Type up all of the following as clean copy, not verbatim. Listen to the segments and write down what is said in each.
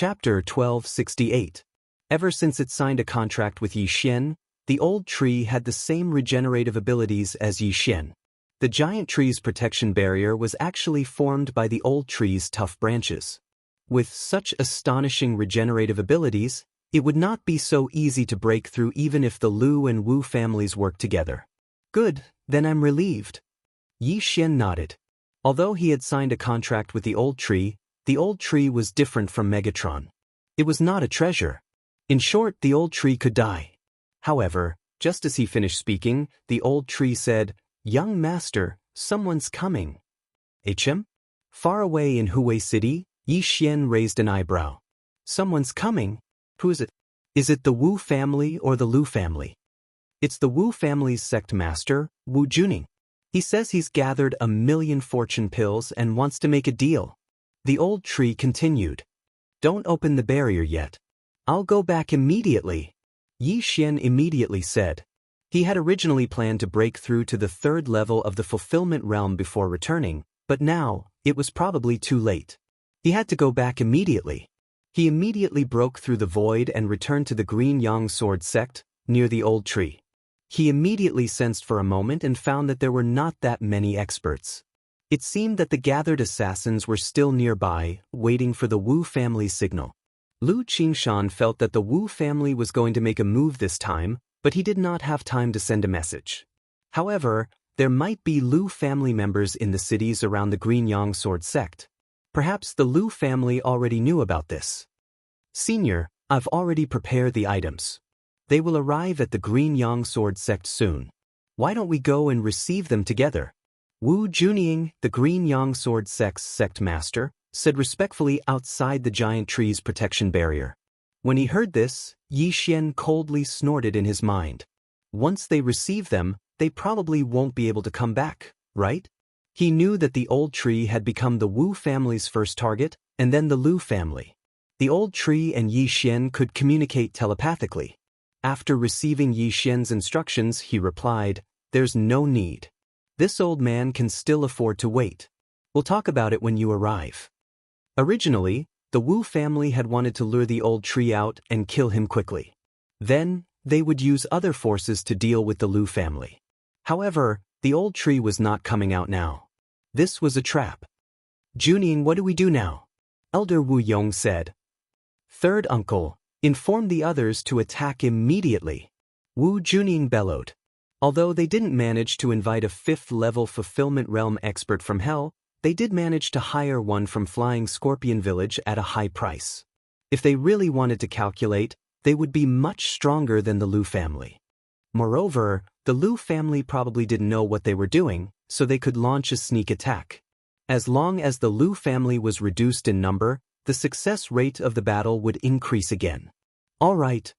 Chapter 1268. Ever since it signed a contract with Yi Xian, the old tree had the same regenerative abilities as Yi Xian. The giant tree's protection barrier was actually formed by the old tree's tough branches. With such astonishing regenerative abilities, it would not be so easy to break through even if the Lu and Wu families worked together. Good, then I'm relieved. Yi Xian nodded. Although he had signed a contract with the old tree was different from Megatron. It was not a treasure. In short, the old tree could die. However, just as he finished speaking, the old tree said, "Young master, someone's coming." HM? Far away in Huwei City, Yi Xian raised an eyebrow. Someone's coming? Who is it? Is it the Wu family or the Lu family? It's the Wu family's sect master, Wu Juning. He says he's gathered 1,000,000 fortune pills and wants to make a deal. The old tree continued. Don't open the barrier yet. I'll go back immediately. Yi Xian immediately said. He had originally planned to break through to the 3rd level of the fulfillment realm before returning, but now, it was probably too late. He had to go back immediately. He immediately broke through the void and returned to the Green Yang Sword sect, near the old tree. He immediately sensed for a moment and found that there were not that many experts. It seemed that the gathered assassins were still nearby, waiting for the Wu family's signal. Lu Qingshan felt that the Wu family was going to make a move this time, but he did not have time to send a message. However, there might be Lu family members in the cities around the Green Yang Sword sect. Perhaps the Lu family already knew about this. Senior, I've already prepared the items. They will arrive at the Green Yang Sword sect soon. Why don't we go and receive them together? Wu Juning, the Green Yang Sword sect's sect master, said respectfully outside the giant tree's protection barrier. When he heard this, Yi Xian coldly snorted in his mind. Once they receive them, they probably won't be able to come back, right? He knew that the old tree had become the Wu family's first target, and then the Lu family. The old tree and Yi Xian could communicate telepathically. After receiving Yi Xian's instructions, he replied, "There's no need. This old man can still afford to wait. We'll talk about it when you arrive." Originally, the Wu family had wanted to lure the old tree out and kill him quickly. Then, they would use other forces to deal with the Lu family. However, the old tree was not coming out now. This was a trap. Juning, what do we do now? Elder Wu Yong said. Third uncle, inform the others to attack immediately. Wu Juning bellowed. Although they didn't manage to invite a 5th-level fulfillment realm expert from Hell, they did manage to hire one from Flying Scorpion Village at a high price. If they really wanted to calculate, they would be much stronger than the Lu family. Moreover, the Lu family probably didn't know what they were doing, so they could launch a sneak attack. As long as the Lu family was reduced in number, the success rate of the battle would increase again. All right.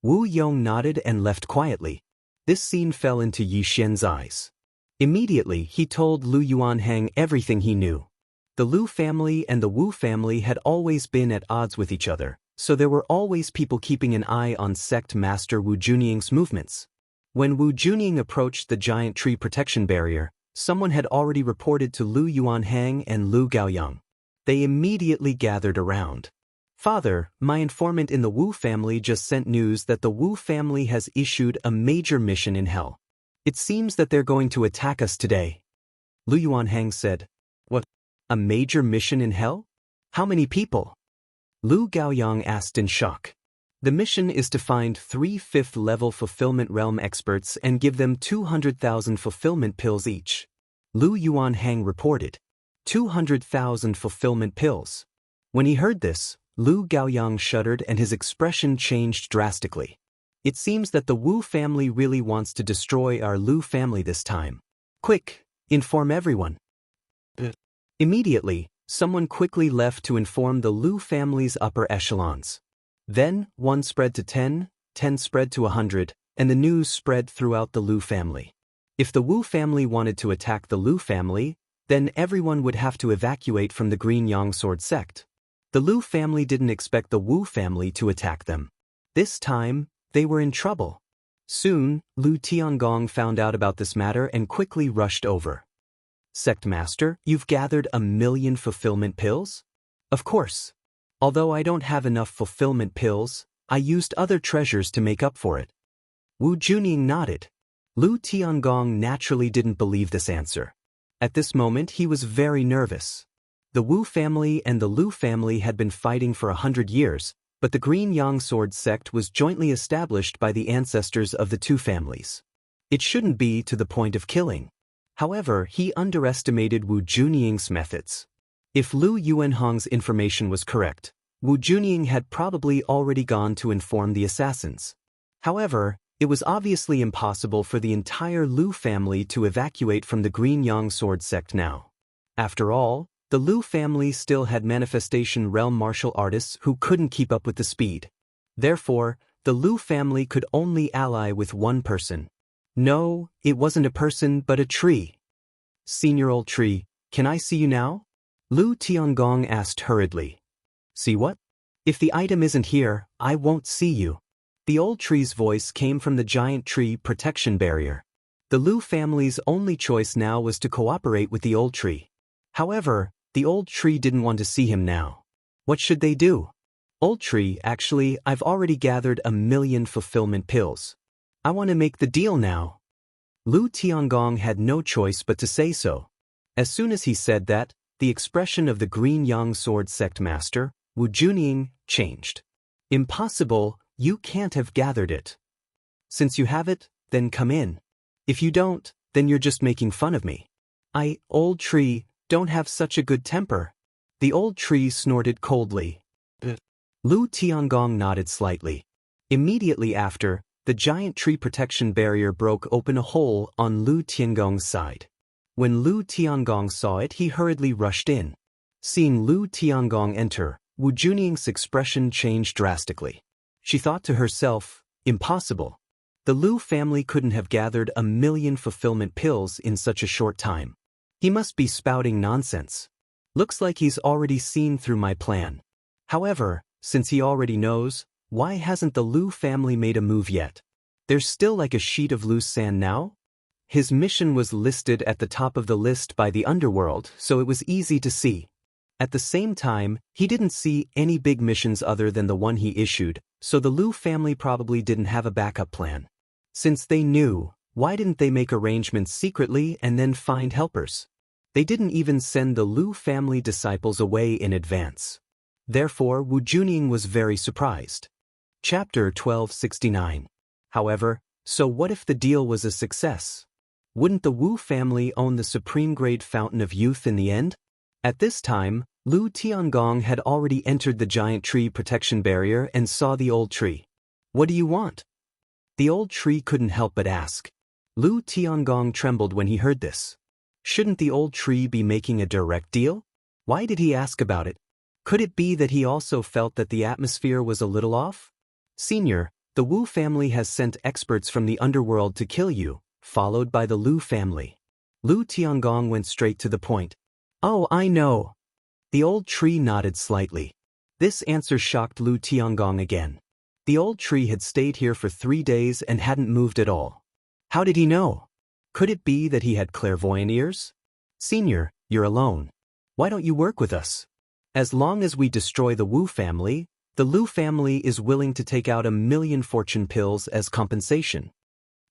Wu Yong nodded and left quietly. This scene fell into Yi Xian's eyes. Immediately, he told Lu Yuanhang everything he knew. The Lu family and the Wu family had always been at odds with each other, so there were always people keeping an eye on sect master Wu Juning's movements. When Wu Juning approached the giant tree protection barrier, someone had already reported to Lu Yuanhang and Lu Gaoyang. They immediately gathered around. Father, my informant in the Wu family just sent news that the Wu family has issued a major mission in Hell. It seems that they're going to attack us today. Lu Yuanhang said. What? A major mission in Hell? How many people? Lu Gaoyang asked in shock. The mission is to find 3 5th-level fulfillment realm experts and give them 200,000 fulfillment pills each. Lu Yuanhang reported. 200,000 fulfillment pills. When he heard this, Lu Gaoyang shuddered and his expression changed drastically. It seems that the Wu family really wants to destroy our Lu family this time. Quick, inform everyone. Immediately, someone quickly left to inform the Lu family's upper echelons. Then, 1 spread to 10, 10 spread to 100, and the news spread throughout the Lu family. If the Wu family wanted to attack the Lu family, then everyone would have to evacuate from the Green Yang Sword sect. The Lu family didn't expect the Wu family to attack them. This time, they were in trouble. Soon, Lu Tiangong found out about this matter and quickly rushed over. Sect Master, you've gathered 1,000,000 fulfillment pills? Of course. Although I don't have enough fulfillment pills, I used other treasures to make up for it. Wu Junying nodded. Lu Tiangong naturally didn't believe this answer. At this moment he was very nervous. The Wu family and the Lu family had been fighting for 100 years, but the Green Yang Sword sect was jointly established by the ancestors of the two families. It shouldn't be to the point of killing. However, he underestimated Wu Junying's methods. If Lu Yuanhong's information was correct, Wu Junying had probably already gone to inform the assassins. However, it was obviously impossible for the entire Lu family to evacuate from the Green Yang Sword sect now. After all, the Lu family still had Manifestation Realm martial artists who couldn't keep up with the speed. Therefore, the Lu family could only ally with one person. No, it wasn't a person but a tree. Senior old tree, can I see you now? Lu Tiangong asked hurriedly. See what? If the item isn't here, I won't see you. The old tree's voice came from the giant tree protection barrier. The Lu family's only choice now was to cooperate with the old tree. However, the old tree didn't want to see him now. What should they do? Old tree, actually, I've already gathered 1,000,000 fulfillment pills. I want to make the deal now. Lu Tiangong had no choice but to say so. As soon as he said that, the expression of the Green Yang Sword sect master, Wu Junying, changed. Impossible, you can't have gathered it. Since you have it, then come in. If you don't, then you're just making fun of me. Old tree, don't have such a good temper. The old tree snorted coldly. Lu Tiangong nodded slightly. Immediately after, the giant tree protection barrier broke open a hole on Lu Tiangong's side. When Lu Tiangong saw it, he hurriedly rushed in. Seeing Lu Tiangong enter, Wu Junying's expression changed drastically. She thought to herself, impossible. The Lu family couldn't have gathered 1,000,000 fulfillment pills in such a short time. He must be spouting nonsense. Looks like he's already seen through my plan. However, since he already knows, why hasn't the Lu family made a move yet? There's still like a sheet of loose sand now? His mission was listed at the top of the list by the underworld, so it was easy to see. At the same time, he didn't see any big missions other than the one he issued, so the Lu family probably didn't have a backup plan. Since they knew, why didn't they make arrangements secretly and then find helpers? They didn't even send the Lu family disciples away in advance. Therefore, Wu Junying was very surprised. Chapter 1269. However, so what if the deal was a success? Wouldn't the Wu family own the supreme grade fountain of youth in the end? At this time, Lu Tiangong had already entered the giant tree protection barrier and saw the old tree. What do you want? The old tree couldn't help but ask. Lu Tiangong trembled when he heard this. Shouldn't the old tree be making a direct deal? Why did he ask about it? Could it be that he also felt that the atmosphere was a little off? Senior, the Wu family has sent experts from the underworld to kill you, followed by the Lu family. Lu Tiangong went straight to the point. Oh, I know. The old tree nodded slightly. This answer shocked Lu Tiangong again. The old tree had stayed here for 3 days and hadn't moved at all. How did he know? Could it be that he had clairvoyant ears? Senior, you're alone. Why don't you work with us? As long as we destroy the Wu family, the Lu family is willing to take out 1,000,000 fortune pills as compensation.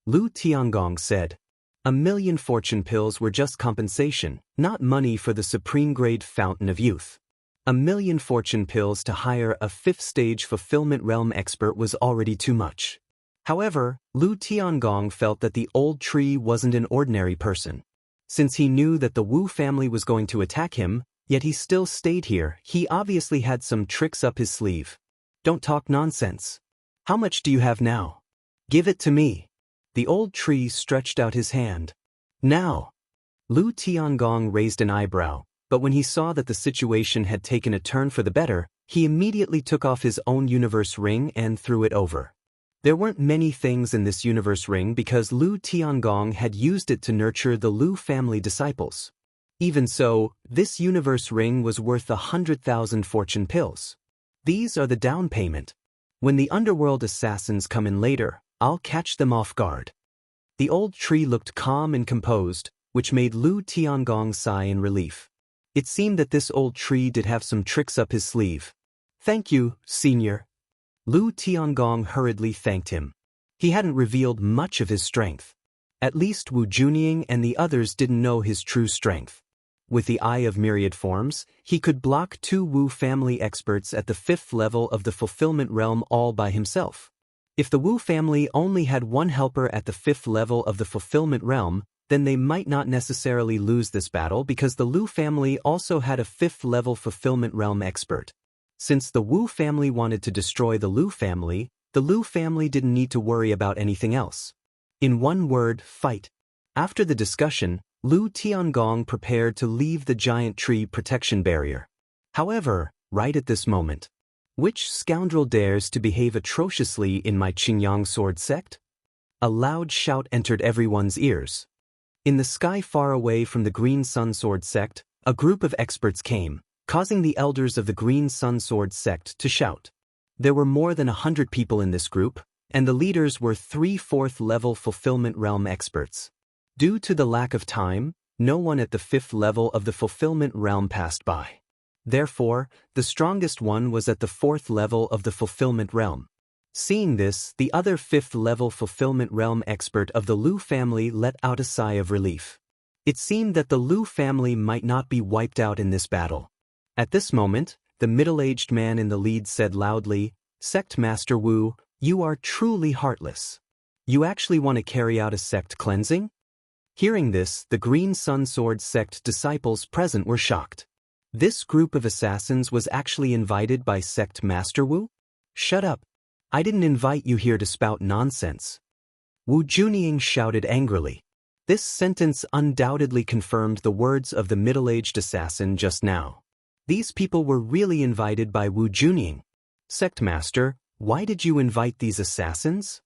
Lu Tiangong said. 1,000,000 fortune pills were just compensation, not money for the supreme grade fountain of youth. 1,000,000 fortune pills to hire a 5th stage fulfillment realm expert was already too much. However, Lu Tiangong felt that the old tree wasn't an ordinary person. Since he knew that the Wu family was going to attack him, yet he still stayed here, he obviously had some tricks up his sleeve. Don't talk nonsense. How much do you have now? Give it to me. The old tree stretched out his hand. Now. Lu Tiangong raised an eyebrow, but when he saw that the situation had taken a turn for the better, he immediately took off his own universe ring and threw it over. There weren't many things in this universe ring because Lu Tiangong had used it to nurture the Lu family disciples. Even so, this universe ring was worth 100,000 fortune pills. These are the down payment. When the underworld assassins come in later, I'll catch them off guard. The old tree looked calm and composed, which made Lu Tiangong sigh in relief. It seemed that this old tree did have some tricks up his sleeve. Thank you, Senior. Lu Tiangong hurriedly thanked him. He hadn't revealed much of his strength. At least Wu Junying and the others didn't know his true strength. With the Eye of Myriad Forms, he could block 2 Wu family experts at the 5th level of the Fulfillment Realm all by himself. If the Wu family only had one helper at the 5th level of the Fulfillment Realm, then they might not necessarily lose this battle because the Lu family also had a 5th level Fulfillment Realm expert. Since the Wu family wanted to destroy the Lu family didn't need to worry about anything else. In one word, fight. After the discussion, Lu Tiangong prepared to leave the giant tree protection barrier. However, right at this moment, which scoundrel dares to behave atrociously in my Qingyang sword sect? A loud shout entered everyone's ears. In the sky far away from the Green Sun Sword sect, a group of experts came, causing the elders of the Green Sun Sword sect to shout. There were more than 100 people in this group, and the leaders were 3 4th level Fulfillment Realm experts. Due to the lack of time, no one at the 5th level of the Fulfillment Realm passed by. Therefore, the strongest one was at the 4th level of the Fulfillment Realm. Seeing this, the other 5th level Fulfillment Realm expert of the Lu family let out a sigh of relief. It seemed that the Lu family might not be wiped out in this battle. At this moment, the middle-aged man in the lead said loudly, "Sect Master Wu, you are truly heartless. You actually want to carry out a sect cleansing?" Hearing this, the Green Sun Sword sect disciples present were shocked. This group of assassins was actually invited by Sect Master Wu? Shut up. I didn't invite you here to spout nonsense. Wu Junying shouted angrily. This sentence undoubtedly confirmed the words of the middle-aged assassin just now. These people were really invited by Wu Junying. Sect Master, why did you invite these assassins?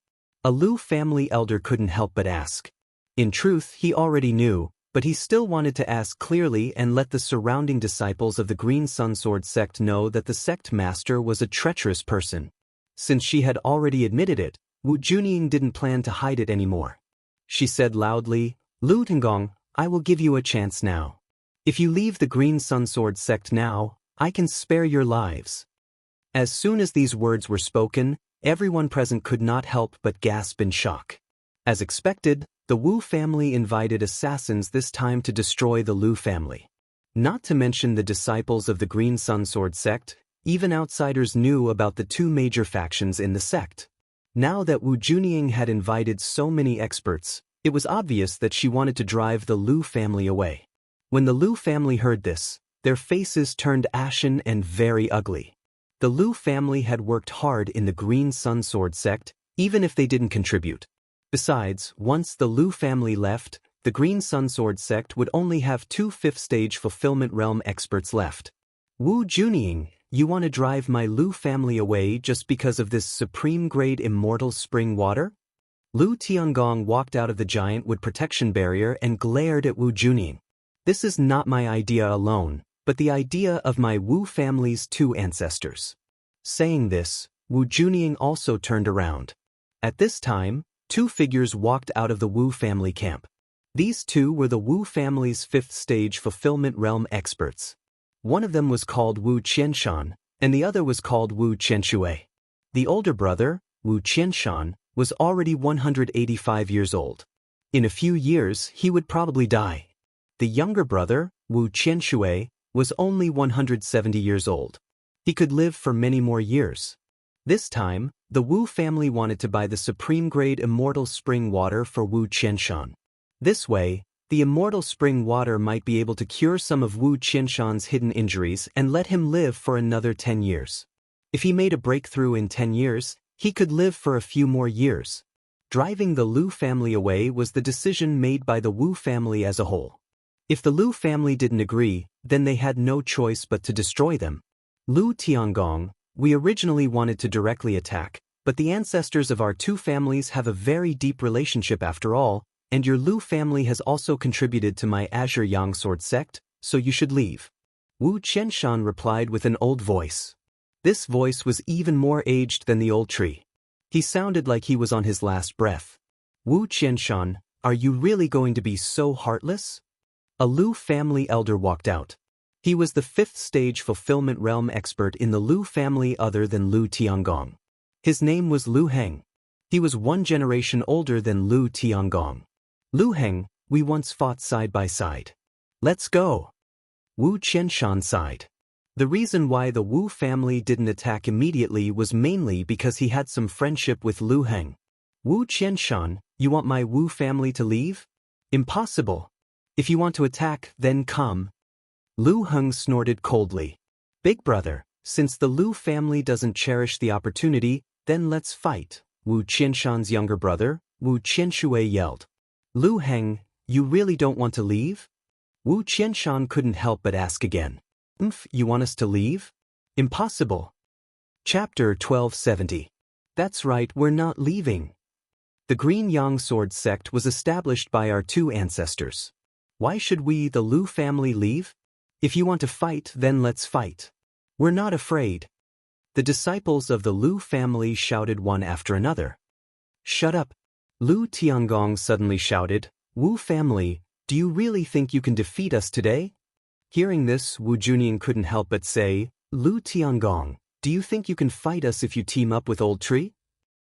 A Lu family elder couldn't help but ask. In truth, he already knew, but he still wanted to ask clearly and let the surrounding disciples of the Green Sun Sword sect know that the sect master was a treacherous person. Since she had already admitted it, Wu Junying didn't plan to hide it anymore. She said loudly, "Lu Tiangong, I will give you a chance now. If you leave the Green Sun Sword sect now, I can spare your lives." As soon as these words were spoken, everyone present could not help but gasp in shock. As expected, the Wu family invited assassins this time to destroy the Lu family. Not to mention the disciples of the Green Sun Sword sect, even outsiders knew about the 2 major factions in the sect. Now that Wu Junying had invited so many experts, it was obvious that she wanted to drive the Lu family away. When the Lu family heard this, their faces turned ashen and very ugly. The Lu family had worked hard in the Green Sun Sword sect, even if they didn't contribute. Besides, once the Lu family left, the Green Sun Sword sect would only have 2 5th-stage Fulfillment Realm experts left. Wu Junying, you want to drive my Lu family away just because of this supreme-grade immortal spring water? Lu Tiangong walked out of the giant wood protection barrier and glared at Wu Junying. This is not my idea alone, but the idea of my Wu family's 2 ancestors. Saying this, Wu Junying also turned around. At this time, 2 figures walked out of the Wu family camp. These 2 were the Wu family's 5th-stage Fulfillment Realm experts. One of them was called Wu Qianshan, and the other was called Wu Qianxue. The older brother, Wu Qianshan, was already 185 years old. In a few years, he would probably die. The younger brother, Wu Qianxue, was only 170 years old. He could live for many more years. This time, the Wu family wanted to buy the supreme-grade immortal spring water for Wu Qianshan. This way, the immortal spring water might be able to cure some of Wu Qianshan's hidden injuries and let him live for another 10 years. If he made a breakthrough in 10 years, he could live for a few more years. Driving the Lu family away was the decision made by the Wu family as a whole. If the Lu family didn't agree, then they had no choice but to destroy them. Lu Tiangong, we originally wanted to directly attack, but the ancestors of our 2 families have a very deep relationship after all, and your Lu family has also contributed to my Azure Yang Sword sect, so you should leave. Wu Qianshan replied with an old voice. This voice was even more aged than the old tree. He sounded like he was on his last breath. Wu Qianshan, are you really going to be so heartless? A Lu family elder walked out. He was the 5th stage fulfillment realm expert in the Lu family other than Lu Tiangong. His name was Lu Heng. He was 1 generation older than Lu Tiangong. Lu Heng, we once fought side by side. Let's go. Wu Qianshan sighed. The reason why the Wu family didn't attack immediately was mainly because he had some friendship with Lu Heng. Wu Qianshan, you want my Wu family to leave? Impossible. If you want to attack, then come. Lu Heng snorted coldly. Big brother, since the Lu family doesn't cherish the opportunity, then let's fight, Wu Qianshan's younger brother, Wu Qianshui yelled. Lu Heng, you really don't want to leave? Wu Qianshan couldn't help but ask again. You want us to leave? Impossible. Chapter 1270. That's right, we're not leaving. The Green Yang Sword sect was established by our 2 ancestors. Why should we, the Lu family, leave? If you want to fight, then let's fight. We're not afraid. The disciples of the Lu family shouted one after another. Shut up. Lu Tiangong suddenly shouted, Wu family, do you really think you can defeat us today? Hearing this, Wu Junying couldn't help but say, Lu Tiangong, do you think you can fight us if you team up with Old Tree?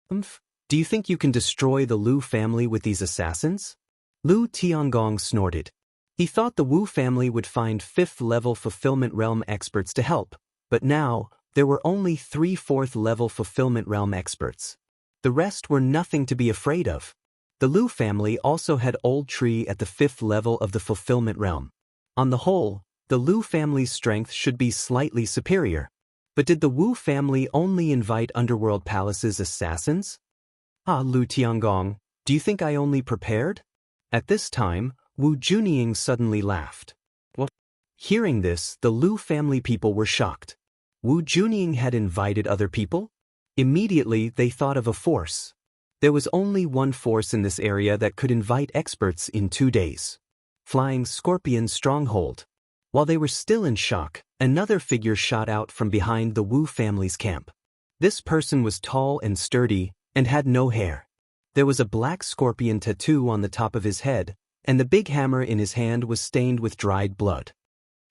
Do you think you can destroy the Lu family with these assassins? Lu Tiangong snorted. He thought the Wu family would find 5th-level Fulfillment Realm experts to help, but now, there were only 3 4th-level Fulfillment Realm experts. The rest were nothing to be afraid of. The Lu family also had Old Tree at the 5th level of the Fulfillment Realm. On the whole, the Lu family's strength should be slightly superior. But did the Wu family only invite Underworld Palace's assassins? Lu Tiangong, do you think I only prepared? At this time, Wu Junying suddenly laughed. What? Hearing this, the Lu family people were shocked. Wu Junying had invited other people? Immediately, they thought of a force. There was only one force in this area that could invite experts in 2 days. Flying Scorpion Stronghold. While they were still in shock, another figure shot out from behind the Wu family's camp. This person was tall and sturdy, and had no hair. There was a black scorpion tattoo on the top of his head, and the big hammer in his hand was stained with dried blood.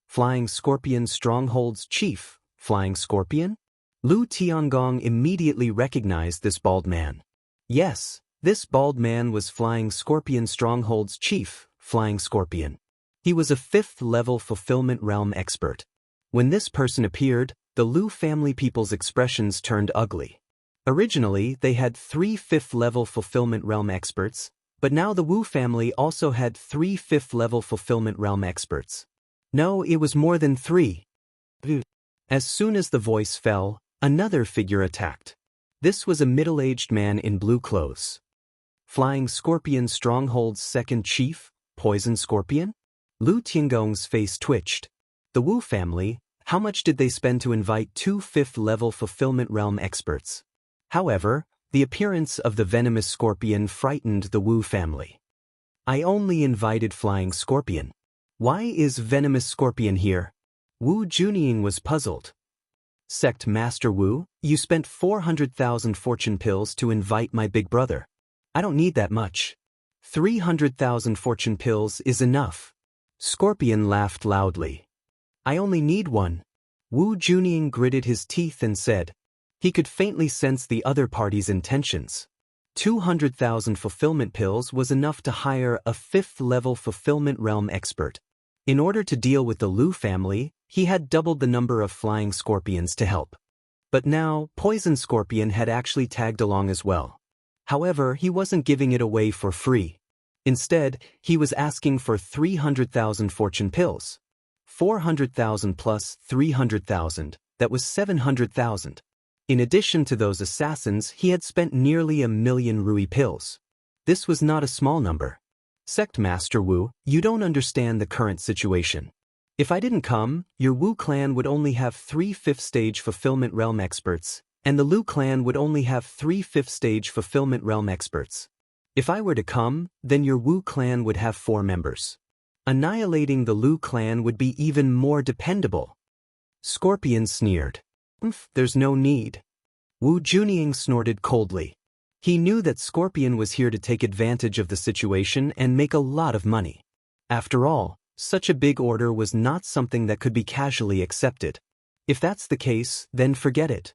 Flying Scorpion Stronghold's chief, Flying Scorpion? Lu Tiangong immediately recognized this bald man. Yes, this bald man was Flying Scorpion Stronghold's chief, Flying Scorpion. He was a 5th-level Fulfillment Realm expert. When this person appeared, the Lu family people's expressions turned ugly. Originally, they had 3 5th-level Fulfillment Realm experts, but now the Wu family also had 3 5th-level Fulfillment Realm experts. No, it was more than 3. As soon as the voice fell, another figure attacked. This was a middle-aged man in blue clothes. Flying Scorpion Stronghold's second chief, Poison Scorpion? Lu Tiangong's face twitched. The Wu family, how much did they spend to invite 2 5th-level Fulfillment Realm experts? However, the appearance of the venomous scorpion frightened the Wu family. I only invited Flying Scorpion. Why is venomous scorpion here? Wu Junying was puzzled. Sect Master Wu, you spent 400,000 fortune pills to invite my big brother. I don't need that much. 300,000 fortune pills is enough. Scorpion laughed loudly. I only need 1. Wu Junying gritted his teeth and said. He could faintly sense the other party's intentions. 200,000 fulfillment pills was enough to hire a 5th-level Fulfillment Realm expert. In order to deal with the Lu family, he had doubled the number of Flying Scorpions to help. But now, Poison Scorpion had actually tagged along as well. However, he wasn't giving it away for free. Instead, he was asking for 300,000 fortune pills. 400,000 plus 300,000, that was 700,000. In addition to those assassins, he had spent nearly 1,000,000 Rui pills. This was not a small number. Sect Master Wu, you don't understand the current situation. If I didn't come, your Wu clan would only have 3 5th-stage Fulfillment Realm experts, and the Lu clan would only have 3 5th-stage Fulfillment Realm experts. If I were to come, then your Wu clan would have 4 members. Annihilating the Lu clan would be even more dependable. Scorpion sneered. There's no need. Wu Junying snorted coldly. He knew that Scorpion was here to take advantage of the situation and make a lot of money. After all, Such a big order was not something that could be casually accepted. If that's the case, then forget it.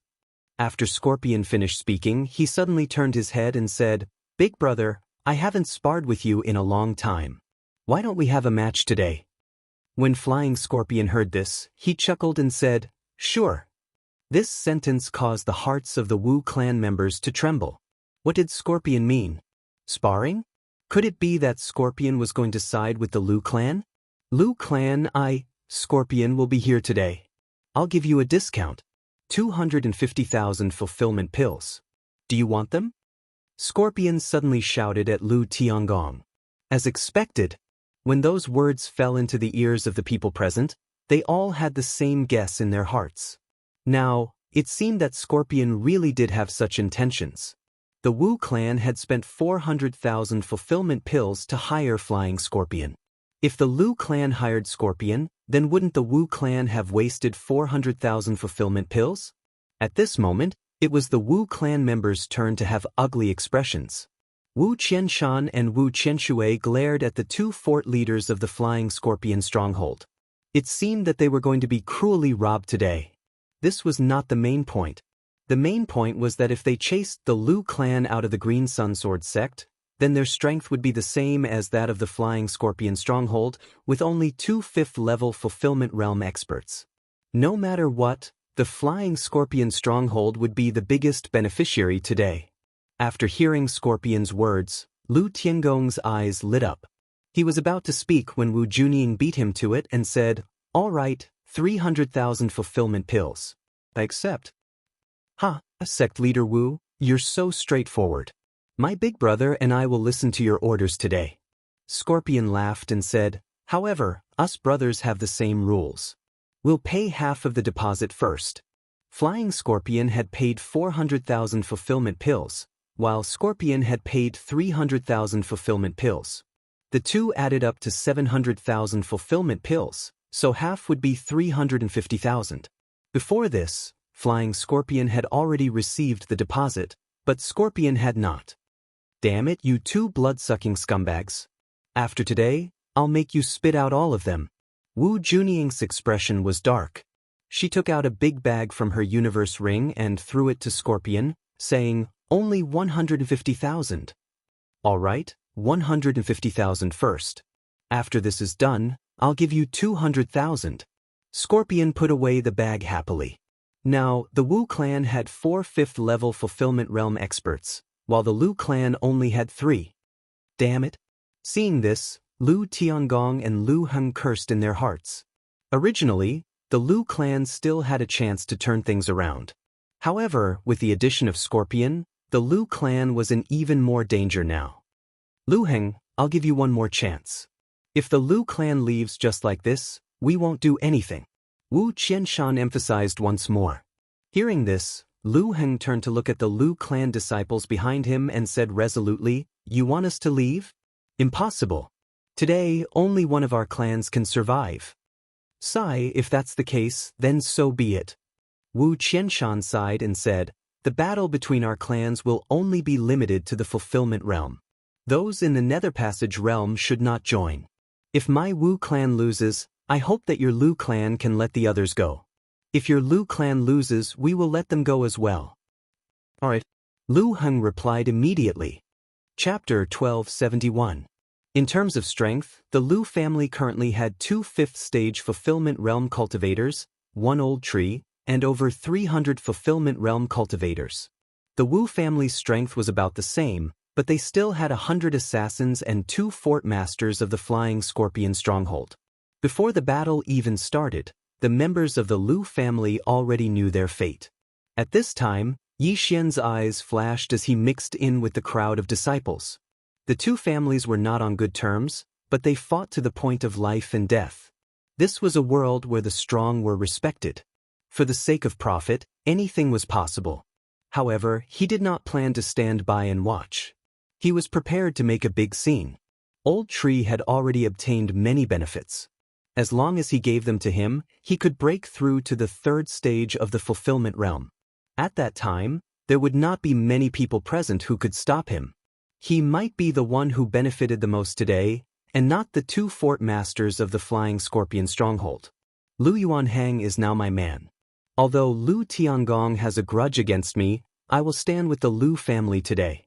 After Scorpion finished speaking, he suddenly turned his head and said, "Big brother, I haven't sparred with you in a long time. Why don't we have a match today?" When Flying Scorpion heard this, he chuckled and said, "Sure." This sentence caused the hearts of the Wu clan members to tremble. What did Scorpion mean? Sparring? Could it be that Scorpion was going to side with the Lu clan? Lu clan, Scorpion will be here today. I'll give you a discount. 250,000 fulfillment pills. Do you want them? Scorpion suddenly shouted at Lu Tiangong. As expected, when those words fell into the ears of the people present, they all had the same guess in their hearts. Now, it seemed that Scorpion really did have such intentions. The Wu clan had spent 400,000 fulfillment pills to hire Flying Scorpion. If the Lu clan hired Scorpion, then wouldn't the Wu clan have wasted 400,000 fulfillment pills? At this moment, it was the Wu clan members' turn to have ugly expressions. Wu Qianshan and Wu Qianshui glared at the two fort leaders of the Flying Scorpion stronghold. It seemed that they were going to be cruelly robbed today. This was not the main point. The main point was that if they chased the Lu clan out of the Green Sun Sword sect, then their strength would be the same as that of the Flying Scorpion stronghold, with only 2 5th-level Fulfillment Realm experts. No matter what, the Flying Scorpion stronghold would be the biggest beneficiary today. After hearing Scorpion's words, Lu Tiangong's eyes lit up. He was about to speak when Wu Junying beat him to it and said, "All right, 300,000 fulfillment pills. I accept." "Ha, sect leader Wu, you're so straightforward. My big brother and I will listen to your orders today." Scorpion laughed and said, "However, us brothers have the same rules. We'll pay half of the deposit first." Flying Scorpion had paid 400,000 fulfillment pills, while Scorpion had paid 300,000 fulfillment pills. The two added up to 700,000 fulfillment pills, so half would be 350,000. Before this, Flying Scorpion had already received the deposit, but Scorpion had not. "Damn it, you two blood-sucking scumbags. After today, I'll make you spit out all of them." Wu Junying's expression was dark. She took out a big bag from her universe ring and threw it to Scorpion, saying, "Only 150,000. All right, 150,000 first. After this is done, I'll give you 200,000. Scorpion put away the bag happily. Now, the Wu clan had 4 5th-level Fulfillment Realm experts, while the Lu clan only had 3. Damn it. Seeing this, Lu Tiangong and Lu Heng cursed in their hearts. Originally, the Lu clan still had a chance to turn things around. However, with the addition of Scorpion, the Lu clan was in even more danger now. "Lu Heng, I'll give you one more chance. If the Lu clan leaves just like this, we won't do anything." Wu Qianshan emphasized once more. Hearing this, Lu Heng turned to look at the Lu clan disciples behind him and said resolutely, "You want us to leave? Impossible. Today, only one of our clans can survive." "Sigh, if that's the case, then so be it." Wu Qianshan sighed and said, "The battle between our clans will only be limited to the Fulfillment Realm. Those in the Nether Passage realm should not join. If my Wu clan loses, I hope that your Lu clan can let the others go. If your Lu clan loses, we will let them go as well." "All right," Lu Heng replied immediately. Chapter 1271. In terms of strength, the Lu family currently had 2 5th-stage Fulfillment Realm cultivators, 1 old tree, and over 300 Fulfillment Realm cultivators. The Wu family's strength was about the same, but they still had 100 assassins and 2 fort masters of the Flying Scorpion stronghold. Before the battle even started, the members of the Lu family already knew their fate. At this time, Yi Xian's eyes flashed as he mixed in with the crowd of disciples. The two families were not on good terms, but they fought to the point of life and death. This was a world where the strong were respected. For the sake of profit, anything was possible. However, he did not plan to stand by and watch. He was prepared to make a big scene. Old Tree had already obtained many benefits. As long as he gave them to him, he could break through to the 3rd stage of the Fulfillment Realm. At that time, there would not be many people present who could stop him. He might be the one who benefited the most today, and not the two fort masters of the Flying Scorpion stronghold. Lu Yuanhang is now my man. Although Lu Tiangong has a grudge against me, I will stand with the Lu family today.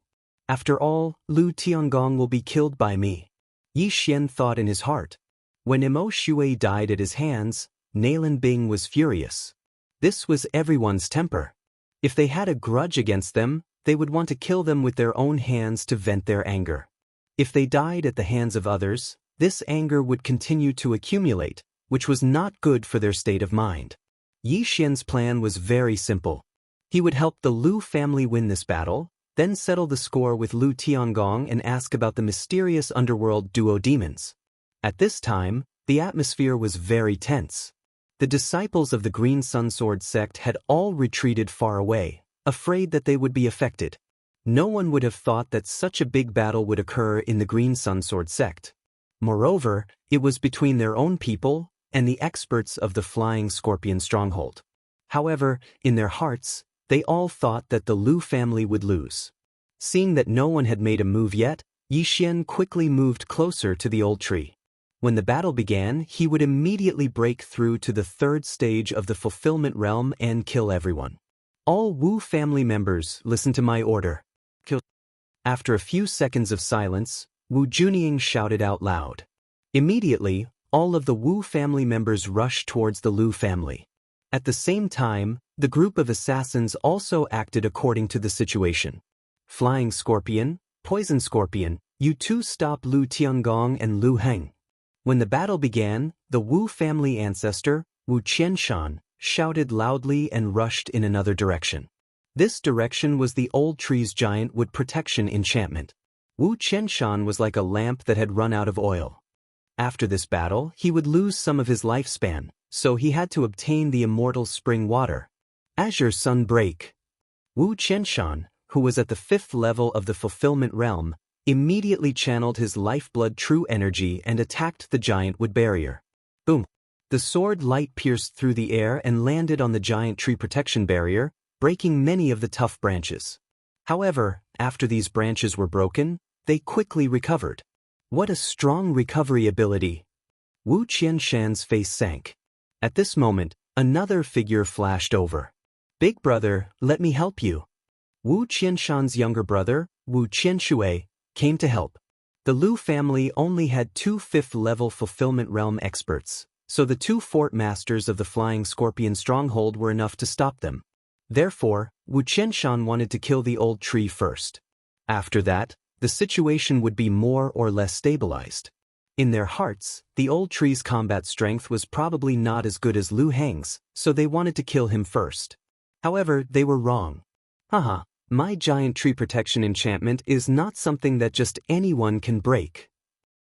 After all, Lu Tiangong will be killed by me. Yi Xian thought in his heart. When Imo Shui died at his hands, Nalan Bing was furious. This was everyone's temper. If they had a grudge against them, they would want to kill them with their own hands to vent their anger. If they died at the hands of others, this anger would continue to accumulate, which was not good for their state of mind. Yi Xian's plan was very simple. He would help the Lu family win this battle, then settle the score with Lu Tiangong and ask about the mysterious underworld duo demons. At this time, the atmosphere was very tense. The disciples of the Green Sun Sword sect had all retreated far away, afraid that they would be affected. No one would have thought that such a big battle would occur in the Green Sun Sword sect. Moreover, it was between their own people and the experts of the Flying Scorpion stronghold. However, in their hearts, they all thought that the Lu family would lose. Seeing that no one had made a move yet, Yi Xian quickly moved closer to the old tree. When the battle began, he would immediately break through to the third stage of the fulfillment realm and kill everyone. All Wu family members, listen to my order. Kill. After a few seconds of silence, Wu Junying shouted out loud. Immediately, all of the Wu family members rushed towards the Lu family. At the same time, the group of assassins also acted according to the situation. Flying Scorpion, Poison Scorpion, you two stop Lu Tiangong and Lu Heng. When the battle began, the Wu family ancestor, Wu Qianshan, shouted loudly and rushed in another direction. This direction was the old tree's giant wood protection enchantment. Wu Qianshan was like a lamp that had run out of oil. After this battle, he would lose some of his lifespan, so he had to obtain the immortal spring water. Azure Sun Break. Wu Qianshan, who was at the 5th level of the fulfillment realm, immediately channeled his lifeblood true energy and attacked the giant wood barrier. Boom! The sword light pierced through the air and landed on the giant tree protection barrier, breaking many of the tough branches. However, after these branches were broken, they quickly recovered. What a strong recovery ability! Wu Qianshan's face sank. At this moment, another figure flashed over. Big brother, let me help you. Wu Qianshan's younger brother, Wu Qianshui, came to help. The Lu family only had 2 5th-level fulfillment realm experts, so the 2 fort masters of the Flying Scorpion stronghold were enough to stop them. Therefore, Wu Qianshan wanted to kill the old tree first. After that, the situation would be more or less stabilized. In their hearts, the old tree's combat strength was probably not as good as Lu Heng's, so they wanted to kill him first. However, they were wrong. Haha. My giant tree protection enchantment is not something that just anyone can break.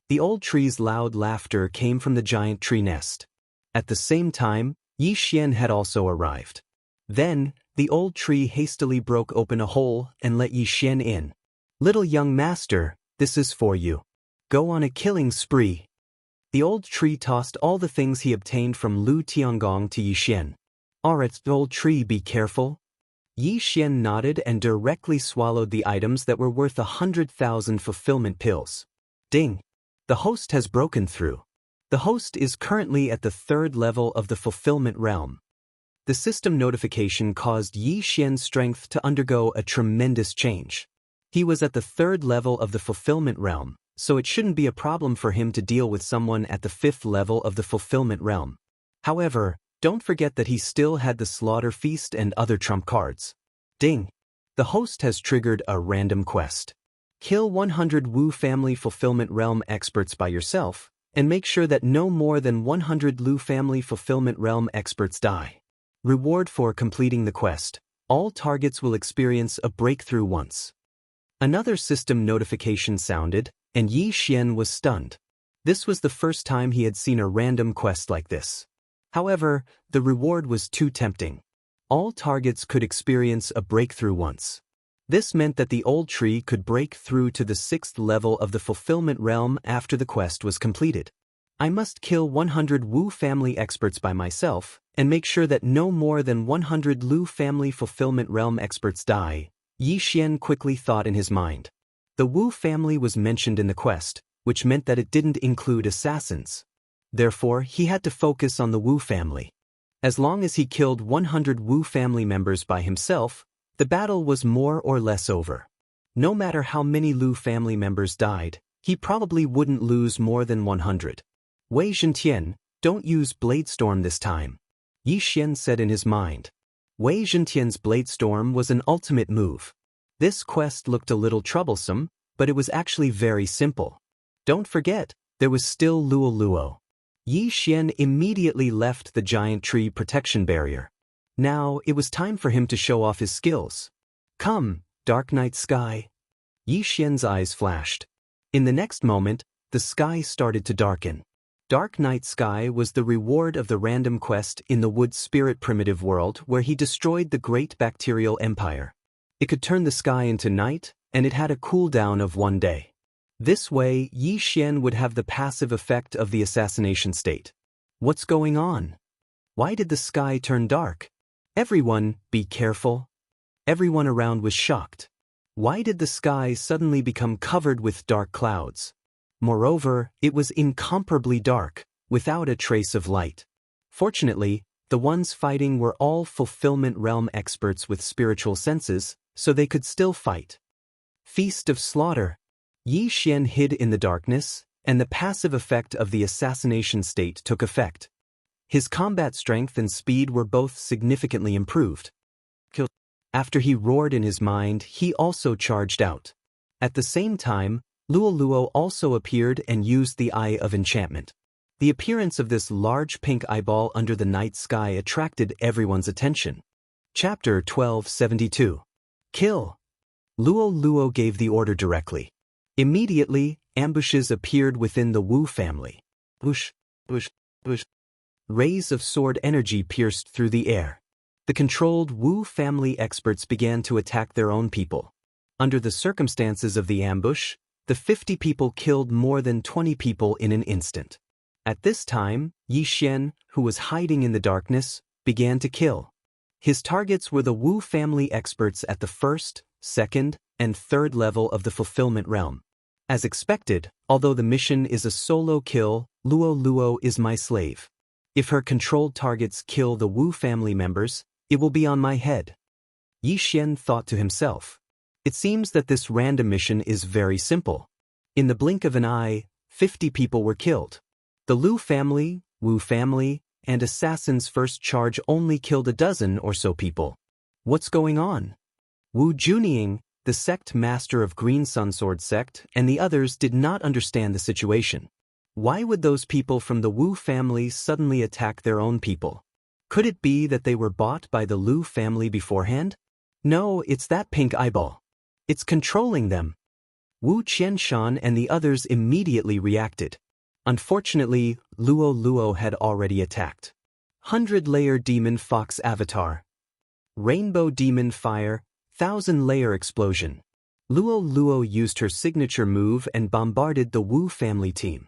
The old tree's loud laughter came from the giant tree nest. At the same time, Yi Xian had also arrived. Then, the old tree hastily broke open a hole and let Yi Xian in. Little young master, this is for you. Go on a killing spree. The old tree tossed all the things he obtained from Lu Tiangong to Yi Xian. Alright, old tree, be careful. Yi Xian nodded and directly swallowed the items that were worth 100,000 fulfillment pills. Ding! The host has broken through. The host is currently at the 3rd level of the fulfillment realm. The system notification caused Yi Xian's strength to undergo a tremendous change. He was at the 3rd level of the fulfillment realm, so it shouldn't be a problem for him to deal with someone at the 5th level of the fulfillment realm. However, don't forget that he still had the slaughter feast and other trump cards. Ding! The host has triggered a random quest. Kill 100 Wu family fulfillment realm experts by yourself, and make sure that no more than 100 Lu family fulfillment realm experts die. Reward for completing the quest. All targets will experience a breakthrough once. Another system notification sounded, and Yi Xian was stunned. This was the first time he had seen a random quest like this. However, the reward was too tempting. All targets could experience a breakthrough once. This meant that the old tree could break through to the 6th level of the fulfillment realm after the quest was completed. I must kill 100 Wu family experts by myself, and make sure that no more than 100 Lu family fulfillment realm experts die, Yi Xian quickly thought in his mind. The Wu family was mentioned in the quest, which meant that it didn't include assassins. Therefore, he had to focus on the Wu family. As long as he killed 100 Wu family members by himself, the battle was more or less over. No matter how many Lu family members died, he probably wouldn't lose more than 100. Wei Zhentian, don't use Bladestorm this time, Yi Xian said in his mind. Wei Zhentian's Bladestorm was an ultimate move. This quest looked a little troublesome, but it was actually very simple. Don't forget, there was still Luo Luo. Yi Xian immediately left the giant tree protection barrier. Now, it was time for him to show off his skills. Come, Dark Night Sky. Yi Xian's eyes flashed. In the next moment, the sky started to darken. Dark Night Sky was the reward of the random quest in the Wood Spirit primitive world where he destroyed the Great Bacterial Empire. It could turn the sky into night, and it had a cooldown of 1 day. This way, Yi Xian would have the passive effect of the assassination state. What's going on? Why did the sky turn dark? Everyone, be careful. Everyone around was shocked. Why did the sky suddenly become covered with dark clouds? Moreover, it was incomparably dark, without a trace of light. Fortunately, the ones fighting were all fulfillment realm experts with spiritual senses, so they could still fight. Feast of Slaughter. Yi Xian hid in the darkness, and the passive effect of the assassination state took effect. His combat strength and speed were both significantly improved. After he roared in his mind, he also charged out. At the same time, Luo Luo also appeared and used the Eye of Enchantment. The appearance of this large pink eyeball under the night sky attracted everyone's attention. Chapter 1272. Kill. Luo Luo gave the order directly. Immediately, ambushes appeared within the Wu family. Whoosh, whoosh, whoosh. Rays of sword energy pierced through the air. The controlled Wu family experts began to attack their own people. Under the circumstances of the ambush, the 50 people killed more than 20 people in an instant. At this time, Yi Xian, who was hiding in the darkness, began to kill. His targets were the Wu family experts at the first, second, and third level of the fulfillment realm. As expected, although the mission is a solo kill, Luo Luo is my slave. If her controlled targets kill the Wu family members, it will be on my head. Yi Xian thought to himself. It seems that this random mission is very simple. In the blink of an eye, 50 people were killed. The Lu family, Wu family, and assassins' first charge only killed a dozen or so people. What's going on? Wu Junying, the sect master of Green Sunsword sect, and the others did not understand the situation. Why would those people from the Wu family suddenly attack their own people? Could it be that they were bought by the Lu family beforehand? No, it's that pink eyeball. It's controlling them. Wu Qianshan and the others immediately reacted. Unfortunately, Luo Luo had already attacked. 100-layer Demon Fox Avatar. Rainbow Demon Fire, 1000-layer Explosion. Luo Luo used her signature move and bombarded the Wu family team.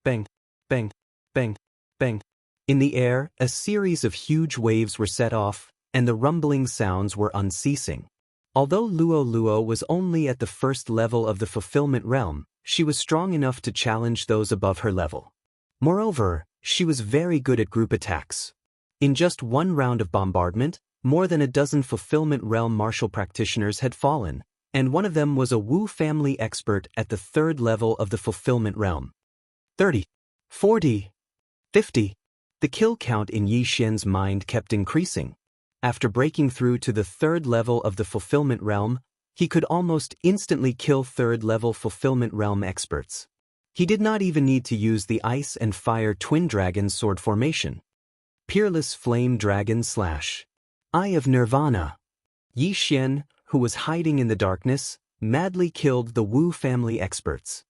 Bang, bang, bang, bang. In the air, a series of huge waves were set off, and the rumbling sounds were unceasing. Although Luo Luo was only at the first level of the fulfillment realm, she was strong enough to challenge those above her level. Moreover, she was very good at group attacks. In just one round of bombardment, more than a dozen fulfillment realm martial practitioners had fallen, and one of them was a Wu family expert at the third level of the fulfillment realm. 30, 40, 50. The kill count in Yi Xian's mind kept increasing. After breaking through to the third level of the fulfillment realm, he could almost instantly kill third-level fulfillment realm experts. He did not even need to use the Ice and Fire Twin Dragon sword formation. Peerless Flame Dragon Slash. Eye of Nirvana. Yi Xian, who was hiding in the darkness, madly killed the Wu family experts.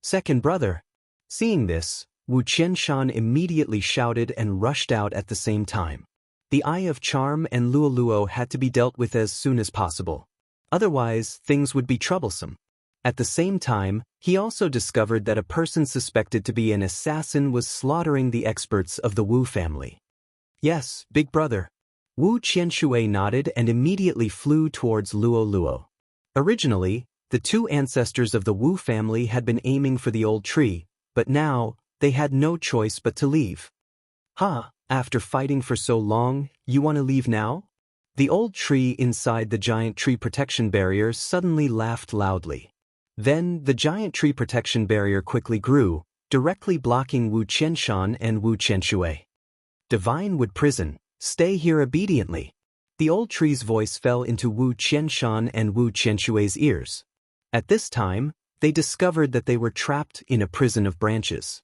Second brother. Seeing this, Wu Qianshan immediately shouted and rushed out at the same time. The Eye of Charm and Luo Luo had to be dealt with as soon as possible. Otherwise, things would be troublesome. At the same time, he also discovered that a person suspected to be an assassin was slaughtering the experts of the Wu family. Yes, big brother. Wu Qianshui nodded and immediately flew towards Luo Luo. Originally, The two ancestors of the Wu family had been aiming for the old tree, but now, they had no choice but to leave. After fighting for so long, you want to leave now? The old tree inside the giant tree protection barrier suddenly laughed loudly. Then, the giant tree protection barrier quickly grew, directly blocking Wu Qianshan and Wu Qianshui. Divine Wood Prison, stay here obediently. The old tree's voice fell into Wu Qianshan and Wu Qianshui's ears. At this time, they discovered that they were trapped in a prison of branches.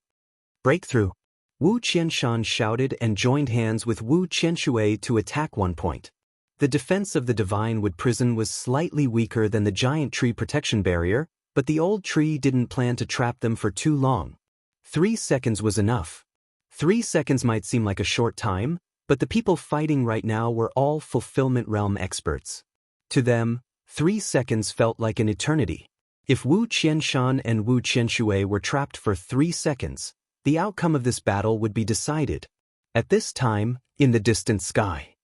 Breakthrough! Wu Qianshan shouted and joined hands with Wu Qianshui to attack one point. The defense of the Divine Wood Prison was slightly weaker than the giant tree protection barrier, but the old tree didn't plan to trap them for too long. 3 seconds was enough. 3 seconds might seem like a short time, but the people fighting right now were all Fulfillment Realm experts. To them, 3 seconds felt like an eternity. If Wu Qianshan and Wu Qianshui were trapped for 3 seconds, the outcome of this battle would be decided. At this time, in the distant sky.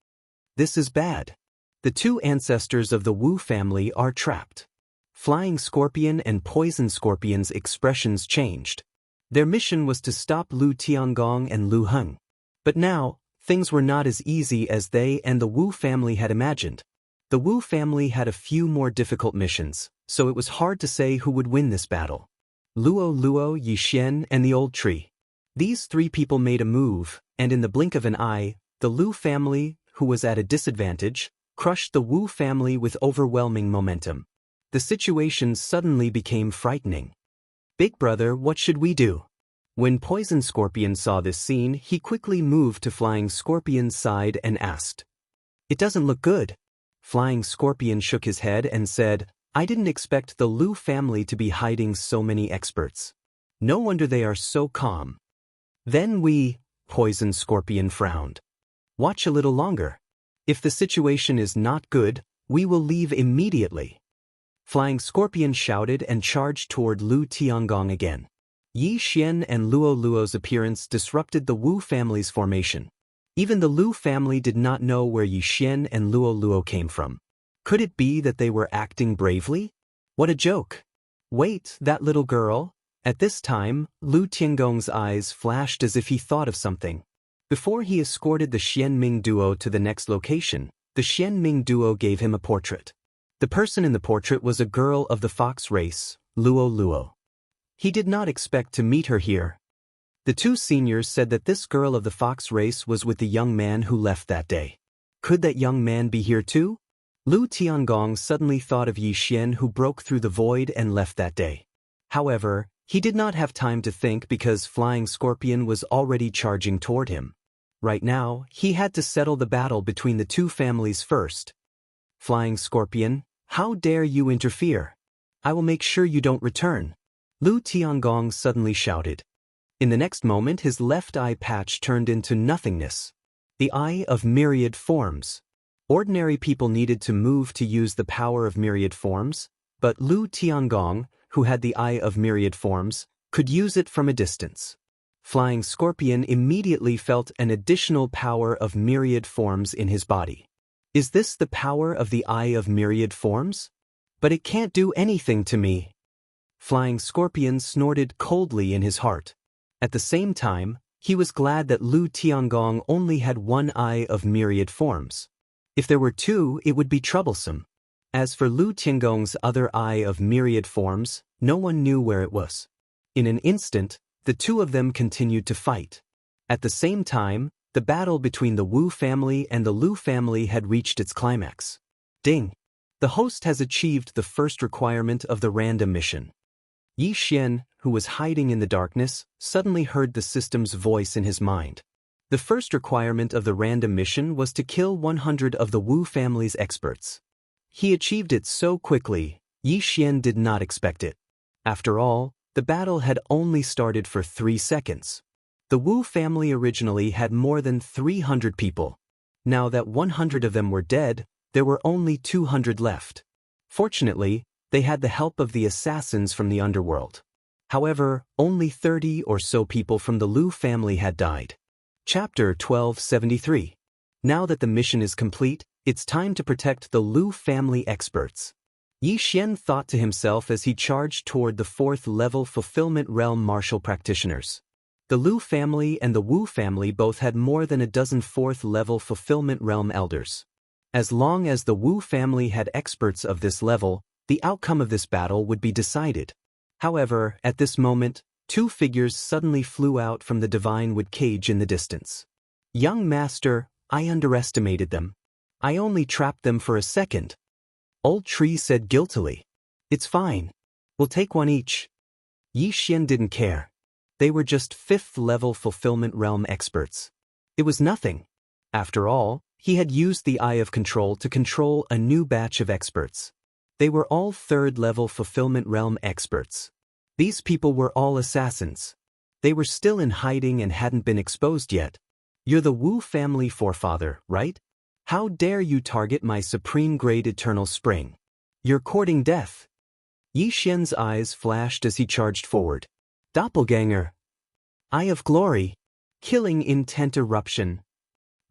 This is bad. The two ancestors of the Wu family are trapped. Flying Scorpion and Poison Scorpion's expressions changed. Their mission was to stop Lu Tiangong and Lu Heng. But now, things were not as easy as they and the Wu family had imagined. The Wu family had a few more difficult missions, so it was hard to say who would win this battle. Luo, Yixuan, and the old tree. These three people made a move, and in the blink of an eye, the Lu family, who was at a disadvantage, crushed the Wu family with overwhelming momentum. The situation suddenly became frightening. Big brother, what should we do? When Poison Scorpion saw this scene, he quickly moved to Flying Scorpion's side and asked. It doesn't look good. Flying Scorpion shook his head and said, I didn't expect the Lu family to be hiding so many experts. No wonder they are so calm. Then Poison Scorpion frowned. Watch a little longer. If the situation is not good, we will leave immediately. Flying Scorpion shouted and charged toward Lu Tiangong again. Yixuan and Luo's appearance disrupted the Wu family's formation. Even the Lu family did not know where Yixuan and Luo came from. Could it be that they were acting bravely? What a joke! Wait, that little girl? At this time, Lu Tiangong's eyes flashed as if he thought of something. Before he escorted the Xianming duo to the next location, the Xianming duo gave him a portrait. The person in the portrait was a girl of the fox race, Luo. He did not expect to meet her here. The two seniors said that this girl of the fox race was with the young man who left that day. Could that young man be here too? Lu Tiangong suddenly thought of Yixuan who broke through the void and left that day. However, he did not have time to think because Flying Scorpion was already charging toward him. Right now, he had to settle the battle between the two families first. Flying Scorpion, how dare you interfere? I will make sure you don't return. Lu Tiangong suddenly shouted. In the next moment his left eye patch turned into nothingness. The eye of myriad forms. Ordinary people needed to move to use the power of myriad forms, but Lu Tiangong, who had the eye of myriad forms, could use it from a distance. Flying Scorpion immediately felt an additional power of myriad forms in his body. Is this the power of the eye of myriad forms? But it can't do anything to me. Flying Scorpion snorted coldly in his heart. At the same time, he was glad that Lu Tiangong only had one eye of myriad forms. If there were two, it would be troublesome. As for Lu Tiangong's other eye of myriad forms, no one knew where it was. In an instant, the two of them continued to fight. At the same time, the battle between the Wu family and the Lu family had reached its climax. Ding! The host has achieved the first requirement of the random mission. Yixuan, who was hiding in the darkness, suddenly heard the system's voice in his mind. The first requirement of the random mission was to kill 100 of the Wu family's experts. He achieved it so quickly, Yixuan did not expect it. After all, the battle had only started for 3 seconds. The Wu family originally had more than 300 people. Now that 100 of them were dead, there were only 200 left. Fortunately, they had the help of the assassins from the underworld. However, only 30 or so people from the Lu family had died. Chapter 1273. Now that the mission is complete, it's time to protect the Lu family experts. Yi Xian thought to himself as he charged toward the 4th-level Fulfillment Realm martial practitioners. The Lu family and the Wu family both had more than a dozen 4th-level Fulfillment Realm elders. As long as the Wu family had experts of this level, the outcome of this battle would be decided. However, at this moment, 2 figures suddenly flew out from the divine wood cage in the distance. "Young master, I underestimated them. I only trapped them for a second." Old Tree said guiltily. "It's fine. We'll take one each." Yi Xian didn't care. They were just 5th-level Fulfillment Realm experts. It was nothing. After all, he had used the Eye of Control to control a new batch of experts. They were all 3rd-level Fulfillment Realm experts. These people were all assassins. They were still in hiding and hadn't been exposed yet. "You're the Wu family forefather, right? How dare you target my supreme-grade Eternal Spring? You're courting death." Yi Xian's eyes flashed as he charged forward. "Doppelganger! Eye of Glory! Killing Intent Eruption!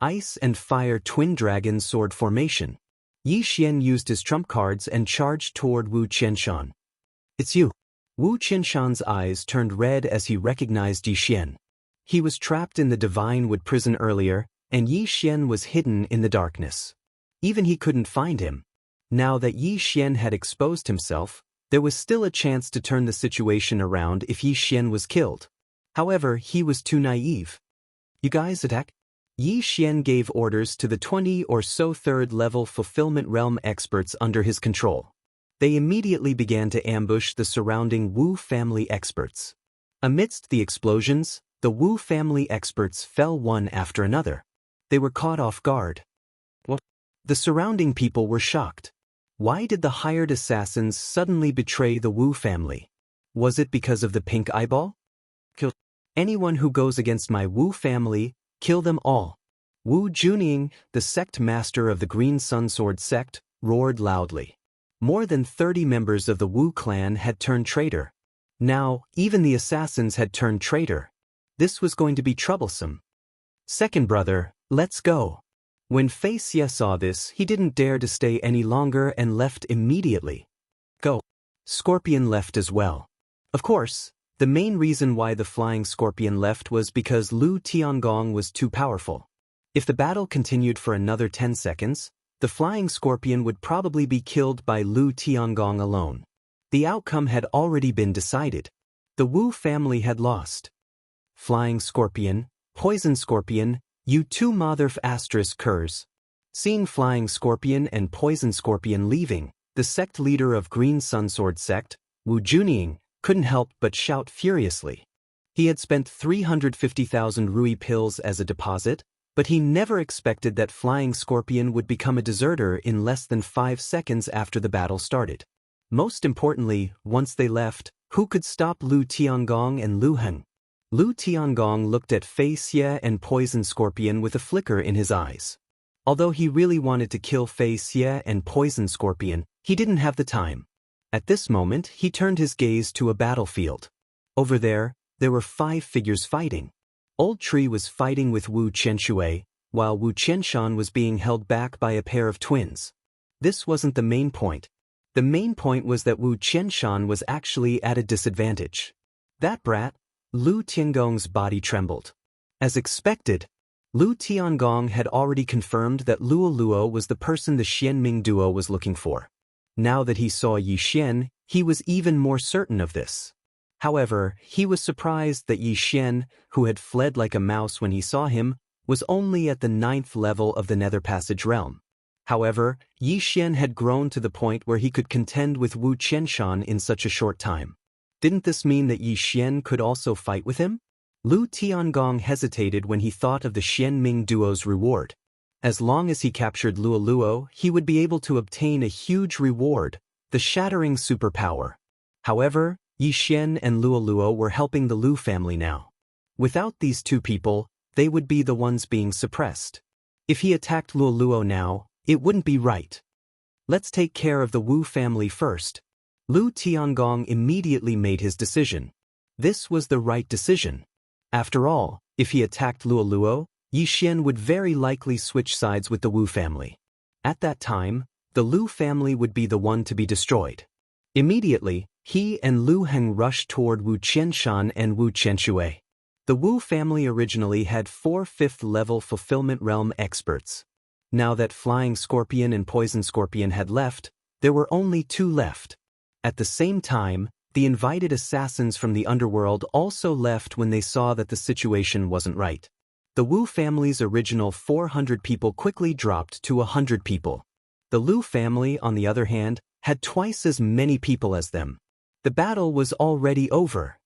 Ice and Fire Twin Dragon Sword Formation!" Yi Xian used his trump cards and charged toward Wu Qianshan. "It's you." Wu Qianshan's eyes turned red as he recognized Yi Xian. He was trapped in the Divine Wood prison earlier, and Yi Xian was hidden in the darkness. Even he couldn't find him. Now that Yi Xian had exposed himself, there was still a chance to turn the situation around if Yi Xian was killed. However, he was too naive. "You guys attack?" Yi Xian gave orders to the 20 or so 3rd-level Fulfillment Realm experts under his control. They immediately began to ambush the surrounding Wu family experts. Amidst the explosions, the Wu family experts fell one after another. They were caught off guard. What? The surrounding people were shocked. Why did the hired assassins suddenly betray the Wu family? Was it because of the pink eyeball? "Kill anyone who goes against my Wu family, kill them all." Wu Juning, the sect master of the Green Sun Sword sect, roared loudly. More than 30 members of the Wu clan had turned traitor. Now, even the assassins had turned traitor. This was going to be troublesome. "Second brother, let's go." When Fei Xie saw this, he didn't dare to stay any longer and left immediately. "Go." Scorpion left as well. Of course, the main reason why the Flying Scorpion left was because Lu Tiangong was too powerful. If the battle continued for another 10 seconds, the Flying Scorpion would probably be killed by Lu Tiangong alone. The outcome had already been decided. The Wu family had lost. "Flying Scorpion, Poison Scorpion, you two motherf asterisk curs." Seeing Flying Scorpion and Poison Scorpion leaving, the sect leader of Green Sun Sword sect, Wu Juning, couldn't help but shout furiously. He had spent 350,000 Rui pills as a deposit, but he never expected that Flying Scorpion would become a deserter in less than 5 seconds after the battle started. Most importantly, once they left, who could stop Lu Tiangong and Lu Heng? Lu Tiangong looked at Fei Xie and Poison Scorpion with a flicker in his eyes. Although he really wanted to kill Fei Xie and Poison Scorpion, he didn't have the time. At this moment, he turned his gaze to a battlefield. Over there were 5 figures fighting. Old Tree was fighting with Wu Qianshui, while Wu Qianshan was being held back by a pair of twins. This wasn't the main point. The main point was that Wu Qianshan was actually at a disadvantage. That brat, Lu Tiangong's body trembled. As expected, Lu Tiangong had already confirmed that Luo Luo was the person the Xianming duo was looking for. Now that he saw Yi Xian, he was even more certain of this. However, he was surprised that Yi Xian, who had fled like a mouse when he saw him, was only at the 9th level of the Nether Passage realm. However, Yi Xian had grown to the point where he could contend with Wu Qianshan in such a short time. Didn't this mean that Yi Xian could also fight with him? Lu Tiangong hesitated when he thought of the Xianming duo's reward. As long as he captured Luo Luo, he would be able to obtain a huge reward, the Shattering Superpower. However, Yi Xian and Luo Luo were helping the Lu family now. Without these two people, they would be the ones being suppressed. If he attacked Luo Luo now, it wouldn't be right. Let's take care of the Wu family first. Lu Tiangong immediately made his decision. This was the right decision. After all, if he attacked Luo Luo, Yi Xian would very likely switch sides with the Wu family. At that time, the Lu family would be the one to be destroyed. Immediately, he and Lu Heng rushed toward Wu Qianshan and Wu Qianshui. The Wu family originally had 4 5th-level Fulfillment Realm experts. Now that Flying Scorpion and Poison Scorpion had left, there were only 2 left. At the same time, the invited assassins from the underworld also left when they saw that the situation wasn't right. The Wu family's original 400 people quickly dropped to 100 people. The Lu family, on the other hand, had twice as many people as them. The battle was already over.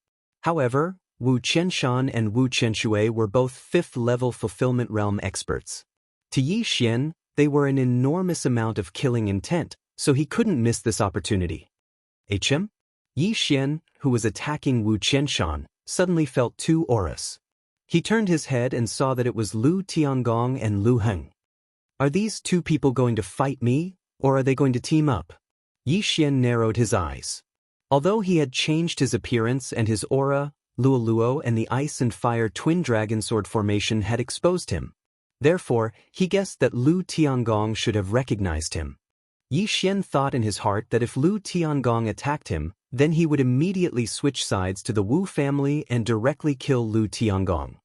However, Wu Qianshan and Wu Qianshui were both 5th-level Fulfillment Realm experts. To Yi Xian, they were an enormous amount of killing intent, so he couldn't miss this opportunity. HM? Yi Xian, who was attacking Wu Qianshan, suddenly felt 2 auras. He turned his head and saw that it was Lu Tiangong and Lu Heng. Are these 2 people going to fight me, or are they going to team up? Yi Xian narrowed his eyes. Although he had changed his appearance and his aura, Luoluo and the Ice and Fire Twin Dragon Sword formation had exposed him. Therefore, he guessed that Lu Tiangong should have recognized him. Yi Xian thought in his heart that if Lu Tiangong attacked him, then he would immediately switch sides to the Wu family and directly kill Lu Tiangong.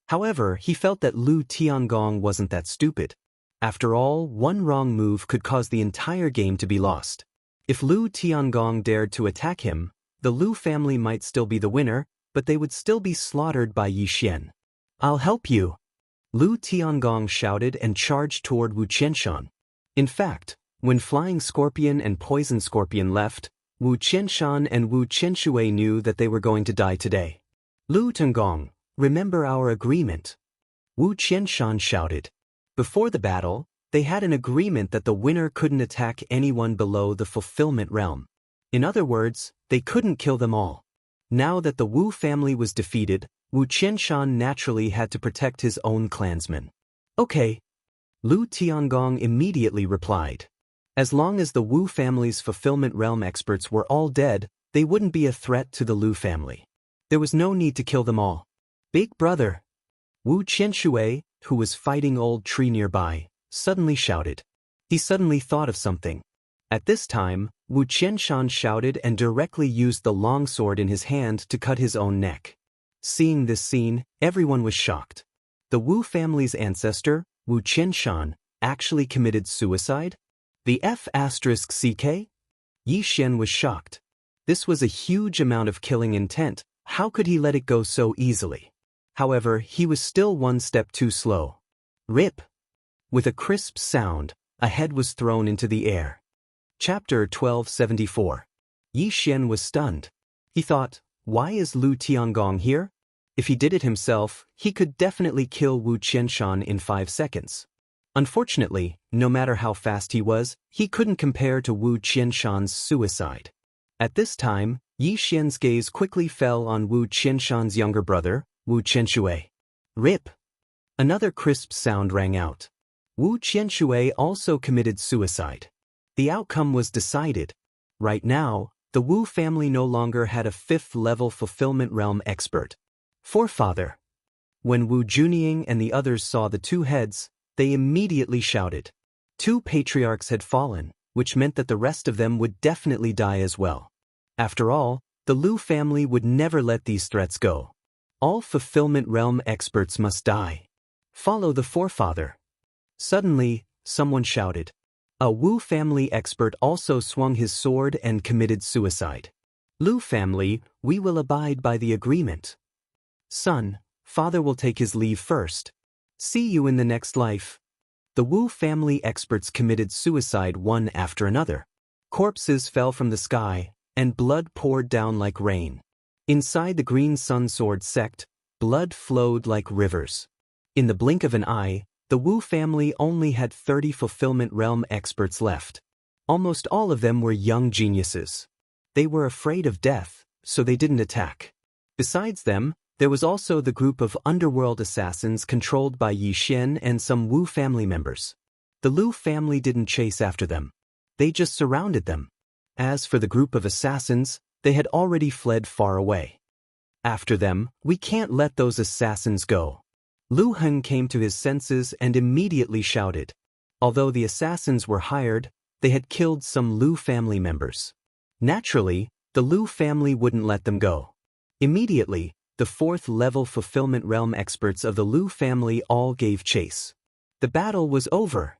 However, he felt that Lu Tiangong wasn't that stupid. After all, one wrong move could cause the entire game to be lost. If Lu Tiangong dared to attack him, the Lu family might still be the winner, but they would still be slaughtered by Yi Xian. I'll help you! Lu Tiangong shouted and charged toward Wu Qianshan. In fact, when Flying Scorpion and Poison Scorpion left, Wu Qianshan and Wu Qianshui knew that they were going to die today. Lu Tenggong, remember our agreement. Wu Qianshan shouted. Before the battle, they had an agreement that the winner couldn't attack anyone below the Fulfillment Realm. In other words, they couldn't kill them all. Now that the Wu family was defeated, Wu Qianshan naturally had to protect his own clansmen. Okay. Lu Tiangong immediately replied. As long as the Wu family's Fulfillment Realm experts were all dead, they wouldn't be a threat to the Lu family. There was no need to kill them all. Big brother! Wu Qianshui, who was fighting Old Tree nearby, suddenly shouted. He suddenly thought of something. At this time, Wu Qianshan shouted and directly used the longsword in his hand to cut his own neck. Seeing this scene, everyone was shocked. The Wu family's ancestor, Wu Qianshan, actually committed suicide? The F***CK? Yi Xian was shocked. This was a huge amount of killing intent. How could he let it go so easily? However, he was still one step too slow. Rip! With a crisp sound, a head was thrown into the air. Chapter 1274. Yi Xian was stunned. He thought, why is Lu Tiangong here? If he did it himself, he could definitely kill Wu Qianshan in 5 seconds. Unfortunately, no matter how fast he was, he couldn't compare to Wu Qianshan's suicide. At this time, Yi Xian's gaze quickly fell on Wu Qianshan's younger brother, Wu Qianshui. Rip! Another crisp sound rang out. Wu Qianshui also committed suicide. The outcome was decided. Right now, the Wu family no longer had a 5th-level Fulfillment Realm expert. Forefather. When Wu Junying and the others saw the 2 heads, they immediately shouted. 2 patriarchs had fallen, which meant that the rest of them would definitely die as well. After all, the Lu family would never let these threats go. All Fulfillment Realm experts must die. Follow the forefather. Suddenly, someone shouted. A Wu family expert also swung his sword and committed suicide. Lu family, we will abide by the agreement. Son, father will take his leave first. See you in the next life. The Wu family experts committed suicide one after another. Corpses fell from the sky, and blood poured down like rain. Inside the Green Sun Sword sect, blood flowed like rivers. In the blink of an eye, the Wu family only had 30 Fulfillment Realm experts left. Almost all of them were young geniuses. They were afraid of death, so they didn't attack. Besides them, there was also the group of underworld assassins controlled by Yi Xian and some Wu family members. The Lu family didn't chase after them. They just surrounded them. As for the group of assassins, they had already fled far away. After them, we can't let those assassins go. Lu Heng came to his senses and immediately shouted. Although the assassins were hired, they had killed some Lu family members. Naturally, the Lu family wouldn't let them go. Immediately, the fourth-level fulfillment realm experts of the Lu family all gave chase. The battle was over.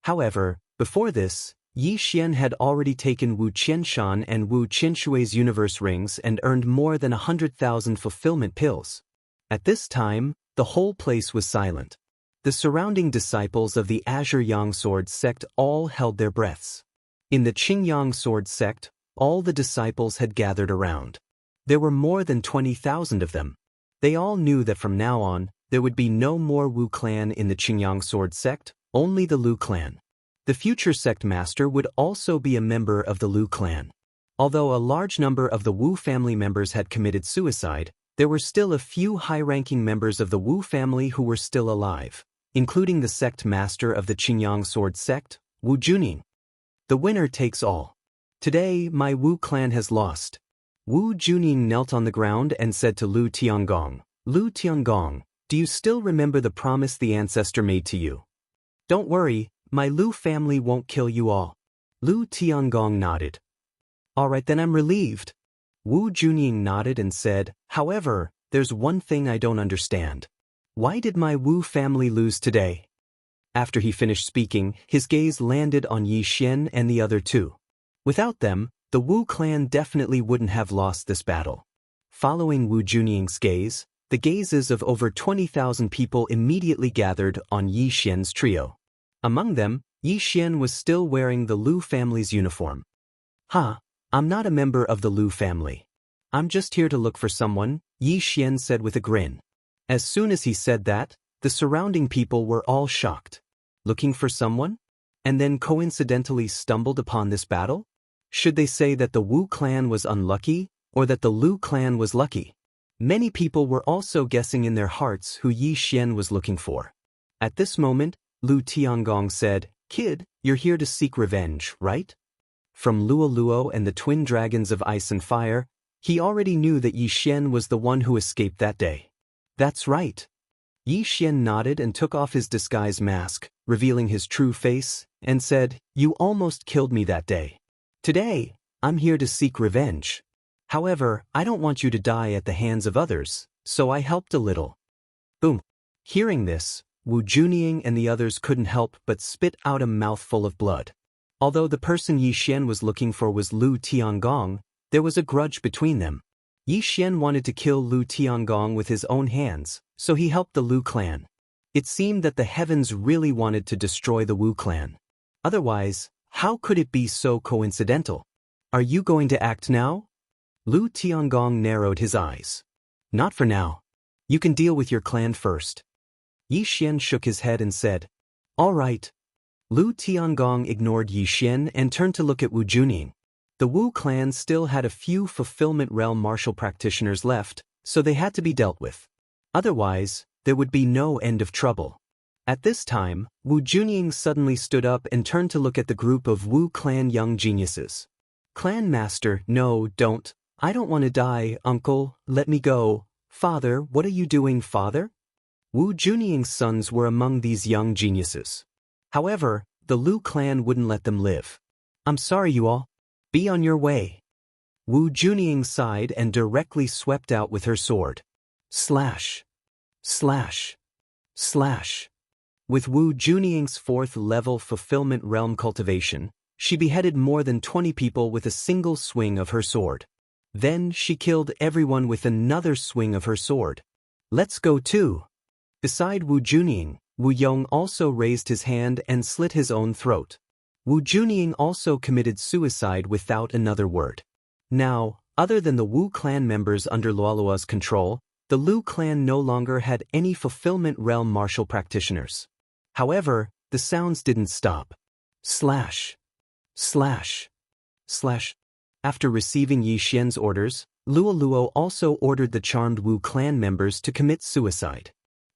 However, before this, Yi Xian had already taken Wu Qianshan and Wu Qinshui's universe rings and earned more than 100,000 fulfillment pills. At this time, the whole place was silent. The surrounding disciples of the Azure Yang Sword sect all held their breaths. In the Qingyang Sword sect, all the disciples had gathered around. There were more than 20,000 of them. They all knew that from now on, there would be no more Wu clan in the Qingyang Sword sect, only the Lu clan. The future sect master would also be a member of the Lu clan. Although a large number of the Wu family members had committed suicide, there were still a few high-ranking members of the Wu family who were still alive, including the sect master of the Qingyang Sword sect, Wu Juning. The winner takes all. Today, my Wu clan has lost. Wu Juning knelt on the ground and said to Lu Tiangong, Lu Tiangong, do you still remember the promise the ancestor made to you? Don't worry, my Lu family won't kill you all. Lu Tiangong nodded. All right, then I'm relieved. Wu Juning nodded and said, however, there's one thing I don't understand. Why did my Wu family lose today? After he finished speaking, his gaze landed on Yi Xian and the other two. Without them, the Wu clan definitely wouldn't have lost this battle. Following Wu Juning's gaze, the gazes of over 20,000 people immediately gathered on Yi Xian's trio. Among them, Yi Xian was still wearing the Lu family's uniform. I'm not a member of the Lu family. I'm just here to look for someone, Yi Xian said with a grin. As soon as he said that, the surrounding people were all shocked. Looking for someone? And then coincidentally stumbled upon this battle? Should they say that the Wu clan was unlucky, or that the Lu clan was lucky? Many people were also guessing in their hearts who Yi Xian was looking for. At this moment, Lu Tiangong said, Kid, you're here to seek revenge, right? From Luo Luo and the twin dragons of ice and fire, he already knew that Yi Xian was the one who escaped that day. That's right. Yi Xian nodded and took off his disguise mask, revealing his true face, and said, You almost killed me that day. Today, I'm here to seek revenge. However, I don't want you to die at the hands of others, so I helped a little. Boom. Hearing this, Wu Juning and the others couldn't help but spit out a mouthful of blood. Although the person Yi Xian was looking for was Lu Tiangong, there was a grudge between them. Yi Xian wanted to kill Lu Tiangong with his own hands, so he helped the Lu clan. It seemed that the heavens really wanted to destroy the Wu clan. Otherwise, how could it be so coincidental? Are you going to act now? Lu Tiangong narrowed his eyes. Not for now. You can deal with your clan first. Yi Xian shook his head and said, All right. Lu Tiangong ignored Yi Xian and turned to look at Wu Juning. The Wu clan still had a few fulfillment realm martial practitioners left, so they had to be dealt with. Otherwise, there would be no end of trouble. At this time, Wu Juning suddenly stood up and turned to look at the group of Wu clan young geniuses. Clan master, no, don't. I don't want to die, uncle, let me go. Father, what are you doing, father? Wu Juning's sons were among these young geniuses. However, the Lu clan wouldn't let them live. I'm sorry, you all. Be on your way. Wu Juning sighed and directly swept out with her sword. Slash. Slash. Slash. With Wu Juning's fourth-level fulfillment realm cultivation, she beheaded more than 20 people with a single swing of her sword. Then she killed everyone with another swing of her sword. Let's go too. Beside Wu Juning, Wu Yong also raised his hand and slit his own throat. Wu Juning also committed suicide without another word. Now, other than the Wu clan members under Luolua's control, the Lu clan no longer had any fulfillment realm martial practitioners. However, the sounds didn't stop. Slash. Slash. Slash. After receiving Yi Xian's orders, Luoluo also ordered the charmed Wu clan members to commit suicide.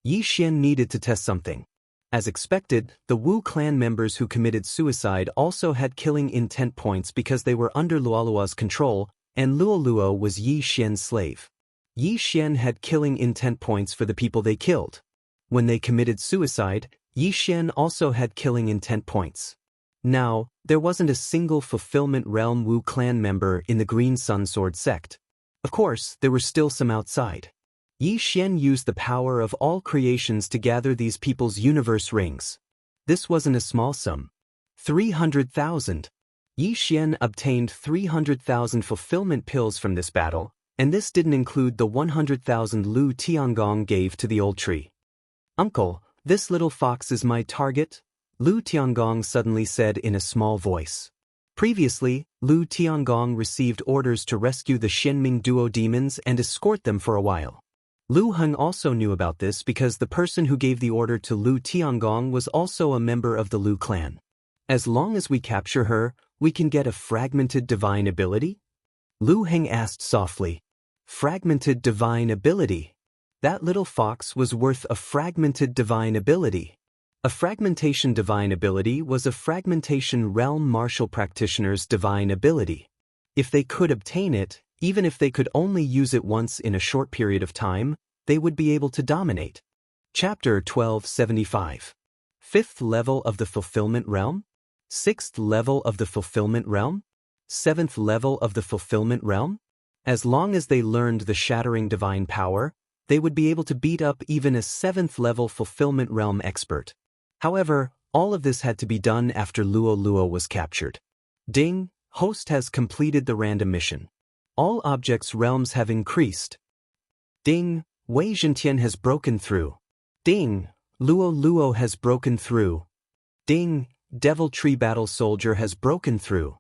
Yi Xian needed to test something. As expected, the Wu clan members who committed suicide also had killing intent points because they were under Luolua's control, and Luoluo was Yi Xian's slave. Yi Xian had killing intent points for the people they killed. When they committed suicide, Yi Xian also had killing intent points. Now, there wasn't a single Fulfillment Realm Wu clan member in the Green Sun Sword sect. Of course, there were still some outside. Yi Xian used the power of all creations to gather these people's universe rings. This wasn't a small sum. 300,000. Yi Xian obtained 300,000 fulfillment pills from this battle, and this didn't include the 100,000 Lu Tiangong gave to the old tree. "Uncle, this little fox is my target," Lu Tiangong suddenly said in a small voice. Previously, Lu Tiangong received orders to rescue the Xianming duo demons and escort them for a while. Lu Heng also knew about this because the person who gave the order to Lu Tiangong was also a member of the Lu clan. "As long as we capture her, we can get a fragmented divine ability?" Lu Heng asked softly. Fragmented divine ability. That little fox was worth a fragmented divine ability. A fragmentation divine ability was a fragmentation realm martial practitioner's divine ability. If they could obtain it, even if they could only use it once in a short period of time, they would be able to dominate. Chapter 1275. 5th level of the Fulfillment Realm? 6th level of the Fulfillment Realm? 7th level of the Fulfillment Realm? As long as they learned the shattering divine power, they would be able to beat up even a 7th level Fulfillment Realm expert. However, all of this had to be done after Luo Luo was captured. Ding, host has completed the random mission. All objects' realms have increased. Ding, Wei Zhentian has broken through. Ding, Luo Luo has broken through. Ding, Devil Tree Battle Soldier has broken through.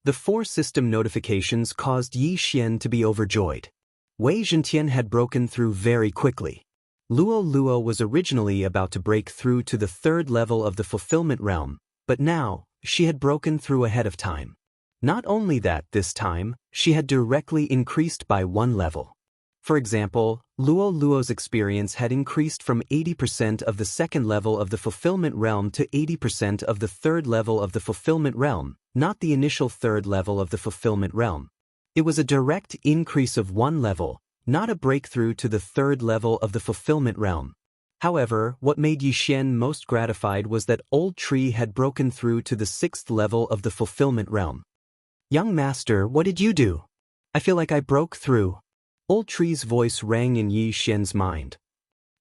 The 4 system notifications caused Yi Xian to be overjoyed. Wei Zhentian had broken through very quickly. Luo Luo was originally about to break through to the 3rd level of the Fulfillment Realm, but now, she had broken through ahead of time. Not only that, this time, she had directly increased by 1 level. For example, Luo Luo's experience had increased from 80% of the 2nd level of the Fulfillment Realm to 80% of the 3rd level of the Fulfillment Realm, not the initial 3rd level of the Fulfillment Realm. It was a direct increase of 1 level, not a breakthrough to the 3rd level of the Fulfillment Realm. However, what made Yi Xian most gratified was that Old Tree had broken through to the 6th level of the Fulfillment Realm. "Young master, what did you do? I feel like I broke through." Old Tree's voice rang in Yi Xian's mind.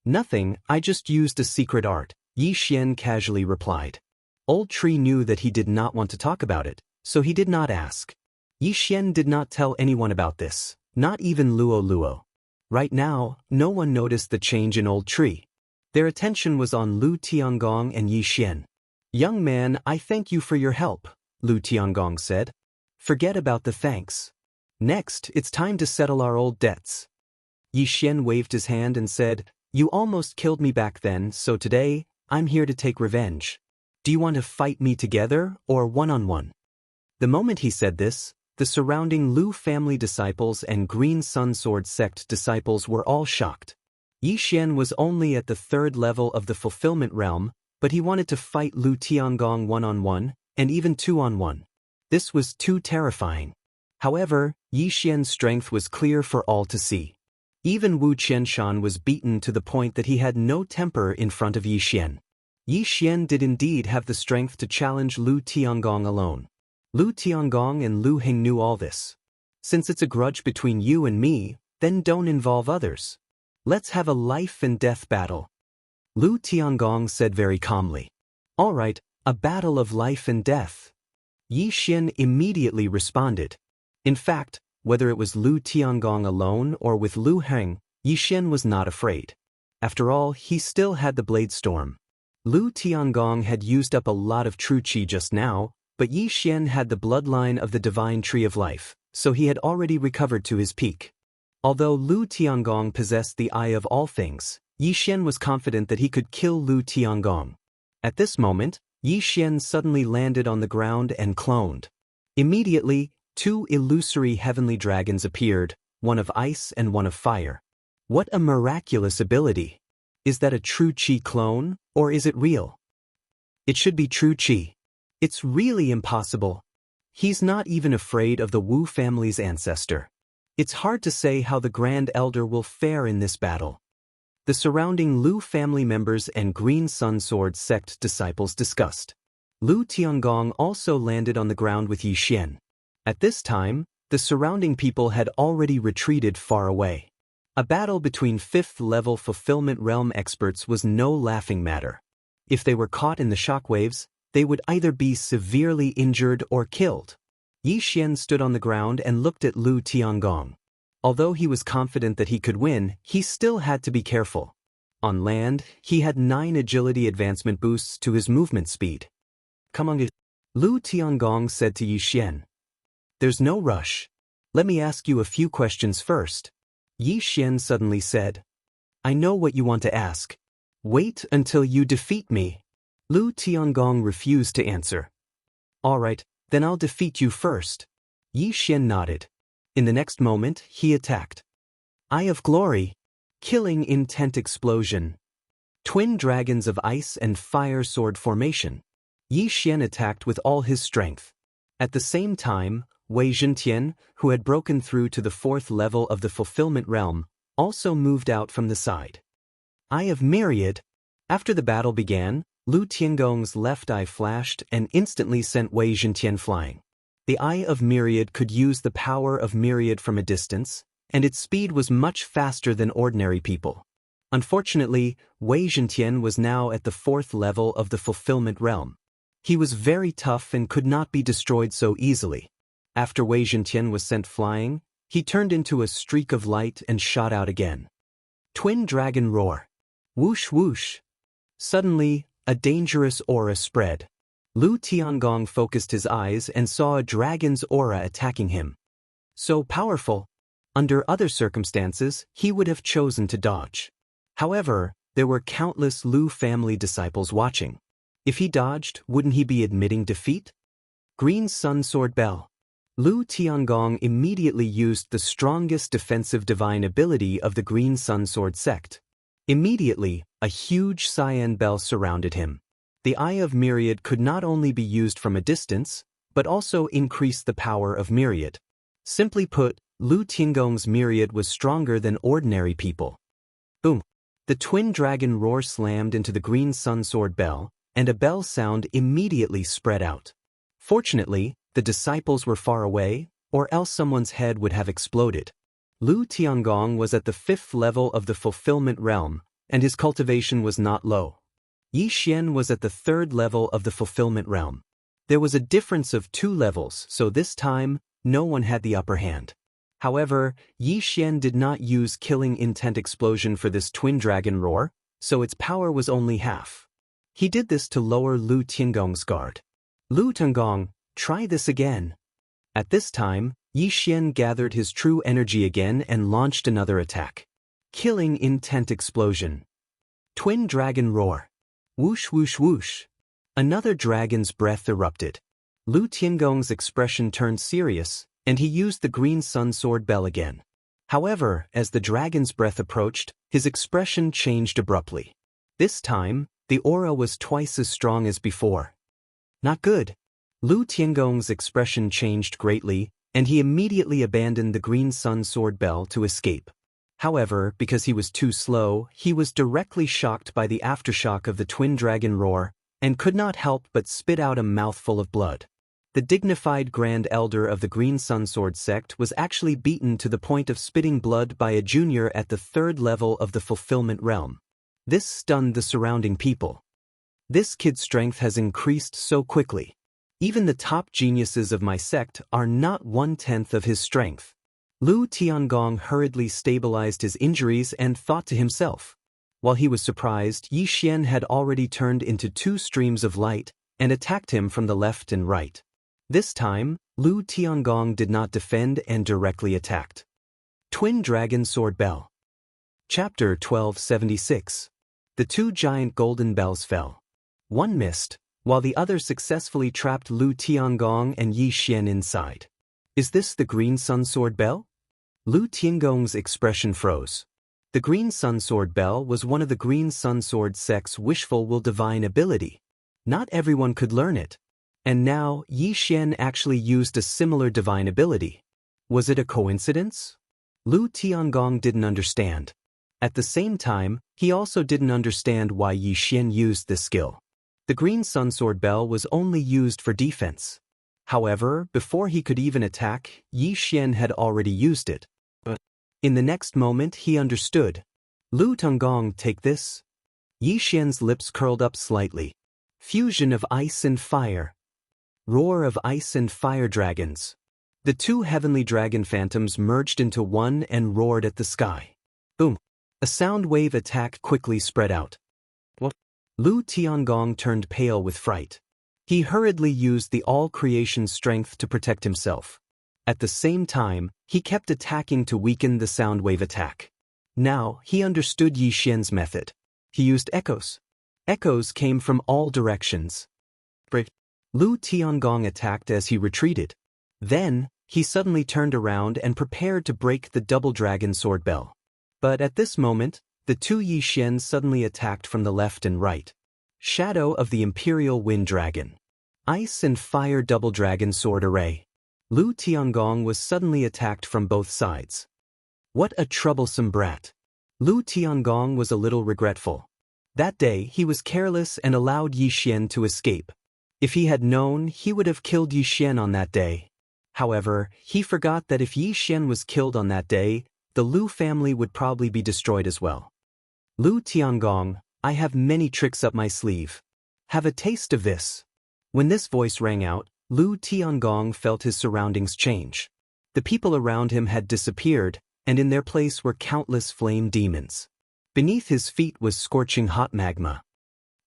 "Nothing, I just used a secret art," Yi Xian casually replied. Old Tree knew that he did not want to talk about it, so he did not ask. Yi Xian did not tell anyone about this, not even Luo Luo. Right now, no one noticed the change in Old Tree. Their attention was on Lu Tiangong and Yi Xian. "Young man, I thank you for your help," Lu Tiangong said. "Forget about the thanks. Next, it's time to settle our old debts." Yi Xian waved his hand and said, "You almost killed me back then, so today, I'm here to take revenge. Do you want to fight me together or one-on-one?" The moment he said this, the surrounding Lu family disciples and Green Sun Sword sect disciples were all shocked. Yi Xian was only at the 3rd level of the Fulfillment Realm, but he wanted to fight Lu Tiangong one-on-one, and even two-on-one. This was too terrifying. However, Yi Xian's strength was clear for all to see. Even Wu Qianshan was beaten to the point that he had no temper in front of Yi Xian. Yi Xian did indeed have the strength to challenge Lu Tiangong alone. Lu Tiangong and Lu Heng knew all this. "Since it's a grudge between you and me, then don't involve others. Let's have a life and death battle." Lu Tiangong said very calmly. "All right, a battle of life and death." Yi Xian immediately responded. In fact, whether it was Lu Tiangong alone or with Lu Heng, Yi Xian was not afraid. After all, he still had the Blade Storm. Lu Tiangong had used up a lot of true qi just now, but Yi Xian had the bloodline of the Divine Tree of Life, so he had already recovered to his peak. Although Lu Tiangong possessed the Eye of All Things, Yi Xian was confident that he could kill Lu Tiangong. At this moment, Yi Xian suddenly landed on the ground and cloned. Immediately, 2 illusory heavenly dragons appeared, one of ice and one of fire. What a miraculous ability! Is that a true qi clone, or is it real? It should be true qi. It's really impossible. He's not even afraid of the Wu family's ancestor. It's hard to say how the Grand Elder will fare in this battle. The surrounding Lu family members and Green Sun Sword sect disciples discussed. Lu Tiangong also landed on the ground with Yi Xian. At this time, the surrounding people had already retreated far away. A battle between 5th-level fulfillment realm experts was no laughing matter. If they were caught in the shockwaves, they would either be severely injured or killed. Yi Xian stood on the ground and looked at Lu Tiangong. Although he was confident that he could win, he still had to be careful. On land, he had 9 agility advancement boosts to his movement speed. Come on, Lu Tiangong said to Yi Xian. There's no rush. Let me ask you a few questions first. Yi Xian suddenly said. I know what you want to ask. Wait until you defeat me. Lu Tiangong refused to answer. All right, then I'll defeat you first. Yi Xian nodded. In the next moment, he attacked. Eye of Glory. Killing intent explosion. Twin dragons of ice and fire sword formation. Yi Xian attacked with all his strength. At the same time, Wei Zhentian, who had broken through to the 4th level of the fulfillment realm, also moved out from the side. Eye of Myriad. After the battle began, Lu Tiangong's left eye flashed and instantly sent Wei Zhentian flying. The Eye of Myriad could use the power of Myriad from a distance, and its speed was much faster than ordinary people. Unfortunately, Wei Zhentian was now at the 4th level of the fulfillment realm. He was very tough and could not be destroyed so easily. After Wei Zhentian was sent flying, he turned into a streak of light and shot out again. Twin Dragon Roar. Whoosh whoosh. Suddenly, a dangerous aura spread. Lu Tiangong focused his eyes and saw a dragon's aura attacking him. So powerful. Under other circumstances, he would have chosen to dodge. However, there were countless Lu family disciples watching. If he dodged, wouldn't he be admitting defeat? Green Sun Sword Bell. Lu Tiangong immediately used the strongest defensive divine ability of the Green Sun Sword sect. Immediately, a huge cyan bell surrounded him. The Eye of Myriad could not only be used from a distance, but also increase the power of Myriad. Simply put, Lu Tiangong's Myriad was stronger than ordinary people. Boom! The Twin Dragon Roar slammed into the Green Sun Sword Bell, and a bell sound immediately spread out. Fortunately, the disciples were far away, or else someone's head would have exploded. Lu Tiangong was at the 5th level of the fulfillment realm, and his cultivation was not low. Yi Xian was at the 3rd level of the fulfillment realm. There was a difference of 2 levels, so this time, no one had the upper hand. However, Yi Xian did not use killing intent explosion for this Twin Dragon Roar, so its power was only half. He did this to lower Lu Tiangong's guard. Lu Tiangong, try this again. At this time, Yi Xian gathered his true energy again and launched another attack. Killing intent explosion. Twin Dragon Roar. Whoosh whoosh whoosh. Another dragon's breath erupted. Lu Tiangong's expression turned serious, and he used the Green Sun Sword Bell again. However, as the dragon's breath approached, his expression changed abruptly. This time, the aura was twice as strong as before. Not good. Lu Tiangong's expression changed greatly, and he immediately abandoned the Green Sun Sword Bell to escape. However, because he was too slow, he was directly shocked by the aftershock of the Twin Dragon Roar, and could not help but spit out a mouthful of blood. The dignified Grand Elder of the Green Sun Sword sect was actually beaten to the point of spitting blood by a junior at the 3rd level of the fulfillment realm. This stunned the surrounding people. This kid's strength has increased so quickly. Even the top geniuses of my sect are not 1/10 of his strength. Lu Tiangong hurriedly stabilized his injuries and thought to himself. While he was surprised, Yi Xian had already turned into 2 streams of light and attacked him from the left and right. This time, Lu Tiangong did not defend and directly attacked. Twin Dragon Sword Bell. Chapter 1276. The 2 giant golden bells fell. One missed, while the other successfully trapped Lu Tiangong and Yi Xian inside. Is this the Green Sun Sword Bell? Lu Tiangong's expression froze. The Green Sun Sword Bell was one of the Green Sun Sword sect's wishful will divine ability. Not everyone could learn it. And now, Yi Xian actually used a similar divine ability. Was it a coincidence? Lu Tiangong didn't understand. At the same time, he also didn't understand why Yi Xian used this skill. The green sunsword bell was only used for defense. However, before he could even attack, Yi Xian had already used it. But in the next moment he understood. Lu Tunggong, take this. Yi Xian's lips curled up slightly. Fusion of ice and fire. Roar of ice and fire dragons. The two heavenly dragon phantoms merged into one and roared at the sky. Boom. A sound wave attack quickly spread out. What? Lu Tiangong turned pale with fright. He hurriedly used the all-creation strength to protect himself. At the same time, he kept attacking to weaken the sound wave attack. Now, he understood Yi Xian's method. He used echoes. Echoes came from all directions. Lu Tiangong attacked as he retreated. Then, he suddenly turned around and prepared to break the double dragon sword bell. But at this moment, the two Yi Xian suddenly attacked from the left and right. Shadow of the Imperial Wind Dragon. Ice and Fire Double Dragon Sword Array. Lu Tiangong was suddenly attacked from both sides. What a troublesome brat. Lu Tiangong was a little regretful. That day he was careless and allowed Yi Xian to escape. If he had known, he would have killed Yi Xian on that day. However, he forgot that if Yi Xian was killed on that day, the Lu family would probably be destroyed as well. Lu Tiangong, I have many tricks up my sleeve. Have a taste of this. When this voice rang out, Lu Tiangong felt his surroundings change. The people around him had disappeared, and in their place were countless flame demons. Beneath his feet was scorching hot magma.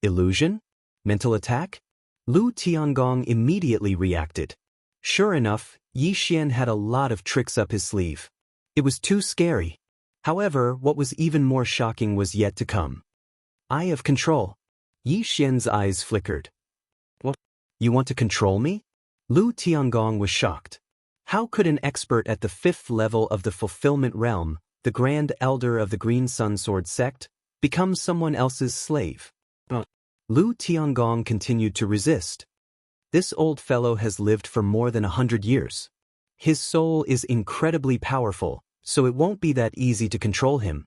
Illusion? Mental attack? Lu Tiangong immediately reacted. Sure enough, Yi Xian had a lot of tricks up his sleeve. It was too scary. However, what was even more shocking was yet to come. Eye of control. Yi Xian's eyes flickered. What? You want to control me? Lu Tiangong was shocked. How could an expert at the 5th level of the Fulfillment Realm, the Grand Elder of the Green Sun Sword Sect, become someone else's slave? Lu Tiangong continued to resist. This old fellow has lived for more than 100 years. His soul is incredibly powerful, so it won't be that easy to control him.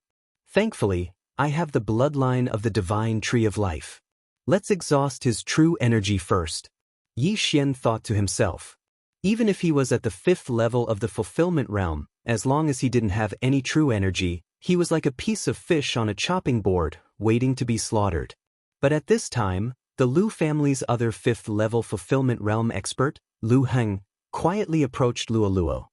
Thankfully, I have the bloodline of the divine tree of life. Let's exhaust his true energy first. Yi Xian thought to himself. Even if he was at the 5th level of the Fulfillment Realm, as long as he didn't have any true energy, he was like a piece of fish on a chopping board, waiting to be slaughtered. But at this time, the Lu family's other 5th level Fulfillment Realm expert, Lu Heng, quietly approached Luoluo.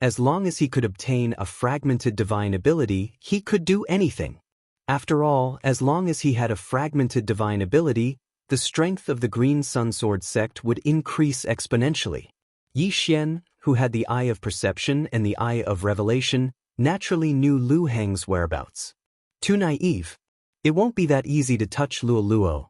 As long as he could obtain a fragmented divine ability, he could do anything. After all, as long as he had a fragmented divine ability, the strength of the Green Sun Sword sect would increase exponentially. Yi Xian, who had the Eye of Perception and the Eye of Revelation, naturally knew Lu Heng's whereabouts. Too naive. It won't be that easy to touch Luoluo.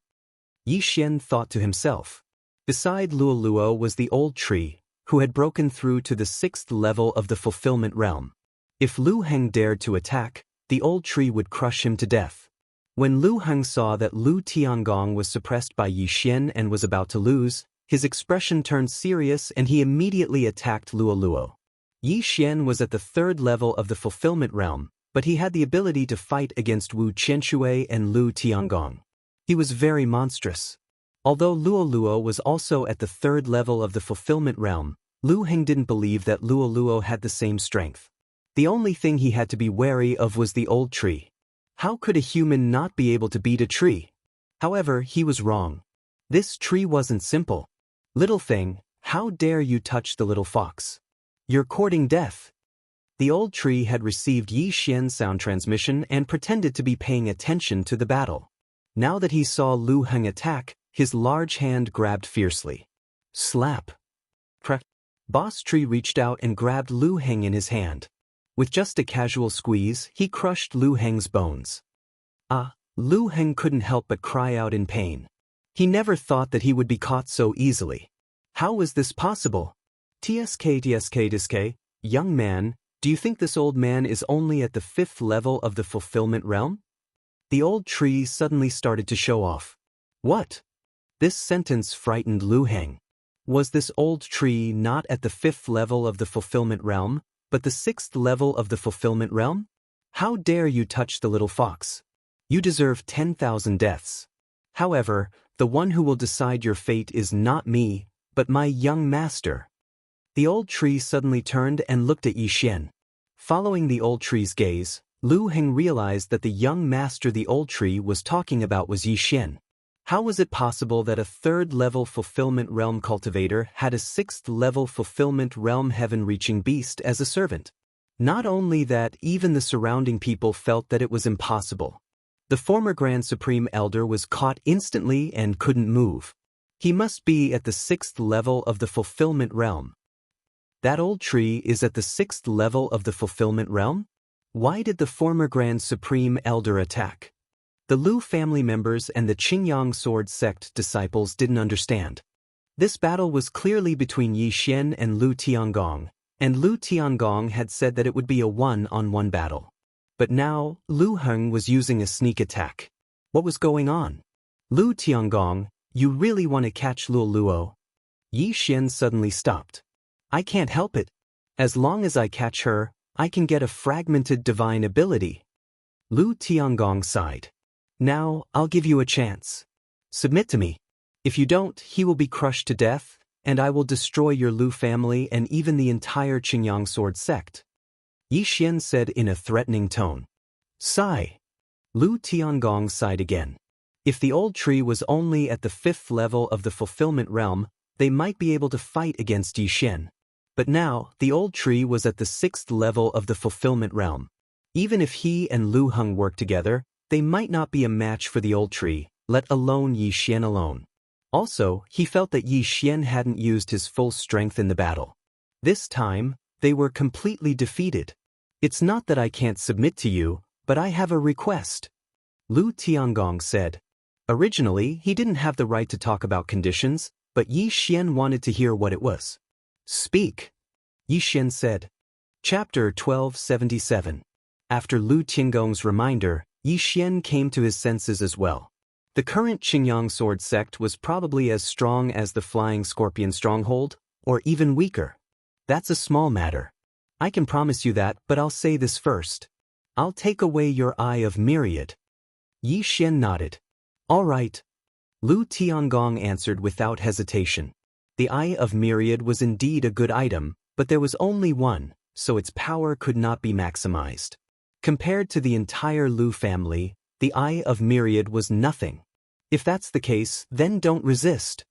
Yi Xian thought to himself. Beside Luoluo was the old tree, who had broken through to the 6th level of the Fulfillment Realm. If Lu Heng dared to attack, the old tree would crush him to death. When Lu Heng saw that Lu Tiangong was suppressed by Yi Xian and was about to lose, his expression turned serious and he immediately attacked Luoluo. Yi Xian was at the 3rd level of the Fulfillment Realm, but he had the ability to fight against Wu Qianxue and Lu Tiangong. He was very monstrous. Although Luoluo was also at the 3rd level of the Fulfillment Realm, Lu Heng didn't believe that Luoluo had the same strength. The only thing he had to be wary of was the old tree. How could a human not be able to beat a tree? However, he was wrong. This tree wasn't simple. Little thing, how dare you touch the little fox? You're courting death. The old tree had received Yi Xian's sound transmission and pretended to be paying attention to the battle. Now that he saw Lu Heng attack, his large hand grabbed fiercely. Slap. Boss Tree reached out and grabbed Lu Heng in his hand. With just a casual squeeze, he crushed Lu Heng's bones. Lu Heng couldn't help but cry out in pain. He never thought that he would be caught so easily. How was this possible? TSK, young man, do you think this old man is only at the 5th level of the Fulfillment Realm? The old tree suddenly started to show off. What? This sentence frightened Lu Heng. Was this old tree not at the 5th level of the Fulfillment Realm, but the 6th level of the Fulfillment Realm? How dare you touch the little fox? You deserve 10,000 deaths. However, The one who will decide your fate is not me, but my young master. The old tree suddenly turned and looked at Yi Xian. Following the old tree's gaze, Lu Heng realized that the young master the old tree was talking about was Yi Xian. How was it possible that a third-level fulfillment realm cultivator had a sixth-level fulfillment realm heaven-reaching beast as a servant? Not only that, even the surrounding people felt that it was impossible. The former Grand Supreme Elder was caught instantly and couldn't move. He must be at the sixth level of the fulfillment realm. That old tree is at the sixth level of the fulfillment realm? Why did the former Grand Supreme Elder attack? The Lu family members and the Qingyang Sword Sect disciples didn't understand. This battle was clearly between Yi Xian and Lu Tiangong, and Lu Tiangong had said that it would be a one-on-one battle. But now, Lu Heng was using a sneak attack. What was going on? Lu Tiangong, you really want to catch Luo Luo? Yi Xian suddenly stopped. I can't help it. As long as I catch her, I can get a fragmented divine ability. Lu Tiangong sighed. Now, I'll give you a chance. Submit to me. If you don't, he will be crushed to death, and I will destroy your Lu family and even the entire Qingyang Sword Sect. Yi Xian said in a threatening tone. Sigh. Lu Tiangong sighed again. If the old tree was only at the fifth level of the fulfillment realm, they might be able to fight against Yi Xian. But now, the old tree was at the sixth level of the fulfillment realm. Even if he and Lu Heng worked together, they might not be a match for the old tree, let alone Yi Xian alone. Also, he felt that Yi Xian hadn't used his full strength in the battle. This time, they were completely defeated. It's not that I can't submit to you, but I have a request. Lu Tiangong said. Originally, he didn't have the right to talk about conditions, but Yi Xian wanted to hear what it was. Speak. Yi Xian said. Chapter 1277. After Lu Tiangong's reminder, Yi Xian came to his senses as well. The current Qingyang Sword Sect was probably as strong as the Flying Scorpion Stronghold, or even weaker. That's a small matter. I can promise you that, but I'll say this first. I'll take away your Eye of Myriad. Yi Xian nodded. All right. Lu Tiangong answered without hesitation. The Eye of Myriad was indeed a good item, but there was only one, so its power could not be maximized. Compared to the entire Lu family, the Eye of Myriad was nothing. If that's the case, then don't resist.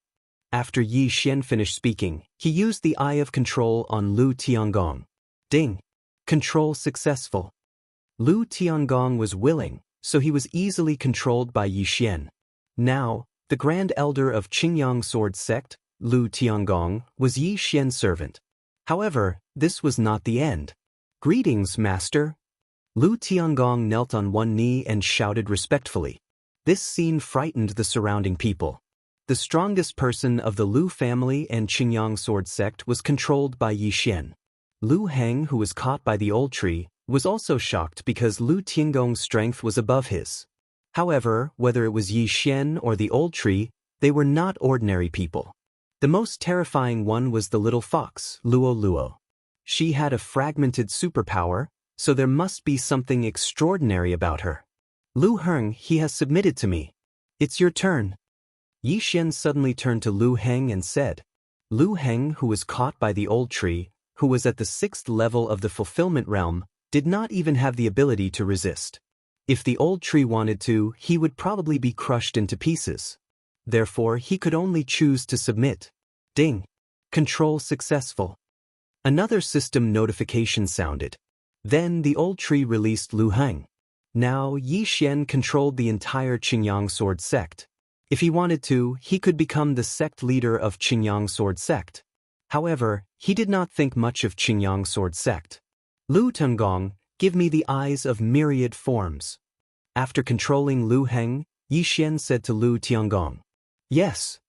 After Yi Xian finished speaking, he used the Eye of Control on Lu Tiangong. Ding! Control successful. Lu Tiangong was willing, so he was easily controlled by Yi Xian. Now, the Grand Elder of Qingyang Sword Sect, Lu Tiangong, was Yi Xian's servant. However, this was not the end. Greetings, Master. Lu Tiangong knelt on one knee and shouted respectfully. This scene frightened the surrounding people. The strongest person of the Lu family and Qingyang Sword Sect was controlled by Yi Xian. Lu Heng, who was caught by the old tree, was also shocked because Lu Tiangong's strength was above his. However, whether it was Yi Xian or the old tree, they were not ordinary people. The most terrifying one was the little fox, Luo Luo. She had a fragmented superpower, so there must be something extraordinary about her. Lu Heng, he has submitted to me. It's your turn. Yi Xian suddenly turned to Lu Heng and said. Lu Heng, who was caught by the old tree, who was at the sixth level of the fulfillment realm, did not even have the ability to resist. If the old tree wanted to, he would probably be crushed into pieces. Therefore, he could only choose to submit. Ding! Control successful. Another system notification sounded. Then the old tree released Lu Heng. Now Yi Xian controlled the entire Qingyang Sword Sect. If he wanted to, he could become the sect leader of Qingyang Sword Sect. However, he did not think much of Qingyang Sword Sect. Lu Tiangong, give me the eyes of myriad forms. After controlling Lu Heng, Yi Xian said to Lu Tiangong. Yes.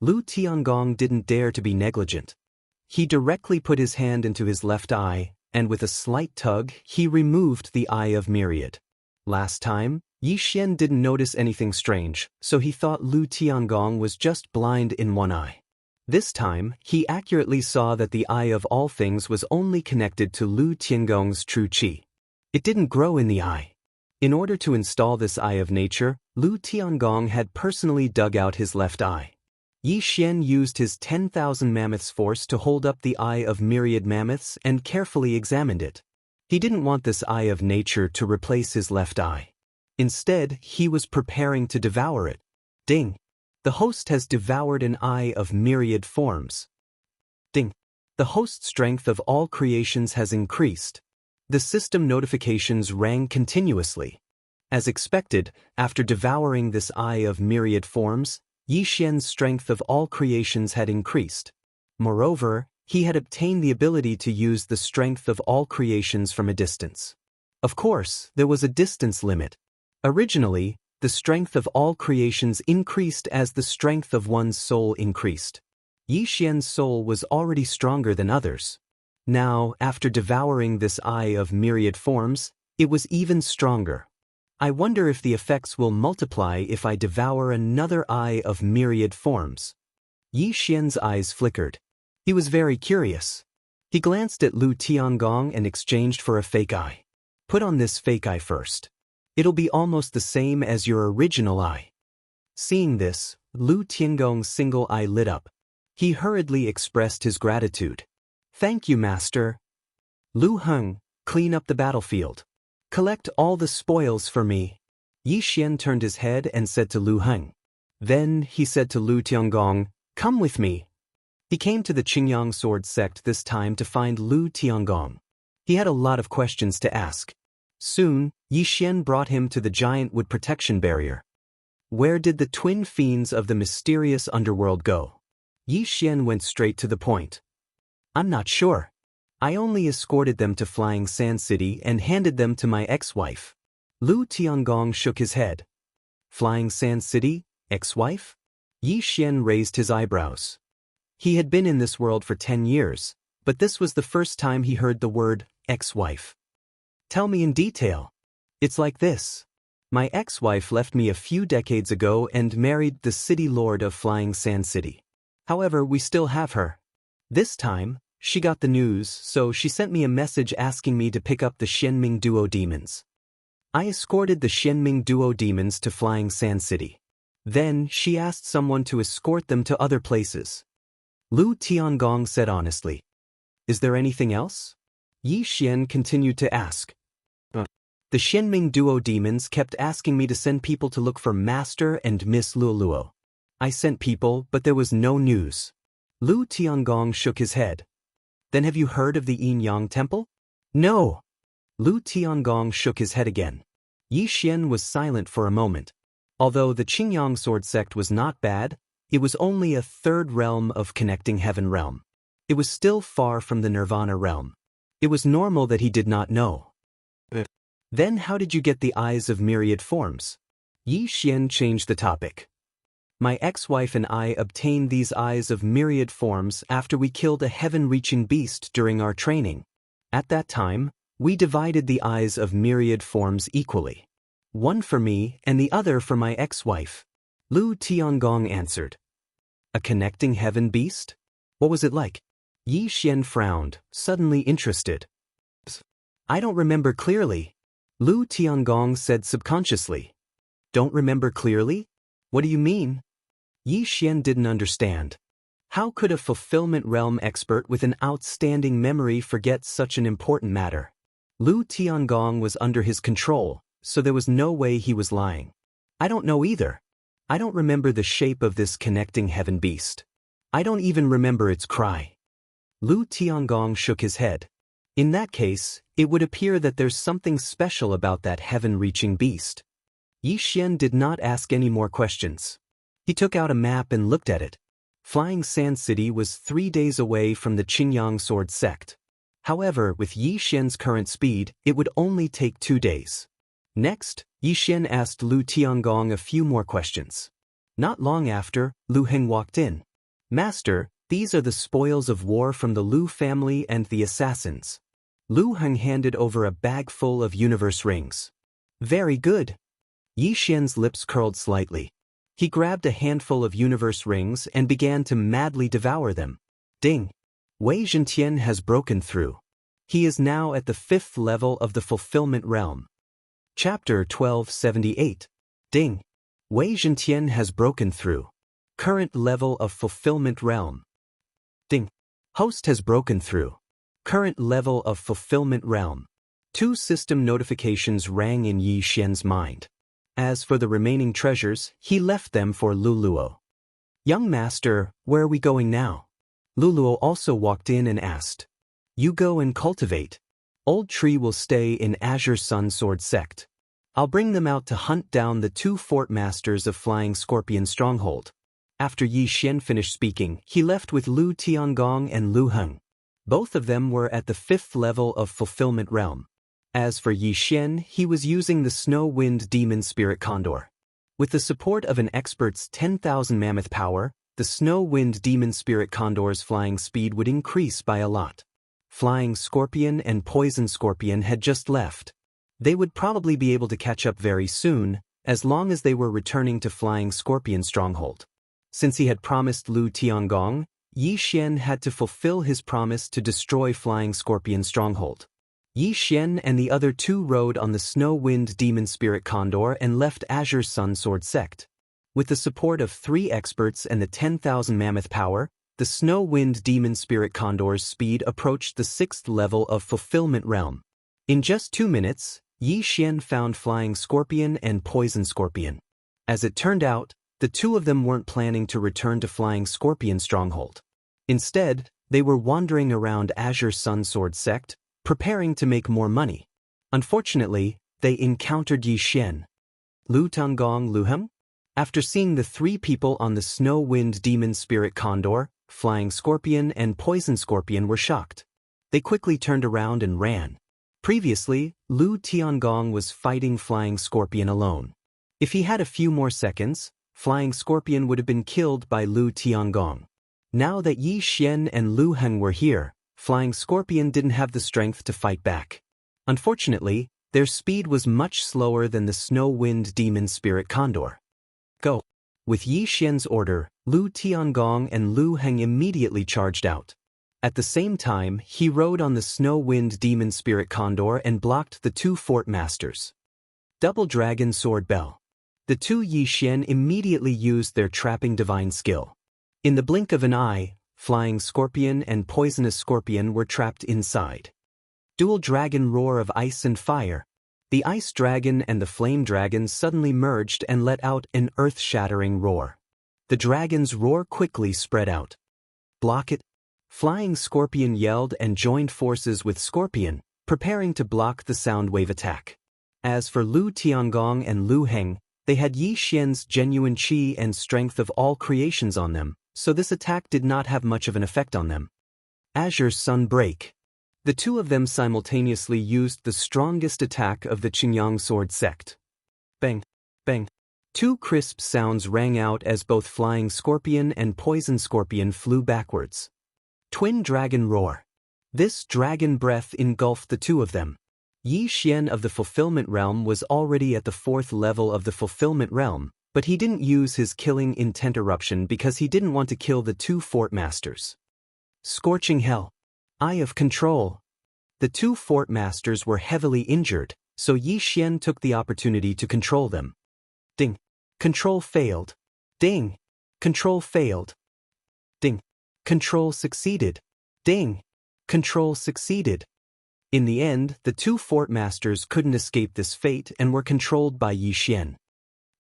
Lu Tiangong didn't dare to be negligent. He directly put his hand into his left eye, and with a slight tug, he removed the Eye of Myriad. Last time, Yi Xian didn't notice anything strange, so he thought Lu Tiangong was just blind in one eye. This time, he accurately saw that the Eye of all things was only connected to Lu Tiangong's true qi. It didn't grow in the eye. In order to install this Eye of nature, Lu Tiangong had personally dug out his left eye. Yi Xian used his 10,000 mammoths force to hold up the eye of myriad mammoths and carefully examined it. He didn't want this eye of nature to replace his left eye. Instead, he was preparing to devour it. Ding! The host has devoured an eye of myriad forms. Ding! The host strength of all creations has increased. The system notifications rang continuously. As expected, after devouring this eye of myriad forms, Yi Xian's strength of all creations had increased. Moreover, he had obtained the ability to use the strength of all creations from a distance. Of course, there was a distance limit. Originally, the strength of all creations increased as the strength of one's soul increased. Yi Xian's soul was already stronger than others. Now, after devouring this eye of myriad forms, it was even stronger. I wonder if the effects will multiply if I devour another eye of myriad forms. Yi Xian's eyes flickered. He was very curious. He glanced at Lu Tiangong and exchanged for a fake eye. Put on this fake eye first. It'll be almost the same as your original eye. Seeing this, Lu Tiangong's single eye lit up. He hurriedly expressed his gratitude. Thank you, master. Lu Heng, clean up the battlefield. Collect all the spoils for me. Yi Xian turned his head and said to Lu Heng. Then he said to Lu Tiangong, come with me. He came to the Qingyang sword sect this time to find Lu Tiangong. He had a lot of questions to ask. Soon, Yi Xian brought him to the giant wood protection barrier. Where did the twin fiends of the mysterious underworld go? Yi Xian went straight to the point. I'm not sure. I only escorted them to Flying Sand City and handed them to my ex-wife. Lu Tiangong shook his head. Flying Sand City, ex-wife? Yi Xian raised his eyebrows. He had been in this world for 10 years, but this was the first time he heard the word ex-wife. Tell me in detail. It's like this. My ex-wife left me a few decades ago and married the city lord of Flying Sand City. However, we still have her. This time, she got the news, so she sent me a message asking me to pick up the Shenming Duo demons. I escorted the Shenming Duo demons to Flying Sand City. Then, she asked someone to escort them to other places. Lu Tiangong said honestly. Is there anything else? Yi Xian continued to ask. The Shenming Duo demons kept asking me to send people to look for Master and Miss Luoluo. I sent people, but there was no news. Lu Tiangong shook his head. Then have you heard of the Yin Yang Temple? No. Lu Tiangong shook his head again. Yi Xian was silent for a moment. Although the Qingyang sword sect was not bad, it was only a third realm of connecting heaven realm. It was still far from the nirvana realm. It was normal that he did not know. Then how did you get the eyes of myriad forms? Yi Xian changed the topic. My ex-wife and I obtained these eyes of myriad forms after we killed a heaven-reaching beast during our training. At that time, we divided the eyes of myriad forms equally. One for me and the other for my ex-wife. Lu Tiangong answered. A connecting heaven beast? What was it like? Yi Xian frowned, suddenly interested. I don't remember clearly. Lu Tiangong said subconsciously. Don't remember clearly? What do you mean? Yi Xian didn't understand. How could a fulfillment realm expert with an outstanding memory forget such an important matter? Lu Tiangong was under his control, so there was no way he was lying. I don't know either. I don't remember the shape of this connecting heaven beast. I don't even remember its cry. Lu Tiangong shook his head. In that case, it would appear that there's something special about that heaven-reaching beast. Yi Xian did not ask any more questions. He took out a map and looked at it. Flying Sand City was 3 days away from the Qingyang sword sect. However, with Yi Xian's current speed, it would only take 2 days. Next, Yi Xian asked Lu Tiangong a few more questions. Not long after, Lu Heng walked in. Master, these are the spoils of war from the Lu family and the assassins. Lu Heng handed over a bag full of universe rings. Very good. Yi Xian's lips curled slightly. He grabbed a handful of universe rings and began to madly devour them. Ding! Wei Zhentian has broken through. He is now at the 5th level of the fulfillment realm. Chapter 1278. Ding! Wei Zhentian has broken through. Current level of fulfillment realm. Ding. Host has broken through. Current level of fulfillment realm. 2 system notifications rang in Yi Xian's mind. As for the remaining treasures, he left them for Luluo. Young master, where are we going now? Luluo also walked in and asked. You go and cultivate. Old Tree will stay in Azure Sun Sword Sect. I'll bring them out to hunt down the 2 fort masters of Flying Scorpion Stronghold. After Yi Xian finished speaking, he left with Lu Tiangong and Lu Heng. Both of them were at the 5th level of Fulfillment Realm. As for Yi Xian, he was using the Snow Wind Demon Spirit Condor. With the support of an expert's 10,000 mammoth power, the Snow Wind Demon Spirit Condor's flying speed would increase by a lot. Flying Scorpion and Poison Scorpion had just left. They would probably be able to catch up very soon, as long as they were returning to Flying Scorpion Stronghold. Since he had promised Lu Tiangong, Yi Xian had to fulfill his promise to destroy Flying Scorpion Stronghold. Yi Xian and the other 2 rode on the Snow Wind Demon Spirit Condor and left Azure Sun Sword Sect. With the support of 3 experts and the 10,000 mammoth power, the Snow Wind Demon Spirit Condor's speed approached the 6th level of Fulfillment Realm. In just 2 minutes, Yi Xian found Flying Scorpion and Poison Scorpion. As it turned out, the 2 of them weren't planning to return to Flying Scorpion Stronghold. Instead, they were wandering around Azure Sun Sword Sect, preparing to make more money. Unfortunately, they encountered Yi Xian. Lu Tiangong, Lu Heng? After seeing the 3 people on the Snow Wind Demon Spirit Condor, Flying Scorpion and Poison Scorpion were shocked. They quickly turned around and ran. Previously, Lu Tiangong was fighting Flying Scorpion alone. If he had a few more seconds, Flying Scorpion would have been killed by Lu Tiangong. Now that Yi Xian and Lu Heng were here, Flying Scorpion didn't have the strength to fight back. Unfortunately, their speed was much slower than the Snow Wind Demon Spirit Condor. Go! With Yi Xian's order, Lu Tiangong and Lu Heng immediately charged out. At the same time, he rode on the Snow Wind Demon Spirit Condor and blocked the 2 fort masters. Double Dragon Sword Bell. The 2 Yi Xian immediately used their trapping divine skill. In the blink of an eye, Flying Scorpion and Poisonous Scorpion were trapped inside. Dual Dragon Roar of Ice and Fire. The Ice Dragon and the Flame Dragon suddenly merged and let out an earth-shattering roar. The dragon's roar quickly spread out. Block it! Flying Scorpion yelled and joined forces with Scorpion, preparing to block the sound wave attack. As for Lu Tiangong and Lu Heng, they had Yi Xian's genuine qi and strength of all creations on them, so this attack did not have much of an effect on them. Azure Sun Break. The 2 of them simultaneously used the strongest attack of the Qingyang Sword Sect. Bang! Bang! 2 crisp sounds rang out as both Flying Scorpion and Poison Scorpion flew backwards. Twin Dragon Roar. This dragon breath engulfed the 2 of them. Yi Xian of the Fulfillment Realm was already at the 4th level of the Fulfillment Realm, but he didn't use his killing intent eruption because he didn't want to kill the 2 fort masters. Scorching Hell. Eye of Control. The 2 fort masters were heavily injured, so Yi Xian took the opportunity to control them. Ding. Control failed. Ding. Control failed. Ding. Control succeeded. Ding. Control succeeded. In the end, the 2 fort masters couldn't escape this fate and were controlled by Yi Xian.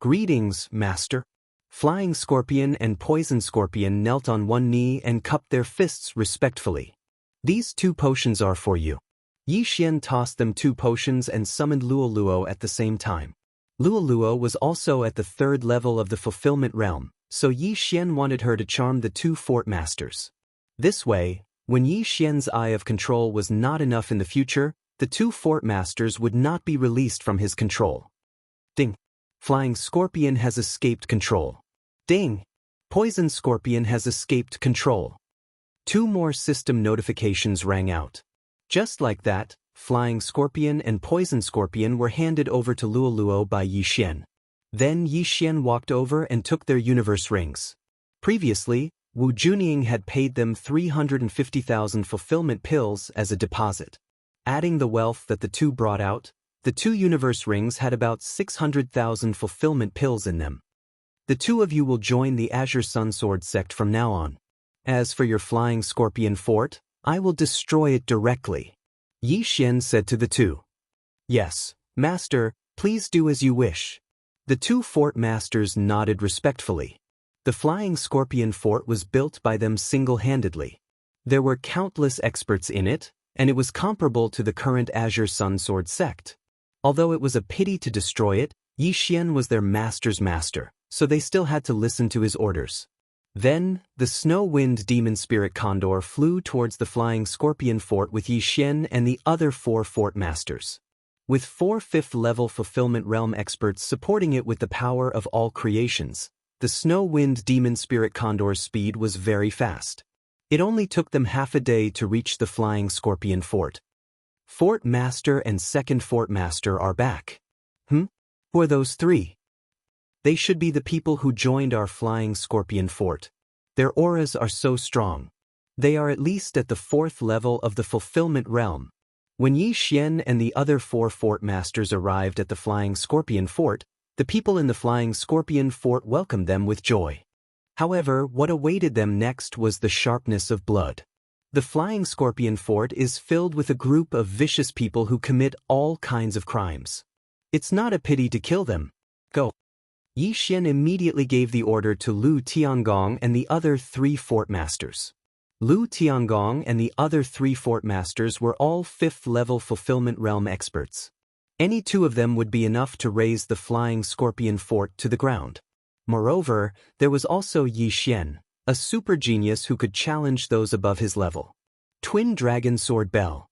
Greetings, Master. Flying Scorpion and Poison Scorpion knelt on one knee and cupped their fists respectfully. These 2 potions are for you. Yi Xian tossed them 2 potions and summoned Luoluo at the same time. Luoluo was also at the 3rd level of the Fulfillment Realm, so Yi Xian wanted her to charm the 2 fort masters. This way, when Yi Xian's Eye of Control was not enough in the future, the 2 fort masters would not be released from his control. Ding. Flying Scorpion has escaped control. Ding. Poison Scorpion has escaped control. 2 more system notifications rang out. Just like that, Flying Scorpion and Poison Scorpion were handed over to Luoluo by Yi Xian. Then Yi Xian walked over and took their universe rings. Previously, Wu Junying had paid them 350,000 fulfillment pills as a deposit. Adding the wealth that the 2 brought out, the 2 universe rings had about 600,000 fulfillment pills in them. The two of you will join the Azure Sunsword sect from now on. As for your flying scorpion fort, I will destroy it directly. Yi Xian said to the two. Yes, Master, please do as you wish. The two fort masters nodded respectfully. The flying scorpion fort was built by them single-handedly. There were countless experts in it, and it was comparable to the current Azure Sunsword sect. Although it was a pity to destroy it, Yi Xian was their master's master, so they still had to listen to his orders. Then, the snow-wind demon spirit condor flew towards the flying scorpion fort with Yi Xian and the other 4 fort masters. With 4 5th-level fulfillment realm experts supporting it with the power of all creations, the snow-wind demon spirit condor's speed was very fast. It only took them half a day to reach the flying scorpion fort. Fort Master and Second Fort Master are back. Who are those 3? They should be the people who joined our flying scorpion fort. Their auras are so strong. They are at least at the 4th level of the fulfillment realm. When Yi Xian and the other 4 fort masters arrived at the flying scorpion fort, the people in the flying scorpion fort welcomed them with joy. However, what awaited them next was the sharpness of blood. The flying scorpion fort is filled with a group of vicious people who commit all kinds of crimes. It's not a pity to kill them. Go. Yi Xian immediately gave the order to Lu Tiangong and the other 3 fort masters. Lu Tiangong and the other 3 fort masters were all 5th-level fulfillment realm experts. Any 2 of them would be enough to raise the flying scorpion fort to the ground. Moreover, there was also Yi Xian, a super genius who could challenge those above his level. Twin Dragon Sword Bell.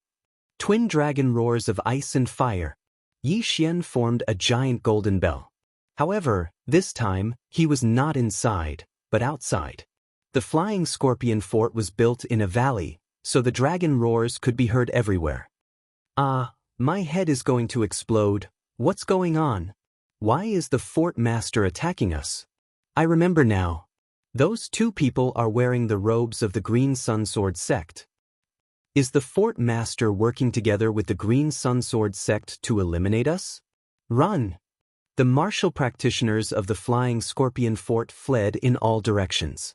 Twin Dragon Roars of Ice and Fire. Yi Xian formed a giant golden bell. However, this time, he was not inside, but outside. The flying scorpion fort was built in a valley, so the dragon roars could be heard everywhere. My head is going to explode. What's going on? Why is the fort master attacking us? I remember now. Those 2 people are wearing the robes of the Green Sunsword sect. Is the fort master working together with the Green Sunsword sect to eliminate us? Run! The martial practitioners of the flying scorpion fort fled in all directions.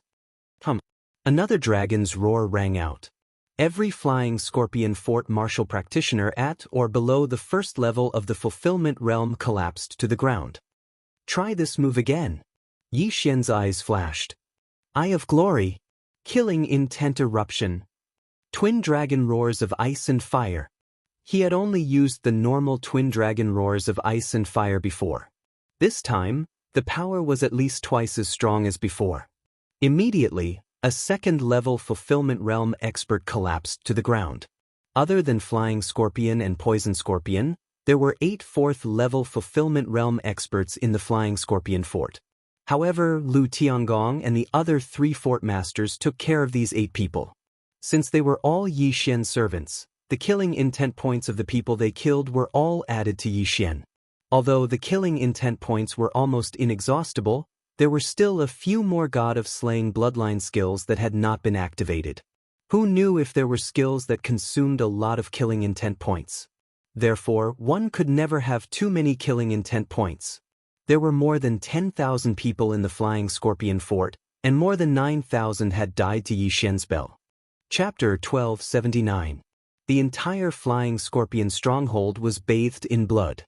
Another dragon's roar rang out. Every flying scorpion fort martial practitioner at or below the 1st level of the fulfillment realm collapsed to the ground. Try this move again. Yi Xian's eyes flashed. Eye of Glory. Killing Intent Eruption. Twin Dragon Roars of Ice and Fire. He had only used the normal Twin Dragon Roars of Ice and Fire before. This time, the power was at least twice as strong as before. Immediately, a 2nd-level fulfillment realm expert collapsed to the ground. Other than Flying Scorpion and Poison Scorpion, there were 8 4th-level fulfillment realm experts in the Flying Scorpion fort. However, Lu Tiangong and the other 3 fort masters took care of these 8 people. Since they were all Yi Xian's servants, the killing intent points of the people they killed were all added to Yi Xian. Although the killing intent points were almost inexhaustible, there were still a few more God of Slaying bloodline skills that had not been activated. Who knew if there were skills that consumed a lot of killing intent points? Therefore, one could never have too many killing intent points. There were more than 10,000 people in the Flying Scorpion fort, and more than 9,000 had died to Yi Xian's bell. Chapter 1279. The entire Flying Scorpion stronghold was bathed in blood.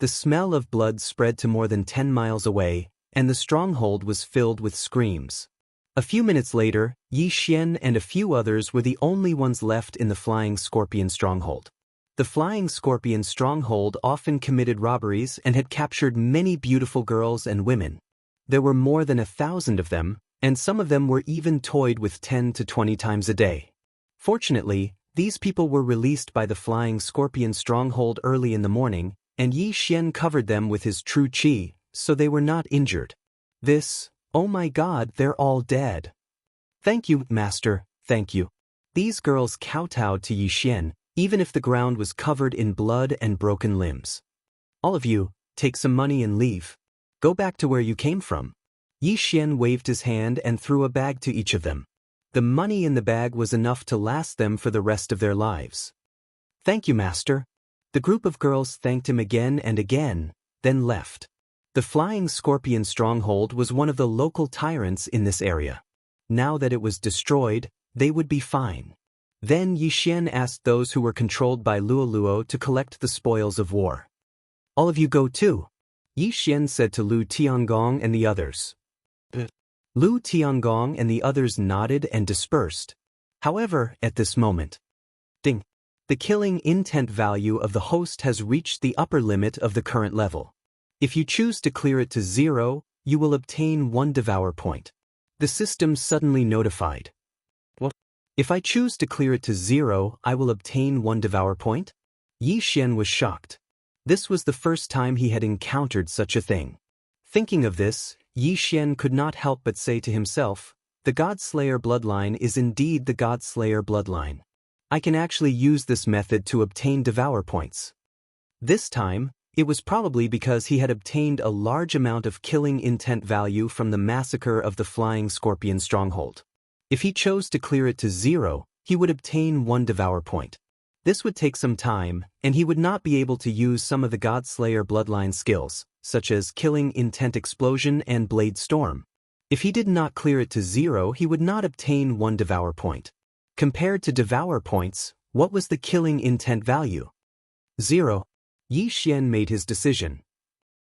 The smell of blood spread to more than 10 miles away, and the stronghold was filled with screams. A few minutes later, Yi Xian and a few others were the only ones left in the Flying Scorpion stronghold. The Flying Scorpion stronghold often committed robberies and had captured many beautiful girls and women. There were more than 1,000 of them, and some of them were even toyed with 10 to 20 times a day. Fortunately, these people were released by the Flying Scorpion stronghold early in the morning, and Yi Xian covered them with his true qi, so they were not injured. Oh my God, they're all dead. Thank you, Master, thank you. These girls kowtowed to Yi Xian, even if the ground was covered in blood and broken limbs. All of you, take some money and leave. Go back to where you came from. Yi Xian waved his hand and threw a bag to each of them. The money in the bag was enough to last them for the rest of their lives. Thank you, Master. The group of girls thanked him again and again, then left. The flying scorpion stronghold was one of the local tyrants in this area. Now that it was destroyed, they would be fine. Then Yi Xian asked those who were controlled by Luoluo to collect the spoils of war. All of you go too, Yi Xian said to Lu Tiangong and the others. Lu Tiangong and the others nodded and dispersed. However, at this moment, ding, the killing intent value of the host has reached the upper limit of the current level. If you choose to clear it to 0, you will obtain 1 devour point. The system suddenly notified. What? If I choose to clear it to 0, I will obtain 1 devour point? Yi Xian was shocked. This was the first time he had encountered such a thing. Thinking of this, Yi Xian could not help but say to himself, the God-Slayer bloodline is indeed the God-Slayer bloodline. I can actually use this method to obtain devour points. This time, it was probably because he had obtained a large amount of killing intent value from the massacre of the flying scorpion stronghold. If he chose to clear it to 0, he would obtain 1 devour point. This would take some time, and he would not be able to use some of the God-Slayer bloodline skills, such as killing intent explosion and blade storm. If he did not clear it to 0, he would not obtain 1 devour point. Compared to devour points, what was the killing intent value? 0. Yi Xian made his decision.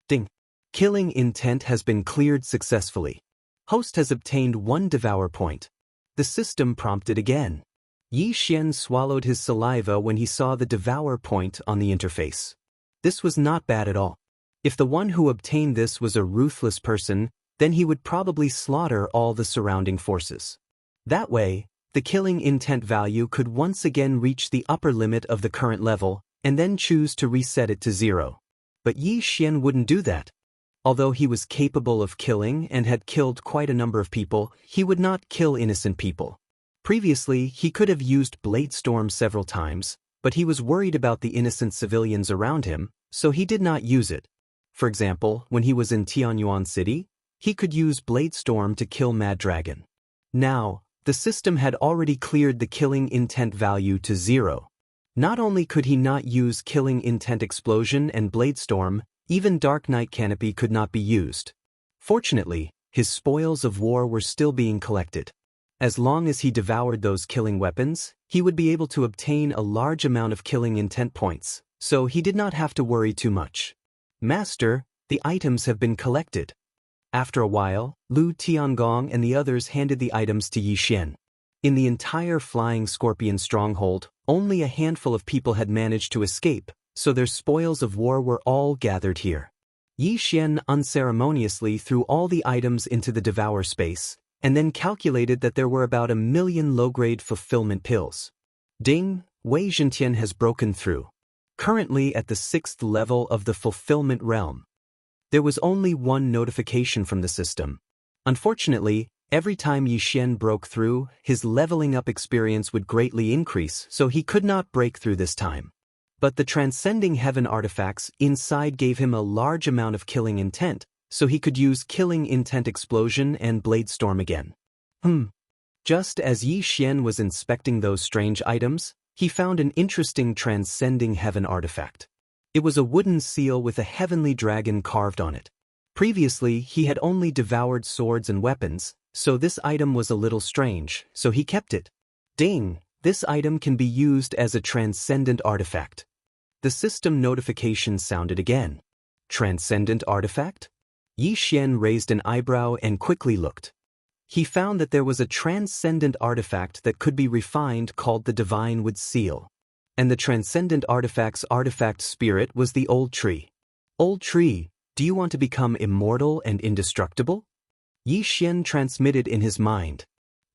Ding. Killing intent has been cleared successfully. Host has obtained 1 devour point. The system prompted again. Yi Xian swallowed his saliva when he saw the devour point on the interface. This was not bad at all. If the one who obtained this was a ruthless person, then he would probably slaughter all the surrounding forces. That way, the killing intent value could once again reach the upper limit of the current level, and then choose to reset it to 0. But Yi Xian wouldn't do that. Although he was capable of killing and had killed quite a number of people, he would not kill innocent people. Previously, he could have used Blade Storm several times, but he was worried about the innocent civilians around him, so he did not use it. For example, when he was in Tianyuan City, he could use Blade Storm to kill Mad Dragon. Now, the system had already cleared the killing intent value to 0. Not only could he not use killing intent explosion and Blade Storm, even Dark Knight Canopy could not be used. Fortunately, his spoils of war were still being collected. As long as he devoured those killing weapons, he would be able to obtain a large amount of killing intent points, so he did not have to worry too much. Master, the items have been collected. After a while, Lu Tiangong and the others handed the items to Yi Xian. In the entire flying scorpion stronghold, only a handful of people had managed to escape, so their spoils of war were all gathered here. Yi Xian unceremoniously threw all the items into the devour space, and then calculated that there were about 1 million low-grade fulfillment pills. Ding, Wei Zhentian has broken through. Currently at the 6th level of the fulfillment realm. There was only one notification from the system. Unfortunately, every time Yi Xian broke through, his leveling up experience would greatly increase, so he could not break through this time. But the transcending heaven artifacts inside gave him a large amount of killing intent, so he could use killing intent explosion and blade storm again. Just as Yi Xian was inspecting those strange items, he found an interesting transcending heaven artifact. It was a wooden seal with a heavenly dragon carved on it. Previously, he had only devoured swords and weapons, so this item was a little strange, so he kept it. Ding! This item can be used as a transcendent artifact. The system notification sounded again. Transcendent artifact? Yi Xian raised an eyebrow and quickly looked. He found that there was a transcendent artifact that could be refined called the Divine Wood Seal. And the transcendent artifact's artifact spirit was the Old Tree. Old Tree, do you want to become immortal and indestructible? Yi Xian transmitted in his mind.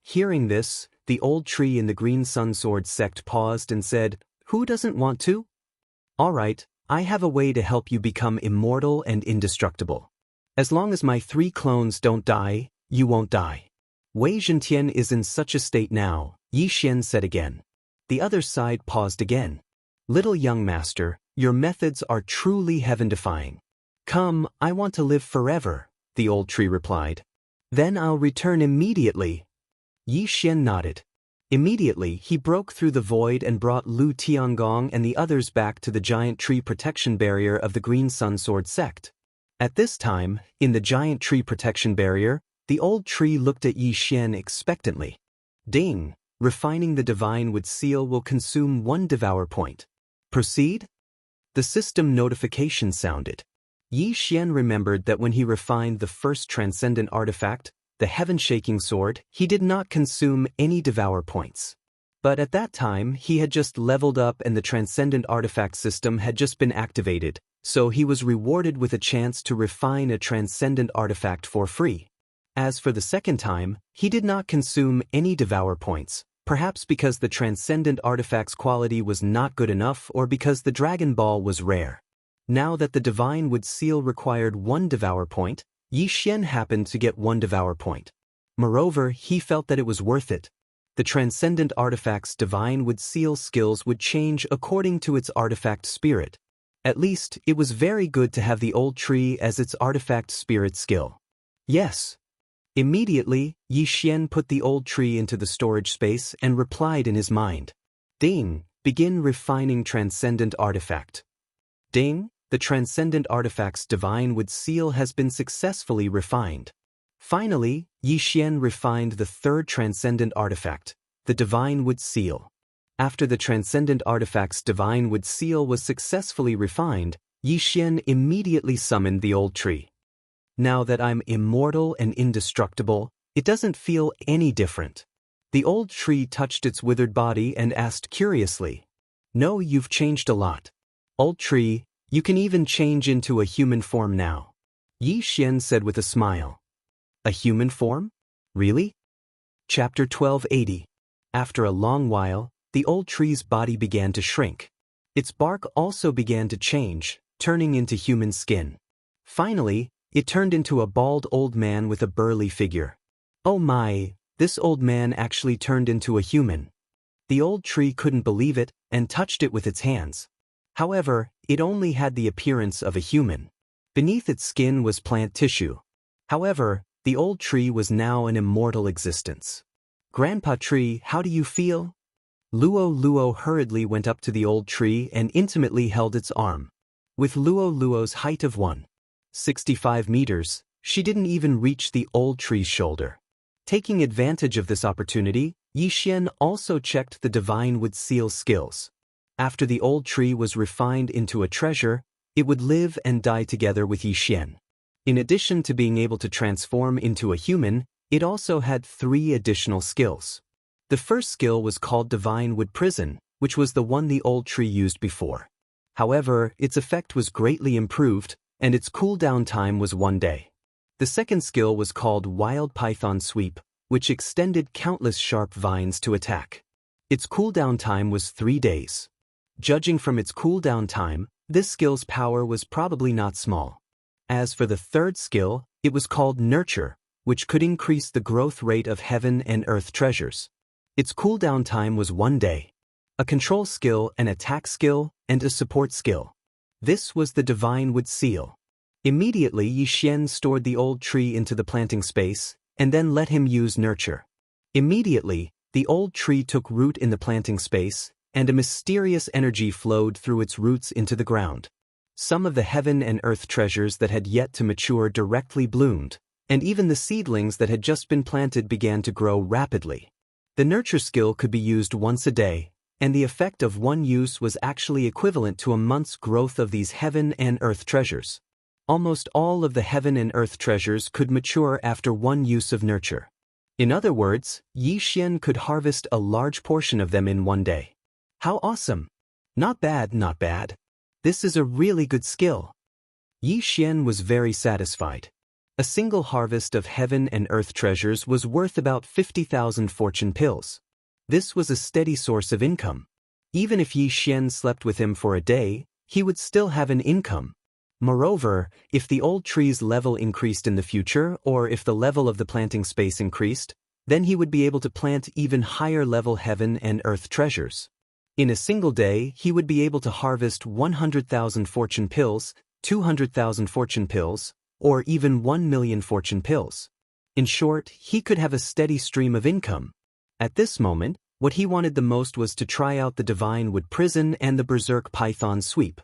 Hearing this, the Old Tree in the Green Sun Sword sect paused and said, "Who doesn't want to? All right, I have a way to help you become immortal and indestructible. As long as my 3 clones don't die, you won't die." Wei Zhentian is in such a state now, Yi Xian said again. The other side paused again. Little young master, your methods are truly heaven-defying. Come, I want to live forever, the Old Tree replied. Then I'll return immediately. Yi Xian nodded. Immediately, he broke through the void and brought Lu Tiangong and the others back to the giant tree protection barrier of the Green Sun Sword sect. At this time, in the giant tree protection barrier, the old tree looked at Yi Xian expectantly. Ding! Refining the divine wood seal will consume 1 devour point. Proceed? The system notification sounded. Yi Xian remembered that when he refined the first transcendent artifact, the heaven-shaking sword, he did not consume any devour points. But at that time, he had just leveled up and the transcendent artifact system had just been activated, so he was rewarded with a chance to refine a transcendent artifact for free. As for the second time, he did not consume any devour points, perhaps because the transcendent artifact's quality was not good enough or because the Dragon Ball was rare. Now that the divine wood seal required 1 devour point, Yi Xian happened to get 1 devour point. Moreover, he felt that it was worth it. The transcendent artifact's divine wood seal skills would change according to its artifact spirit. At least, it was very good to have the old tree as its artifact spirit skill. Yes. Immediately, Yi Xian put the old tree into the storage space and replied in his mind. Ding! Begin refining transcendent artifact. Ding! The transcendent artifact's divine wood seal has been successfully refined. Finally, Yi Xian refined the 3rd transcendent artifact, the divine wood seal. After the transcendent artifact's divine wood seal was successfully refined, Yi Xian immediately summoned the old tree. Now that I'm immortal and indestructible, it doesn't feel any different. The old tree touched its withered body and asked curiously. No, you've changed a lot. Old tree, you can even change into a human form now. Yi Xian said with a smile. A human form? Really? Chapter 1280. After a long while, the old tree's body began to shrink. Its bark also began to change, turning into human skin. Finally, it turned into a bald old man with a burly figure. Oh my, this old man actually turned into a human. The old tree couldn't believe it and touched it with its hands. However, it only had the appearance of a human. Beneath its skin was plant tissue. However, the old tree was now an immortal existence. Grandpa Tree, how do you feel? Luo hurriedly went up to the old tree and intimately held its arm. With Luo's height of 165 meters, she didn't even reach the old tree's shoulder. Taking advantage of this opportunity, Yi Xian also checked the divine wood seal skills. After the old tree was refined into a treasure, it would live and die together with Yi Xian. In addition to being able to transform into a human, it also had 3 additional skills. The first skill was called Divine Wood Prison, which was the one the old tree used before. However, its effect was greatly improved, and its cooldown time was 1 day. The second skill was called Wild Python Sweep, which extended countless sharp vines to attack. Its cooldown time was 3 days. Judging from its cooldown time, this skill's power was probably not small. As for the third skill, it was called Nurture, which could increase the growth rate of heaven and earth treasures. Its cooldown time was 1 day. A control skill, an attack skill, and a support skill. This was the Divine Wood Seal. Immediately Yi Xian stored the old tree into the planting space, and then let him use Nurture. Immediately, the old tree took root in the planting space, and a mysterious energy flowed through its roots into the ground. Some of the heaven and earth treasures that had yet to mature directly bloomed, and even the seedlings that had just been planted began to grow rapidly. The Nurture skill could be used once a day, and the effect of one use was actually equivalent to a month's growth of these heaven and earth treasures. Almost all of the heaven and earth treasures could mature after one use of Nurture. In other words, Yi Xian could harvest a large portion of them in 1 day. How awesome! Not bad, not bad. This is a really good skill. Yi Xian was very satisfied. A single harvest of heaven and earth treasures was worth about 50,000 fortune pills. This was a steady source of income. Even if Yi Xian slept with him for a day, he would still have an income. Moreover, if the old tree's level increased in the future, or if the level of the planting space increased, then he would be able to plant even higher level heaven and earth treasures. In a single day, he would be able to harvest 100,000 fortune pills, 200,000 fortune pills, or even 1 million fortune pills. In short, he could have a steady stream of income. At this moment, what he wanted the most was to try out the Divine Wood Prison and the Berserk Python Sweep.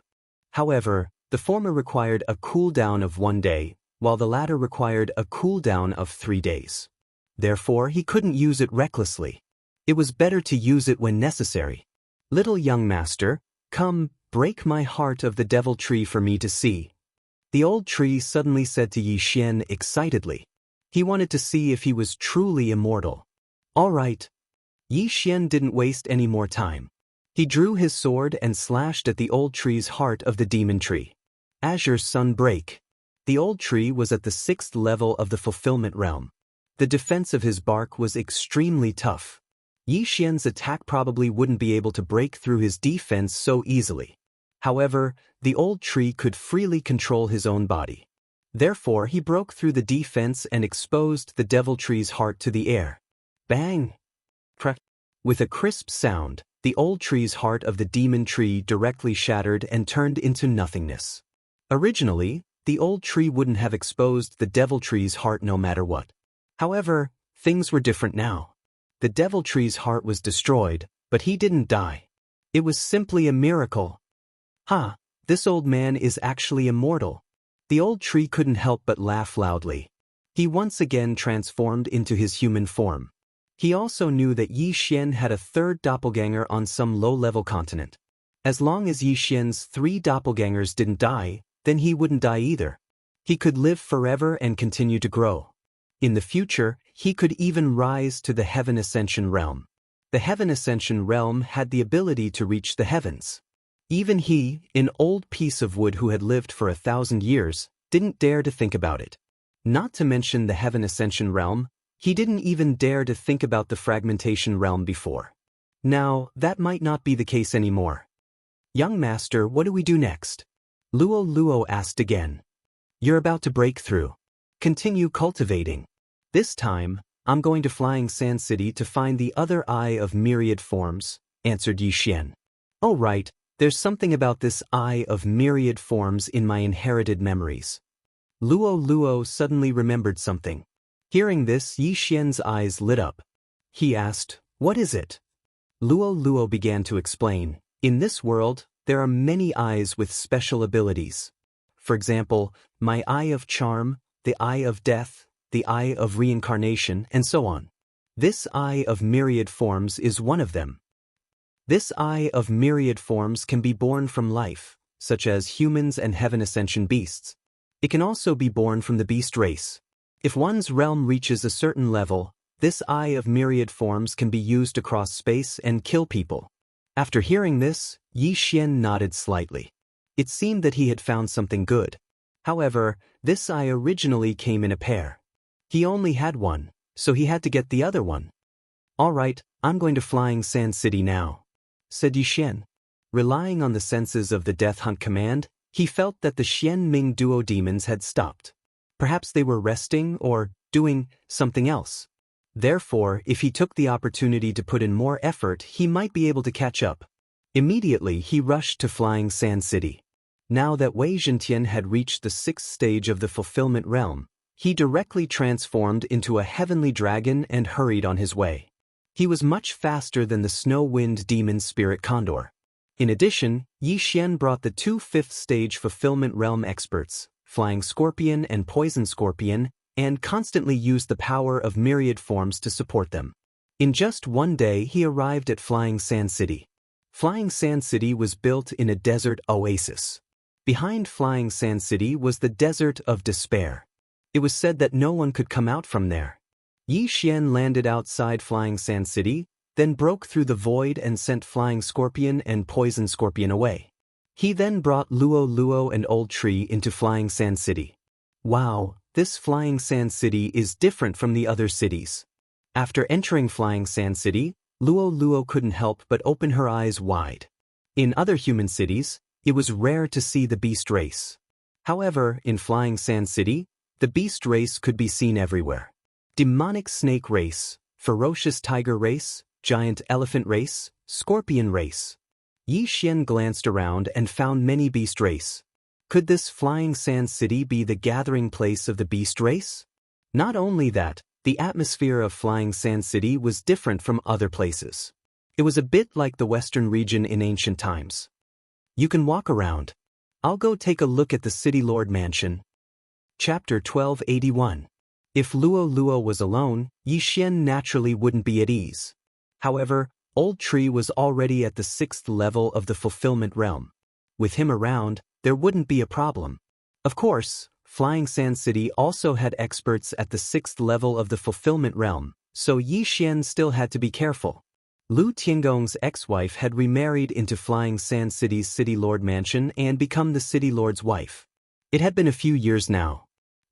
However, The former required a cooldown of 1 day, while the latter required a cooldown of 3 days. Therefore, he couldn't use it recklessly. It was better to use it when necessary. Little young master, come, break my heart of the devil tree for me to see. The old tree suddenly said to Yi Xian excitedly. He wanted to see if he was truly immortal. All right. Yi Xian didn't waste any more time. He drew his sword and slashed at the old tree's heart of the demon tree. Azure Sun Break. The old tree was at the 6th level of the fulfillment realm. The defense of his bark was extremely tough. Yi Xian's attack probably wouldn't be able to break through his defense so easily. However, the old tree could freely control his own body. Therefore, he broke through the defense and exposed the devil tree's heart to the air. Bang! Crack! With a crisp sound, the old tree's heart of the demon tree directly shattered and turned into nothingness. Originally, the old tree wouldn't have exposed the devil tree's heart no matter what. However, things were different now. The devil tree's heart was destroyed, but he didn't die. It was simply a miracle. Ha! This old man is actually immortal. The old tree couldn't help but laugh loudly. He once again transformed into his human form. He also knew that Yi Xian had a third doppelganger on some low-level continent. As long as Yi Xian's 3 doppelgangers didn't die, then he wouldn't die either. He could live forever and continue to grow. In the future, he could even rise to the Heaven Ascension realm. The Heaven Ascension realm had the ability to reach the heavens. Even he, an old piece of wood who had lived for 1,000 years, didn't dare to think about it. Not to mention the Heaven Ascension realm, he didn't even dare to think about the Fragmentation realm before. Now, that might not be the case anymore. Young master, what do we do next? Luo asked again. You're about to break through. Continue cultivating. This time, I'm going to Flying Sand City to find the other eye of myriad forms, answered Yi Xian. Oh right. There's something about this eye of myriad forms in my inherited memories. Luo suddenly remembered something. Hearing this, Yi Xian's eyes lit up. He asked, what is it? Luo began to explain. In this world, there are many eyes with special abilities. For example, my eye of charm, the eye of death, the eye of reincarnation, and so on. This eye of myriad forms is one of them. This eye of myriad forms can be born from life, such as humans and Heaven Ascension beasts. It can also be born from the beast race. If one's realm reaches a certain level, this eye of myriad forms can be used across space and kill people. After hearing this, Yi Xian nodded slightly. It seemed that he had found something good. However, this eye originally came in a pair. He only had one, so he had to get the other one. All right, I'm going to Flying Sand City now, said Yi Xian. Relying on the senses of the Death Hunt command, he felt that the Xian Ming duo demons had stopped. Perhaps they were resting or doing something else. Therefore, if he took the opportunity to put in more effort, he might be able to catch up. Immediately, he rushed to Flying Sand City. Now that Wei Zhentian had reached the 6th stage of the fulfillment realm, he directly transformed into a heavenly dragon and hurried on his way. He was much faster than the snow-wind demon spirit condor. In addition, Yi Xian brought the 2 5th stage fulfillment realm experts, Flying Scorpion and Poison Scorpion, and constantly used the power of myriad forms to support them. In just 1 day, he arrived at Flying Sand City. Flying Sand City was built in a desert oasis. Behind Flying Sand City was the Desert of Despair. It was said that no one could come out from there. Yi Xian landed outside Flying Sand City, then broke through the void and sent Flying Scorpion and Poison Scorpion away. He then brought Luo and Old Tree into Flying Sand City. Wow, this Flying Sand City is different from the other cities. After entering Flying Sand City, Luo couldn't help but open her eyes wide. In other human cities, it was rare to see the beast race. However, in Flying Sand City, the beast race could be seen everywhere. Demonic snake race, ferocious tiger race, giant elephant race, scorpion race. Yi Xian glanced around and found many beast race. Could this Flying Sand City be the gathering place of the beast race? Not only that, the atmosphere of Flying Sand City was different from other places. It was a bit like the Western region in ancient times. You can walk around. I'll go take a look at the City Lord Mansion. Chapter 1281. If Luo Luo was alone, Yi Xian naturally wouldn't be at ease. However, Old Tree was already at the 6th level of the fulfillment realm. With him around, there wouldn't be a problem. Of course, Flying Sand City also had experts at the 6th level of the fulfillment realm, so Yi Xian still had to be careful. Lu Tiangong's ex-wife had remarried into Flying Sand City's City Lord Mansion and become the City Lord's wife. It had been a few years now.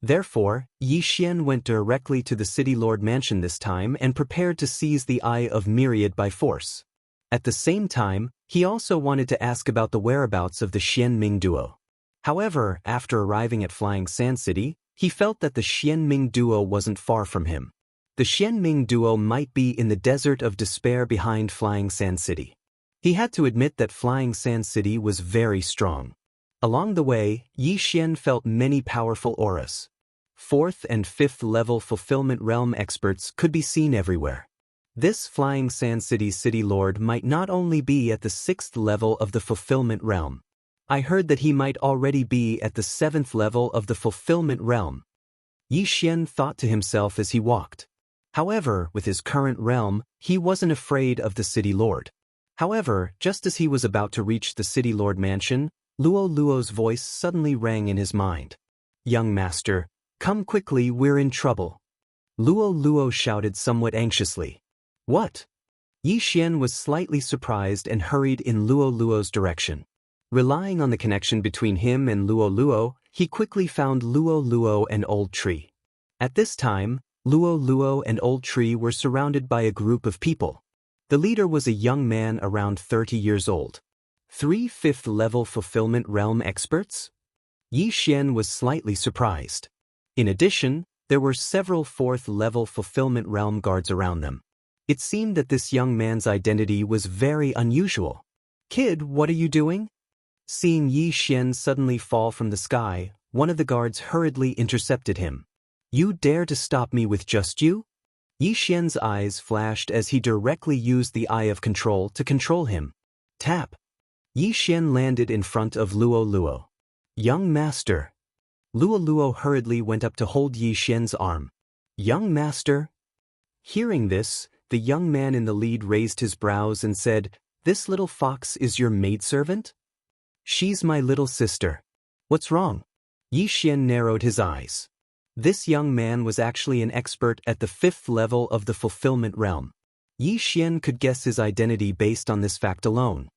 Therefore, Yi Xian went directly to the City Lord Mansion this time and prepared to seize the Eye of Myriad by force. At the same time, he also wanted to ask about the whereabouts of the Xian Ming duo. However, after arriving at Flying Sand City, he felt that the Xian Ming duo wasn't far from him. The Xian Ming duo might be in the desert of despair behind Flying Sand City. He had to admit that Flying Sand City was very strong. Along the way, Yi Xian felt many powerful auras. 4th and 5th level fulfillment realm experts could be seen everywhere. This Flying Sand City's City Lord might not only be at the 6th level of the fulfillment realm. I heard that he might already be at the 7th level of the fulfillment realm. Yi Xian thought to himself as he walked. However, with his current realm, he wasn't afraid of the City Lord. However, just as he was about to reach the City Lord Mansion, Luo Luo's voice suddenly rang in his mind. "Young master, come quickly, we're in trouble." Luo Luo shouted somewhat anxiously. "What?" Yi Xian was slightly surprised and hurried in Luo Luo's direction. Relying on the connection between him and Luo Luo, he quickly found Luo Luo and Old Tree. At this time, Luo Luo and Old Tree were surrounded by a group of people. The leader was a young man around 30 years old. 3 5th-level fulfillment realm experts? Yi Xian was slightly surprised. In addition, there were several 4th-level fulfillment realm guards around them. It seemed that this young man's identity was very unusual. "Kid, what are you doing?" Seeing Yi Xian suddenly fall from the sky, one of the guards hurriedly intercepted him. "You dare to stop me with just you?" Yi Xian's eyes flashed as he directly used the Eye of Control to control him. Tap. Yi Xian landed in front of Luo Luo. "Young master." Luo Luo hurriedly went up to hold Yi Xian's arm. "Young master?" Hearing this, the young man in the lead raised his brows and said, "This little fox is your maidservant?" "She's my little sister." "What's wrong?" Yi Xian narrowed his eyes. This young man was actually an expert at the 5th level of the fulfillment realm. Yi Xian could guess his identity based on this fact alone.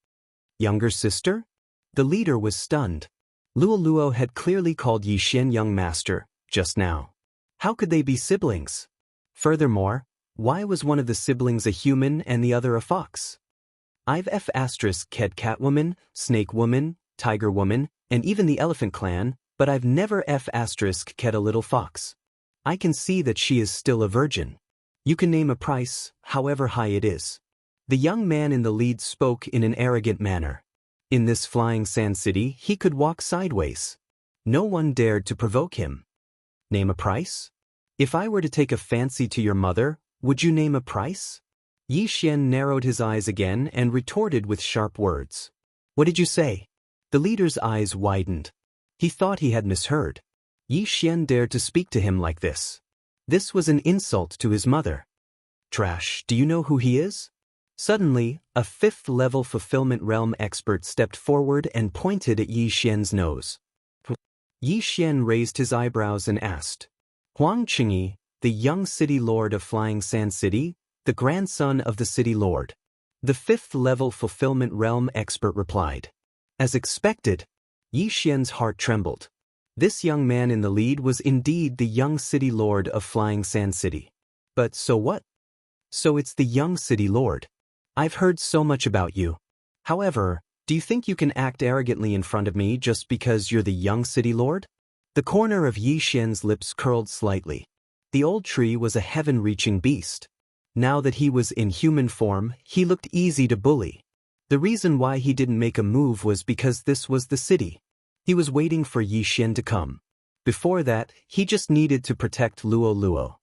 Younger sister? The leader was stunned. Luo Luo had clearly called Yi Xian young master, just now. How could they be siblings? Furthermore, why was one of the siblings a human and the other a fox? I've F***ed Catwoman, Snake Woman, Tiger Woman, and even the Elephant Clan, but I've never F***ed a little fox. I can see that she is still a virgin. You can name a price, however high it is. The young man in the lead spoke in an arrogant manner. In this Flying Sand City, he could walk sideways. No one dared to provoke him. Name a price? If I were to take a fancy to your mother, would you name a price? Yi Xian narrowed his eyes again and retorted with sharp words. What did you say? The leader's eyes widened. He thought he had misheard. Yi Xian dared to speak to him like this. This was an insult to his mother. Trash, do you know who he is? Suddenly, a 5th-level fulfillment realm expert stepped forward and pointed at Yi Xian's nose. Yi Xian raised his eyebrows and asked, Huang Qingyi, the young city lord of Flying Sand City, the grandson of the city lord. The 5th-level fulfillment realm expert replied. As expected, Yi Xian's heart trembled. This young man in the lead was indeed the young city lord of Flying Sand City. But so what? So it's the young city lord. I've heard so much about you. However, do you think you can act arrogantly in front of me just because you're the young city lord? The corner of Yi Xian's lips curled slightly. The old tree was a heaven-reaching beast. Now that he was in human form, he looked easy to bully. The reason why he didn't make a move was because this was the city. He was waiting for Yi Xian to come. Before that, he just needed to protect Luo Luo.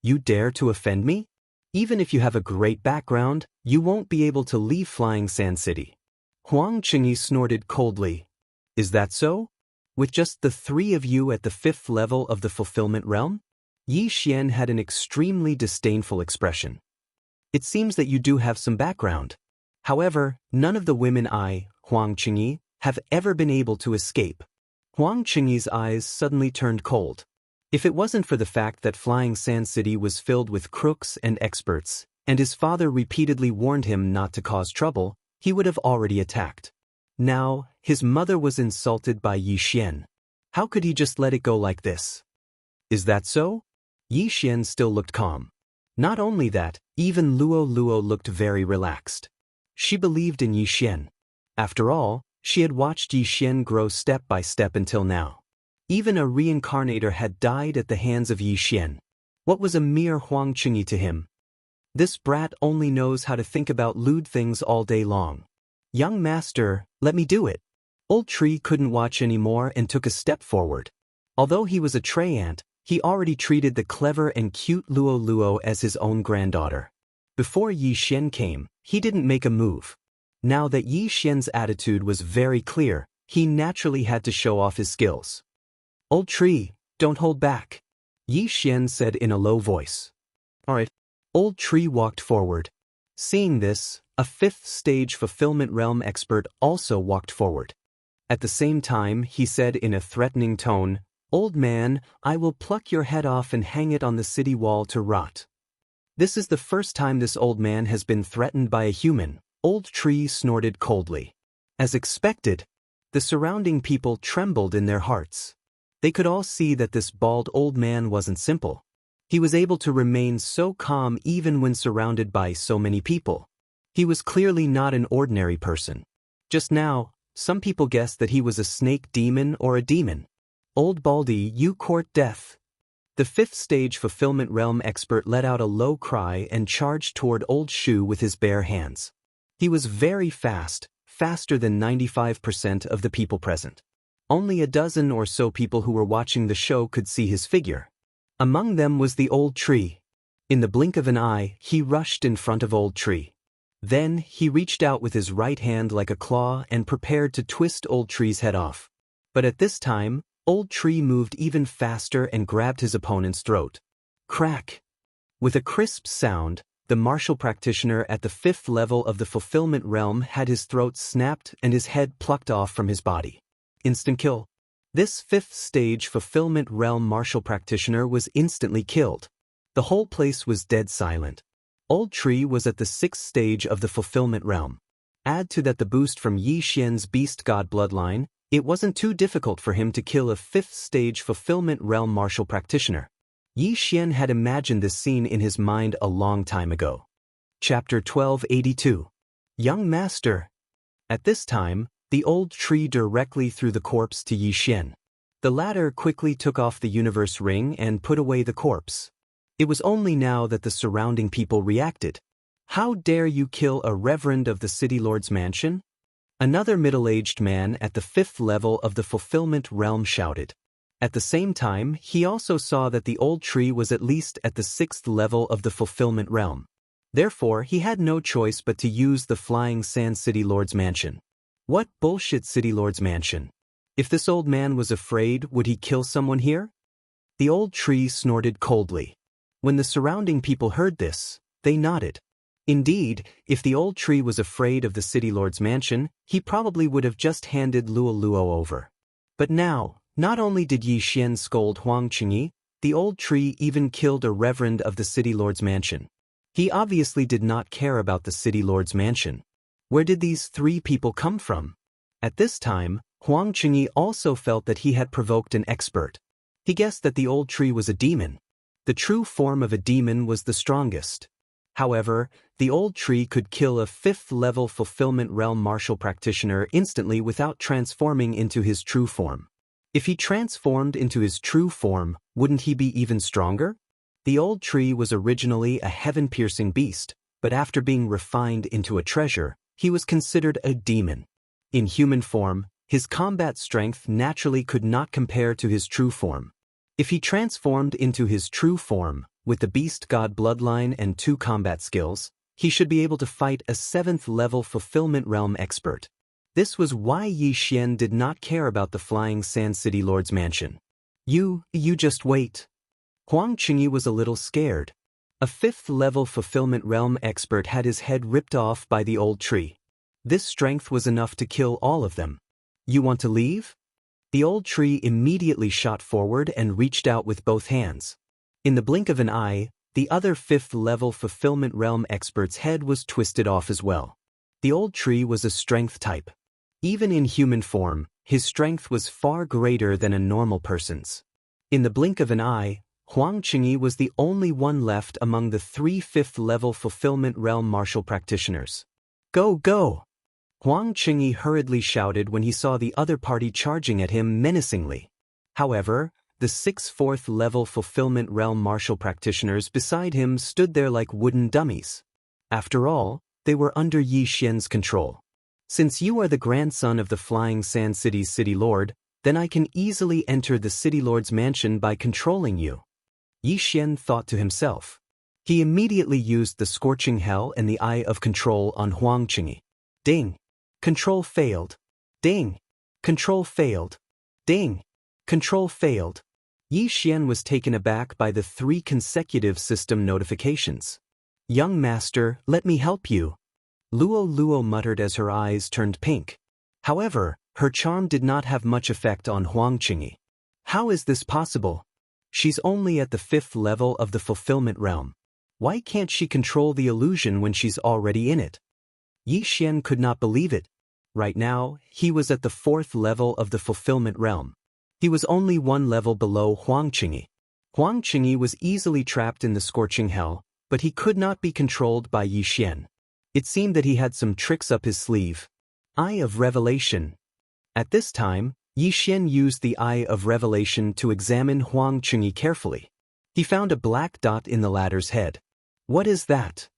You dare to offend me? Even if you have a great background, you won't be able to leave Flying Sand City. Huang Qingyi snorted coldly. Is that so? With just the three of you at the 5th level of the fulfillment realm? Yi Xian had an extremely disdainful expression. It seems that you do have some background. However, none of the women Huang Qingyi, have ever been able to escape. Huang Qingyi's eyes suddenly turned cold. If it wasn't for the fact that Flying Sand City was filled with crooks and experts, and his father repeatedly warned him not to cause trouble, he would have already attacked. Now, his mother was insulted by Yi Xian. How could he just let it go like this? Is that so? Yi Xian still looked calm. Not only that, even Luo looked very relaxed. She believed in Yi Xian. After all, she had watched Yi Xian grow step by step until now. Even a reincarnator had died at the hands of Yi Xian. What was a mere Huang Qingyi to him? This brat only knows how to think about lewd things all day long. Young master, let me do it. Old Tree couldn't watch anymore and took a step forward. Although he was a tray ant, he already treated the clever and cute Luo as his own granddaughter. Before Yi Xian came, he didn't make a move. Now that Yi Xian's attitude was very clear, he naturally had to show off his skills. Old Tree, don't hold back, Yi Xian said in a low voice. Alright. Old Tree walked forward. Seeing this, a 5th stage fulfillment realm expert also walked forward. At the same time, he said in a threatening tone, Old man, I will pluck your head off and hang it on the city wall to rot. This is the first time this old man has been threatened by a human. Old Tree snorted coldly. As expected, the surrounding people trembled in their hearts. They could all see that this bald old man wasn't simple. He was able to remain so calm even when surrounded by so many people. He was clearly not an ordinary person. Just now, some people guessed that he was a snake demon or a demon. Old Baldy, you court death. The 5th stage fulfillment realm expert let out a low cry and charged toward Old Shu with his bare hands. He was very fast, faster than 95% of the people present. Only a dozen or so people who were watching the show could see his figure. Among them was the Old Tree. In the blink of an eye, he rushed in front of Old Tree. Then, he reached out with his right hand like a claw and prepared to twist Old Tree's head off. But at this time, Old Tree moved even faster and grabbed his opponent's throat. Crack! With a crisp sound, the martial practitioner at the 5th level of the fulfillment realm had his throat snapped and his head plucked off from his body. Instant kill. This 5th stage fulfillment realm martial practitioner was instantly killed. The whole place was dead silent. Old Tree was at the 6th stage of the fulfillment realm. Add to that the boost from Yi Xian's beast god bloodline, it wasn't too difficult for him to kill a 5th stage fulfillment realm martial practitioner. Yi Xian had imagined this scene in his mind a long time ago. Chapter 1282. Young Master. At this time, the Old Tree directly threw the corpse to Yi Xian. The latter quickly took off the universe ring and put away the corpse. It was only now that the surrounding people reacted. How dare you kill a reverend of the City Lord's mansion? Another middle-aged man at the 5th level of the fulfillment realm shouted. At the same time, he also saw that the Old Tree was at least at the 6th level of the fulfillment realm. Therefore, he had no choice but to use the Flying Sand City Lord's mansion. What bullshit City Lord's mansion? If this old man was afraid, would he kill someone here? The Old Tree snorted coldly. When the surrounding people heard this, they nodded. Indeed, if the Old Tree was afraid of the City Lord's mansion, he probably would have just handed Luo over. But now, not only did Yi Xian scold Huang Qingyi, the Old Tree even killed a reverend of the City Lord's mansion. He obviously did not care about the City Lord's mansion. Where did these three people come from? At this time, Huang Qingyi also felt that he had provoked an expert. He guessed that the Old Tree was a demon. The true form of a demon was the strongest. However, the Old Tree could kill a 5th level fulfillment realm martial practitioner instantly without transforming into his true form. If he transformed into his true form, wouldn't he be even stronger? The Old Tree was originally a heaven-piercing beast, but after being refined into a treasure, he was considered a demon. In human form, his combat strength naturally could not compare to his true form. If he transformed into his true form, with the beast god bloodline and 2 combat skills, he should be able to fight a 7th level fulfillment realm expert. This was why Yi Xian did not care about the flying Sand City Lord's mansion. You just wait. Huang Qingyi was a little scared. A 5th-level fulfillment realm expert had his head ripped off by the old tree. This strength was enough to kill all of them. You want to leave? The old tree immediately shot forward and reached out with both hands. In the blink of an eye, the other 5th-level fulfillment realm expert's head was twisted off as well. The old tree was a strength type. Even in human form, his strength was far greater than a normal person's. In the blink of an eye, Huang Qingyi was the only one left among the 3 5th-level fulfillment realm martial practitioners. Go, go! Huang Qingyi hurriedly shouted when he saw the other party charging at him menacingly. However, the 6 4th-level fulfillment realm martial practitioners beside him stood there like wooden dummies. After all, they were under Yi Xian's control. Since you are the grandson of the Flying Sand City's City Lord, then I can easily enter the City Lord's mansion by controlling you. Yi Xian thought to himself. He immediately used the Scorching Hell and the Eye of Control on Huang Qingyi. Ding! Control failed. Ding! Control failed. Ding! Control failed. Yi Xian was taken aback by the 3 consecutive system notifications. Young master, let me help you. Luo muttered as her eyes turned pink. However, her charm did not have much effect on Huang Qingyi. How is this possible? She's only at the 5th level of the fulfillment realm. Why can't she control the illusion when she's already in it? Yi Xian could not believe it. Right now, he was at the 4th level of the fulfillment realm. He was only 1 level below Huang Qingyi. Huang Qingyi was easily trapped in the Scorching Hell, but he could not be controlled by Yi Xian. It seemed that he had some tricks up his sleeve. Eye of Revelation. At this time, Yi Xian used the Eye of Revelation to examine Huang Qingyi carefully. He found a black dot in the latter's head. What is that?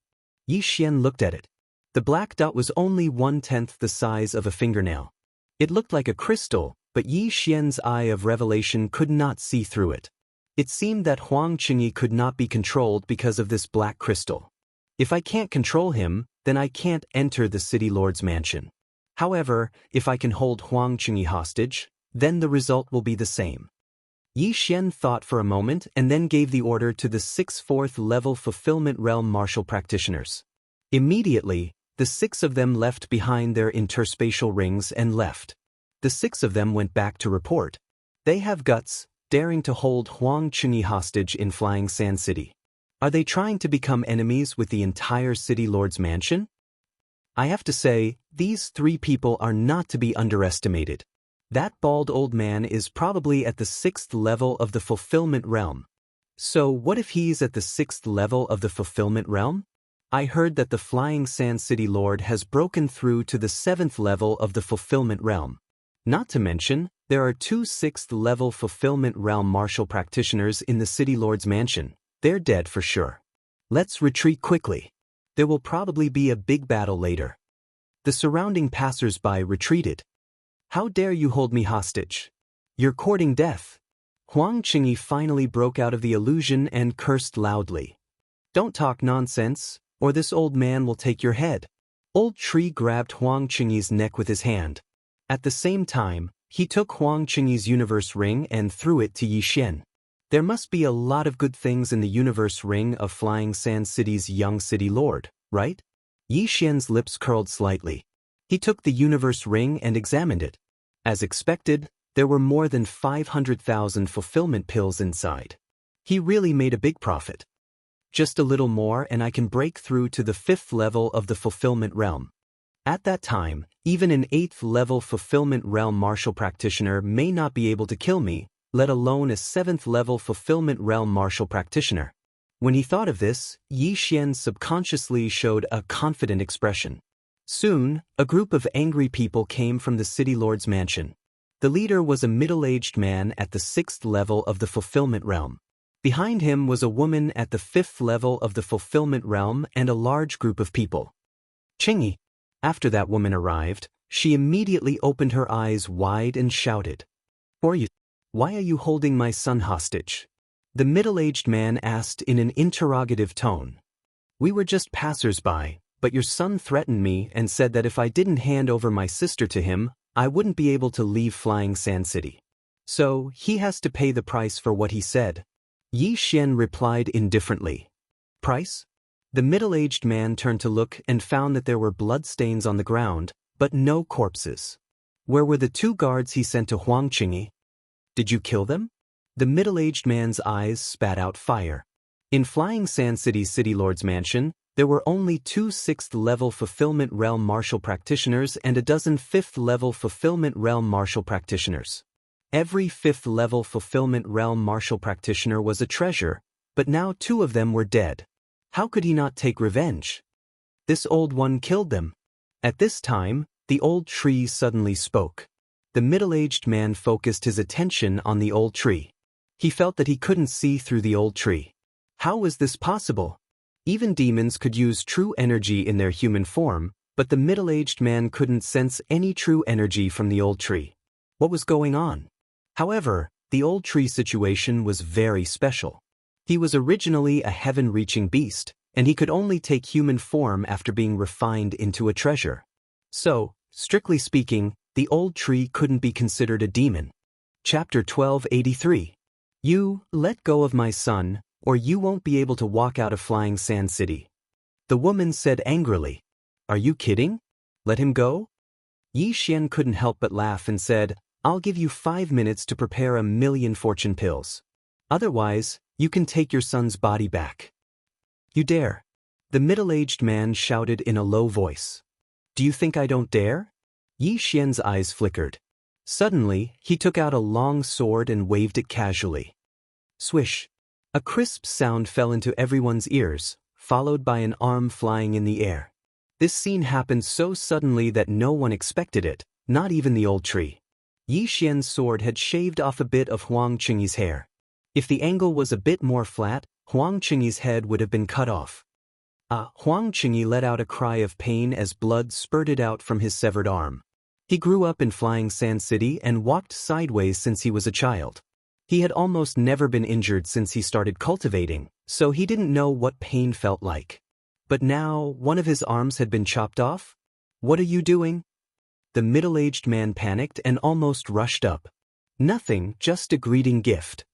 Yi Xian looked at it. The black dot was only 1/10 the size of a fingernail. It looked like a crystal, but Yi Xian's Eye of Revelation could not see through it. It seemed that Huang Qingyi could not be controlled because of this black crystal. If I can't control him, then I can't enter the City Lord's mansion. However, if I can hold Huang Qingyi hostage, then the result will be the same. Yi Xian thought for a moment and then gave the order to the 6 4th-level fulfillment realm martial practitioners. Immediately, the 6 of them left behind their interspatial rings and left. The 6 of them went back to report. They have guts, daring to hold Huang Qingyi hostage in Flying Sand City. Are they trying to become enemies with the entire City Lord's mansion? I have to say, these 3 people are not to be underestimated. That bald old man is probably at the 6th level of the fulfillment realm. So what if he's at the 6th level of the fulfillment realm? I heard that the Flying Sand City Lord has broken through to the 7th level of the fulfillment realm. Not to mention, there are 2 6th-level fulfillment realm martial practitioners in the City Lord's mansion. They're dead for sure. Let's retreat quickly. There will probably be a big battle later. The surrounding passers-by retreated. How dare you hold me hostage? You're courting death. Huang Qingyi finally broke out of the illusion and cursed loudly. Don't talk nonsense, or this old man will take your head. Old Tree grabbed Huang Qingyi's neck with his hand. At the same time, he took Huang Qingyi's universe ring and threw it to Yi Xian. There must be a lot of good things in the universe ring of Flying Sand City's young city lord, right? Yi Xian's lips curled slightly. He took the universe ring and examined it. As expected, there were more than 500,000 fulfillment pills inside. He really made a big profit. Just a little more and I can break through to the 5th level of the fulfillment realm. At that time, even an 8th-level fulfillment realm martial practitioner may not be able to kill me, let alone a 7th-level fulfillment realm martial practitioner. When he thought of this, Yi Xian subconsciously showed a confident expression. Soon, a group of angry people came from the City Lord's mansion. The leader was a middle-aged man at the 6th level of the fulfillment realm. Behind him was a woman at the 5th level of the fulfillment realm and a large group of people. Qingyi. After that woman arrived, she immediately opened her eyes wide and shouted. Why are you holding my son hostage? The middle-aged man asked in an interrogative tone. We were just passers-by, but your son threatened me and said that if I didn't hand over my sister to him, I wouldn't be able to leave Flying Sand City. So, he has to pay the price for what he said. Yi Xian replied indifferently. Price? The middle-aged man turned to look and found that there were bloodstains on the ground, but no corpses. Where were the 2 guards he sent to Huang Qingyi? Did you kill them? The middle-aged man's eyes spat out fire. In Flying Sand City's City Lord's mansion, there were only 2 6th-level Fulfillment Realm Martial Practitioners and a dozen 5th-level Fulfillment Realm Martial Practitioners. Every 5th-level Fulfillment Realm Martial Practitioner was a treasure, but now 2 of them were dead. How could he not take revenge? This old one killed them. At this time, the old tree suddenly spoke. The middle-aged man focused his attention on the old tree. He felt that he couldn't see through the old tree. How was this possible? Even demons could use true energy in their human form, but the middle-aged man couldn't sense any true energy from the old tree. What was going on? However, the old tree situation was very special. He was originally a heaven-reaching beast, and he could only take human form after being refined into a treasure. So, strictly speaking, the old tree couldn't be considered a demon. Chapter 1283. You, let go of my son, or you won't be able to walk out of Flying Sand City. The woman said angrily. Are you kidding? Let him go? Yi Xian couldn't help but laugh and said, I'll give you 5 minutes to prepare 1,000,000 fortune pills. Otherwise, you can take your son's body back. You dare? The middle-aged man shouted in a low voice. Do you think I don't dare? Yi Xian's eyes flickered. Suddenly, he took out a long sword and waved it casually. Swish. A crisp sound fell into everyone's ears, followed by an arm flying in the air. This scene happened so suddenly that no one expected it, not even the old tree. Yi Xian's sword had shaved off a bit of Huang Qingyi's hair. If the angle was a bit more flat, Huang Qingyi's head would have been cut off. Huang Qingyi let out a cry of pain as blood spurted out from his severed arm. He grew up in Flying Sand City and walked sideways since he was a child. He had almost never been injured since he started cultivating, so he didn't know what pain felt like. But now, one of his arms had been chopped off? What are you doing? The middle-aged man panicked and almost rushed up. Nothing, just a greeting gift.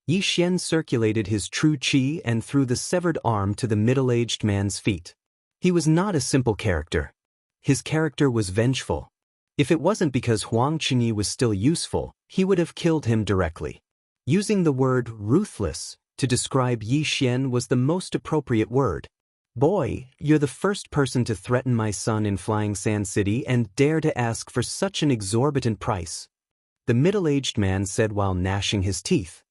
Yi Xian circulated his true qi and threw the severed arm to the middle-aged man's feet. He was not a simple character. His character was vengeful. If it wasn't because Huang Qingyi was still useful, he would have killed him directly. Using the word ruthless to describe Yi Xian was the most appropriate word. Boy, you're the first person to threaten my son in Flying Sand City and dare to ask for such an exorbitant price. The middle-aged man said while gnashing his teeth.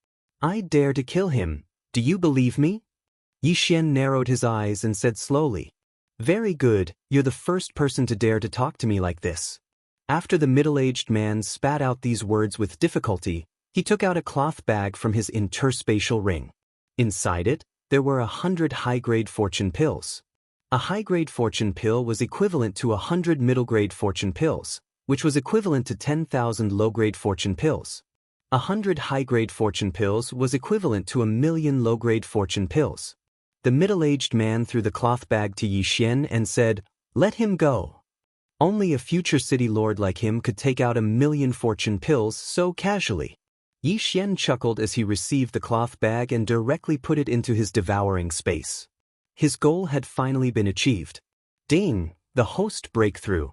I dare to kill him. Do you believe me? Yi Xian narrowed his eyes and said slowly. Very good, you're the first person to dare to talk to me like this. After the middle-aged man spat out these words with difficulty, he took out a cloth bag from his interspatial ring. Inside it, there were 100 high-grade fortune pills. A high-grade fortune pill was equivalent to 100 middle-grade fortune pills, which was equivalent to 10,000 low-grade fortune pills. 100 high-grade fortune pills was equivalent to 1,000,000 low-grade fortune pills. The middle-aged man threw the cloth bag to Yi Xian and said, Let him go. Only a future city lord like him could take out 1,000,000 fortune pills so casually. Yi Xian chuckled as he received the cloth bag and directly put it into his devouring space. His goal had finally been achieved. Ding! The host breakthrough.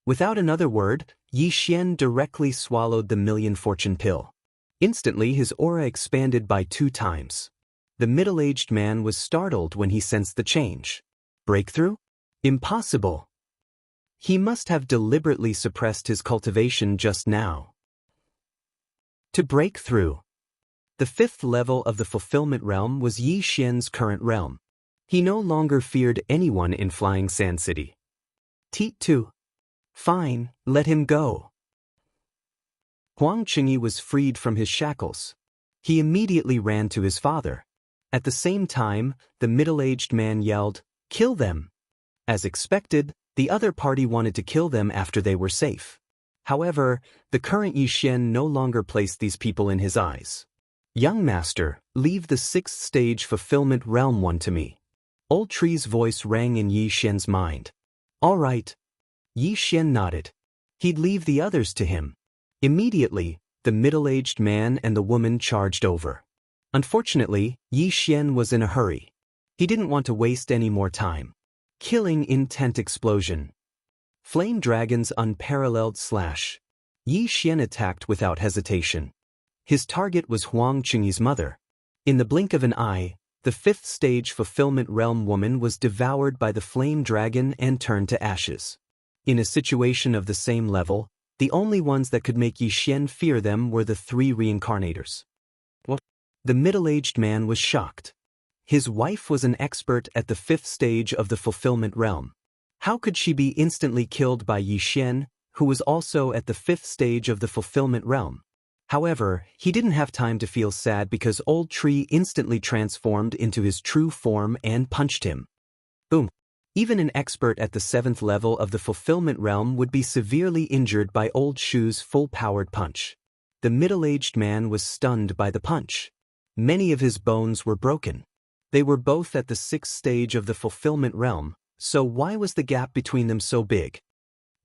Without another word, Yi Xian directly swallowed the 1,000,000 fortune pill. Instantly his aura expanded by 2 times. The middle-aged man was startled when he sensed the change. Breakthrough? Impossible. He must have deliberately suppressed his cultivation just now. To break through. The 5th level of the fulfillment realm was Yi Xian's current realm. He no longer feared anyone in Flying Sand City. Teat 2. Fine, let him go. Huang Qingyi was freed from his shackles. He immediately ran to his father. At the same time, the middle-aged man yelled, Kill them! As expected, the other party wanted to kill them after they were safe. However, the current Yi Xian no longer placed these people in his eyes. Young master, leave the 6th stage fulfillment realm one to me. Old Tree's voice rang in Yi Xian's mind. All right. Yi Xian nodded. He'd leave the others to him. Immediately, the middle-aged man and the woman charged over. Unfortunately, Yi Xian was in a hurry. He didn't want to waste any more time. Killing intent explosion. Flame Dragon's unparalleled slash. Yi Xian attacked without hesitation. His target was Huang Qingyi's mother. In the blink of an eye, the 5th stage Fulfillment Realm woman was devoured by the Flame Dragon and turned to ashes. In a situation of the same level, the only ones that could make Yi Xian fear them were the 3 reincarnators. What? The middle-aged man was shocked. His wife was an expert at the 5th stage of the Fulfillment Realm. How could she be instantly killed by Yi Xian, who was also at the 5th stage of the Fulfillment Realm? However, he didn't have time to feel sad because Old Tree instantly transformed into his true form and punched him. Boom. Even an expert at the 7th level of the Fulfillment Realm would be severely injured by Old Shoe's full-powered punch. The middle-aged man was stunned by the punch. Many of his bones were broken. They were both at the 6th stage of the Fulfillment Realm, so why was the gap between them so big?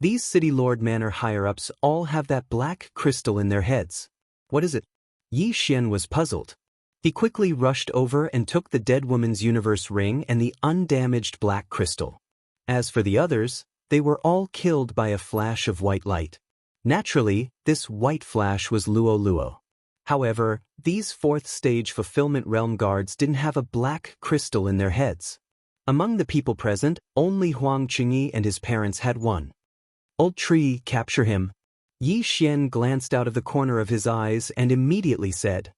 These City Lord Manor higher-ups all have that black crystal in their heads. What is it? Yi Xian was puzzled. He quickly rushed over and took the dead woman's universe ring and the undamaged black crystal. As for the others, they were all killed by a flash of white light. Naturally, this white flash was Luo Luo. However, these 4th stage Fulfillment Realm guards didn't have a black crystal in their heads. Among the people present, only Huang Qingyi and his parents had one. Old Tree, capture him. Yi Xian glanced out of the corner of his eyes and immediately said,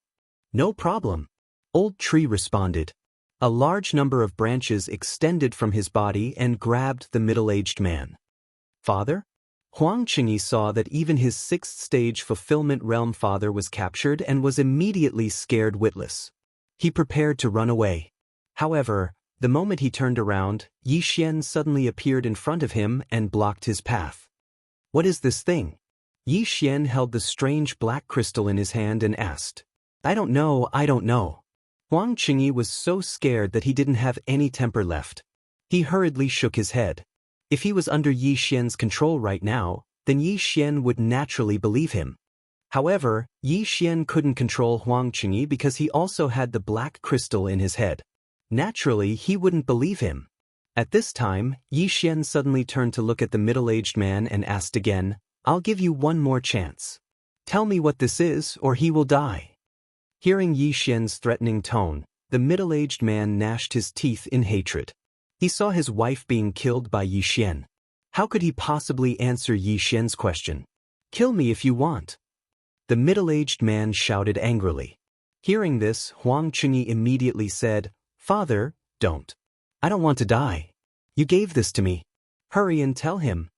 No problem. Old Tree responded. A large number of branches extended from his body and grabbed the middle-aged man. Father? Huang Qingyi saw that even his 6th stage Fulfillment Realm father was captured and was immediately scared witless. He prepared to run away. However, the moment he turned around, Yi Xian suddenly appeared in front of him and blocked his path. What is this thing? Yi Xian held the strange black crystal in his hand and asked. I don't know. Huang Qingyi was so scared that he didn't have any temper left. He hurriedly shook his head. If he was under Yi Xian's control right now, then Yi Xian would naturally believe him. However, Yi Xian couldn't control Huang Qingyi because he also had the black crystal in his head. Naturally, he wouldn't believe him. At this time, Yi Xian suddenly turned to look at the middle-aged man and asked again, I'll give you one more chance. Tell me what this is or he will die. Hearing Yi Xian's threatening tone, the middle-aged man gnashed his teeth in hatred. He saw his wife being killed by Yi Xian. How could he possibly answer Yi Xian's question? Kill me if you want. The middle-aged man shouted angrily. Hearing this, Huang Qingyi immediately said, Father, don't. I don't want to die. You gave this to me. Hurry and tell him.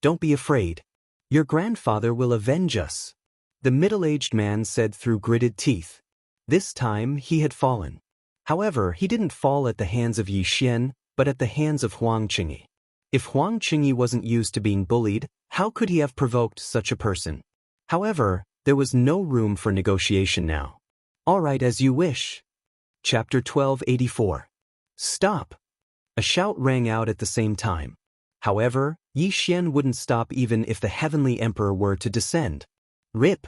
Don't be afraid. Your grandfather will avenge us. The middle-aged man said through gritted teeth. This time he had fallen. However, he didn't fall at the hands of Yi Xian, but at the hands of Huang Qingyi. If Huang Qingyi wasn't used to being bullied, how could he have provoked such a person? However, there was no room for negotiation now. All right, as you wish. Chapter 1284. Stop! A shout rang out at the same time. However, Yi Xian wouldn't stop even if the Heavenly Emperor were to descend. Rip!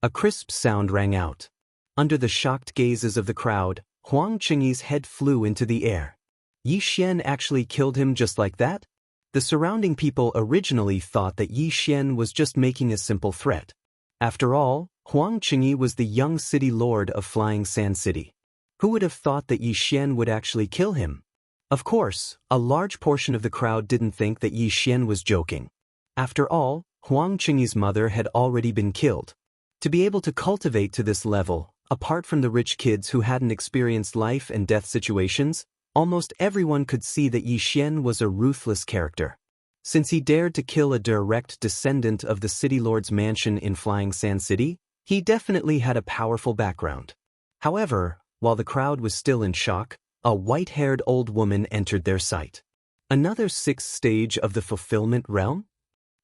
A crisp sound rang out. Under the shocked gazes of the crowd, Huang Qingyi's head flew into the air. Yi Xian actually killed him just like that? The surrounding people originally thought that Yi Xian was just making a simple threat. After all, Huang Qingyi was the young city lord of Flying Sand City. Who would have thought that Yi Xian would actually kill him? Of course, a large portion of the crowd didn't think that Yi Xian was joking. After all, Huang Qingyi's mother had already been killed. To be able to cultivate to this level, apart from the rich kids who hadn't experienced life and death situations, almost everyone could see that Yi Xian was a ruthless character. Since he dared to kill a direct descendant of the City Lord's mansion in Flying Sand City, he definitely had a powerful background. However, while the crowd was still in shock, a white-haired old woman entered their sight. Another 6th stage of the Fulfillment Realm?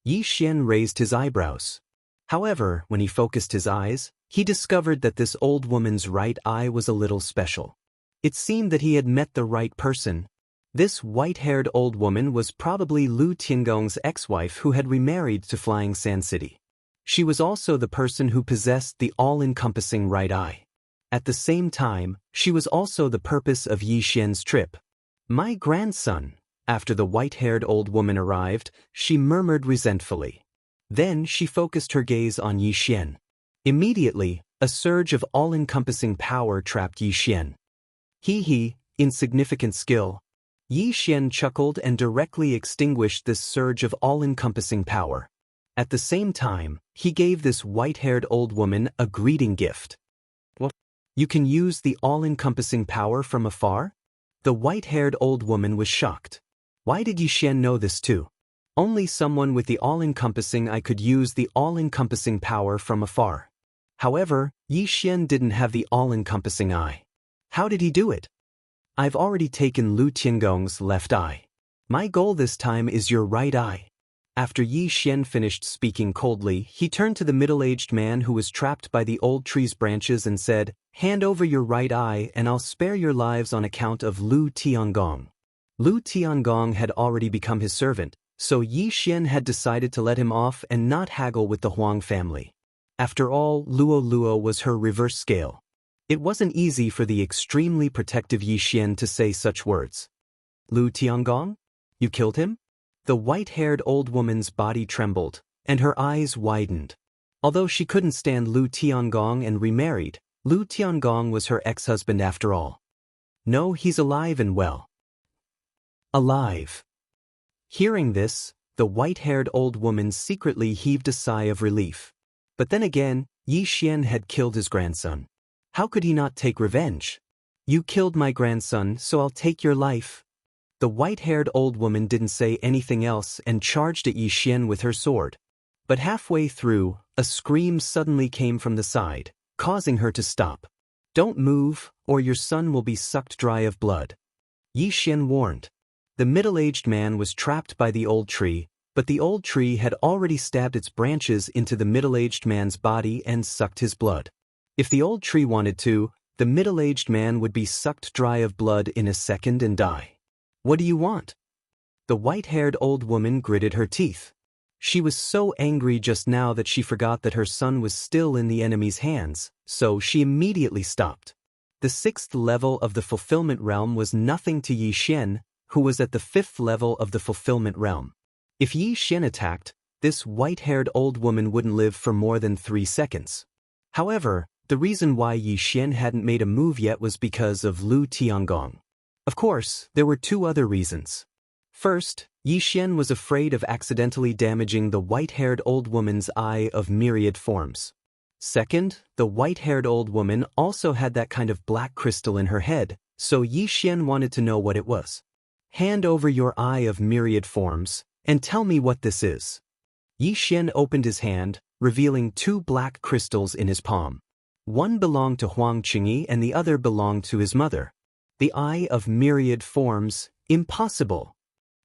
Yi Xian raised his eyebrows. However, when he focused his eyes, he discovered that this old woman's right eye was a little special. It seemed that he had met the right person. This white-haired old woman was probably Lu Tiangong's ex-wife who had remarried to Flying Sand City. She was also the person who possessed the all-encompassing right eye. At the same time, she was also the purpose of Yi Xian's trip. "My grandson." After the white-haired old woman arrived, she murmured resentfully. Then she focused her gaze on Yi Xian. Immediately, a surge of all-encompassing power trapped Yi Xian. "He, insignificant skill." Yi Xian chuckled and directly extinguished this surge of all-encompassing power. At the same time, he gave this white-haired old woman a greeting gift. "What? You can use the all-encompassing power from afar?" The white-haired old woman was shocked. Why did Yi Xian know this too? Only someone with the all-encompassing eye could use the all-encompassing power from afar. However, Yi Xian didn't have the all-encompassing eye. How did he do it? "I've already taken Lu Tiangong's left eye. My goal this time is your right eye." After Yi Xian finished speaking coldly, he turned to the middle-aged man who was trapped by the old tree's branches and said, "Hand over your right eye and I'll spare your lives on account of Lu Tiangong." Lu Tiangong had already become his servant, so Yi Xian had decided to let him off and not haggle with the Huang family. After all, Luo was her reverse scale. It wasn't easy for the extremely protective Yi Xian to say such words. "Lu Tiangong? You killed him?" The white-haired old woman's body trembled, and her eyes widened. Although she couldn't stand Lu Tiangong and remarried, Lu Tiangong was her ex-husband after all. "No, he's alive and well." Alive. Hearing this, the white-haired old woman secretly heaved a sigh of relief. But then again, Yi Xian had killed his grandson. How could he not take revenge? "You killed my grandson, so I'll take your life." The white-haired old woman didn't say anything else and charged at Yi Xian with her sword. But halfway through, a scream suddenly came from the side, causing her to stop. "Don't move, or your son will be sucked dry of blood," Yi Xian warned. The middle-aged man was trapped by the old tree, but the old tree had already stabbed its branches into the middle-aged man's body and sucked his blood. If the old tree wanted to, the middle-aged man would be sucked dry of blood in a second and die. "What do you want?" The white-haired old woman gritted her teeth. She was so angry just now that she forgot that her son was still in the enemy's hands, so she immediately stopped. The 6th level of the fulfillment realm was nothing to Yi Xian, who was at the 5th level of the fulfillment realm. If Yi Xian attacked, this white-haired old woman wouldn't live for more than 3 seconds. However, the reason why Yi Xian hadn't made a move yet was because of Lu Tiangong. Of course, there were 2 other reasons. First, Yi Xian was afraid of accidentally damaging the white-haired old woman's eye of myriad forms. Second, the white-haired old woman also had that kind of black crystal in her head, so Yi Xian wanted to know what it was. "Hand over your eye of myriad forms, and tell me what this is." Yi Xian opened his hand, revealing 2 black crystals in his palm. One belonged to Huang Qingyi and the other belonged to his mother. "The eye of myriad forms, impossible,"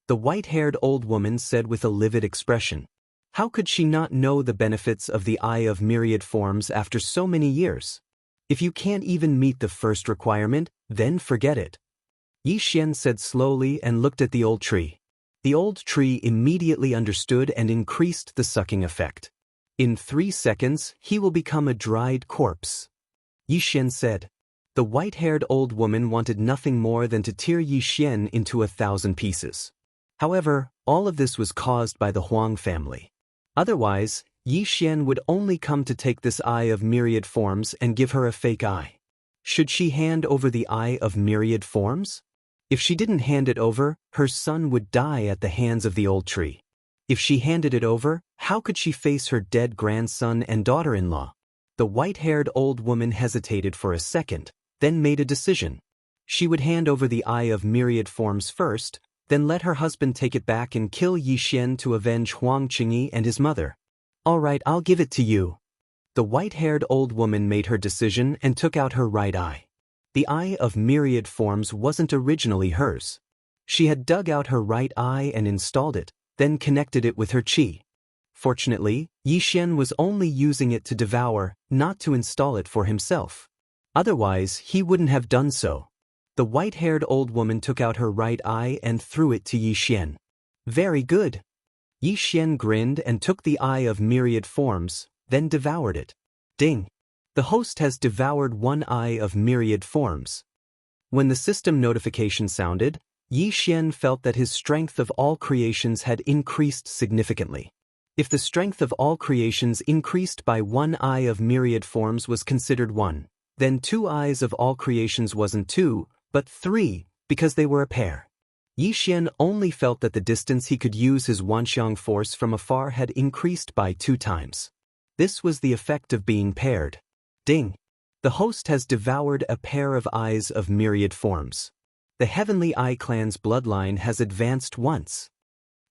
the white-haired old woman said with a livid expression. How could she not know the benefits of the eye of myriad forms after so many years? "If you can't even meet the first requirement, then forget it," Yi Xian said slowly and looked at the old tree. The old tree immediately understood and increased the sucking effect. "In 3 seconds, he will become a dried corpse," Yi Xian said. The white-haired old woman wanted nothing more than to tear Yi Xian into 1,000 pieces. However, all of this was caused by the Huang family. Otherwise, Yi Xian would only come to take this eye of myriad forms and give her a fake eye. Should she hand over the eye of myriad forms? If she didn't hand it over, her son would die at the hands of the old tree. If she handed it over, how could she face her dead grandson and daughter-in-law? The white-haired old woman hesitated for a second, then made a decision. She would hand over the eye of myriad forms first, then let her husband take it back and kill Yi Xian to avenge Huang Qingyi and his mother. "All right, I'll give it to you." The white-haired old woman made her decision and took out her right eye. The eye of myriad forms wasn't originally hers. She had dug out her right eye and installed it, then connected it with her qi. Fortunately, Yi Xian was only using it to devour, not to install it for himself. Otherwise, he wouldn't have done so. The white-haired old woman took out her right eye and threw it to Yi Xian. Very good. Yi Xian grinned and took the eye of myriad forms, then devoured it. Ding! The host has devoured one eye of myriad forms. When the system notification sounded, Yi Xian felt that his strength of all creations had increased significantly. If the strength of all creations increased by one eye of myriad forms was considered one, then 2 eyes of all creations wasn't 2, but 3, because they were a pair. Yi Xian only felt that the distance he could use his Wanxiang force from afar had increased by 2 times. This was the effect of being paired. Ding! The host has devoured a pair of eyes of myriad forms. The Heavenly Eye clan's bloodline has advanced once.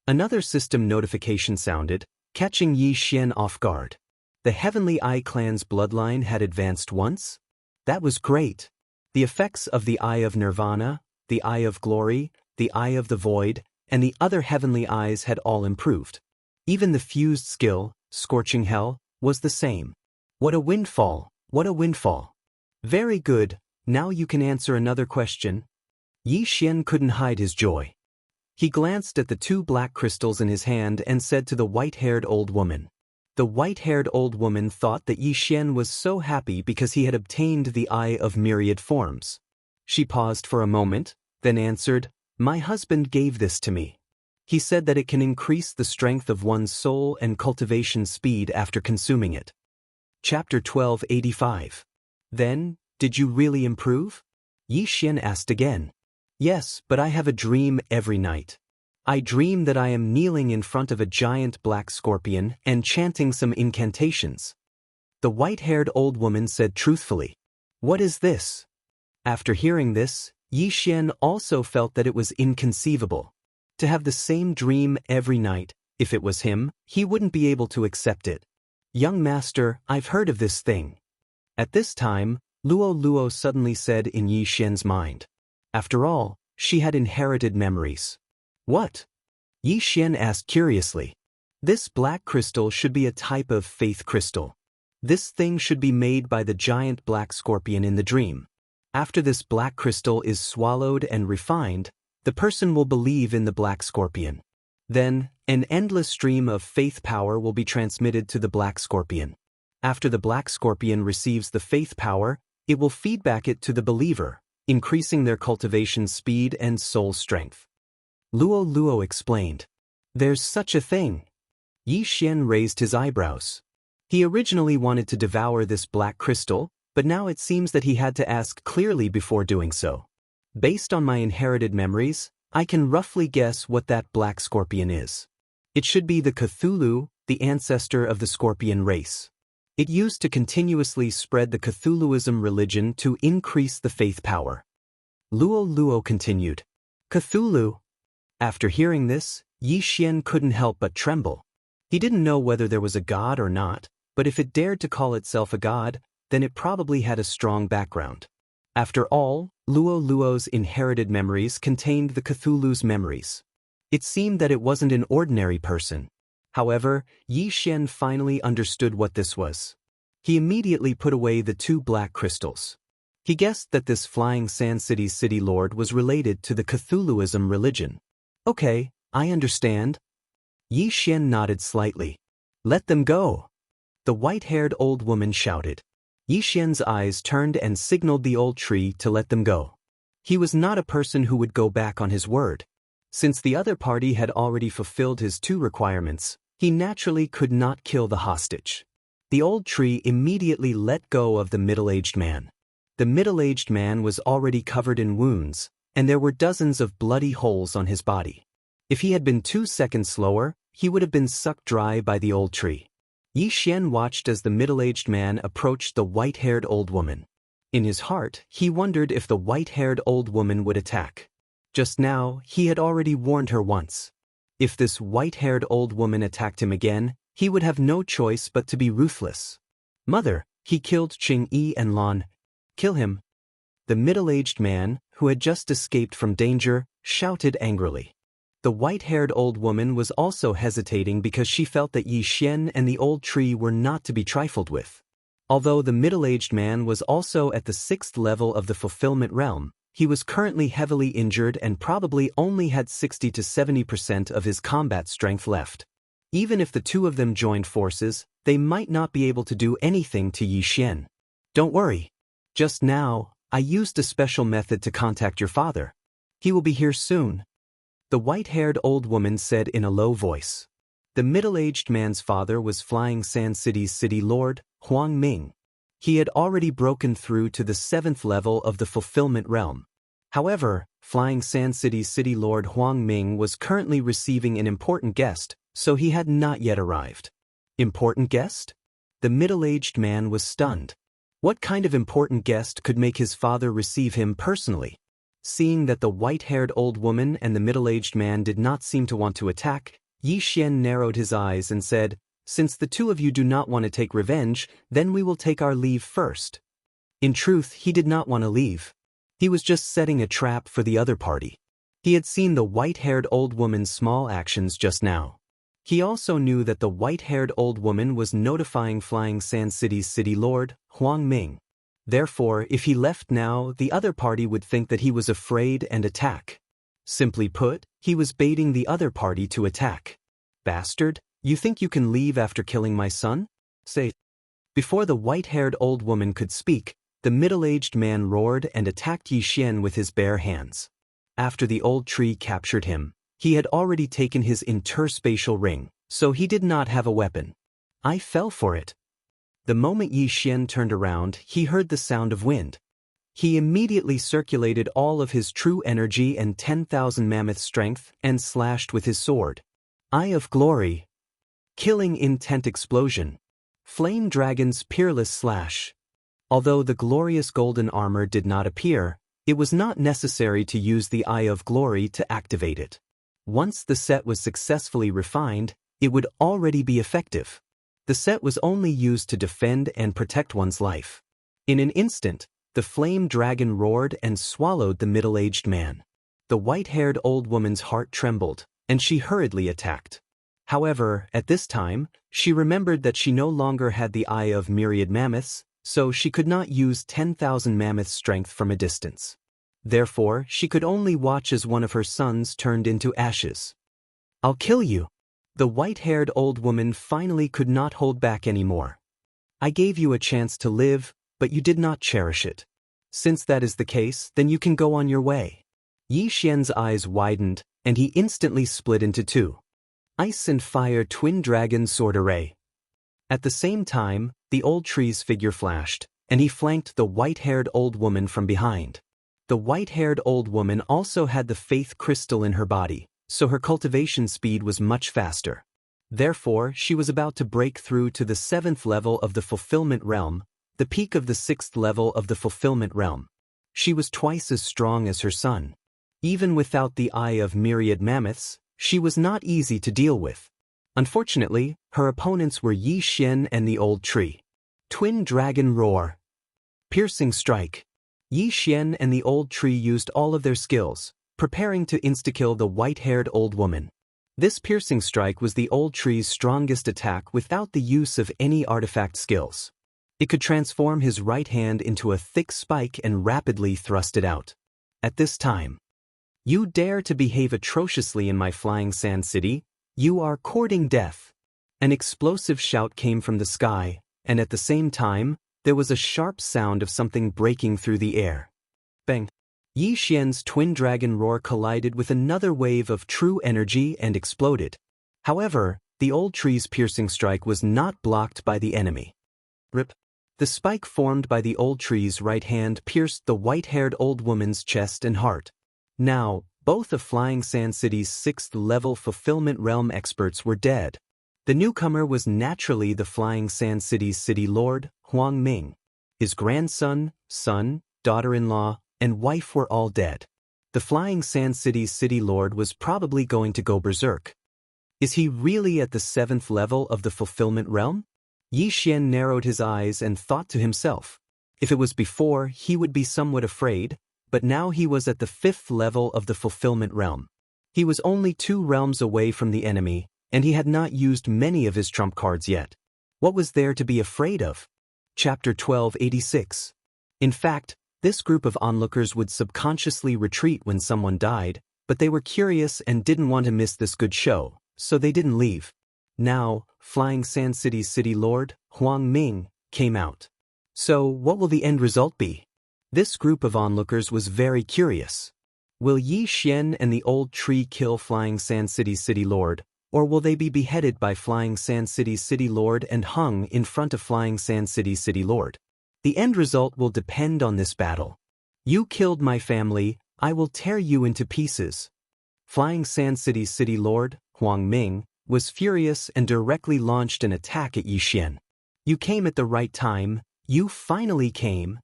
Another system notification sounded, catching Yi Xian off guard. The Heavenly Eye clan's bloodline had advanced once? That was great. The effects of the Eye of Nirvana, the Eye of Glory, the Eye of the Void, and the other heavenly eyes had all improved. Even the fused skill, Scorching Hell, was the same. What a windfall! What a windfall! Very good, now you can answer another question. Yi Xian couldn't hide his joy. He glanced at the 2 black crystals in his hand and said to the white-haired old woman. The white-haired old woman thought that Yi Xian was so happy because he had obtained the Eye of Myriad Forms. She paused for a moment, then answered, "My husband gave this to me. He said that it can increase the strength of one's soul and cultivation speed after consuming it." Chapter 1285. Then, did you really improve? Yi Xian asked again. Yes, but I have a dream every night. I dream that I am kneeling in front of a giant black scorpion and chanting some incantations. The white-haired old woman said truthfully. What is this? After hearing this, Yi Xian also felt that it was inconceivable. To have the same dream every night, if it was him, he wouldn't be able to accept it. Young master, I've heard of this thing. At this time, Luo Luo suddenly said in Yi Xian's mind. After all, she had inherited memories. What? Yi Xian asked curiously. This black crystal should be a type of faith crystal. This thing should be made by the giant black scorpion in the dream. After this black crystal is swallowed and refined, the person will believe in the black scorpion. Then, an endless stream of faith power will be transmitted to the black scorpion. After the black scorpion receives the faith power, it will feedback it to the believer, increasing their cultivation speed and soul strength. Luo Luo explained. There's such a thing. Yi Xian raised his eyebrows. He originally wanted to devour this black crystal, but now it seems that he had to ask clearly before doing so. Based on my inherited memories, I can roughly guess what that black scorpion is. It should be the Cthulhu, the ancestor of the scorpion race. It used to continuously spread the Cthulhuism religion to increase the faith power. Luo Luo continued. Cthulhu. After hearing this, Yi Xian couldn't help but tremble. He didn't know whether there was a god or not, but if it dared to call itself a god, then it probably had a strong background. After all, Luo Luo's inherited memories contained the Cthulhu's memories. It seemed that it wasn't an ordinary person. However, Yi Xian finally understood what this was. He immediately put away the 2 black crystals. He guessed that this flying Sand City's city lord was related to the Cthulhuism religion. Okay, I understand. Yi Xian nodded slightly. Let them go. The white-haired old woman shouted. Yi Xian's eyes turned and signaled the old tree to let them go. He was not a person who would go back on his word. Since the other party had already fulfilled his 2 requirements, he naturally could not kill the hostage. The old tree immediately let go of the middle-aged man. The middle-aged man was already covered in wounds, and there were dozens of bloody holes on his body. If he had been 2 seconds slower, he would have been sucked dry by the old tree. Yi Xian watched as the middle-aged man approached the white-haired old woman. In his heart, he wondered if the white-haired old woman would attack. Just now, he had already warned her once. If this white-haired old woman attacked him again, he would have no choice but to be ruthless. Mother, he killed Qing Yi and Lan. Kill him. The middle-aged man, who had just escaped from danger, shouted angrily. The white-haired old woman was also hesitating because she felt that Yi Xian and the old tree were not to be trifled with. Although the middle-aged man was also at the 6th level of the fulfillment realm, he was currently heavily injured and probably only had 60 to 70% of his combat strength left. Even if the two of them joined forces, they might not be able to do anything to Yi Xian. Don't worry. Just now, I used a special method to contact your father. He will be here soon. The white-haired old woman said in a low voice. The middle-aged man's father was Flying Sand City's city lord, Huang Ming. He had already broken through to the 7th level of the fulfillment realm. However, Flying Sand City's city lord Huang Ming was currently receiving an important guest, so he had not yet arrived. Important guest? The middle-aged man was stunned. What kind of important guest could make his father receive him personally? Seeing that the white-haired old woman and the middle-aged man did not seem to want to attack, Yi Xian narrowed his eyes and said, "Since the two of you do not want to take revenge, then we will take our leave first." In truth, he did not want to leave. He was just setting a trap for the other party. He had seen the white-haired old woman's small actions just now. He also knew that the white-haired old woman was notifying Flying Sand City's city lord, Huang Ming. Therefore, if he left now, the other party would think that he was afraid and attack. Simply put, he was baiting the other party to attack. "Bastard, you think you can leave after killing my son? Say." Before the white-haired old woman could speak, the middle-aged man roared and attacked Yi Xian with his bare hands. After the old tree captured him, he had already taken his interspatial ring, so he did not have a weapon. I fell for it. The moment Yi Xian turned around, he heard the sound of wind. He immediately circulated all of his true energy and 10,000 mammoth strength and slashed with his sword. Eye of Glory. Killing intent explosion. Flame Dragon's peerless slash. Although the glorious golden armor did not appear, it was not necessary to use the Eye of Glory to activate it. Once the set was successfully refined, it would already be effective. The set was only used to defend and protect one's life. In an instant, the flame dragon roared and swallowed the middle-aged man. The white-haired old woman's heart trembled, and she hurriedly attacked. However, at this time, she remembered that she no longer had the Eye of Myriad Mammoths, so she could not use 10,000 mammoth strength from a distance. Therefore, she could only watch as one of her sons turned into ashes. "I'll kill you." The white-haired old woman finally could not hold back anymore. "I gave you a chance to live, but you did not cherish it. Since that is the case, then you can go on your way." Yi Xian's eyes widened, and he instantly split into two. Ice and Fire Twin Dragon Sword Array. At the same time, the old tree's figure flashed, and he flanked the white-haired old woman from behind. The white-haired old woman also had the faith crystal in her body, so her cultivation speed was much faster. Therefore, she was about to break through to the 7th level of the fulfillment realm, the peak of the 6th level of the fulfillment realm. She was twice as strong as her son. Even without the Eye of Myriad Mammoths, she was not easy to deal with. Unfortunately, her opponents were Yi Xian and the old tree. Twin Dragon Roar. Piercing Strike. Yi Xian and the old tree used all of their skills, preparing to insta-kill the white-haired old woman. This piercing strike was the old tree's strongest attack without the use of any artifact skills. It could transform his right hand into a thick spike and rapidly thrust it out. At this time, "You dare to behave atrociously in my Flying Sand City? You are courting death." An explosive shout came from the sky, and at the same time, there was a sharp sound of something breaking through the air. Bang! Yi Xian's twin dragon roar collided with another wave of true energy and exploded. However, the old tree's piercing strike was not blocked by the enemy. Rip! The spike formed by the old tree's right hand pierced the white-haired old woman's chest and heart. Now, both of Flying Sand City's 6th level fulfillment realm experts were dead. The newcomer was naturally the Flying Sand City's city lord, Huang Ming. His grandson, son, daughter-in-law, and wife were all dead. The Flying Sand City's city lord was probably going to go berserk. Is he really at the 7th level of the fulfillment realm? Yi Xian narrowed his eyes and thought to himself. If it was before, he would be somewhat afraid, but now he was at the 5th level of the fulfillment realm. He was only 2 realms away from the enemy, and he had not used many of his trump cards yet. What was there to be afraid of? Chapter 1286. In fact, This group of onlookers would subconsciously retreat when someone died, but they were curious and didn't want to miss this good show, so they didn't leave. Now, Flying Sand City's city lord, Huang Ming, came out. So, what will the end result be? This group of onlookers was very curious. Will Yi Xian and the old tree kill Flying Sand City's city lord, or will they be beheaded by Flying Sand City's city lord and hung in front of Flying Sand City's city lord? The end result will depend on this battle. You killed my family, I will tear you into pieces. Flying Sand City's city lord, Huang Ming, was furious and directly launched an attack at Yi Xian. You came at the right time, you finally came.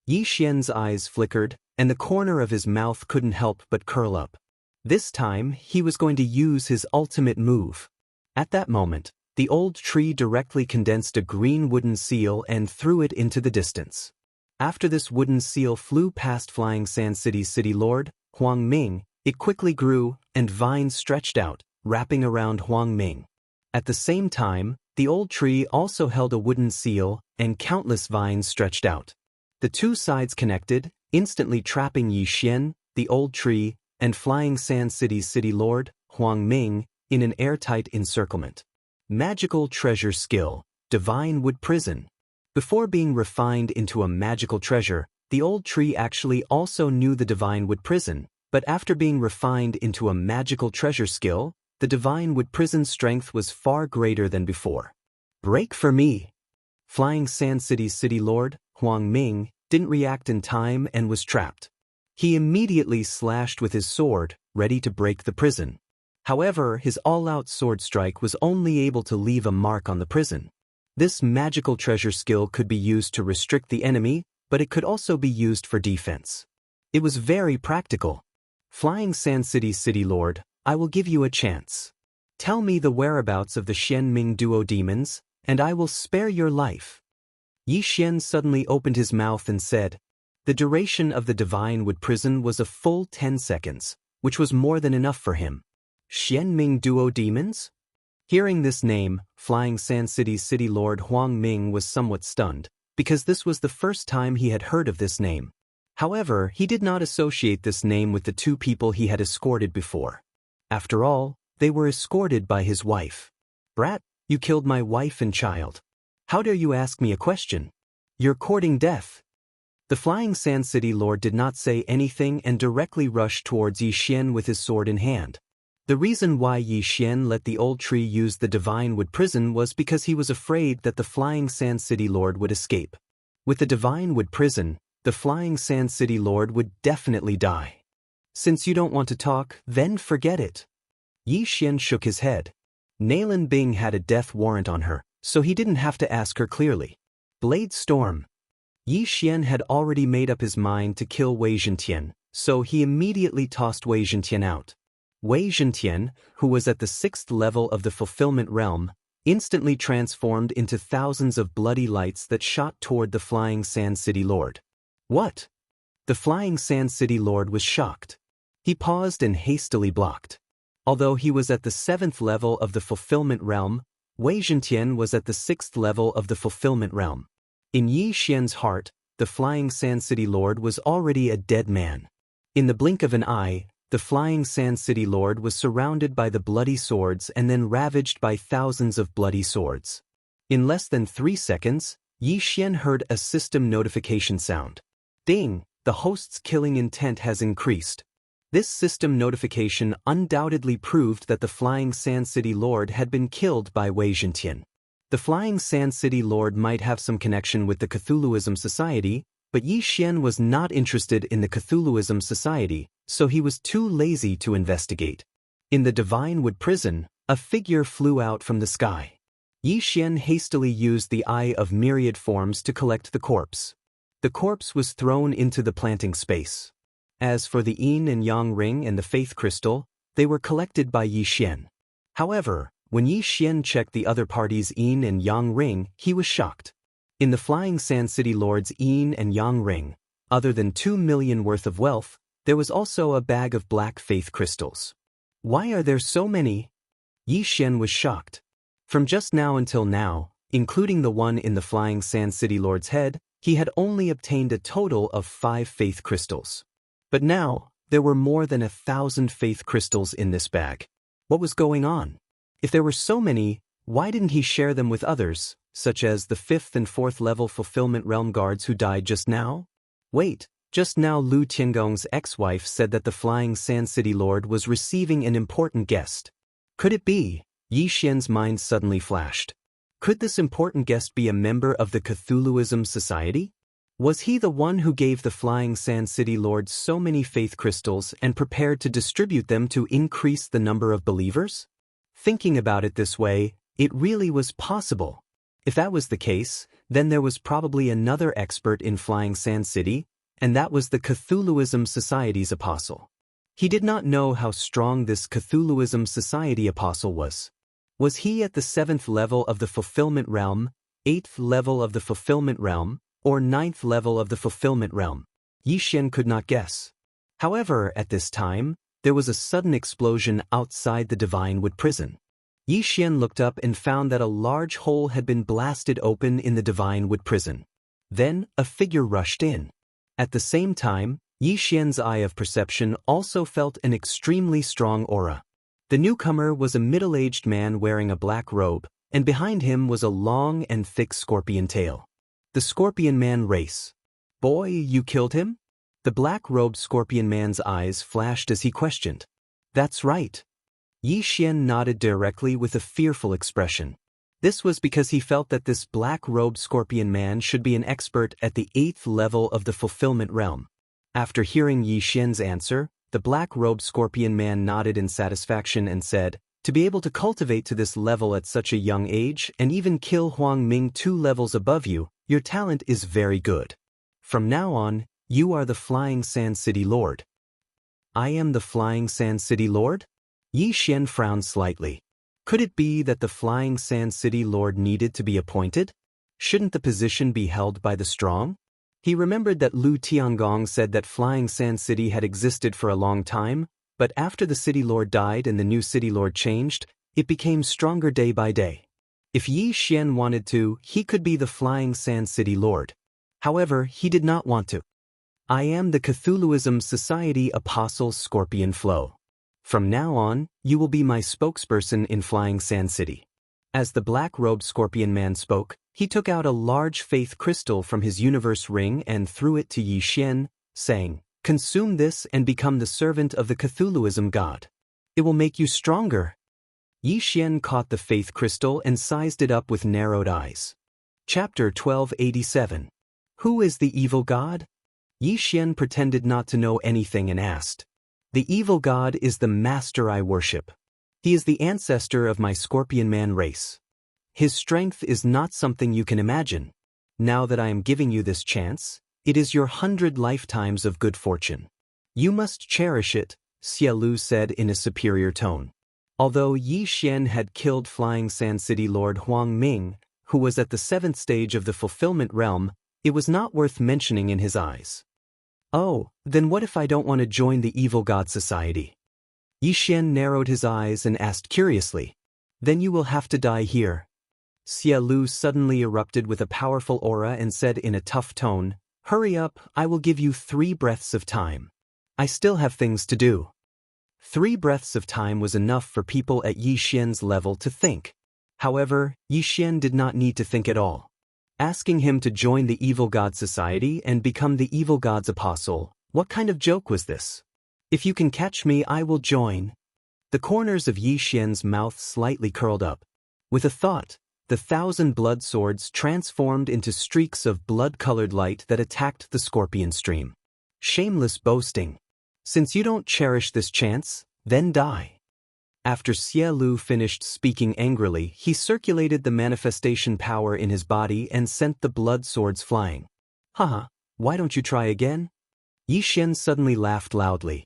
Yi Xian's eyes flickered, and the corner of his mouth couldn't help but curl up. This time, he was going to use his ultimate move. At that moment, the old tree directly condensed a green wooden seal and threw it into the distance. After this wooden seal flew past Flying Sand City's city lord, Huang Ming, it quickly grew, and vines stretched out, wrapping around Huang Ming. At the same time, the old tree also held a wooden seal, and countless vines stretched out. The two sides connected, instantly trapping Yi Xian, the old tree, and Flying Sand City's city lord, Huang Ming, in an airtight encirclement. Magical treasure skill, Divine Wood Prison. Before being refined into a magical treasure, the old tree actually also knew the Divine Wood Prison, but after being refined into a magical treasure skill, the Divine Wood Prison's strength was far greater than before. Break for me! Flying Sand City's city lord, Huang Ming, didn't react in time and was trapped. He immediately slashed with his sword, ready to break the prison. However, his all-out sword strike was only able to leave a mark on the prison. This magical treasure skill could be used to restrict the enemy, but it could also be used for defense. It was very practical. Flying Sand City's city lord, I will give you a chance. Tell me the whereabouts of the Xianming duo demons, and I will spare your life. Yi Xian suddenly opened his mouth and said, the duration of the Divine Wood Prison was a full 10 seconds, which was more than enough for him. Xianming duo demons? Hearing this name, Flying Sand City's city lord Huang Ming was somewhat stunned, because this was the first time he had heard of this name. However, he did not associate this name with the two people he had escorted before. After all, they were escorted by his wife. Brat, you killed my wife and child. How dare you ask me a question? You're courting death. The Flying Sand City lord did not say anything and directly rushed towards Yi Xian with his sword in hand. The reason why Yi Xian let the old tree use the Divine Wood Prison was because he was afraid that the Flying Sand City lord would escape. With the Divine Wood Prison, the Flying Sand City lord would definitely die. Since you don't want to talk, then forget it. Yi Xian shook his head. Nailin Bing had a death warrant on her, so he didn't have to ask her clearly. Blade Storm. Yi Xian had already made up his mind to kill Wei Zhentian, so he immediately tossed Wei Zhentian out. Wei Zhentian, who was at the 6th level of the Fulfillment Realm, instantly transformed into thousands of bloody lights that shot toward the Flying Sand City Lord. What? The Flying Sand City Lord was shocked. He paused and hastily blocked. Although he was at the 7th level of the Fulfillment Realm, Wei Zhentian was at the 6th level of the Fulfillment Realm. In Yi Xian's heart, the Flying Sand City Lord was already a dead man. In the blink of an eye, the Flying Sand City Lord was surrounded by the bloody swords and then ravaged by thousands of bloody swords. In less than 3 seconds, Yi Xian heard a system notification sound. Ding! The host's killing intent has increased. This system notification undoubtedly proved that the Flying Sand City Lord had been killed by Wei Zhentian. The Flying Sand City Lord might have some connection with the Cthulhuism Society, but Yi Xian was not interested in the Cthulhuism Society, so he was too lazy to investigate. In the Divine Wood Prison, a figure flew out from the sky. Yi Xian hastily used the Eye of Myriad Forms to collect the corpse. The corpse was thrown into the planting space. As for the Yin and Yang ring and the Faith Crystal, they were collected by Yi Xian. However, when Yi Xian checked the other party's Yin and Yang ring, he was shocked. In the Flying Sand City Lord's Yin and Yang ring, other than 2 million worth of wealth, there was also a bag of black faith crystals. Why are there so many? Yi Xian was shocked. From just now until now, including the one in the Flying Sand City Lord's head, He had only obtained a total of 5 faith crystals. But now, there were more than 1,000 faith crystals in this bag. What was going on? If there were so many, why didn't he share them with others, such as the 5th and 4th level fulfillment realm guards who died just now? Wait, just now Lu Tiangong's ex-wife said that the Flying Sand City Lord was receiving an important guest. Could it be? Yi Xian's mind suddenly flashed. Could this important guest be a member of the Cthulhuism Society? Was he the one who gave the Flying Sand City Lord so many faith crystals and prepared to distribute them to increase the number of believers? Thinking about it this way, it really was possible. If that was the case, then there was probably another expert in Flying Sand City, and that was the Cthulhuism Society's apostle. He did not know how strong this Cthulhuism Society apostle was. Was he at the 7th level of the fulfillment realm, 8th level of the fulfillment realm, or 9th level of the fulfillment realm? Yi Xian could not guess. However, at this time, there was a sudden explosion outside the Divine Wood prison. Yi Xian looked up and found that a large hole had been blasted open in the Divine Wood prison. Then, a figure rushed in. At the same time, Yi Xian's eye of perception also felt an extremely strong aura. The newcomer was a middle-aged man wearing a black robe, and behind him was a long and thick scorpion tail. The Scorpion Man race. Boy, you killed him? The black-robed Scorpion Man's eyes flashed as he questioned. That's right. Yi Xian nodded directly with a fearful expression. This was because he felt that this black-robed Scorpion Man should be an expert at the 8th level of the fulfillment realm. After hearing Yi Xian's answer, the black-robed Scorpion Man nodded in satisfaction and said, "To be able to cultivate to this level at such a young age and even kill Huang Ming 2 levels above you, your talent is very good. From now on, you are the Flying Sand City Lord." I am the Flying Sand City Lord? Yi Xian frowned slightly. Could it be that the Flying Sand City Lord needed to be appointed? Shouldn't the position be held by the strong? He remembered that Lu Tiangong said that Flying Sand City had existed for a long time, but after the City Lord died and the new City Lord changed, it became stronger day by day. If Yi Xian wanted to, he could be the Flying Sand City Lord. However, he did not want to. I am the Cthulhuism Society Apostle Scorpion Flow. From now on, you will be my spokesperson in Flying Sand City. As the black-robed Scorpion Man spoke, he took out a large faith crystal from his universe ring and threw it to Yi Xian, saying, "Consume this and become the servant of the Cthulhuism god. It will make you stronger." Yi Xian caught the faith crystal and sized it up with narrowed eyes. Chapter 1287. Who is the evil god? Yi Xian pretended not to know anything and asked. The evil god is the master I worship. He is the ancestor of my Scorpion Man race. His strength is not something you can imagine. Now that I am giving you this chance, it is your 100 lifetimes of good fortune. You must cherish it, Xie Lu said in a superior tone. Although Yi Xian had killed Flying Sand City Lord Huang Ming, who was at the 7th stage of the fulfillment realm, it was not worth mentioning in his eyes. Oh, then what if I don't want to join the Evil God Society? Yi Xian narrowed his eyes and asked curiously. Then you will have to die here. Xie Lu suddenly erupted with a powerful aura and said in a tough tone, "Hurry up, I will give you 3 breaths of time. I still have things to do." 3 breaths of time was enough for people at Yi Xian's level to think. However, Yi Xian did not need to think at all. Asking him to join the Evil God Society and become the Evil God's apostle, what kind of joke was this? If you can catch me, I will join. The corners of Yi Xian's mouth slightly curled up. With a thought, the 1,000 blood swords transformed into streaks of blood-colored light that attacked the scorpion stream. Shameless boasting. Since you don't cherish this chance, then die. After Xie Lu finished speaking angrily, he circulated the manifestation power in his body and sent the blood swords flying. Haha, why don't you try again? Yi Xian suddenly laughed loudly.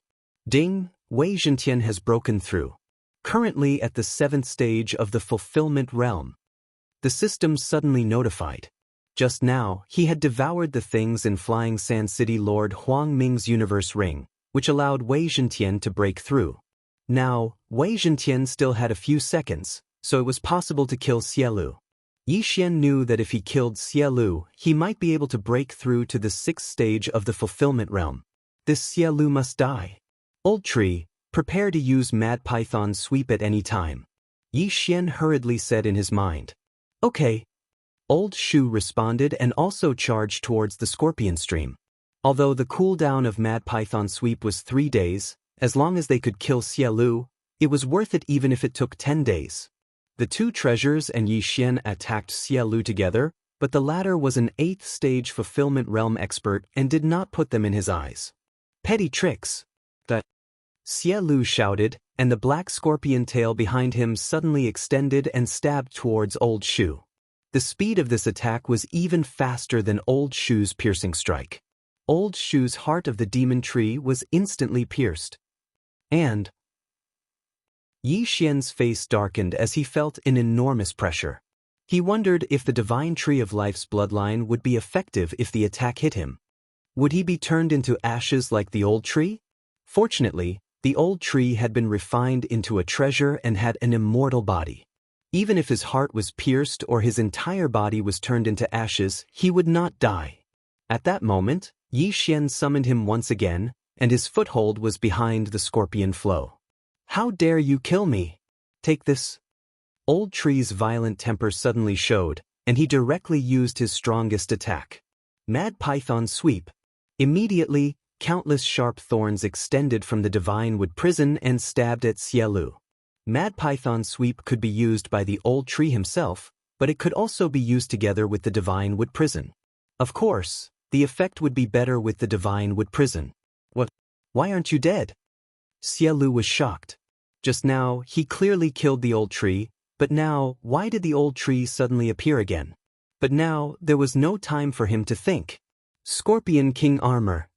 Ding, Wei Zhentian has broken through. Currently at the 7th stage of the fulfillment realm. The system suddenly notified. Just now, he had devoured the things in Flying Sand City Lord Huang Ming's universe ring, which allowed Wei Zhentian to break through. Now, Wei Zhentian still had a few seconds, so it was possible to kill Xie Lu. Yi Xian knew that if he killed Xie Lu, he might be able to break through to the 6th stage of the fulfillment realm. This Xie Lu must die. Old tree, prepare to use Mad Python Sweep at any time. Yi Xian hurriedly said in his mind. Okay. Old Shu responded and also charged towards the scorpion stream. Although the cooldown of Mad Python Sweep was 3 days, as long as they could kill Xie Lu, it was worth it even if it took 10 days. The two treasures and Yi Xian attacked Xie Lu together, but the latter was an 8th stage fulfillment realm expert and did not put them in his eyes. Petty tricks. That Xie Lu shouted, and the black scorpion tail behind him suddenly extended and stabbed towards Old Shu. The speed of this attack was even faster than Old Shu's piercing strike. Old Shu's heart of the demon tree was instantly pierced. And Yi Xian's face darkened as he felt an enormous pressure. He wondered if the divine tree of life's bloodline would be effective if the attack hit him. Would he be turned into ashes like the old tree? Fortunately, the old tree had been refined into a treasure and had an immortal body. Even if his heart was pierced or his entire body was turned into ashes, he would not die. At that moment, Yi Xian summoned him once again, and his foothold was behind the scorpion flow. How dare you kill me? Take this. Old Tree's violent temper suddenly showed, and he directly used his strongest attack. Mad Python Sweep. Immediately, countless sharp thorns extended from the divine wood prison and stabbed at Xie Lu. Mad Python Sweep could be used by the old tree himself, but it could also be used together with the divine wood prison. Of course, the effect would be better with the divine wood prison. What? Why aren't you dead? Xie Lu was shocked. Just now, he clearly killed the old tree, but now, why did the old tree suddenly appear again? But now, there was no time for him to think. Scorpion King Armor.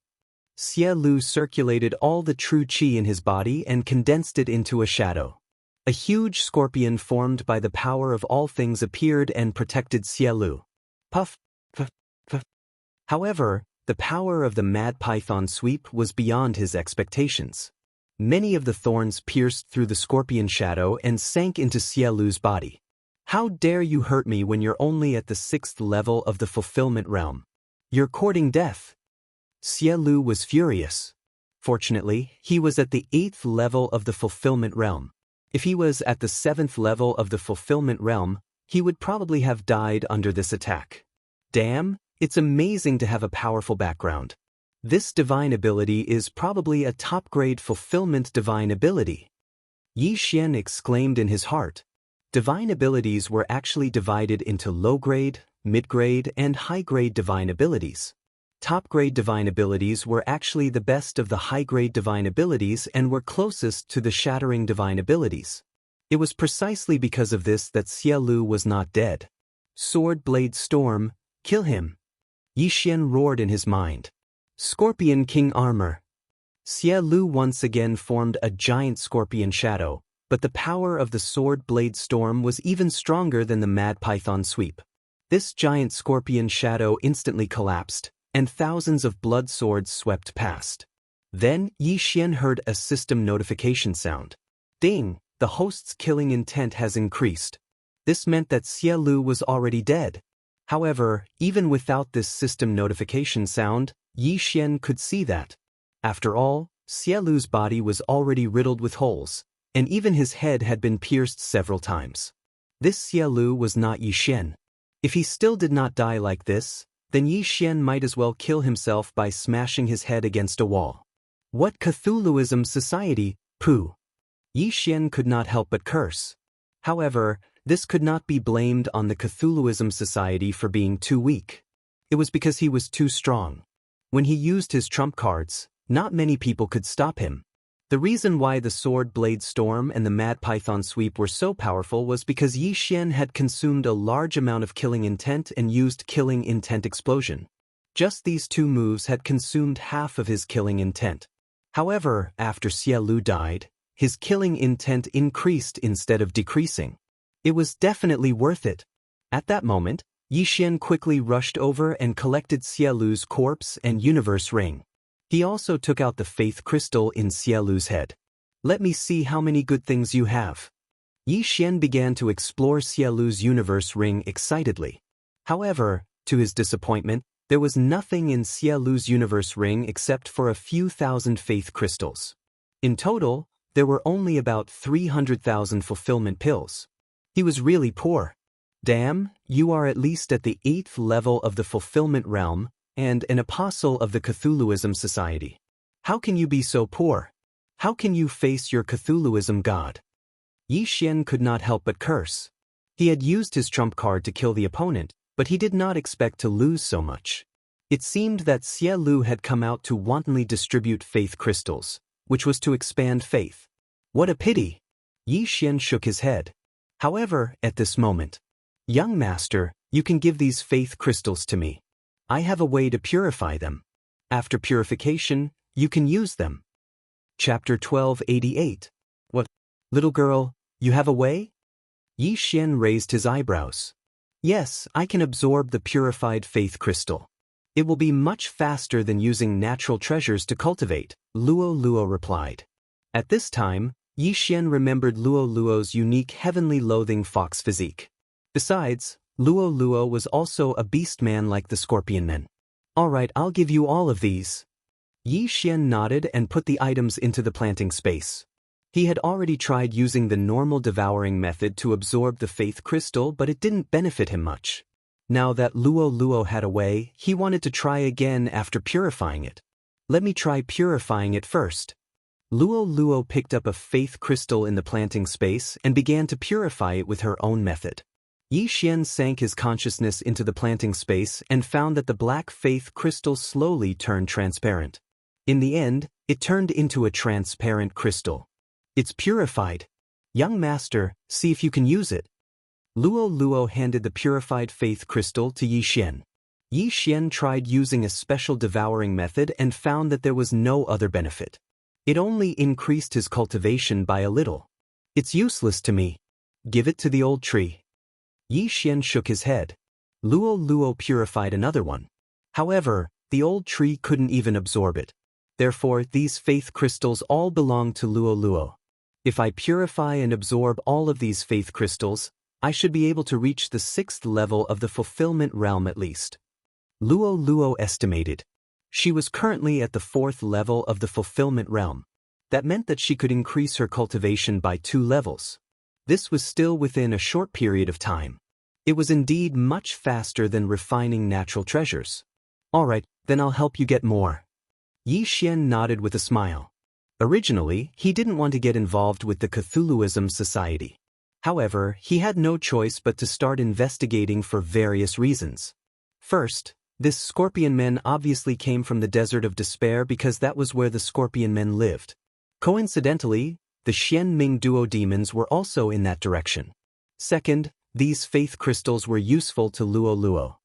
Xie Lu circulated all the true qi in his body and condensed it into a shadow. A huge scorpion formed by the power of all things appeared and protected Xie Lu. Puff, puff, puff. However, the power of the Mad Python Sweep was beyond his expectations. Many of the thorns pierced through the scorpion shadow and sank into Xie Lu's body. How dare you hurt me when you're only at the 6th level of the fulfillment realm? You're courting death. Xie Lu was furious. Fortunately, he was at the 8th level of the fulfillment realm. If he was at the 7th level of the fulfillment realm, he would probably have died under this attack. Damn, it's amazing to have a powerful background. This divine ability is probably a top-grade fulfillment divine ability. Yi Xian exclaimed in his heart. Divine abilities were actually divided into low-grade, mid-grade, and high-grade divine abilities. Top-grade divine abilities were actually the best of the high-grade divine abilities and were closest to the shattering divine abilities. It was precisely because of this that Xie Lu was not dead. Sword Blade Storm, kill him. Yi Xian roared in his mind. Scorpion King Armor. Xie Lu once again formed a giant scorpion shadow, but the power of the Sword Blade Storm was even stronger than the Mad Python Sweep. This giant scorpion shadow instantly collapsed, and thousands of blood swords swept past. Then Yi Xian heard a system notification sound. Ding! The host's killing intent has increased. This meant that Xie Lu was already dead. However, even without this system notification sound, Yi Xian could see that. After all, Xie Lu's body was already riddled with holes, and even his head had been pierced several times. This Xie Lu was not Yi Xian. If he still did not die like this, then Yi Xian might as well kill himself by smashing his head against a wall. What Cthulhuism society, pooh! Yi Xian could not help but curse. However, this could not be blamed on the Cthulhuism society for being too weak. It was because he was too strong. When he used his trump cards, not many people could stop him. The reason why the Sword Blade Storm and the Mad Python Sweep were so powerful was because Yi Xian had consumed a large amount of Killing Intent and used Killing Intent Explosion. Just these two moves had consumed half of his Killing Intent. However, after Xie Lu died, his Killing Intent increased instead of decreasing. It was definitely worth it. At that moment, Yi Xian quickly rushed over and collected Xie Lu's corpse and universe ring. He also took out the faith crystal in Xie Lu's head. Let me see how many good things you have. Yi Xian began to explore Xie Lu's universe ring excitedly. However, to his disappointment, there was nothing in Xie Lu's universe ring except for a few thousand faith crystals. In total, there were only about 300,000 fulfillment pills. He was really poor. Damn, you are at least at the 8th level of the fulfillment realm, and an apostle of the Cthulhuism Society. How can you be so poor? How can you face your Cthulhuism god? Yi Xian could not help but curse. He had used his trump card to kill the opponent, but he did not expect to lose so much. It seemed that Xie Lu had come out to wantonly distribute faith crystals, which was to expand faith. What a pity! Yi Xian shook his head. However, at this moment, young master, you can give these faith crystals to me. I have a way to purify them. After purification, you can use them. Chapter 1288. What? Little girl, you have a way? Yi Xian raised his eyebrows. Yes, I can absorb the purified faith crystal. It will be much faster than using natural treasures to cultivate, Luo Luo replied. At this time, Yi Xian remembered Luo Luo's unique heavenly loathing fox physique. Besides, Luo Luo was also a beast man like the scorpion men. Alright, I'll give you all of these. Yi Xian nodded and put the items into the planting space. He had already tried using the normal devouring method to absorb the faith crystal, but it didn't benefit him much. Now that Luo Luo had a way, he wanted to try again after purifying it. Let me try purifying it first. Luo Luo picked up a faith crystal in the planting space and began to purify it with her own method. Yi Xian sank his consciousness into the planting space and found that the black faith crystal slowly turned transparent. In the end, it turned into a transparent crystal. It's purified. Young master, see if you can use it. Luo Luo handed the purified faith crystal to Yi Xian. Yi Xian tried using a special devouring method and found that there was no other benefit. It only increased his cultivation by a little. It's useless to me. Give it to the old tree. Yi Xian shook his head. Luo Luo purified another one. However, the old tree couldn't even absorb it. Therefore, these faith crystals all belong to Luo Luo. If I purify and absorb all of these faith crystals, I should be able to reach the 6th level of the fulfillment realm at least. Luo Luo estimated. She was currently at the 4th level of the fulfillment realm. That meant that she could increase her cultivation by 2 levels. This was still within a short period of time. It was indeed much faster than refining natural treasures. Alright, then I'll help you get more. Yi Xian nodded with a smile. Originally, he didn't want to get involved with the Cthulhuism Society. However, he had no choice but to start investigating for various reasons. First, this scorpion men obviously came from the Desert of Despair because that was where the scorpion men lived. Coincidentally, the Xian Ming duo demons were also in that direction. Second, these faith crystals were useful to Luo Luo.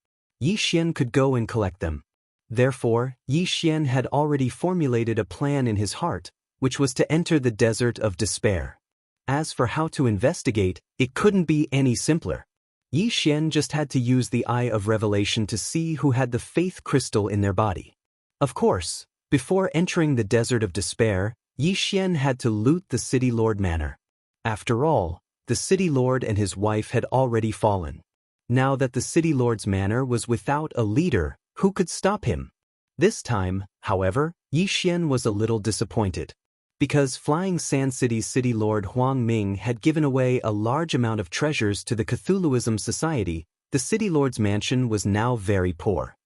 Yi Xian could go and collect them. Therefore, Yi Xian had already formulated a plan in his heart, which was to enter the Desert of Despair. As for how to investigate, it couldn't be any simpler. Yi Xian just had to use the Eye of Revelation to see who had the faith crystal in their body. Of course, before entering the Desert of Despair, Yi Xian had to loot the City Lord Manor. After all, the City Lord and his wife had already fallen. Now that the City Lord's manor was without a leader, who could stop him? This time, however, Yi Xian was a little disappointed. Because Flying Sand City's City Lord Huang Ming had given away a large amount of treasures to the Cthulhuism Society, the City Lord's mansion was now very poor.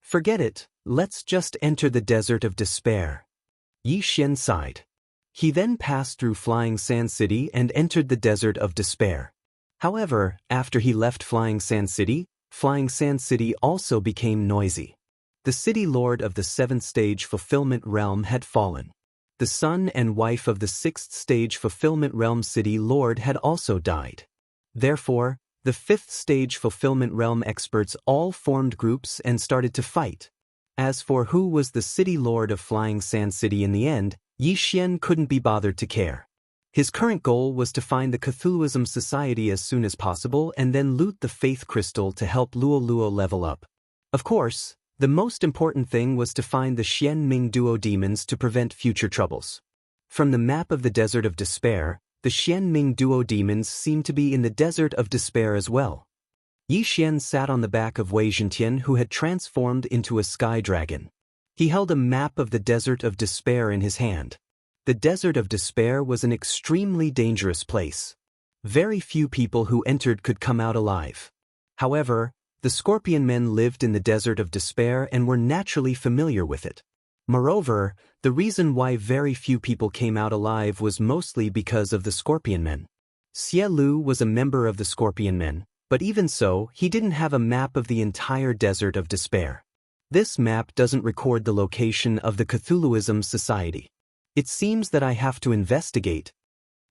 Forget it, let's just enter the Desert of Despair. Yi Xian sighed. He then passed through Flying Sand City and entered the Desert of Despair. However, after he left Flying Sand City also became noisy. The City Lord of the 7th Stage Fulfillment Realm had fallen. The son and wife of the 6th Stage Fulfillment Realm City Lord had also died. Therefore, the 5th Stage Fulfillment Realm experts all formed groups and started to fight. As for who was the City Lord of Flying Sand City in the end, Yi Xian couldn't be bothered to care. His current goal was to find the Cthulhuism Society as soon as possible and then loot the Faith Crystal to help Luo Luo level up. Of course, the most important thing was to find the Xian Ming duo demons to prevent future troubles. From the map of the Desert of Despair, the Xianming duo demons seemed to be in the desert of despair as well. Yi Xian sat on the back of Wei Zhentian, who had transformed into a sky dragon. He held a map of the desert of despair in his hand. The desert of despair was an extremely dangerous place. Very few people who entered could come out alive. However, the scorpion men lived in the desert of despair and were naturally familiar with it. Moreover, the reason why very few people came out alive was mostly because of the scorpion men. Xie Lu was a member of the scorpion men, but even so, he didn't have a map of the entire desert of despair. This map doesn't record the location of the Cthulhuism Society. It seems that I have to investigate.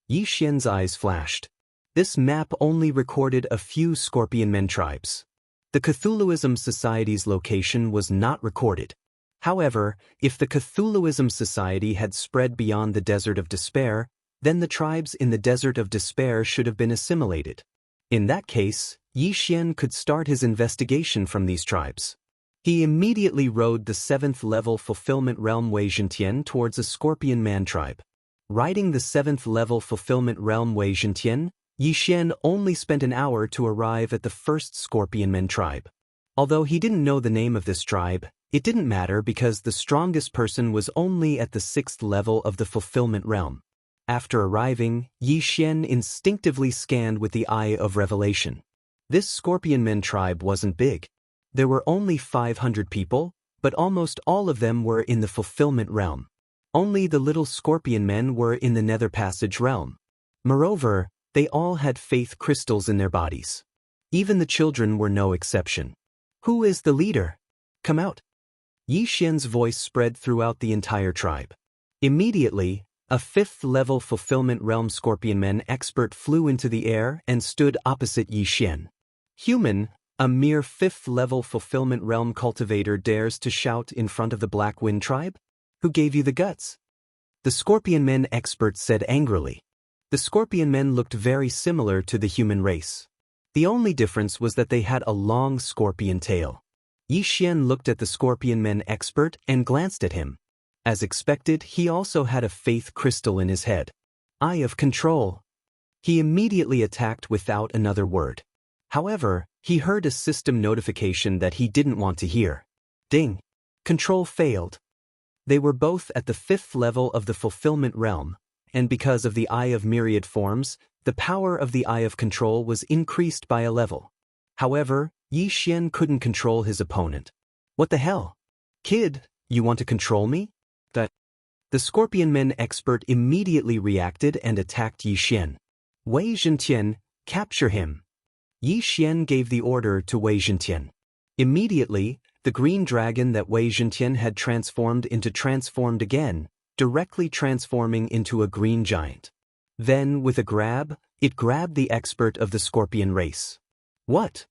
Yi Xian's eyes flashed. This map only recorded a few scorpion men tribes. The Cthulhuism Society's location was not recorded. However, if the Cthulhuism Society had spread beyond the Desert of Despair, then the tribes in the Desert of Despair should have been assimilated. In that case, Yi Xian could start his investigation from these tribes. He immediately rode the 7th-level Fulfillment Realm Wei Zhentian towards a Scorpion Man tribe. Riding the 7th-level Fulfillment Realm Wei Zhentian, Yi Xian only spent an hour to arrive at the first Scorpion Men tribe. Although he didn't know the name of this tribe, it didn't matter because the strongest person was only at the 6th level of the Fulfillment Realm. After arriving, Yi Xian instinctively scanned with the Eye of Revelation. This Scorpion Men tribe wasn't big. There were only 500 people, but almost all of them were in the Fulfillment Realm. Only the little Scorpion Men were in the Nether Passage realm. Moreover, they all had faith crystals in their bodies. Even the children were no exception. Who is the leader? Come out. Yi Xian's voice spread throughout the entire tribe. Immediately, a 5th-level Fulfillment Realm Scorpion Men expert flew into the air and stood opposite Yi Xian. Human, a mere 5th-level Fulfillment Realm cultivator dares to shout in front of the Black Wind tribe? Who gave you the guts? The Scorpion Men expert said angrily. The Scorpion Men looked very similar to the human race. The only difference was that they had a long scorpion tail. Yi Xian looked at the Scorpion Men expert and glanced at him. As expected, he also had a faith crystal in his head. Eye of Control. He immediately attacked without another word. However, he heard a system notification that he didn't want to hear. Ding. Control failed. They were both at the 5th level of the Fulfillment Realm, and because of the Eye of Myriad Forms, the power of the Eye of Control was increased by a level. However, Yi Xian couldn't control his opponent. What the hell? Kid, you want to control me? The Scorpion Men expert immediately reacted and attacked Yi Xian. Wei Zhentian, capture him. Yi Xian gave the order to Wei Zhentian. Immediately, the green dragon that Wei Zhentian had transformed again, directly transforming into a green giant. Then, with a grab, it grabbed the expert of the Scorpion race. What?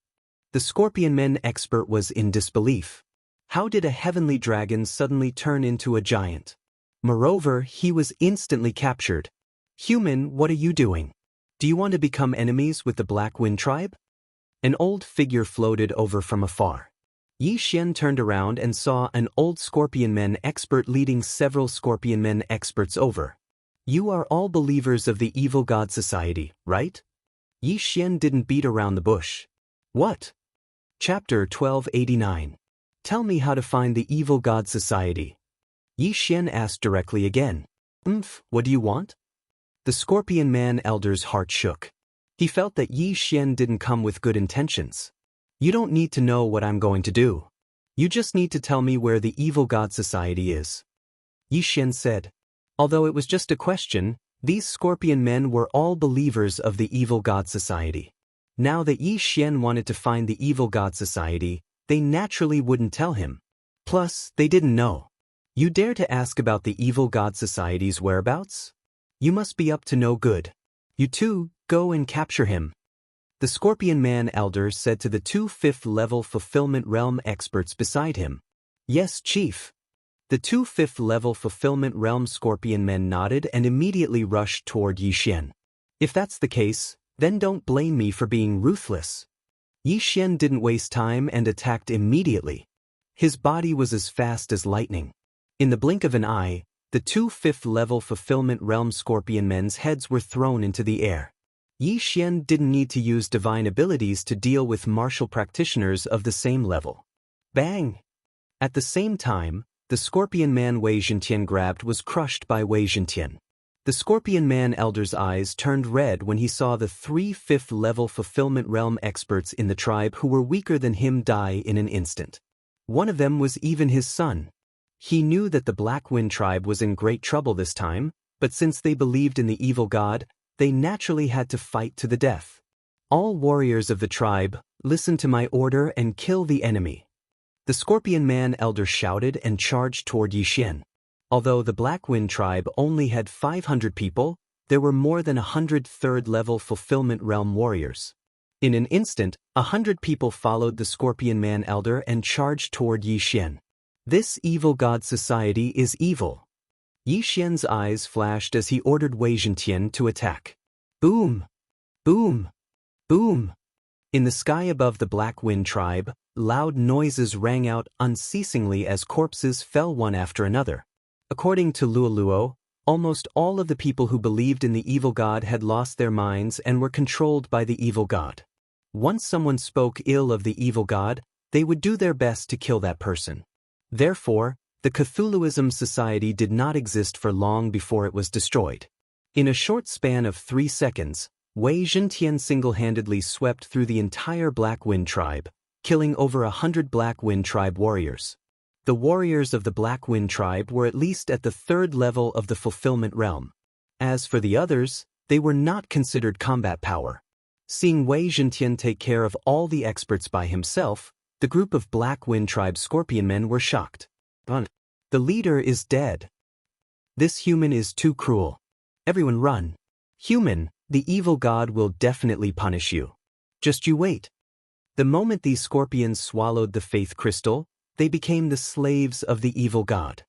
The Scorpion Men expert was in disbelief. How did a heavenly dragon suddenly turn into a giant? Moreover, he was instantly captured. Human, what are you doing? Do you want to become enemies with the Black Wind tribe? An old figure floated over from afar. Yi Xian turned around and saw an old Scorpion Men expert leading several Scorpion Men experts over. You are all believers of the Evil God Society, right? Yi Xian didn't beat around the bush. What? Chapter 1289. Tell me how to find the Evil God Society. Yi Xian asked directly again. What do you want? The Scorpion Man elder's heart shook. He felt that Yi Xian didn't come with good intentions. You don't need to know what I'm going to do. You just need to tell me where the Evil God Society is. Yi Xian said. Although it was just a question, these Scorpion Men were all believers of the Evil God Society. Now that Yi Xian wanted to find the Evil God Society, they naturally wouldn't tell him. Plus, they didn't know. You dare to ask about the Evil God Society's whereabouts? You must be up to no good. You two, go and capture him. The Scorpion Man elder said to the two 5th-level Fulfillment Realm experts beside him. Yes, Chief. The two 5th-level Fulfillment Realm Scorpion Men nodded and immediately rushed toward Yi Xian. If that's the case, then don't blame me for being ruthless. Yi Xian didn't waste time and attacked immediately. His body was as fast as lightning. In the blink of an eye, The two fifth-level fulfillment realm scorpion men's heads were thrown into the air. Yi Xian didn't need to use divine abilities to deal with martial practitioners of the same level. Bang! At the same time, the scorpion man Wei Zhentian grabbed was crushed by Wei Zhentian. The scorpion man elder's eyes turned red when he saw the three fifth-level fulfillment realm experts in the tribe who were weaker than him die in an instant. One of them was even his son. He knew that the Black Wind tribe was in great trouble this time, but since they believed in the evil god, they naturally had to fight to the death. All warriors of the tribe, listen to my order and kill the enemy. The scorpion man elder shouted and charged toward Yi Xian. Although the Black Wind tribe only had 500 people, there were more than 100 third-level fulfillment realm warriors. In an instant, 100 people followed the scorpion man elder and charged toward Yi Xian. This evil god society is evil. Yi Xian's eyes flashed as he ordered Wei Zhentian to attack. Boom! Boom! Boom! In the sky above the Black Wind tribe, loud noises rang out unceasingly as corpses fell one after another. According to Luoluo, almost all of the people who believed in the evil god had lost their minds and were controlled by the evil god. Once someone spoke ill of the evil god, they would do their best to kill that person. Therefore, the Cthulhuism society did not exist for long before it was destroyed. In a short span of 3 seconds, Wei Zhentian single-handedly swept through the entire Black Wind tribe, killing over 100 Black Wind tribe warriors. The warriors of the Black Wind tribe were at least at the third level of the fulfillment realm. As for the others, they were not considered combat power. Seeing Wei Zhentian take care of all the experts by himself, the group of Black Wind tribe scorpion men were shocked. The leader is dead. This human is too cruel. Everyone run. Human, the evil god will definitely punish you. Just you wait. The moment these scorpions swallowed the faith crystal, they became the slaves of the evil god.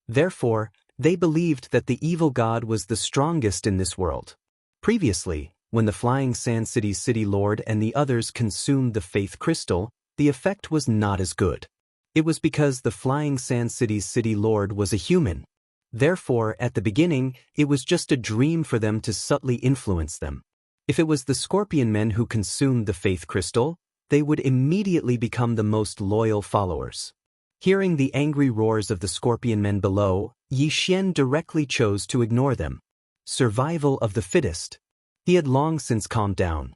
Therefore, they believed that the evil god was the strongest in this world. Previously, when the Flying Sand City's city lord and the others consumed the faith crystal, the effect was not as good. It was because the Flying Sand City's city lord was a human. Therefore, at the beginning, it was just a dream for them to subtly influence them. If it was the scorpion men who consumed the faith crystal, they would immediately become the most loyal followers. Hearing the angry roars of the scorpion men below, Yi Xian directly chose to ignore them. Survival of the fittest. He had long since calmed down.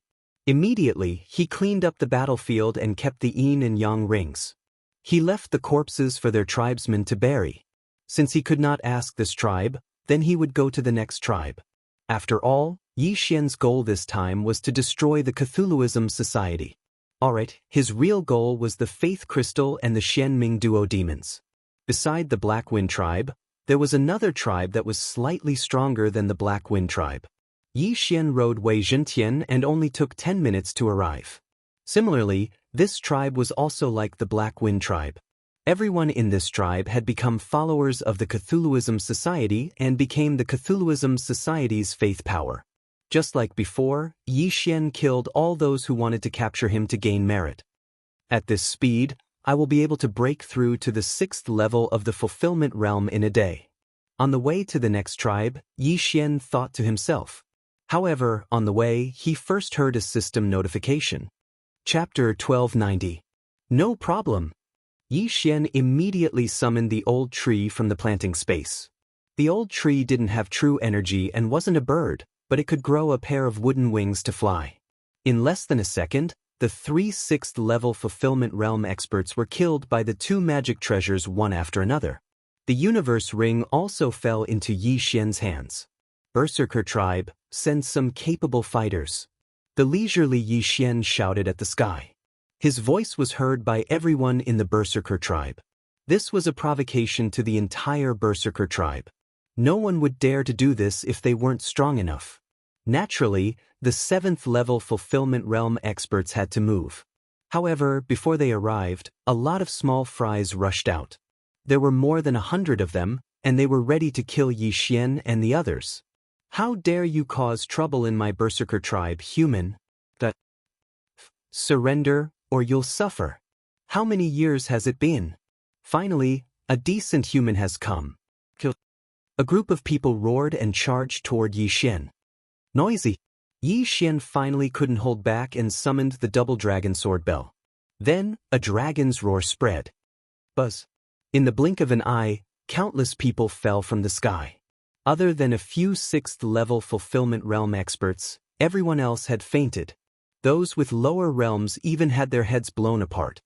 Immediately, he cleaned up the battlefield and kept the yin and yang rings. He left the corpses for their tribesmen to bury. Since he could not ask this tribe, then he would go to the next tribe. After all, Yi Xian's goal this time was to destroy the Cthulhuism society. Alright, his real goal was the Faith Crystal and the Xianming Duo demons. Beside the Black Wind tribe, there was another tribe that was slightly stronger than the Black Wind tribe. Yi Xian rode Wei Zhentian and only took 10 minutes to arrive. Similarly, this tribe was also like the Black Wind tribe. Everyone in this tribe had become followers of the Cthulhuism society and became the Cthulhuism society's faith power. Just like before, Yi Xian killed all those who wanted to capture him to gain merit. At this speed, I will be able to break through to the 6th level of the fulfillment realm in a day. On the way to the next tribe, Yi Xian thought to himself. However, on the way, he first heard a system notification. Chapter 1290. No problem. Yi Xian immediately summoned the old tree from the planting space. The old tree didn't have true energy and wasn't a bird, but it could grow a pair of wooden wings to fly. In less than a second, the 3 6th-level fulfillment realm experts were killed by the 2 magic treasures one after another. The universe ring also fell into Yi Xian's hands. Berserker tribe, send some capable fighters. The leisurely Yi Xian shouted at the sky. His voice was heard by everyone in the Berserker tribe. This was a provocation to the entire Berserker tribe. No one would dare to do this if they weren't strong enough. Naturally, the 7th-level fulfillment realm experts had to move. However, before they arrived, a lot of small fries rushed out. There were more than 100 of them, and they were ready to kill Yi Xian and the others. How dare you cause trouble in my Berserker tribe, human? Surrender, or you'll suffer. How many years has it been? Finally, a decent human has come. A group of people roared and charged toward Yi Xian. Noisy. Yi Xian finally couldn't hold back and summoned the double dragon sword bell. Then, a dragon's roar spread. Buzz. In the blink of an eye, countless people fell from the sky. Other than a few 6th-level fulfillment realm experts, everyone else had fainted. Those with lower realms even had their heads blown apart.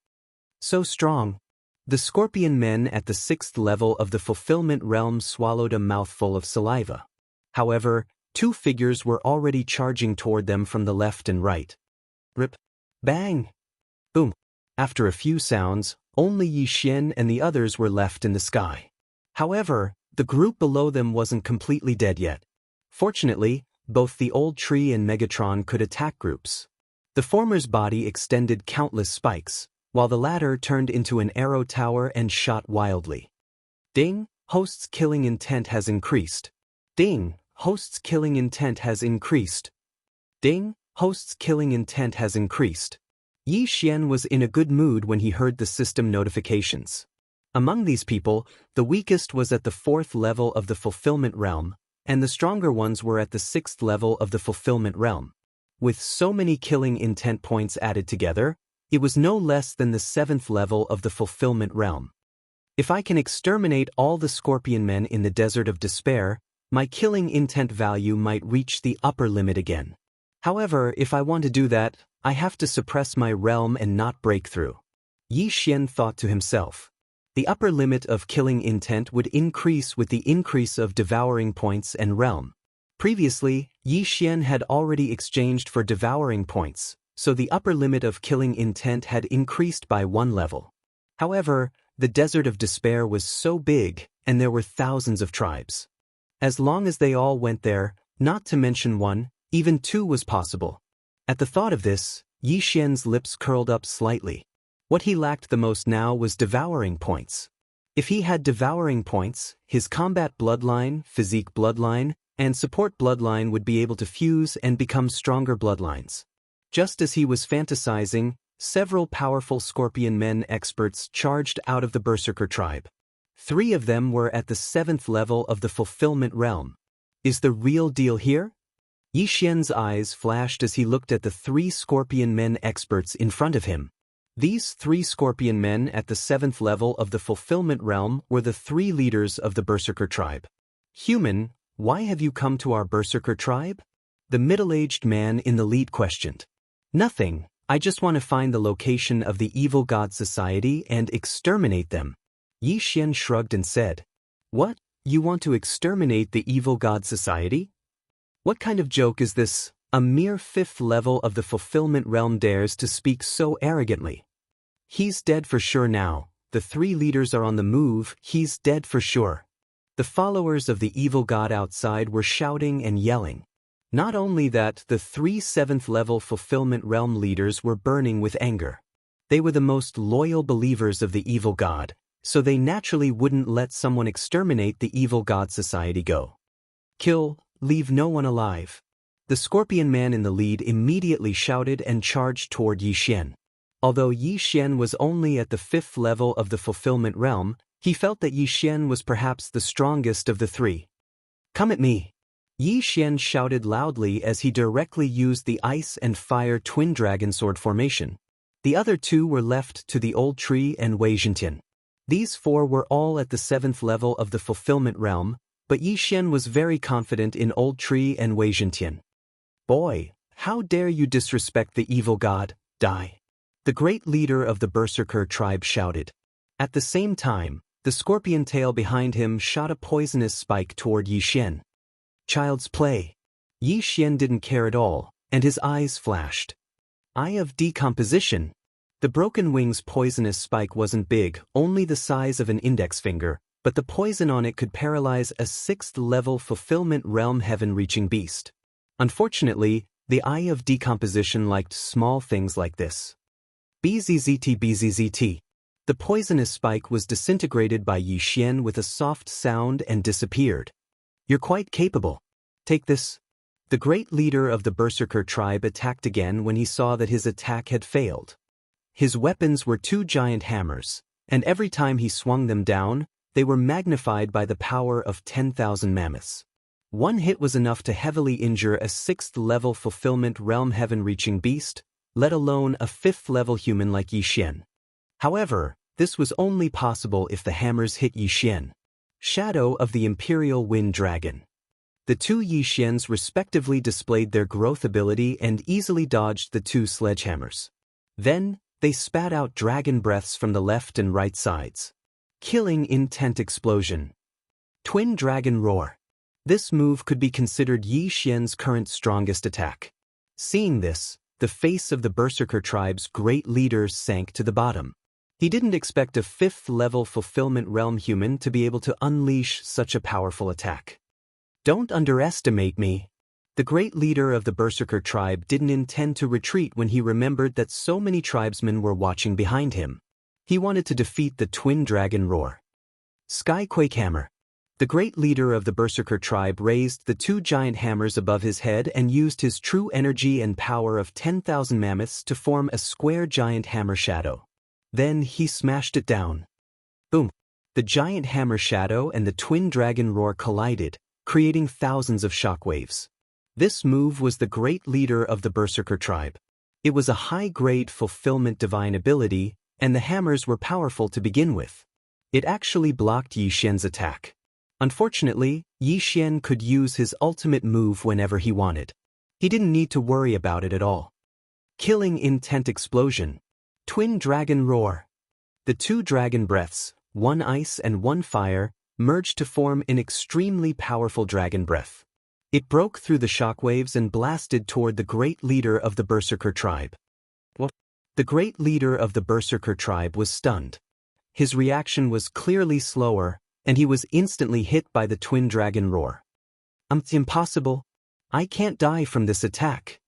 So strong. The scorpion men at the 6th level of the fulfillment realm swallowed a mouthful of saliva. However, 2 figures were already charging toward them from the left and right. Rip. Bang. Boom. After a few sounds, only Yi Xian and the others were left in the sky. However, the group below them wasn't completely dead yet. Fortunately, both the old tree and Megatron could attack groups. The former's body extended countless spikes, while the latter turned into an arrow tower and shot wildly. Ding, host's killing intent has increased. Ding, host's killing intent has increased. Ding, host's killing intent has increased. Yi Xian was in a good mood when he heard the system notifications. Among these people, the weakest was at the 4th level of the fulfillment realm, and the stronger ones were at the 6th level of the fulfillment realm. With so many killing intent points added together, it was no less than the 7th level of the fulfillment realm. If I can exterminate all the scorpion men in the Desert of Despair, my killing intent value might reach the upper limit again. However, if I want to do that, I have to suppress my realm and not break through. Yi Xian thought to himself. The upper limit of killing intent would increase with the increase of devouring points and realm. Previously, Yi Xian had already exchanged for devouring points, so the upper limit of killing intent had increased by 1 level. However, the Desert of Despair was so big, and there were thousands of tribes. As long as they all went there, not to mention 1, even 2 was possible. At the thought of this, Yi Xian's lips curled up slightly. What he lacked the most now was devouring points. If he had devouring points, his combat bloodline, physique bloodline, and support bloodline would be able to fuse and become stronger bloodlines. Just as he was fantasizing, several powerful scorpion men experts charged out of the Berserker tribe. 3 of them were at the 7th level of the fulfillment realm. Is the real deal here? Yi Xian's eyes flashed as he looked at the 3 scorpion men experts in front of him. These 3 scorpion men at the 7th level of the fulfillment realm were the 3 leaders of the Berserker tribe. Human, why have you come to our Berserker tribe? The middle-aged man in the lead questioned. Nothing, I just want to find the location of the evil god society and exterminate them. Yi Xian shrugged and said, What, you want to exterminate the evil god society? What kind of joke is this? A mere 5th level of the fulfillment realm dares to speak so arrogantly. He's dead for sure now, the 3 leaders are on the move, he's dead for sure. The followers of the evil god outside were shouting and yelling. Not only that, the 3 7th level fulfillment realm leaders were burning with anger. They were the most loyal believers of the evil god, so they naturally wouldn't let someone exterminate the evil god society go. Kill, leave no one alive. The scorpion man in the lead immediately shouted and charged toward Yi Xian. Although Yi Xian was only at the 5th level of the fulfillment realm, he felt that Yi Xian was perhaps the strongest of the 3. Come at me! Yi Xian shouted loudly as he directly used the ice and fire twin dragon sword formation. The other 2 were left to the old tree and Wei Zhentian. These 4 were all at the 7th level of the fulfillment realm, but Yi Xian was very confident in old tree and Wei Zhentian. Boy, how dare you disrespect the evil god, die! The great leader of the Berserker tribe shouted. At the same time, the scorpion tail behind him shot a poisonous spike toward Yi Xian. Child's play. Yi Xian didn't care at all, and his eyes flashed. Eye of decomposition. The broken wing's poisonous spike wasn't big, only the size of an index finger, but the poison on it could paralyze a 6th level fulfillment realm heaven-reaching beast. Unfortunately, the Eye of Decomposition liked small things like this. BZZT. The poisonous spike was disintegrated by Yi Xian with a soft sound and disappeared. You're quite capable. Take this. The great leader of the Berserker tribe attacked again when he saw that his attack had failed. His weapons were 2 giant hammers, and every time he swung them down, they were magnified by the power of 10,000 mammoths. One hit was enough to heavily injure a 6th-level fulfillment realm heaven-reaching beast, let alone a 5th-level human like Yi Xian. However, this was only possible if the hammers hit Yi Xian. Shadow of the Imperial Wind Dragon. The two Yi Xians respectively displayed their growth ability and easily dodged the two sledgehammers. Then, they spat out dragon breaths from the left and right sides. Killing Intent Explosion. Twin Dragon Roar. This move could be considered Yi Xian's current strongest attack. Seeing this, the face of the Berserker tribe's great leader sank to the bottom. He didn't expect a 5th-level fulfillment realm human to be able to unleash such a powerful attack. Don't underestimate me. The great leader of the Berserker tribe didn't intend to retreat when he remembered that so many tribesmen were watching behind him. He wanted to defeat the Twin Dragon Roar. Skyquake Hammer. The great leader of the Berserker tribe raised the two giant hammers above his head and used his true energy and power of 10,000 mammoths to form a square giant hammer shadow. Then he smashed it down. Boom! The giant hammer shadow and the Twin Dragon Roar collided, creating thousands of shockwaves. This move was the great leader of the Berserker tribe. It was a high-grade fulfillment divine ability, and the hammers were powerful to begin with. It actually blocked Yi Xian's attack. Unfortunately, Yi Xian could use his ultimate move whenever he wanted. He didn't need to worry about it at all. Killing Intent Explosion. Twin Dragon Roar. The two dragon breaths, one ice and one fire, merged to form an extremely powerful dragon breath. It broke through the shockwaves and blasted toward the great leader of the Berserker tribe. The great leader of the Berserker tribe was stunned. His reaction was clearly slower, and he was instantly hit by the Twin Dragon Roar. It's impossible. I can't die from this attack.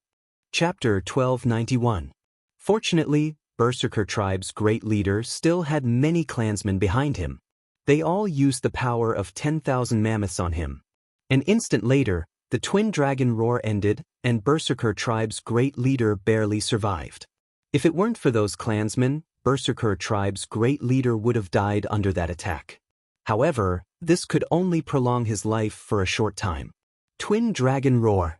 Chapter 1291. Fortunately, Berserker tribe's great leader still had many clansmen behind him. They all used the power of 10,000 mammoths on him. An instant later, the Twin Dragon Roar ended, and Berserker tribe's great leader barely survived. If it weren't for those clansmen, Berserker tribe's great leader would have died under that attack. However, this could only prolong his life for a short time. Twin Dragon Roar.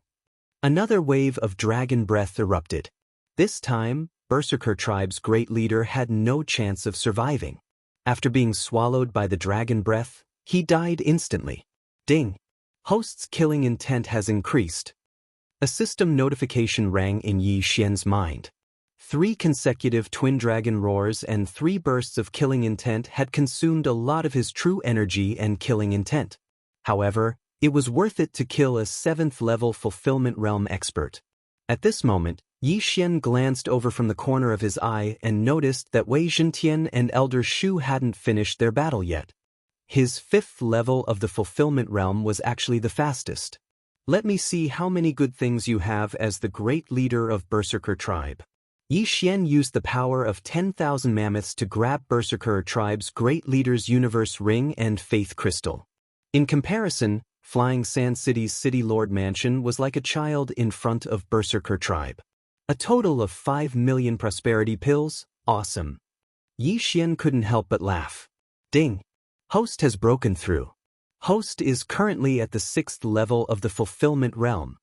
Another wave of dragon breath erupted. This time, Berserker tribe's great leader had no chance of surviving. After being swallowed by the dragon breath, he died instantly. Ding! Host's killing intent has increased. A system notification rang in Yi Xian's mind. 3 consecutive Twin Dragon Roars and 3 bursts of killing intent had consumed a lot of his true energy and killing intent. However, it was worth it to kill a 7th-level Fulfillment Realm expert. At this moment, Yi Xian glanced over from the corner of his eye and noticed that Wei Zhentian and Elder Shu hadn't finished their battle yet. His 5th level of the Fulfillment Realm was actually the fastest. Let me see how many good things you have as the great leader of Berserker tribe. Yi Xian used the power of 10,000 mammoths to grab Berserker tribe's great leader's universe ring and faith crystal. In comparison, Flying Sand City's City Lord Mansion was like a child in front of Berserker tribe. A total of 5 million prosperity pills? Awesome. Yi Xian couldn't help but laugh. Ding! Host has broken through. Host is currently at the 6th level of the Fulfillment Realm.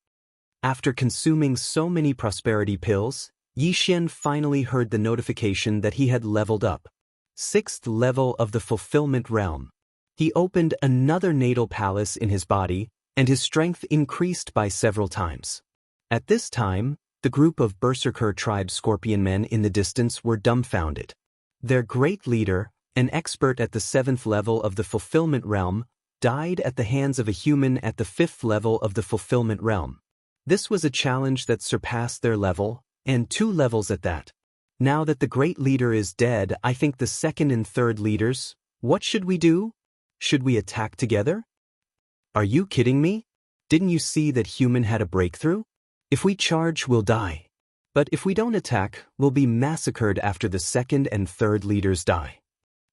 After consuming so many prosperity pills, Yi Xian finally heard the notification that he had leveled up. 6th level of the Fulfillment Realm. He opened another natal palace in his body, and his strength increased by several times. At this time, the group of Berserker tribe scorpion men in the distance were dumbfounded. Their great leader, an expert at the 7th level of the Fulfillment Realm, died at the hands of a human at the 5th level of the Fulfillment Realm. This was a challenge that surpassed their level, and 2 levels at that. Now that the great leader is dead, I think the 2nd and 3rd leaders, what should we do? Should we attack together? Are you kidding me? Didn't you see that human had a breakthrough? If we charge, we'll die. But if we don't attack, we'll be massacred after the 2nd and 3rd leaders die.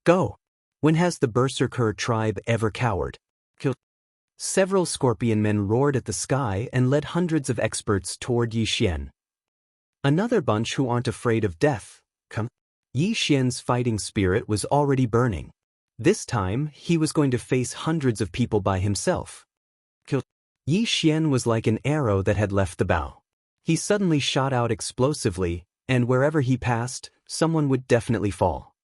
Go! When has the Berserker tribe ever cowered? Several scorpion men roared at the sky and led hundreds of experts toward Yi Xian. Another bunch who aren't afraid of death, come. Yi Xian's fighting spirit was already burning. This time, he was going to face hundreds of people by himself. Yi Xian was like an arrow that had left the bow. He suddenly shot out explosively, and wherever he passed, someone would definitely fall.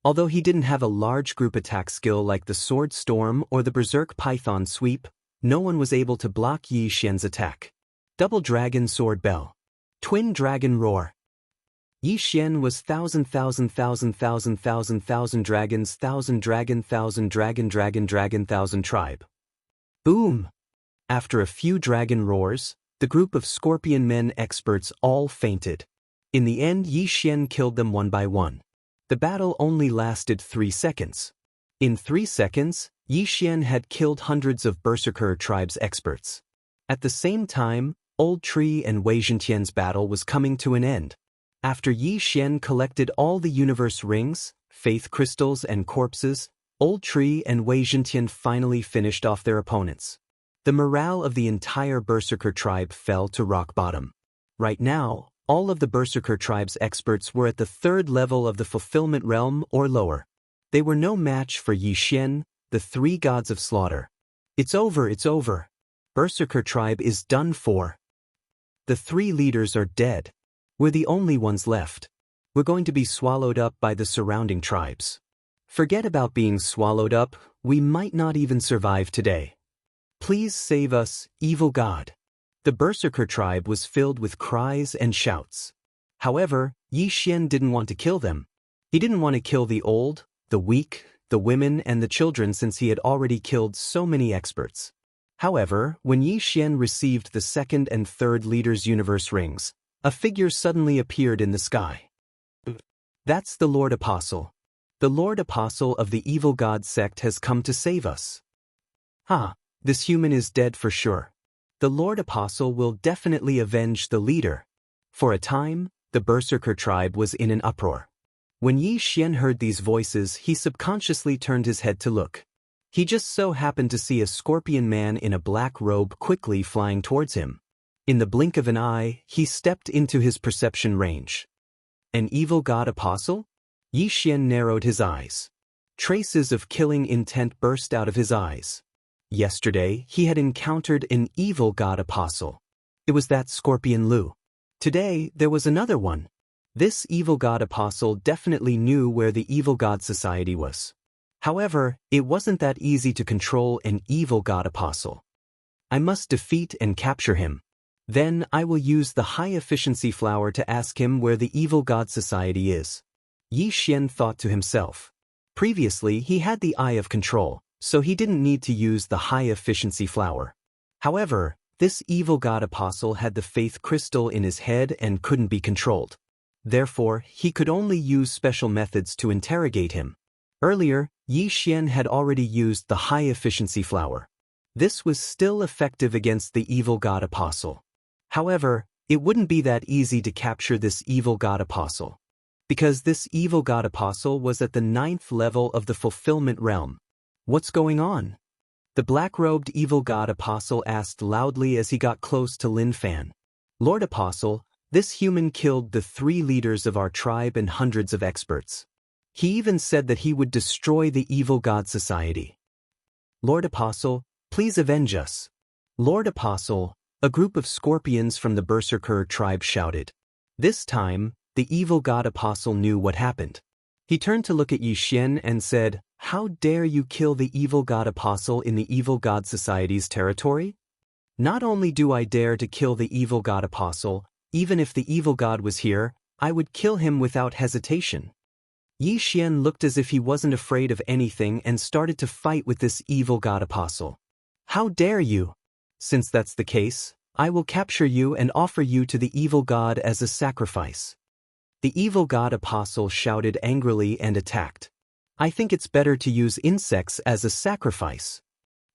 Although he didn't have a large group attack skill like the Sword Storm or the Berserk Python Sweep, no one was able to block Yi Xian's attack. Double Dragon Sword Bell. Twin Dragon Roar. Yi Xian was thousand dragons, thousand tribe. Boom! After a few dragon roars, the group of scorpion men experts all fainted. In the end, Yi Xian killed them one by one. The battle only lasted 3 seconds. In 3 seconds, Yi Xian had killed hundreds of Berserker tribe's experts. At the same time, Old Tree and Wei Zhentian's battle was coming to an end. After Yi Xian collected all the universe rings, faith crystals and corpses, Old Tree and Wei Zhentian finally finished off their opponents. The morale of the entire Berserker tribe fell to rock bottom. Right now, all of the Berserker tribe's experts were at the 3rd level of the Fulfillment Realm or lower. They were no match for Yi Xian, the 3 gods of slaughter. It's over, it's over. Berserker tribe is done for. The 3 leaders are dead. We're the only ones left. We're going to be swallowed up by the surrounding tribes. Forget about being swallowed up, we might not even survive today. Please save us, evil god. The Berserker tribe was filled with cries and shouts. However, Yi Xian didn't want to kill them. He didn't want to kill the old, the weak, the women and the children since he had already killed so many experts. However, when Yi Xian received the 2nd and 3rd leaders' universe rings, a figure suddenly appeared in the sky. That's the Lord Apostle. The Lord Apostle of the evil god sect has come to save us. This human is dead for sure. The Lord Apostle will definitely avenge the leader. For a time, the Berserker tribe was in an uproar. When Yi Xian heard these voices, he subconsciously turned his head to look. He just so happened to see a scorpion man in a black robe quickly flying towards him. In the blink of an eye, he stepped into his perception range. An evil god apostle? Yi Xian narrowed his eyes. Traces of killing intent burst out of his eyes. Yesterday, he had encountered an evil god apostle. It was that Scorpion Lu. Today, there was another one. This evil god apostle definitely knew where the evil god society was. However, it wasn't that easy to control an evil god apostle. I must defeat and capture him. Then I will use the high-efficiency flower to ask him where the evil god society is. Yi Xian thought to himself. Previously, he had the Eye of Control, so he didn't need to use the high-efficiency flower. However, this evil god apostle had the faith crystal in his head and couldn't be controlled. Therefore, he could only use special methods to interrogate him. Earlier, Yi Xian had already used the high-efficiency flower. This was still effective against the evil god apostle. However, it wouldn't be that easy to capture this evil god apostle. Because this evil god apostle was at the 9th level of the fulfillment realm. What's going on? The black-robed evil god apostle asked loudly as he got close to Lin Fan. Lord Apostle, this human killed the 3 leaders of our tribe and hundreds of experts. He even said that he would destroy the evil god society. Lord Apostle, please avenge us. Lord Apostle, a group of scorpions from the Berserker tribe shouted. This time, the evil god apostle knew what happened. He turned to look at Yi Xian and said, "How dare you kill the evil god apostle in the evil god society's territory? Not only do I dare to kill the evil god apostle, even if the evil god was here, I would kill him without hesitation." Yi Xian looked as if he wasn't afraid of anything and started to fight with this evil god apostle. "How dare you? Since that's the case, I will capture you and offer you to the evil god as a sacrifice." The evil god apostle shouted angrily and attacked. "I think it's better to use insects as a sacrifice."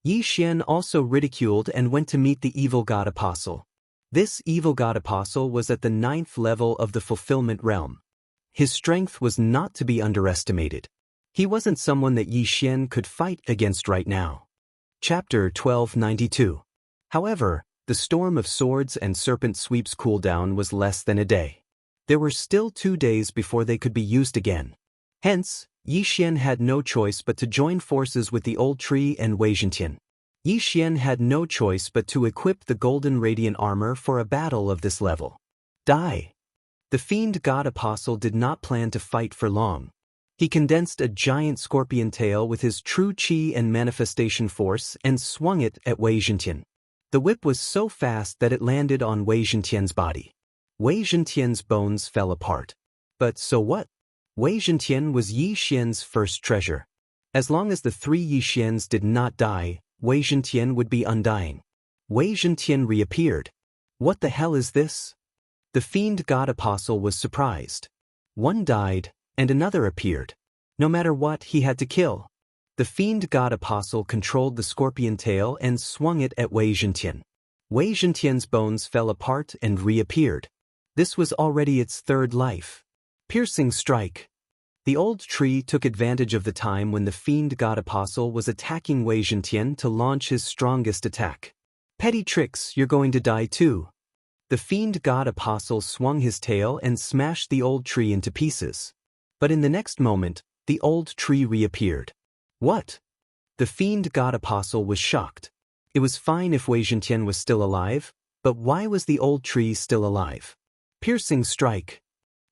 Yi Xian also ridiculed and went to meet the evil god apostle. This evil god apostle was at the 9th level of the fulfillment realm. His strength was not to be underestimated. He wasn't someone that Yi Xian could fight against right now. Chapter 1292. However, the storm of swords and serpent sweeps cooldown was less than a day. There were still 2 days before they could be used again. Hence, Yi Xian had no choice but to join forces with the old tree and Wei Zhentian. Yi Xian had no choice but to equip the golden radiant armor for a battle of this level. Die! The fiend god apostle did not plan to fight for long. He condensed a giant scorpion tail with his true chi and manifestation force and swung it at Wei Zhentian. The whip was so fast that it landed on Wei Zhentian's body. Wei Zhentian's bones fell apart. But so what? Wei Zhentian was Yi Xian's first treasure. As long as the three Yi Xians did not die, Wei Zhentian would be undying. Wei Zhentian reappeared. What the hell is this? The fiend god apostle was surprised. One died, and another appeared. No matter what, he had to kill. The fiend god apostle controlled the scorpion tail and swung it at Wei Zhentian. Wei Zhentian's bones fell apart and reappeared. This was already its third life. Piercing strike. The old tree took advantage of the time when the fiend god apostle was attacking Wei Zhentian to launch his strongest attack. Petty tricks, you're going to die too. The fiend god apostle swung his tail and smashed the old tree into pieces. But in the next moment, the old tree reappeared. What? The fiend god apostle was shocked. It was fine if Wei Zhentian was still alive, but why was the old tree still alive? Piercing strike.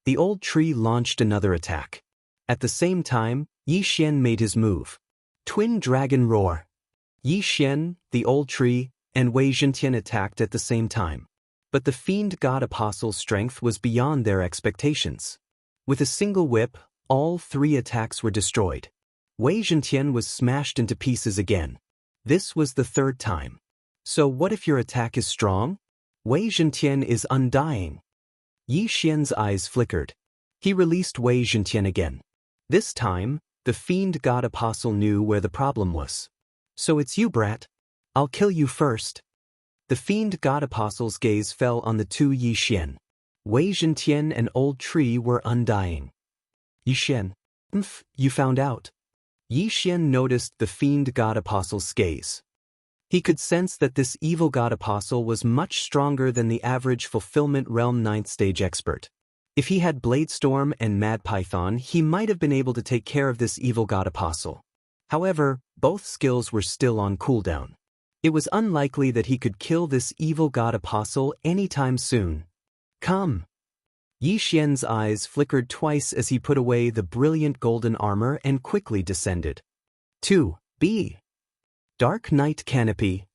The old tree launched another attack. At the same time, Yi Xian made his move. Twin dragon roar. Yi Xian, the old tree, and Wei Zhentian attacked at the same time. But the fiend god apostle's strength was beyond their expectations. With a single whip, all three attacks were destroyed. Wei Zhentian was smashed into pieces again. This was the third time. So what if your attack is strong? Wei Zhentian is undying. Yi Xian's eyes flickered. He released Wei Zhentian again. This time, the fiend god apostle knew where the problem was. So it's you, brat. I'll kill you first. The fiend god apostle's gaze fell on the two Yi Xian. Wei Zhentian and old tree were undying. Yi Xian, you found out. Yi Xian noticed the fiend god apostle's gaze. He could sense that this evil god apostle was much stronger than the average Fulfillment Realm 9th stage expert. If he had Bladestorm and Mad Python, he might have been able to take care of this evil god apostle. However, both skills were still on cooldown. It was unlikely that he could kill this evil god apostle anytime soon. Come. Yi Xian's eyes flickered twice as he put away the brilliant golden armor and quickly descended. 2B. Dark Night Canopy.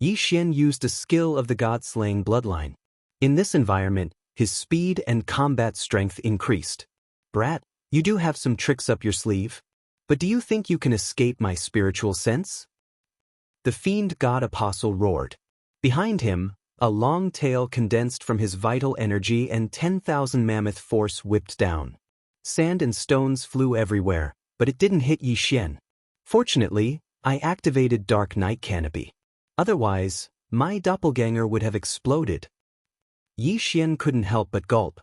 Yi Xian used a skill of the god-slaying bloodline. In this environment, his speed and combat strength increased. Brat, you do have some tricks up your sleeve. But do you think you can escape my spiritual sense? The fiend god apostle roared. Behind him, a long tail condensed from his vital energy and 10,000 mammoth force whipped down. Sand and stones flew everywhere, but it didn't hit Yi Xian. Fortunately, I activated Dark Night Canopy. Otherwise, my doppelganger would have exploded. Yi Xian couldn't help but gulp.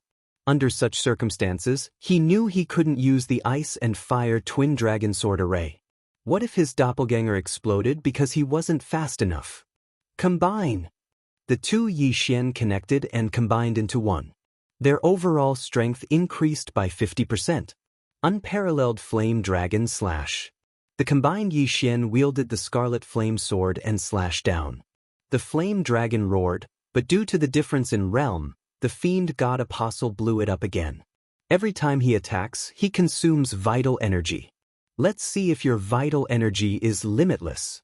Under such circumstances, he knew he couldn't use the Ice and Fire Twin Dragon Sword Array. What if his doppelganger exploded because he wasn't fast enough? Combine! The two Yi Xian connected and combined into one. Their overall strength increased by 50%. Unparalleled Flame Dragon Slash. The combined Yi Xian wielded the Scarlet Flame Sword and slashed down. The Flame Dragon roared, but due to the difference in realm, the fiend god apostle blew it up again. Every time he attacks, he consumes vital energy. Let's see if your vital energy is limitless.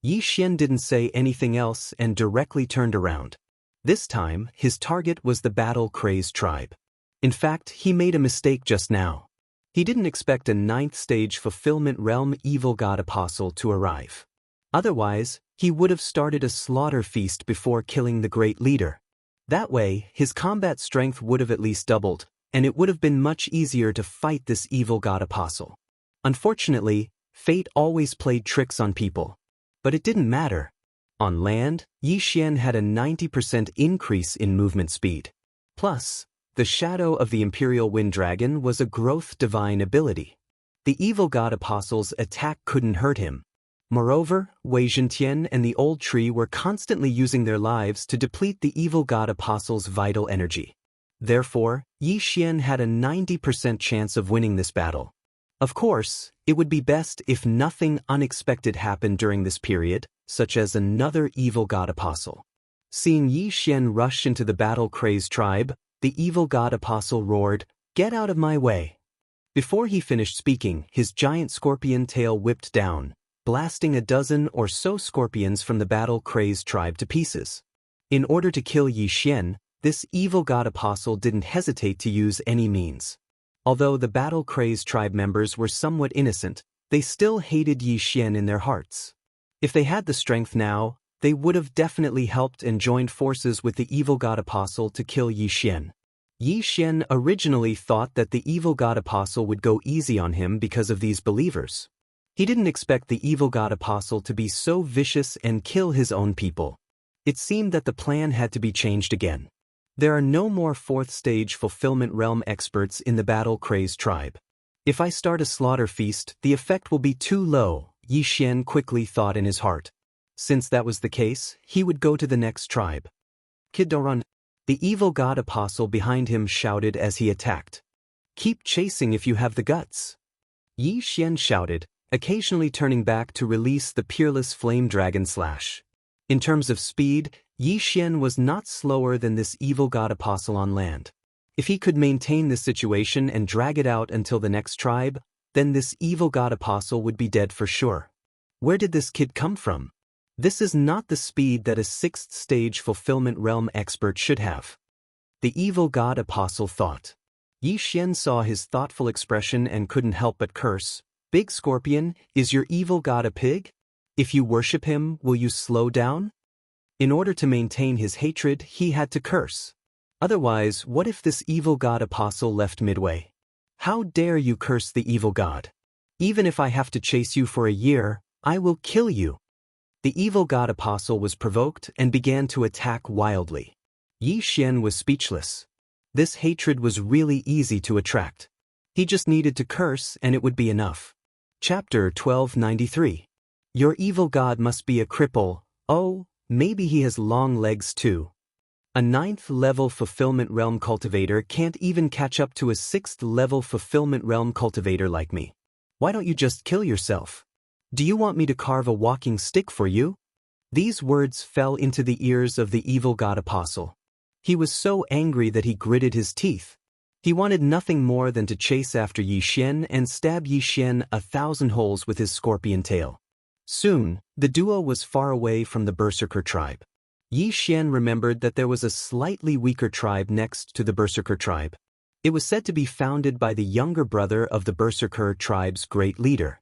Yi Xian didn't say anything else and directly turned around. This time, his target was the battle-crazed tribe. In fact, he made a mistake just now. He didn't expect a 9th stage Fulfillment Realm evil god apostle to arrive. Otherwise, he would have started a slaughter feast before killing the great leader. That way, his combat strength would have at least doubled, and it would have been much easier to fight this evil god apostle. Unfortunately, fate always played tricks on people. But it didn't matter. On land, Yi Xian had a 90% increase in movement speed. Plus, the shadow of the Imperial Wind Dragon was a growth divine ability. The evil god apostle's attack couldn't hurt him. Moreover, Wei Zhentian and the old tree were constantly using their lives to deplete the evil god apostle's vital energy. Therefore, Yi Xian had a 90% chance of winning this battle. Of course, it would be best if nothing unexpected happened during this period, such as another evil god apostle. Seeing Yi Xian rush into the battle-crazed tribe, the evil god apostle roared, "Get out of my way!" Before he finished speaking, his giant scorpion tail whipped down, blasting a dozen or so scorpions from the battle-crazed tribe to pieces. In order to kill Yi Xian, this evil god apostle didn't hesitate to use any means. Although the battle-crazed tribe members were somewhat innocent, they still hated Yi Xian in their hearts. If they had the strength now, they would have definitely helped and joined forces with the evil god apostle to kill Yi Xian. Yi Xian originally thought that the evil god apostle would go easy on him because of these believers. He didn't expect the evil god apostle to be so vicious and kill his own people. It seemed that the plan had to be changed again. There are no more fourth-stage fulfillment realm experts in the battle-crazed tribe. If I start a slaughter feast, the effect will be too low, Yi Xian quickly thought in his heart. Since that was the case, he would go to the next tribe. Kid, don't run. The evil god apostle behind him shouted as he attacked. Keep chasing if you have the guts. Yi Xian shouted, occasionally turning back to release the peerless flame dragon slash. In terms of speed, Yi Xian was not slower than this evil god apostle on land. If he could maintain this situation and drag it out until the next tribe, then this evil god apostle would be dead for sure. Where did this kid come from? This is not the speed that a sixth-stage fulfillment realm expert should have. The evil god apostle thought. Yi Xian saw his thoughtful expression and couldn't help but curse. Big Scorpion, is your evil god a pig? If you worship him, will you slow down? In order to maintain his hatred, he had to curse. Otherwise, what if this evil god apostle left midway? How dare you curse the evil god? Even if I have to chase you for a year, I will kill you. The evil god apostle was provoked and began to attack wildly. Yi Xian was speechless. This hatred was really easy to attract. He just needed to curse and it would be enough. Chapter 1293. Your evil god must be a cripple. Oh, maybe he has long legs too. A 9th-level fulfillment realm cultivator can't even catch up to a 6th-level fulfillment realm cultivator like me. Why don't you just kill yourself? Do you want me to carve a walking stick for you? These words fell into the ears of the evil god apostle. He was so angry that he gritted his teeth. He wanted nothing more than to chase after Yi Xian and stab Yi Xian 1,000 holes with his scorpion tail. Soon, the duo was far away from the Berserker tribe. Yi Xian remembered that there was a slightly weaker tribe next to the Berserker tribe. It was said to be founded by the younger brother of the Berserker tribe's great leader.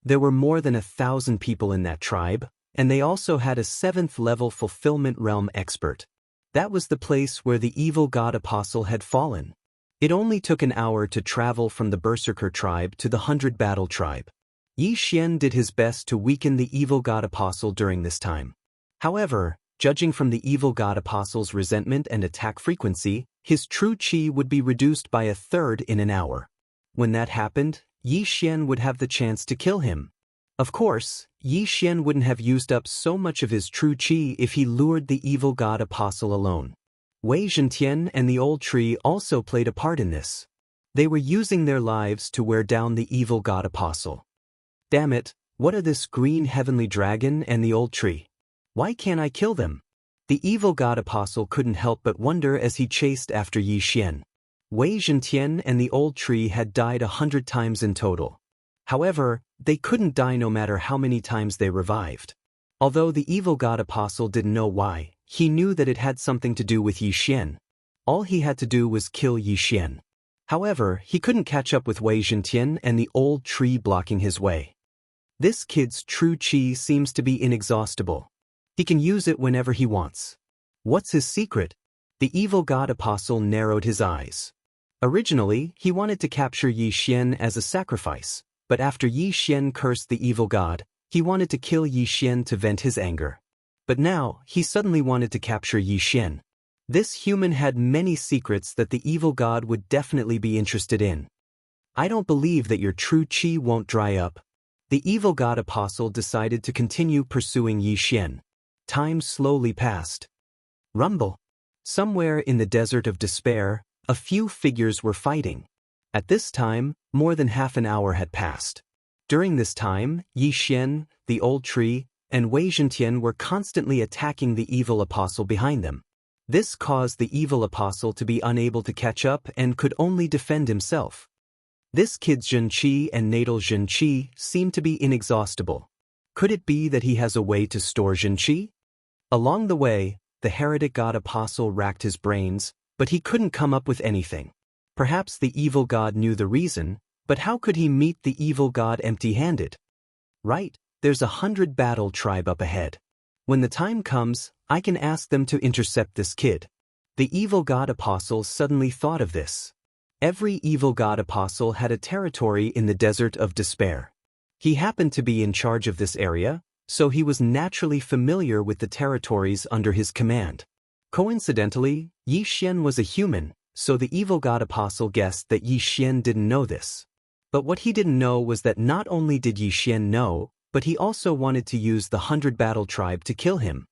There were more than 1,000 people in that tribe, and they also had a 7th-level fulfillment realm expert. That was the place where the evil god apostle had fallen. It only took an hour to travel from the Berserker tribe to the 100 Battle tribe. Yi Xian did his best to weaken the evil god apostle during this time. However, judging from the evil god apostle's resentment and attack frequency, his true chi would be reduced by 1/3 in an hour. When that happened, Yi Xian would have the chance to kill him. Of course, Yi Xian wouldn't have used up so much of his true chi if he lured the evil god apostle alone. Wei Zhentian and the old tree also played a part in this. They were using their lives to wear down the evil god apostle. Damn it, what are this green heavenly dragon and the old tree? Why can't I kill them? The evil god apostle couldn't help but wonder as he chased after Yi Xian. Wei Zhentian and the old tree had died 100 times in total. However, they couldn't die no matter how many times they revived. Although the evil god apostle didn't know why, he knew that it had something to do with Yi Xian. All he had to do was kill Yi Xian. However, he couldn't catch up with Wei Zhentian and the old tree blocking his way. This kid's true chi seems to be inexhaustible. He can use it whenever he wants. What's his secret? The evil god apostle narrowed his eyes. Originally, he wanted to capture Yi Xian as a sacrifice, but after Yi Xian cursed the evil god, he wanted to kill Yi Xian to vent his anger. But now, he suddenly wanted to capture Yi Xian. This human had many secrets that the evil god would definitely be interested in. I don't believe that your true chi won't dry up. The evil god apostle decided to continue pursuing Yi Xian. Time slowly passed. Rumble. Somewhere in the desert of despair, a few figures were fighting. At this time, More than half an hour had passed. During this time, Yi Xian, the old tree, and Wei Zhentian were constantly attacking the evil apostle behind them. This caused the evil apostle to be unable to catch up and could only defend himself. This kid Zhenqi and natal Zhenqi seemed to be inexhaustible. Could it be that he has a way to store Zhenqi? Along the way, the heretic god apostle racked his brains, but he couldn't come up with anything. Perhaps the evil god knew the reason, but how could he meet the evil god empty-handed? Right, there's 100 battle tribe up ahead. When the time comes, I can ask them to intercept this kid. The evil god apostle suddenly thought of this. Every evil god apostle had a territory in the desert of despair. He happened to be in charge of this area, so he was naturally familiar with the territories under his command. Coincidentally, Yi Xian was a human, so the evil god apostle guessed that Yi Xian didn't know this. But what he didn't know was that not only did Yi Xian know, but he also wanted to use the 100 battle tribe to kill him.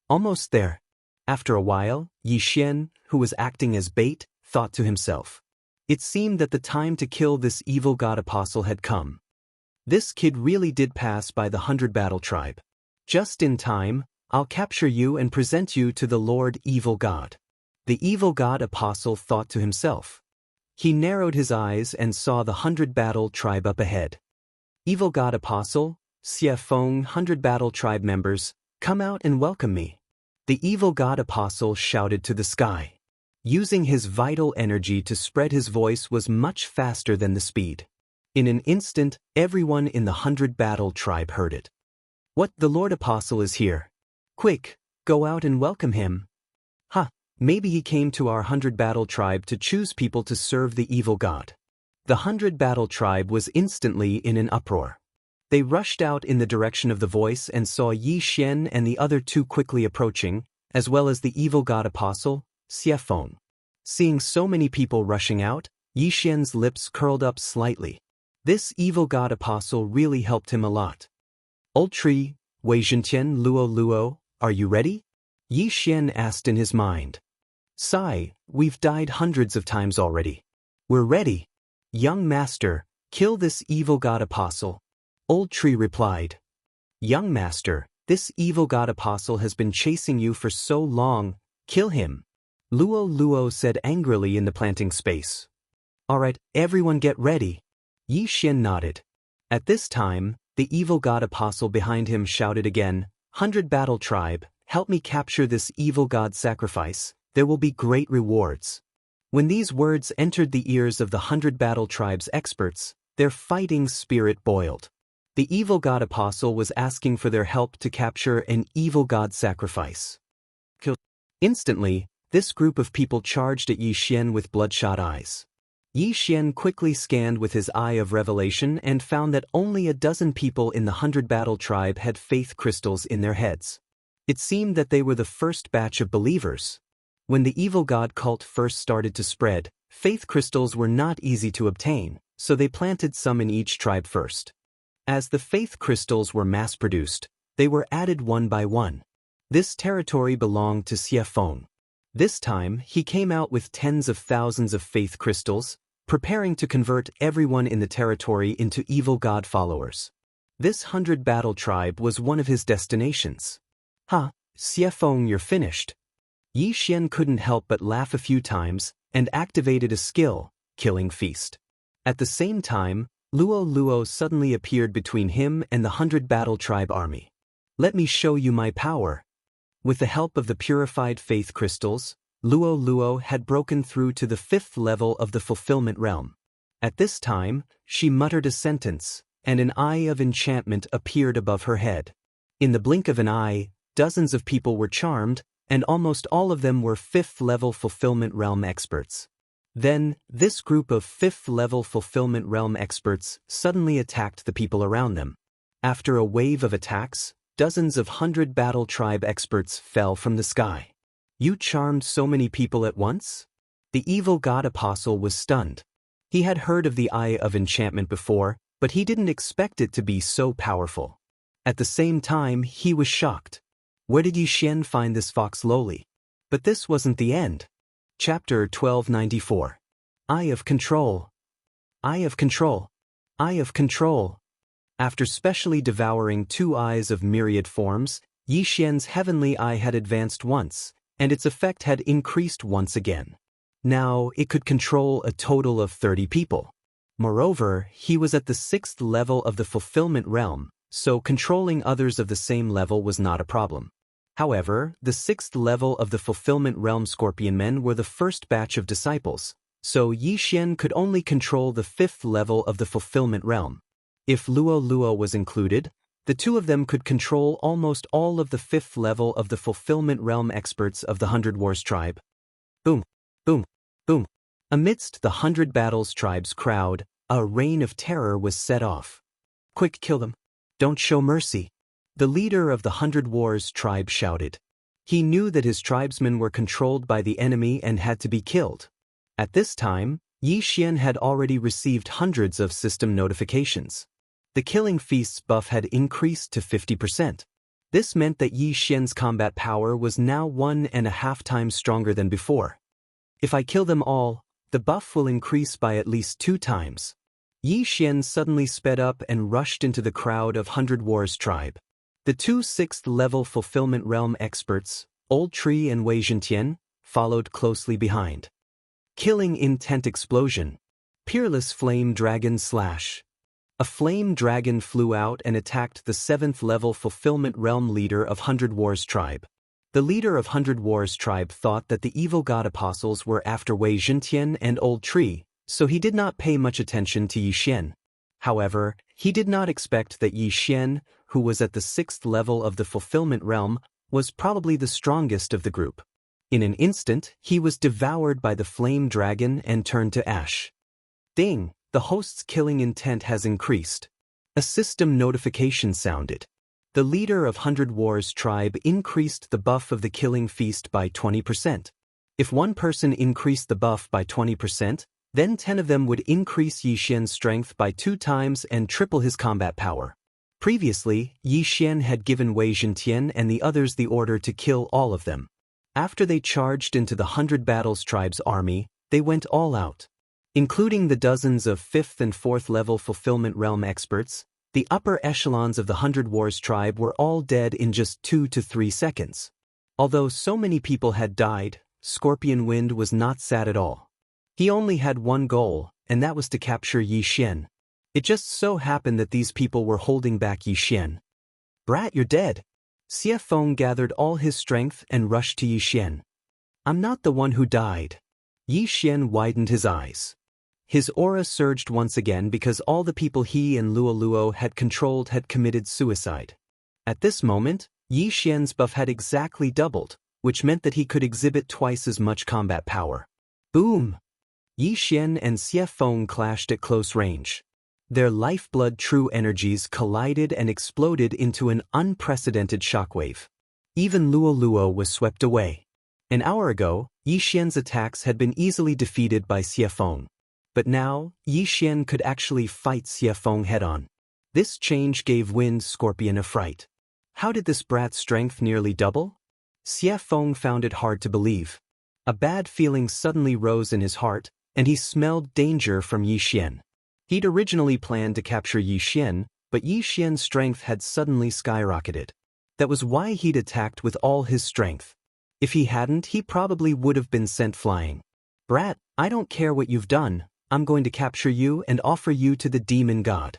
Almost there. After a while, Yi Xian, who was acting as bait, thought to himself. It seemed that the time to kill this evil god apostle had come. This kid really did pass by the 100 battle tribe. Just in time, I'll capture you and present you to the Lord Evil God. The evil god apostle thought to himself. He narrowed his eyes and saw the 100 battle tribe up ahead. Evil god apostle, Xie Feng, 100 battle tribe members, come out and welcome me. The evil god apostle shouted to the sky. Using his vital energy to spread his voice was much faster than the speed. In an instant, everyone in the 100 battle tribe heard it. What, the Lord Apostle is here. Quick, go out and welcome him. Maybe he came to our 100 battle tribe to choose people to serve the evil god. The 100 battle tribe was instantly in an uproar. They rushed out in the direction of the voice and saw Yi Xian and the other two quickly approaching, as well as the evil god apostle, Xie Feng. Seeing so many people rushing out, Yi Xian's lips curled up slightly. This evil god apostle really helped him a lot. Old tree, Wei Zhentian Luo, are you ready? Yi Xian asked in his mind. Sigh, we've died hundreds of times already. We're ready. Young master, kill this evil god apostle. Old tree replied. Young master, this evil god apostle has been chasing you for so long, kill him. Luo said angrily in the planting space. Alright, everyone get ready. Yi Xian nodded. At this time, the evil god apostle behind him shouted again, 100 battle tribe, help me capture this evil god sacrifice, there will be great rewards. When these words entered the ears of the 100 battle tribe's experts, their fighting spirit boiled. The evil god apostle was asking for their help to capture an evil god sacrifice. Instantly, this group of people charged at Yi Xian with bloodshot eyes. Yi Xian quickly scanned with his eye of revelation and found that only a dozen people in the 100 battle tribe had faith crystals in their heads. It seemed that they were the first batch of believers. When the evil god cult first started to spread, faith crystals were not easy to obtain, so they planted some in each tribe first. As the faith crystals were mass-produced, they were added one by one. This territory belonged to Xie Feng. This time, he came out with tens of thousands of faith crystals, preparing to convert everyone in the territory into evil god followers. This 100 battle tribe was one of his destinations. Xie Feng, you're finished. Yi Xian couldn't help but laugh a few times and activated a skill, Killing Feast. At the same time, Luo suddenly appeared between him and the 100 battle tribe army. Let me show you my power. With the help of the purified faith crystals, Luo had broken through to the 5th level of the fulfillment realm. At this time, she muttered a sentence, and an eye of enchantment appeared above her head. In the blink of an eye, dozens of people were charmed, and almost all of them were 5th level fulfillment realm experts. Then, this group of 5th level fulfillment realm experts suddenly attacked the people around them. After a wave of attacks, dozens of 100 battle tribe experts fell from the sky. You charmed so many people at once? The evil god apostle was stunned. He had heard of the Eye of Enchantment before, but he didn't expect it to be so powerful. At the same time, he was shocked. Where did Yi Xian find this fox lowly? But this wasn't the end. Chapter 1294. Eye of Control. Eye of control. Eye of control. After specially devouring 2 eyes of myriad forms, Yi Xian's heavenly eye had advanced once, and its effect had increased once again. Now, it could control a total of 30 people. Moreover, he was at the 6th level of the fulfillment realm, so controlling others of the same level was not a problem. However, the 6th level of the fulfillment realm scorpion men were the first batch of disciples, so Yi Xian could only control the 5th level of the fulfillment realm. If Luo Luo was included, the two of them could control almost all of the 5th level of the fulfillment realm experts of the 100 Wars tribe. Boom, boom, boom. Amidst the 100 Battles tribe's crowd, a reign of terror was set off. Quick, kill them. Don't show mercy. The leader of the 100 Wars tribe shouted. He knew that his tribesmen were controlled by the enemy and had to be killed. At this time, Yi Xian had already received hundreds of system notifications. The Killing Feast's buff had increased to 50%. This meant that Yi Xian's combat power was now 1.5 times stronger than before. If I kill them all, the buff will increase by at least 2 times. Yi Xian suddenly sped up and rushed into the crowd of 100 Wars tribe. The 2 6th-level fulfillment realm experts, Old Tree and Wei Zhentian, followed closely behind. Killing Intent Explosion. Peerless Flame Dragon Slash. A flame dragon flew out and attacked the 7th-level fulfillment realm leader of 100 Wars tribe. The leader of 100 Wars tribe thought that the evil god apostles were after Wei Zhentian and Old Tree, so he did not pay much attention to Yi Xian. However, he did not expect that Yi Xian, who was at the 6th level of the fulfillment realm, was probably the strongest of the group. In an instant, he was devoured by the flame dragon and turned to ash. Ding! The host's killing intent has increased. A system notification sounded. The leader of 100 Wars tribe increased the buff of the Killing Feast by 20%. If one person increased the buff by 20%, then 10 of them would increase Yi Xian's strength by 2 times and triple his combat power. Previously, Yi Xian had given Wei Zhentian and the others the order to kill all of them. After they charged into the 100 Battles tribe's army, they went all out. Including the dozens of 5th and 4th level fulfillment realm experts, the upper echelons of the 100 Wars tribe were all dead in just 2 to 3 seconds. Although so many people had died, Scorpion Wind was not sad at all. He only had one goal, and that was to capture Yi Xian. It just so happened that these people were holding back Yi Xian. Brat, you're dead. Xie Feng gathered all his strength and rushed to Yi Xian. I'm not the one who died. Yi Xian widened his eyes. His aura surged once again because all the people he and Luo Luo had controlled had committed suicide. At this moment, Yi Xian's buff had exactly doubled, which meant that he could exhibit twice as much combat power. Boom! Yi Xian and Xie Feng clashed at close range. Their lifeblood true energies collided and exploded into an unprecedented shockwave. Even Luo Luo was swept away. An hour ago, Yi Xian's attacks had been easily defeated by Xie Feng. But now, Yi Xian could actually fight Xie Feng head-on. This change gave Wind Scorpion a fright. How did this brat's strength nearly double? Xie Feng found it hard to believe. A bad feeling suddenly rose in his heart, and he smelled danger from Yi Xian. He'd originally planned to capture Yi Xian, but Yi Xian's strength had suddenly skyrocketed. That was why he'd attacked with all his strength. If he hadn't, he probably would have been sent flying. Brat, I don't care what you've done. I'm going to capture you and offer you to the demon god.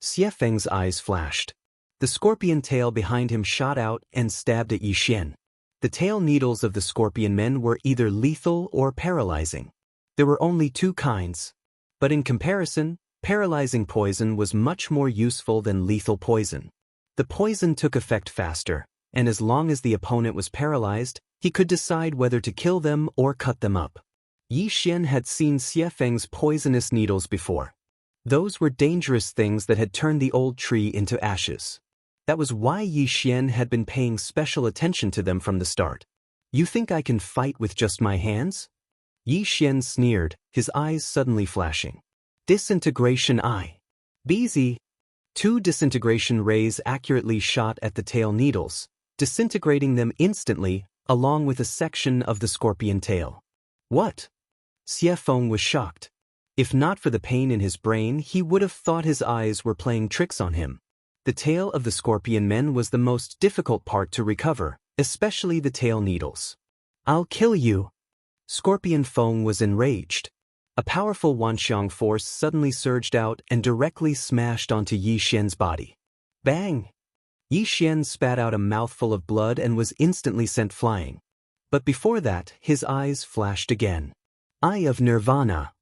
Xie Feng's eyes flashed. The scorpion tail behind him shot out and stabbed at Yi Xian. The tail needles of the scorpion men were either lethal or paralyzing. There were only 2 kinds. But in comparison, paralyzing poison was much more useful than lethal poison. The poison took effect faster, and as long as the opponent was paralyzed, he could decide whether to kill them or cut them up. Yi Xian had seen Xie Feng's poisonous needles before. Those were dangerous things that had turned the old tree into ashes. That was why Yi Xian had been paying special attention to them from the start. You think I can fight with just my hands? Yi Xian sneered, his eyes suddenly flashing. Disintegration Eye. BZ. 2 disintegration rays accurately shot at the tail needles, disintegrating them instantly, along with a section of the scorpion tail. What? Xie Feng was shocked. If not for the pain in his brain, he would have thought his eyes were playing tricks on him. The tail of the scorpion men was the most difficult part to recover, especially the tail needles. "I'll kill you!" Scorpion Feng was enraged. A powerful Wanxiang force suddenly surged out and directly smashed onto Yi Xian's body. Bang! Yi Xian spat out a mouthful of blood and was instantly sent flying. But before that, his eyes flashed again. Eye of Nirvana.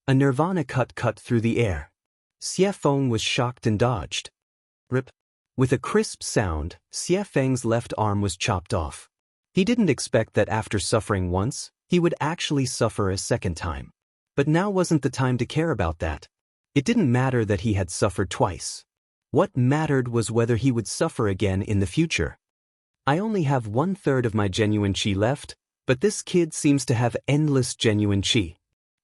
A Nirvana cut through the air. Xie Feng was shocked and dodged. Rip. With a crisp sound, Xie Feng's left arm was chopped off. He didn't expect that after suffering once, he would actually suffer a second time. But now wasn't the time to care about that. It didn't matter that he had suffered twice. What mattered was whether he would suffer again in the future. I only have 1/3 of my genuine qi left, but this kid seems to have endless genuine qi.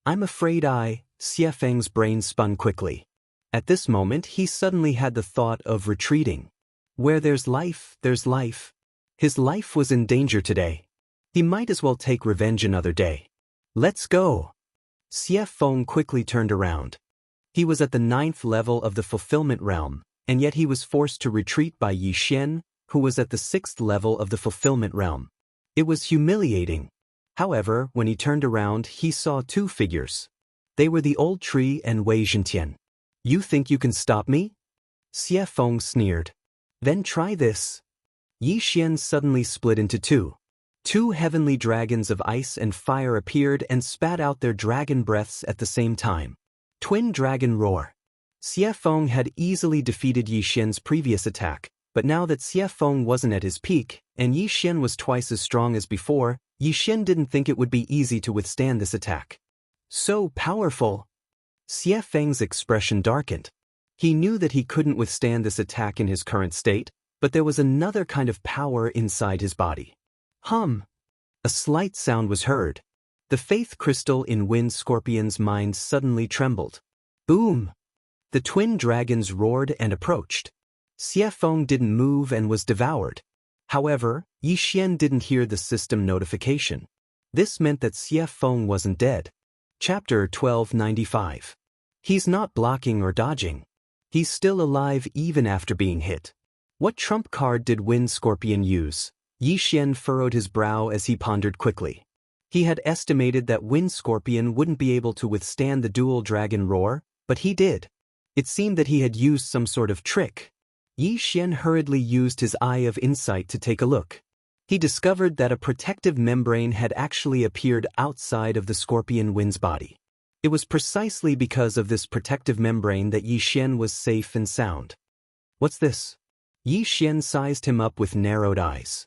I'm afraid Xie Feng's brain spun quickly. At this moment he suddenly had the thought of retreating. Where there's life, there's life. His life was in danger today. He might as well take revenge another day. Let's go. Xie Feng quickly turned around. He was at the 9th level of the fulfillment realm, and yet he was forced to retreat by Yi Xian, who was at the 6th level of the fulfillment realm. It was humiliating. However, when he turned around, he saw two figures. They were the old tree and Wei Zhentian. "You think you can stop me?" Xie Feng sneered. "Then try this." Yi Xian suddenly split into two. Two heavenly dragons of ice and fire appeared and spat out their dragon breaths at the same time. Twin Dragon Roar. Xie Feng had easily defeated Yi Xian's previous attack, but now that Xie Feng wasn't at his peak, and Yi Xian was twice as strong as before, Yi Xian didn't think it would be easy to withstand this attack. So powerful! Xie Feng's expression darkened. He knew that he couldn't withstand this attack in his current state, but there was another kind of power inside his body. Hum! A slight sound was heard. The faith crystal in Wind Scorpion's mind suddenly trembled. Boom! The twin dragons roared and approached. Xie Feng didn't move and was devoured. However, Yi Xian didn't hear the system notification. This meant that Xie Feng wasn't dead. Chapter 1295. He's not blocking or dodging. He's still alive even after being hit. What trump card did Wind Scorpion use? Yi Xian furrowed his brow as he pondered quickly. He had estimated that Wind Scorpion wouldn't be able to withstand the dual dragon roar, but he did. It seemed that he had used some sort of trick. Yi Xian hurriedly used his eye of insight to take a look. He discovered that a protective membrane had actually appeared outside of the scorpion wind's body. It was precisely because of this protective membrane that Yi Xian was safe and sound. What's this? Yi Xian sized him up with narrowed eyes.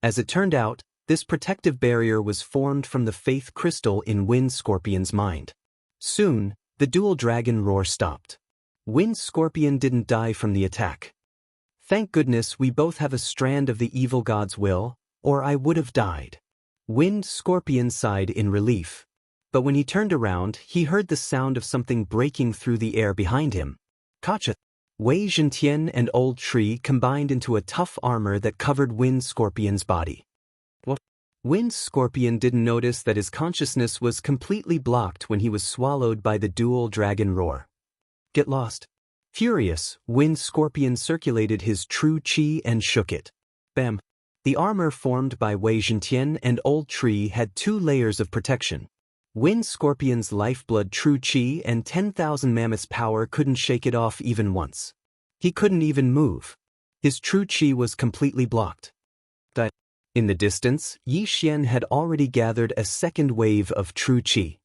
As it turned out, this protective barrier was formed from the faith crystal in Wind Scorpion's mind. Soon, the dual dragon roar stopped. Wind Scorpion didn't die from the attack. Thank goodness we both have a strand of the evil god's will, or I would have died. Wind Scorpion sighed in relief. But when he turned around, he heard the sound of something breaking through the air behind him. Gotcha! Wei Zhentian and Old Tree combined into a tough armor that covered Wind Scorpion's body. What? Wind Scorpion didn't notice that his consciousness was completely blocked when he was swallowed by the dual dragon roar. Get lost. Furious, Wind Scorpion circulated his true qi and shook it. Bam! The armor formed by Wei Zhentian and Old Tree had 2 layers of protection. Wind Scorpion's lifeblood true qi and 10,000 mammoths power couldn't shake it off even once. He couldn't even move. His true qi was completely blocked. In the distance, Yi Xian had already gathered a second wave of true qi.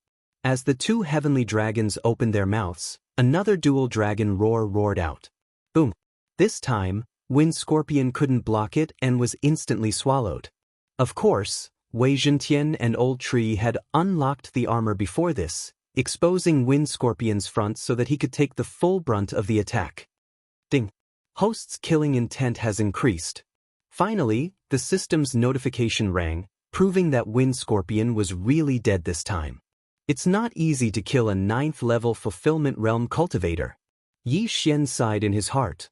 As the 2 heavenly dragons opened their mouths, another dual dragon roar roared out. Boom! This time, Wind Scorpion couldn't block it and was instantly swallowed. Of course, Wei Zhentian and Old Tree had unlocked the armor before this, exposing Wind Scorpion's front so that he could take the full brunt of the attack. Ding! Host's killing intent has increased. Finally, the system's notification rang, proving that Wind Scorpion was really dead this time. It's not easy to kill a 9th-level fulfillment realm cultivator. Yi Xian sighed in his heart.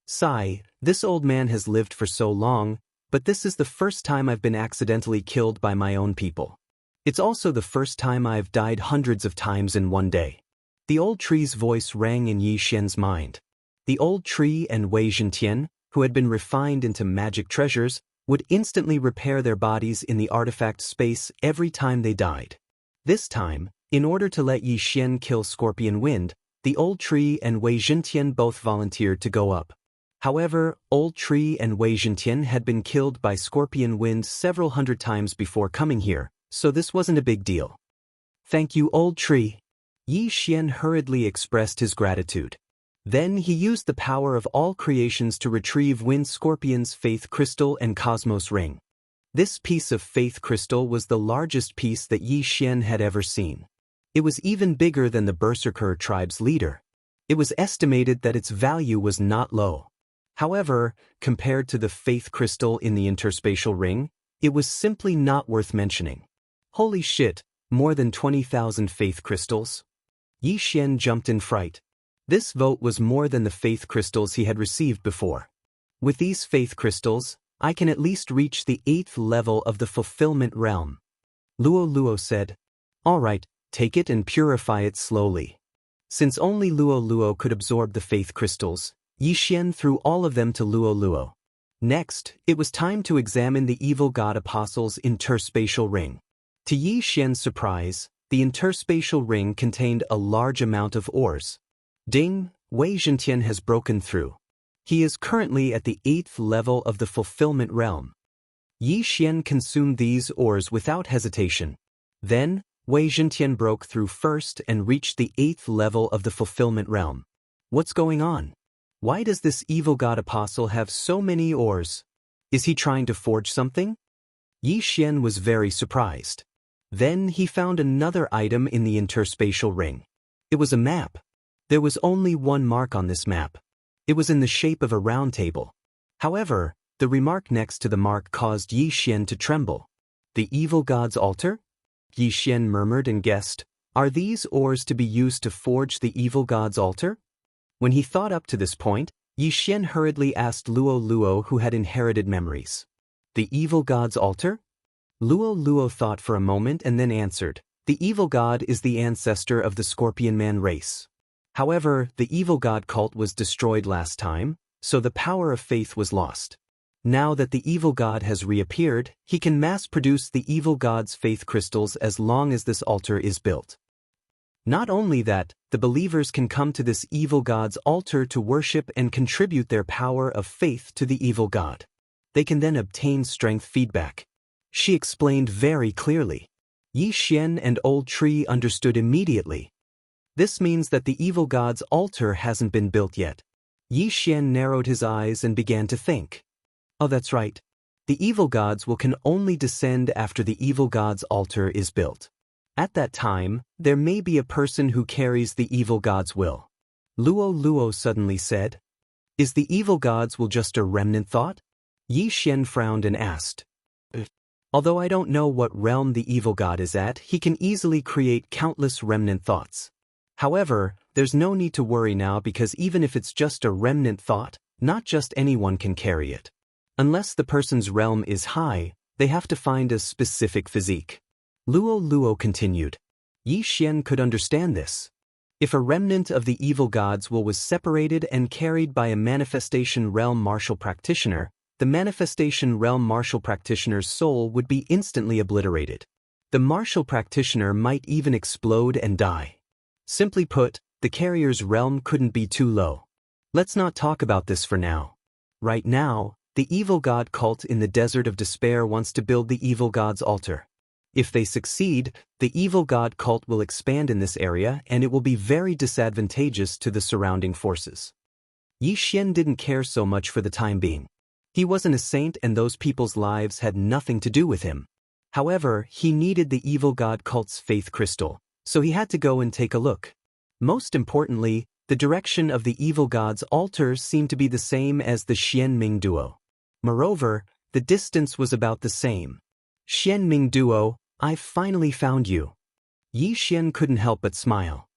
Sigh, this old man has lived for so long, but this is the first time I've been accidentally killed by my own people. It's also the first time I've died hundreds of times in one day. The old tree's voice rang in Yi Xian's mind. The old tree and Wei Zhentian, who had been refined into magic treasures, would instantly repair their bodies in the artifact space every time they died. This time, in order to let Yi Xian kill Scorpion Wind, the old tree and Wei Zhentian both volunteered to go up. However, old tree and Wei Zhentian had been killed by Scorpion Wind several hundred times before coming here, so this wasn't a big deal. Thank you, old tree. Yi Xian hurriedly expressed his gratitude. Then he used the power of all creations to retrieve Wind Scorpion's Faith Crystal and Cosmos Ring. This piece of Faith Crystal was the largest piece that Yi Xian had ever seen. It was even bigger than the Berserker tribe's leader. It was estimated that its value was not low. However, compared to the Faith Crystal in the Interspatial Ring, it was simply not worth mentioning. Holy shit, more than 20,000 Faith Crystals? Yi Xian jumped in fright. This vote was more than the Faith Crystals he had received before. With these Faith Crystals, I can at least reach the 8th level of the Fulfillment Realm. Luo Luo said. Alright, take it and purify it slowly. Since only Luo Luo could absorb the Faith Crystals, Yi Xian threw all of them to Luo Luo. Next, it was time to examine the Evil God Apostle's Interspatial Ring. To Yi Xian's surprise, the Interspatial Ring contained a large amount of ores. Ding, Wei Zhentian has broken through. He is currently at the 8th level of the Fulfillment Realm. Yi Xian consumed these ores without hesitation. Then, Wei Zhentian broke through first and reached the 8th level of the Fulfillment Realm. What's going on? Why does this Evil God Apostle have so many ores? Is he trying to forge something? Yi Xian was very surprised. Then he found another item in the Interspatial Ring. It was a map. There was only one mark on this map. It was in the shape of a round table. However, the remark next to the mark caused Yi Xian to tremble. The Evil God's altar? Yi Xian murmured and guessed, are these ores to be used to forge the Evil God's altar? When he thought up to this point, Yi Xian hurriedly asked Luo Luo, who had inherited memories. The Evil God's altar? Luo Luo thought for a moment and then answered, the Evil God is the ancestor of the Scorpion Man race. However, the Evil God cult was destroyed last time, so the power of faith was lost. Now that the Evil God has reappeared, he can mass-produce the Evil God's faith crystals as long as this altar is built. Not only that, the believers can come to this Evil God's altar to worship and contribute their power of faith to the Evil God. They can then obtain strength feedback. She explained very clearly. Yi Xian and Old Tree understood immediately. This means that the Evil God's altar hasn't been built yet. Yi Xian narrowed his eyes and began to think. Oh, that's right. The Evil Gods will can only descend after the Evil God's altar is built. At that time, there may be a person who carries the Evil God's will. Luo Luo suddenly said. Is the Evil God's will just a remnant thought? Yi Xian frowned and asked. Although I don't know what realm the Evil God is at, he can easily create countless remnant thoughts. However, there's no need to worry now because even if it's just a remnant thought, not just anyone can carry it. Unless the person's realm is high, they have to find a specific physique. Luo Luo continued. Yi Xian could understand this. If a remnant of the Evil God's will was separated and carried by a Manifestation Realm martial practitioner, the Manifestation Realm martial practitioner's soul would be instantly obliterated. The martial practitioner might even explode and die. Simply put, the carrier's realm couldn't be too low. Let's not talk about this for now. Right now, the Evil God cult in the Desert of Despair wants to build the Evil God's altar. If they succeed, the Evil God cult will expand in this area and it will be very disadvantageous to the surrounding forces. Yi Xian didn't care so much for the time being. He wasn't a saint and those people's lives had nothing to do with him. However, he needed the Evil God cult's faith crystal, so he had to go and take a look. Most importantly, the direction of the Evil God's altar seemed to be the same as the Xianming duo. Moreover, the distance was about the same. Xianming duo, I've finally found you. Yi Xian couldn't help but smile.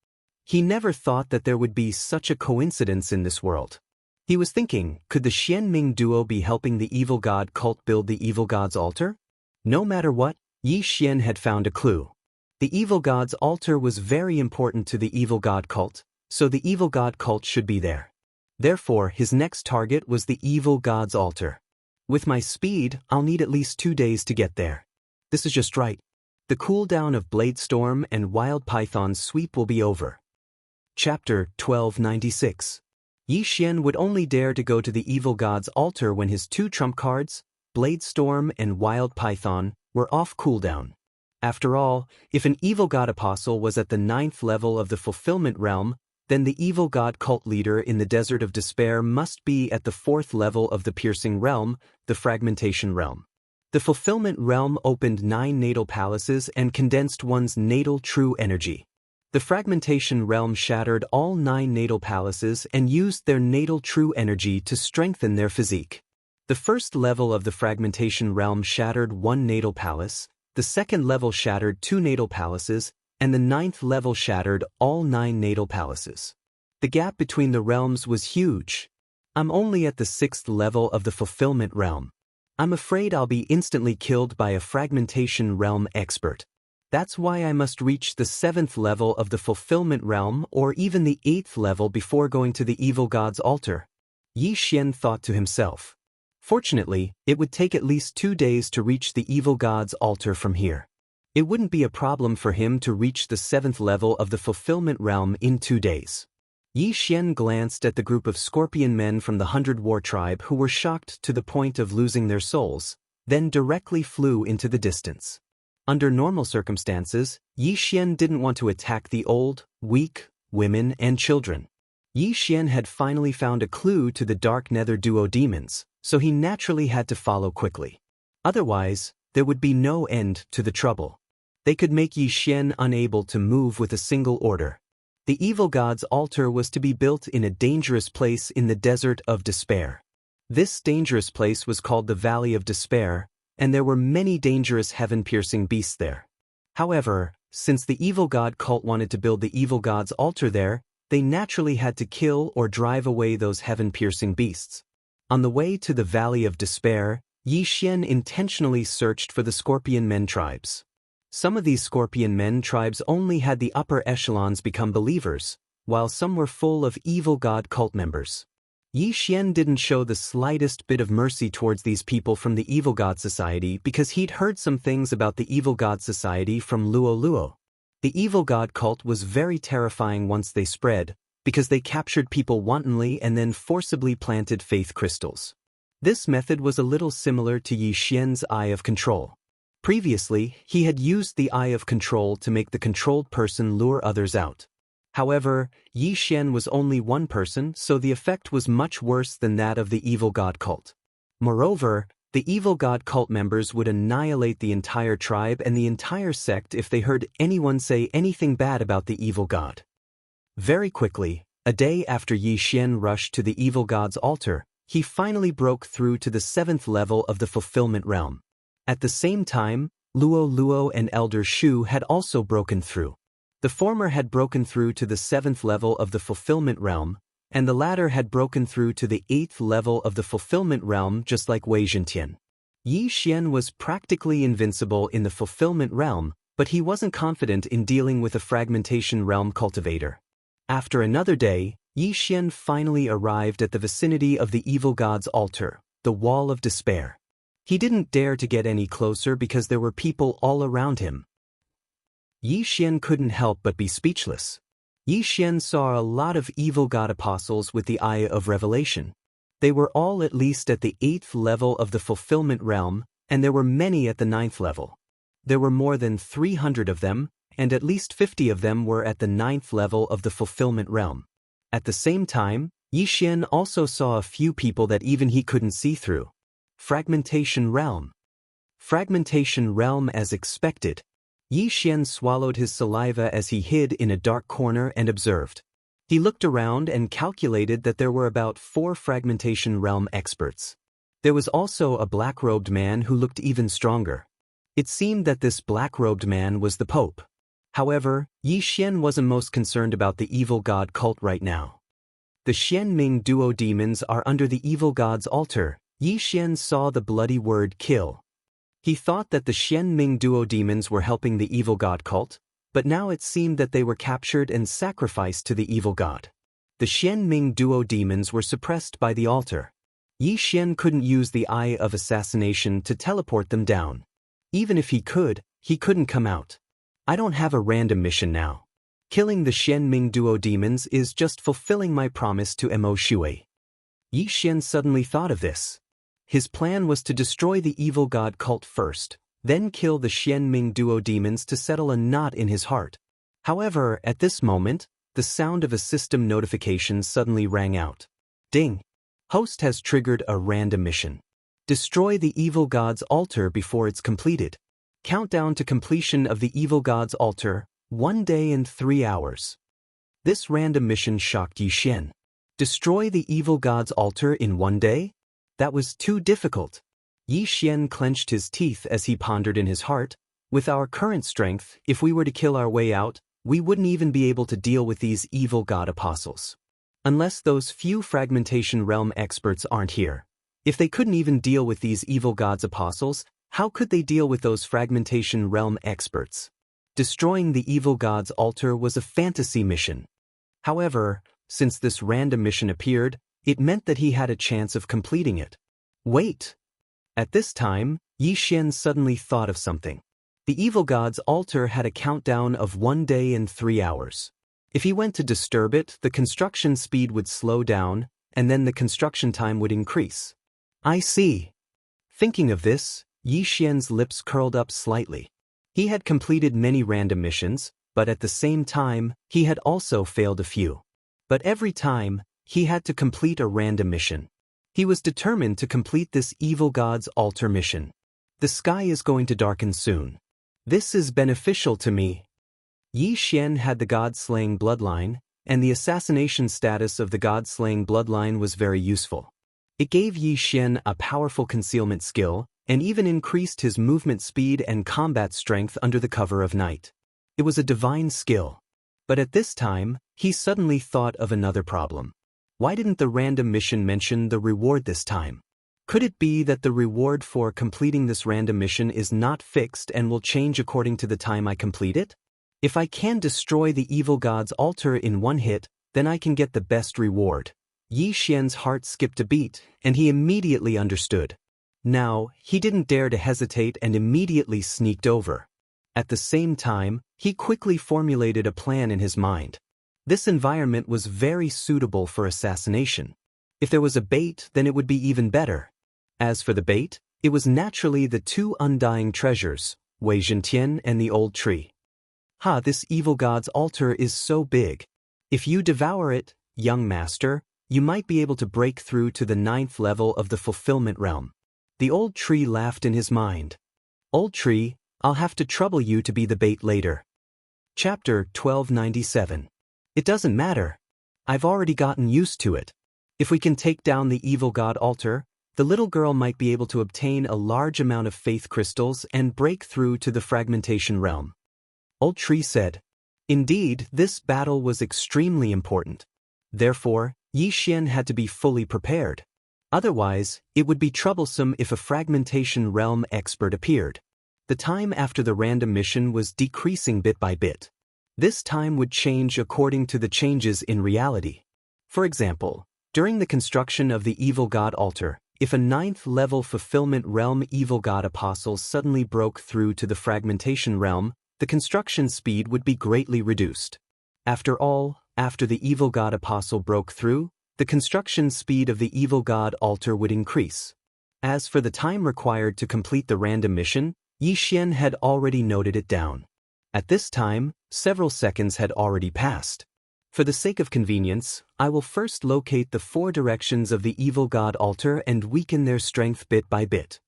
He never thought that there would be such a coincidence in this world. He was thinking, could the Xianming duo be helping the Evil God cult build the Evil God's altar? No matter what, Yi Xian had found a clue. The evil god's altar was very important to the evil god cult, so the evil god cult should be there. Therefore, his next target was the evil god's altar. With my speed, I'll need at least 2 days to get there. This is just right. The cooldown of Bladestorm and Wild Python's sweep will be over. Chapter 1296. Yi Xian would only dare to go to the evil god's altar when his 2 trump cards, Bladestorm and Wild Python, were off cooldown. After all, if an evil god apostle was at the 9th level of the fulfillment realm, then the evil god cult leader in the Desert of Despair must be at the 4th level of the piercing realm, the fragmentation realm. The fulfillment realm opened 9 natal palaces and condensed one's natal true energy. The fragmentation realm shattered all 9 natal palaces and used their natal true energy to strengthen their physique. The 1st level of the fragmentation realm shattered 1 natal palace, the 2nd level shattered 2 natal palaces, and the 9th level shattered all 9 natal palaces. The gap between the realms was huge. I'm only at the 6th level of the fulfillment realm. I'm afraid I'll be instantly killed by a fragmentation realm expert. That's why I must reach the 7th level of the fulfillment realm or even the 8th level before going to the evil god's altar. Yi Xian thought to himself. Fortunately, it would take at least 2 days to reach the evil god's altar from here. It wouldn't be a problem for him to reach the 7th level of the fulfillment realm in 2 days. Yi Xian glanced at the group of scorpion men from the 100 War tribe who were shocked to the point of losing their souls, then directly flew into the distance. Under normal circumstances, Yi Xian didn't want to attack the old, weak, women and children. Yi Xian had finally found a clue to the Dark Nether duo demons, so he naturally had to follow quickly. Otherwise, there would be no end to the trouble. They could make Yi Xian unable to move with a single order. The evil god's altar was to be built in a dangerous place in the Desert of Despair. This dangerous place was called the Valley of Despair, and there were many dangerous heaven-piercing beasts there. However, since the evil god cult wanted to build the evil god's altar there, they naturally had to kill or drive away those heaven-piercing beasts. On the way to the Valley of Despair, Yi Xian intentionally searched for the Scorpion Men tribes. Some of these Scorpion Men tribes only had the upper echelons become believers, while some were full of evil god cult members. Yi Xian didn't show the slightest bit of mercy towards these people from the Evil God Society because he'd heard some things about the Evil God Society from Luo Luo. The Evil God cult was very terrifying once they spread, because they captured people wantonly and then forcibly planted faith crystals. This method was a little similar to Yi Xian's Eye of Control. Previously, he had used the Eye of Control to make the controlled person lure others out. However, Yi Xian was only one person, so the effect was much worse than that of the evil god cult. Moreover, the evil god cult members would annihilate the entire tribe and the entire sect if they heard anyone say anything bad about the evil god. Very quickly, a day after Yi Xian rushed to the evil god's altar, he finally broke through to the 7th level of the fulfillment realm. At the same time, Luo Luo and Elder Shu had also broken through. The former had broken through to the 7th level of the fulfillment realm, and the latter had broken through to the 8th level of the fulfillment realm just like Wei Zhentian. Yi Xian was practically invincible in the fulfillment realm, but he wasn't confident in dealing with a fragmentation realm cultivator. After another day, Yi Xian finally arrived at the vicinity of the evil god's altar, the Wall of Despair. He didn't dare to get any closer because there were people all around him. Yi Xian couldn't help but be speechless. Yi Xian saw a lot of evil god apostles with the Eye of Revelation. They were all at least at the 8th level of the fulfillment realm, and there were many at the 9th level. There were more than 300 of them, and at least 50 of them were at the 9th level of the fulfillment realm. At the same time, Yi Xian also saw a few people that even he couldn't see through. Fragmentation realm. Fragmentation realm as expected. Yi Xian swallowed his saliva as he hid in a dark corner and observed. He looked around and calculated that there were about 4 fragmentation realm experts. There was also a black-robed man who looked even stronger. It seemed that this black-robed man was the Pope. However, Yi Xian wasn't most concerned about the evil god cult right now. The Xianming duo demons are under the evil god's altar. Yi Xian saw the bloody word kill. He thought that the Xian Ming duo demons were helping the evil god cult, but now it seemed that they were captured and sacrificed to the evil god. The Xian Ming duo demons were suppressed by the altar. Yi Xian couldn't use the Eye of Assassination to teleport them down. Even if he couldn't come out. I don't have a random mission now. Killing the Xian Ming duo demons is just fulfilling my promise to Mo Shui. Yi Xian suddenly thought of this. His plan was to destroy the evil god cult first, then kill the Xian Ming duo demons to settle a knot in his heart. However, at this moment, the sound of a system notification suddenly rang out. Ding! Host has triggered a random mission. Destroy the evil god's altar before it's completed. Countdown to completion of the evil god's altar, 1 day and 3 hours. This random mission shocked Yi Xian. Destroy the evil god's altar in 1 day? That was too difficult. Yi Xian clenched his teeth as he pondered in his heart. With our current strength, if we were to kill our way out, we wouldn't even be able to deal with these evil god apostles. Unless those few fragmentation realm experts aren't here. If they couldn't even deal with these evil gods apostles, how could they deal with those fragmentation realm experts? Destroying the evil god's altar was a fantasy mission. However, since this random mission appeared, it meant that he had a chance of completing it. Wait! At this time, Yi Xian suddenly thought of something. The evil god's altar had a countdown of 1 day and 3 hours. If he went to disturb it, the construction speed would slow down, and then the construction time would increase. I see. Thinking of this, Yi Xian's lips curled up slightly. He had completed many random missions, but at the same time, he had also failed a few. But every time, he had to complete a random mission. He was determined to complete this evil god's altar mission. The sky is going to darken soon. This is beneficial to me. Yi Xian had the god-slaying bloodline, and the assassination status of the god-slaying bloodline was very useful. It gave Yi Xian a powerful concealment skill, and even increased his movement speed and combat strength under the cover of night. It was a divine skill. But at this time, he suddenly thought of another problem. Why didn't the random mission mention the reward this time? Could it be that the reward for completing this random mission is not fixed and will change according to the time I complete it? If I can destroy the evil god's altar in 1 hit, then I can get the best reward. Yi Xian's heart skipped a beat, and he immediately understood. Now, he didn't dare to hesitate and immediately sneaked over. At the same time, he quickly formulated a plan in his mind. This environment was very suitable for assassination. If there was a bait, then it would be even better. As for the bait, it was naturally the 2 undying treasures, Wei Zhentian and the old tree. This evil god's altar is so big. If you devour it, young master, you might be able to break through to the 9th level of the fulfillment realm. The old tree laughed in his mind. Old tree, I'll have to trouble you to be the bait later. Chapter 1297. It doesn't matter. I've already gotten used to it. If we can take down the evil god altar, the little girl might be able to obtain a large amount of faith crystals and break through to the fragmentation realm. Old tree said. Indeed, this battle was extremely important. Therefore, Yi Xian had to be fully prepared. Otherwise, it would be troublesome if a fragmentation realm expert appeared. The time after the random mission was decreasing bit by bit. This time would change according to the changes in reality. For example, during the construction of the evil god altar, if a 9th level fulfillment realm evil god apostle suddenly broke through to the fragmentation realm, the construction speed would be greatly reduced. After all, after the evil god apostle broke through, the construction speed of the evil god altar would increase. As for the time required to complete the random mission, Yi Xian had already noted it down. At this time, several seconds had already passed. For the sake of convenience, I will first locate the 4 directions of the evil god altar and weaken their strength bit by bit.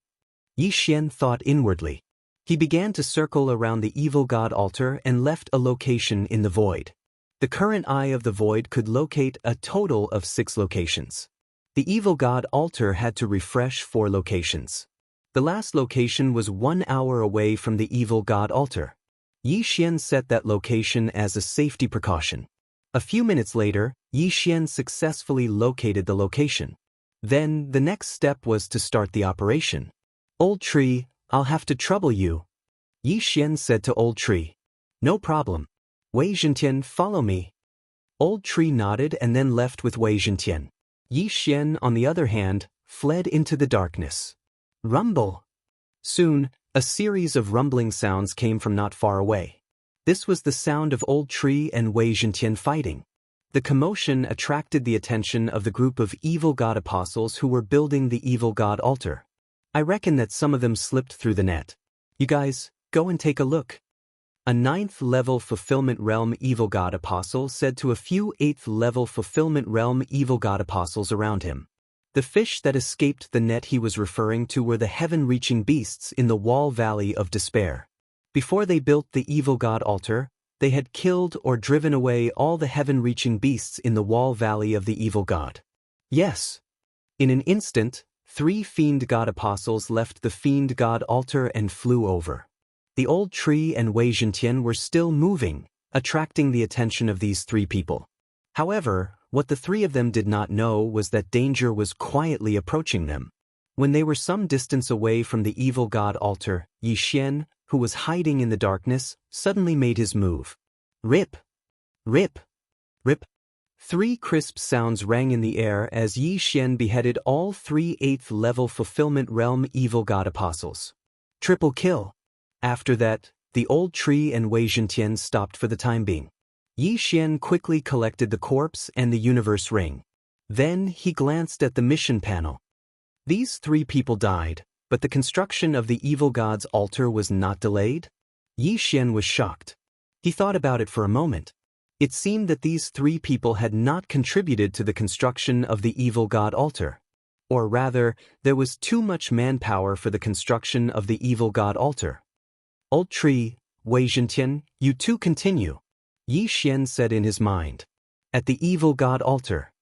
Yi Xian thought inwardly. He began to circle around the evil god altar and left a location in the void. The current eye of the void could locate a total of 6 locations. The evil god altar had to refresh 4 locations. The last location was 1 hour away from the evil god altar. Yi Xian set that location as a safety precaution. A few minutes later, Yi Xian successfully located the location. Then, the next step was to start the operation. Old tree, I'll have to trouble you, Yi Xian said to Old Tree. No problem. Wei Zhentian, follow me. Old Tree nodded and then left with Wei Zhentian. Yi Xian, on the other hand, fled into the darkness. Rumble. Soon, a series of rumbling sounds came from not far away. This was the sound of Old Tree and Wei Zhentian fighting. The commotion attracted the attention of the group of evil god apostles who were building the evil god altar. I reckon that some of them slipped through the net. You guys, go and take a look. A 9th-level Fulfillment Realm evil god apostle said to a few 8th-level Fulfillment Realm evil god apostles around him. The fish that escaped the net he was referring to were the heaven-reaching beasts in the Wall Valley of Despair. Before they built the evil god altar, they had killed or driven away all the heaven-reaching beasts in the Wall Valley of the evil god. Yes. In an instant, 3 fiend god apostles left the fiend god altar and flew over. The Old Tree and Wei Zhentian were still moving, attracting the attention of these 3 people. However, what the 3 of them did not know was that danger was quietly approaching them. When they were some distance away from the evil god altar, Yi Xian, who was hiding in the darkness, suddenly made his move. Rip! Rip! Rip! 3 crisp sounds rang in the air as Yi Xian beheaded all 3 8th-level Fulfillment Realm evil god apostles. Triple kill! After that, the Old Tree and Wei Zhentian stopped for the time being. Yi Xian quickly collected the corpse and the universe ring. Then he glanced at the mission panel. These 3 people died, but the construction of the evil god's altar was not delayed? Yi Xian was shocked. He thought about it for a moment. It seemed that these 3 people had not contributed to the construction of the evil god altar. Or rather, there was too much manpower for the construction of the evil god altar. Old Tree, Wei Zhentian, you 2 continue, Yi Xian said in his mind. At the evil god altar.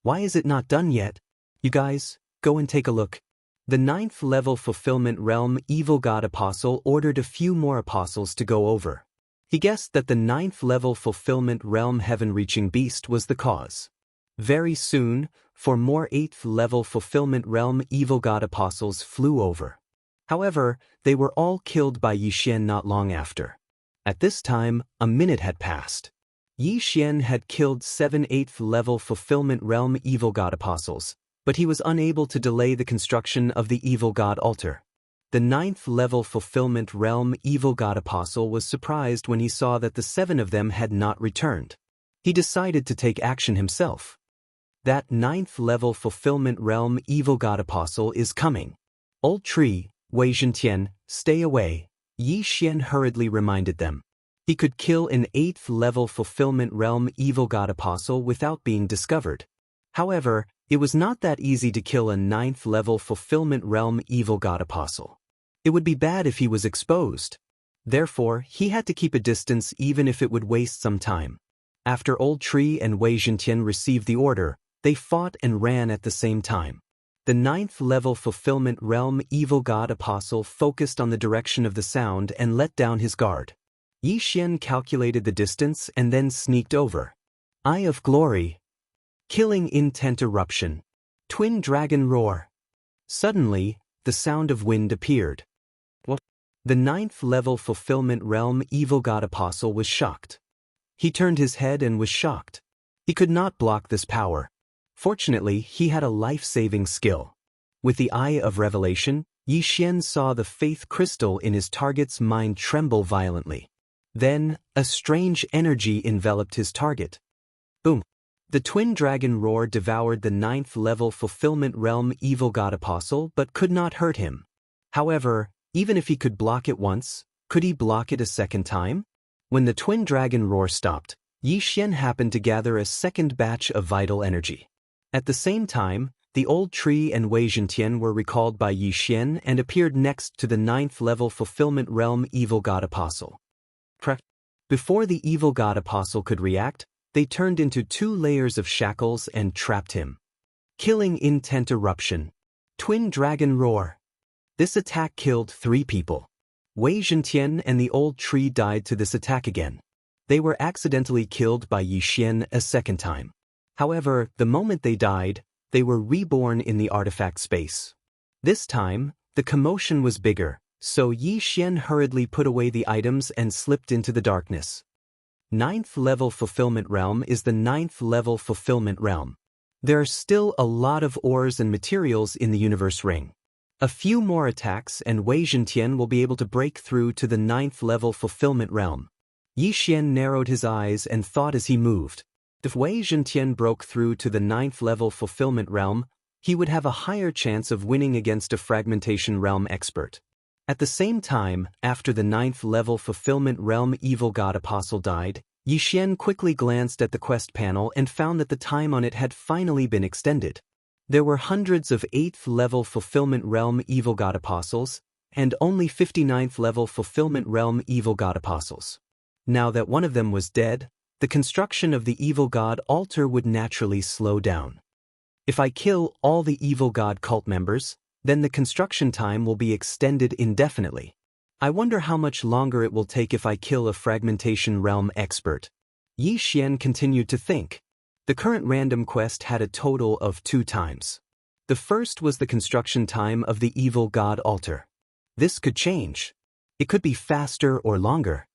Why is it not done yet? You guys, go and take a look. The 9th-level Fulfillment Realm evil god apostle ordered a few more apostles to go over. He guessed that the 9th-level Fulfillment Realm heaven-reaching beast was the cause. Very soon, 4 more 8th-level Fulfillment Realm evil god apostles flew over. However, they were all killed by Yi Xian not long after. At this time, a minute had passed. Yi Xian had killed 7 8th-level Fulfillment Realm evil god apostles, but he was unable to delay the construction of the evil god altar. The 9th-level Fulfillment Realm evil god apostle was surprised when he saw that the 7 of them had not returned. He decided to take action himself. That 9th-level Fulfillment Realm evil god apostle is coming. Old Tree, Wei Zhentian, stay away, Yi Xian hurriedly reminded them. He could kill an 8th-level Fulfillment Realm evil god apostle without being discovered. However, it was not that easy to kill a 9th-level Fulfillment Realm evil god apostle. It would be bad if he was exposed. Therefore, he had to keep a distance even if it would waste some time. After Old Tree and Wei Zhentian received the order, they fought and ran at the same time. The 9th-level Fulfillment Realm evil god apostle focused on the direction of the sound and let down his guard. Yi Xian calculated the distance and then sneaked over. Eye of Glory. Killing Intent Eruption. Twin Dragon Roar. Suddenly, the sound of wind appeared. What? The 9th-level Fulfillment Realm evil god apostle was shocked. He turned his head and was shocked. He could not block this power. Fortunately, he had a life-saving skill. With the Eye of Revelation, Yi Xian saw the faith crystal in his target's mind tremble violently. Then, a strange energy enveloped his target. Boom! The Twin Dragon Roar devoured the 9th-level Fulfillment Realm evil god apostle but could not hurt him. However, even if he could block it once, could he block it a second time? When the Twin Dragon Roar stopped, Yi Xian happened to gather a second batch of vital energy. At the same time, the Old Tree and Wei Zhentian were recalled by Yi Xian and appeared next to the 9th-level Fulfillment Realm evil god apostle. Before the evil god apostle could react, they turned into 2 layers of shackles and trapped him. Killing Intent Eruption. Twin Dragon Roar. This attack killed 3 people. Wei Zhentian and the Old Tree died to this attack again. They were accidentally killed by Yi Xian a second time. However, the moment they died, they were reborn in the artifact space. This time, the commotion was bigger, So Yi Xian hurriedly put away the items and slipped into the darkness. Ninth level fulfillment realm is the ninth level fulfillment realm. There are still a lot of ores and materials in the universe ring. A few more attacks and Wei Zhentian will be able to break through to the ninth level fulfillment realm. Yi Xian narrowed his eyes and thought as he moved. If Wei Zhentian broke through to the ninth level fulfillment realm, he would have a higher chance of winning against a fragmentation realm expert. At the same time, after the ninth level fulfillment realm evil god apostle died, Yi Xian quickly glanced at the quest panel and found that the time on it had finally been extended. There were hundreds of 8th level fulfillment realm evil god apostles, and only 59th level fulfillment realm evil god apostles. Now that one of them was dead, the construction of the evil god altar would naturally slow down. If I kill all the evil god cult members, then the construction time will be extended indefinitely. I wonder how much longer it will take if I kill a fragmentation realm expert. Yi Xian continued to think. The current random quest had a total of 2 times. The first was the construction time of the evil god altar. This could change. It could be faster or longer.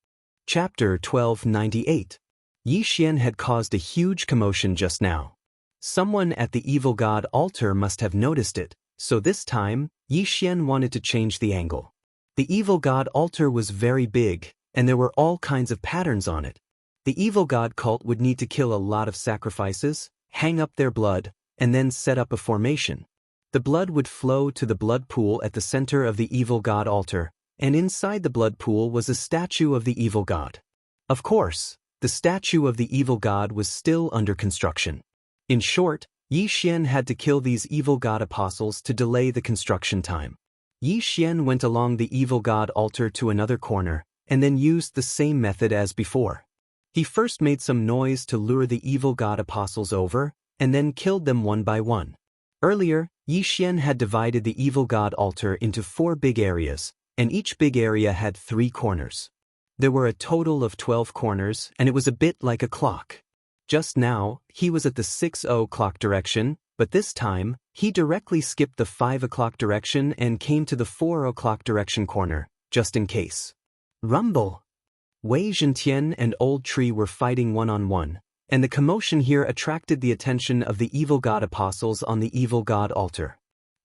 Chapter 1298. Yi Xian had caused a huge commotion just now. Someone at the evil god altar must have noticed it, so this time, Yi Xian wanted to change the angle. The evil god altar was very big, and there were all kinds of patterns on it. The evil god cult would need to kill a lot of sacrifices, hang up their blood, and then set up a formation. The blood would flow to the blood pool at the center of the evil god altar, and inside the blood pool was a statue of the evil god. Of course, the statue of the evil god was still under construction. In short, Yi Xian had to kill these evil god apostles to delay the construction time. Yi Xian went along the evil god altar to another corner, and then used the same method as before. He first made some noise to lure the evil god apostles over, and then killed them one by one. Earlier, Yi Xian had divided the evil god altar into 4 big areas, and each big area had 3 corners. There were a total of 12 corners, and it was a bit like a clock. Just now, he was at the 6 o'clock direction, but this time, he directly skipped the 5 o'clock direction and came to the 4 o'clock direction corner, just in case. Rumble! Wei Zhentian and Old Tree were fighting one-on-one, and the commotion here attracted the attention of the evil god apostles on the evil god altar.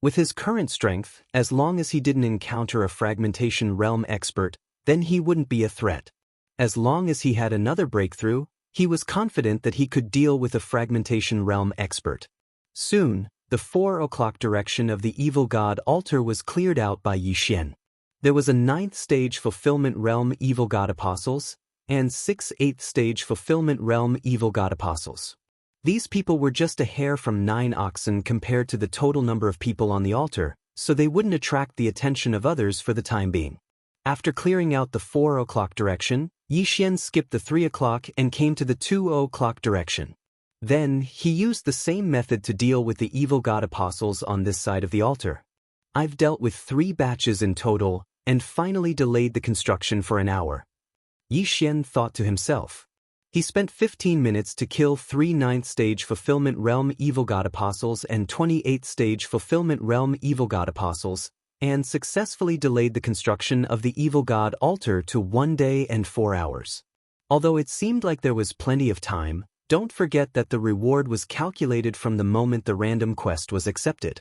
With his current strength, as long as he didn't encounter a fragmentation realm expert, then he wouldn't be a threat. As long as he had another breakthrough, he was confident that he could deal with a fragmentation realm expert. Soon, the 4 o'clock direction of the evil god altar was cleared out by Yi Xian. There was a 9th stage fulfillment realm evil god apostles, and 6 8th stage fulfillment realm evil god apostles. These people were just a hair from 9 oxen compared to the total number of people on the altar, so they wouldn't attract the attention of others for the time being. After clearing out the 4 o'clock direction, Yi Xian skipped the 3 o'clock and came to the 2 o'clock direction. Then, he used the same method to deal with the evil god apostles on this side of the altar. I've dealt with 3 batches in total, and finally delayed the construction for an hour. Yi Xian thought to himself. He spent 15 minutes to kill 3 9th stage fulfillment realm evil god apostles and 28th stage fulfillment realm evil god apostles, and successfully delayed the construction of the evil god altar to 1 day and 4 hours. Although it seemed like there was plenty of time, don't forget that the reward was calculated from the moment the random quest was accepted.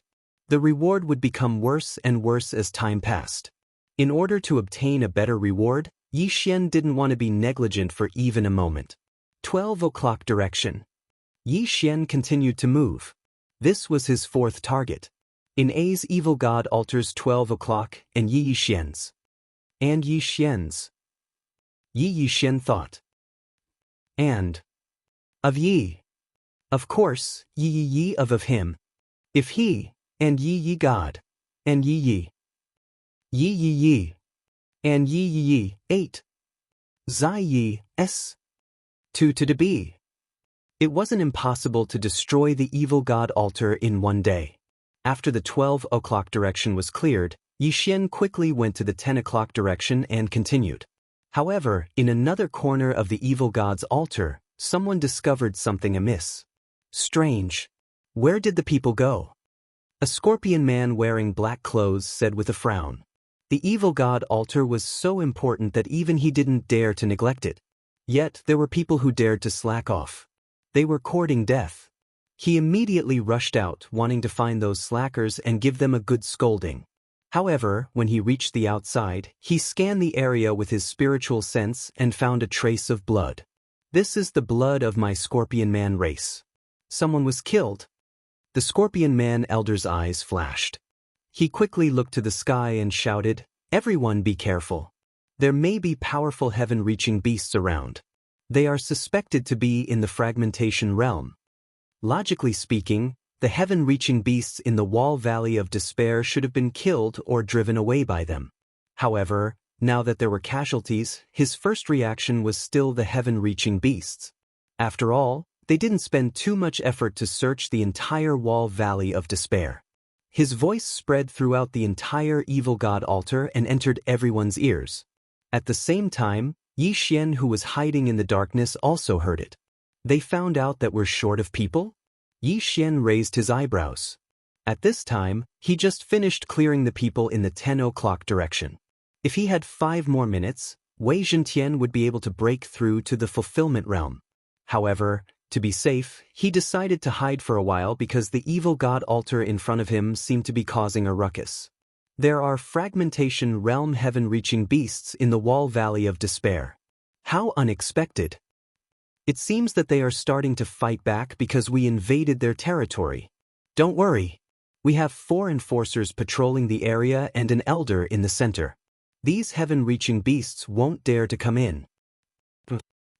The reward would become worse and worse as time passed. In order to obtain a better reward, Yi Xian didn't want to be negligent for even a moment. 12 o'clock direction. Yi Xian continued to move. This was his 4th target. In A's evil god altars 12 o'clock and Yi Xian's. And Yi Xian's. Yi Xian thought. And. Of Yi. Of course, Yi of him. If he, and Yi god. And Yi. And Yi 8. Zai Yi S. 2 to be. It wasn't impossible to destroy the evil god altar in 1 day. After the 12 o'clock direction was cleared, Yi Xian quickly went to the 10 o'clock direction and continued. However, in another corner of the evil god's altar, someone discovered something amiss. Strange. Where did the people go? A scorpion man wearing black clothes said with a frown. The evil god altar was so important that even he didn't dare to neglect it. Yet there were people who dared to slack off. They were courting death. He immediately rushed out, wanting to find those slackers and give them a good scolding. However, when he reached the outside, he scanned the area with his spiritual sense and found a trace of blood. This is the blood of my Scorpion Man race. Someone was killed. The Scorpion Man elder's eyes flashed. He quickly looked to the sky and shouted, "Everyone be careful. There may be powerful heaven-reaching beasts around. They are suspected to be in the fragmentation realm." Logically speaking, the heaven-reaching beasts in the Wall Valley of Despair should have been killed or driven away by them. However, now that there were casualties, his first reaction was still the heaven-reaching beasts. After all, they didn't spend too much effort to search the entire Wall Valley of Despair. His voice spread throughout the entire evil god altar and entered everyone's ears. At the same time, Yi Xian, who was hiding in the darkness, also heard it. They found out that we're short of people? Yi Xian raised his eyebrows. At this time, he just finished clearing the people in the 10 o'clock direction. If he had 5 more minutes, Wei Zhentian would be able to break through to the fulfillment realm. However, to be safe, he decided to hide for a while because the evil god altar in front of him seemed to be causing a ruckus. There are fragmentation realm heaven-reaching beasts in the Wall Valley of Despair. How unexpected! It seems that they are starting to fight back because we invaded their territory. Don't worry. We have 4 enforcers patrolling the area and an elder in the center. These heaven-reaching beasts won't dare to come in.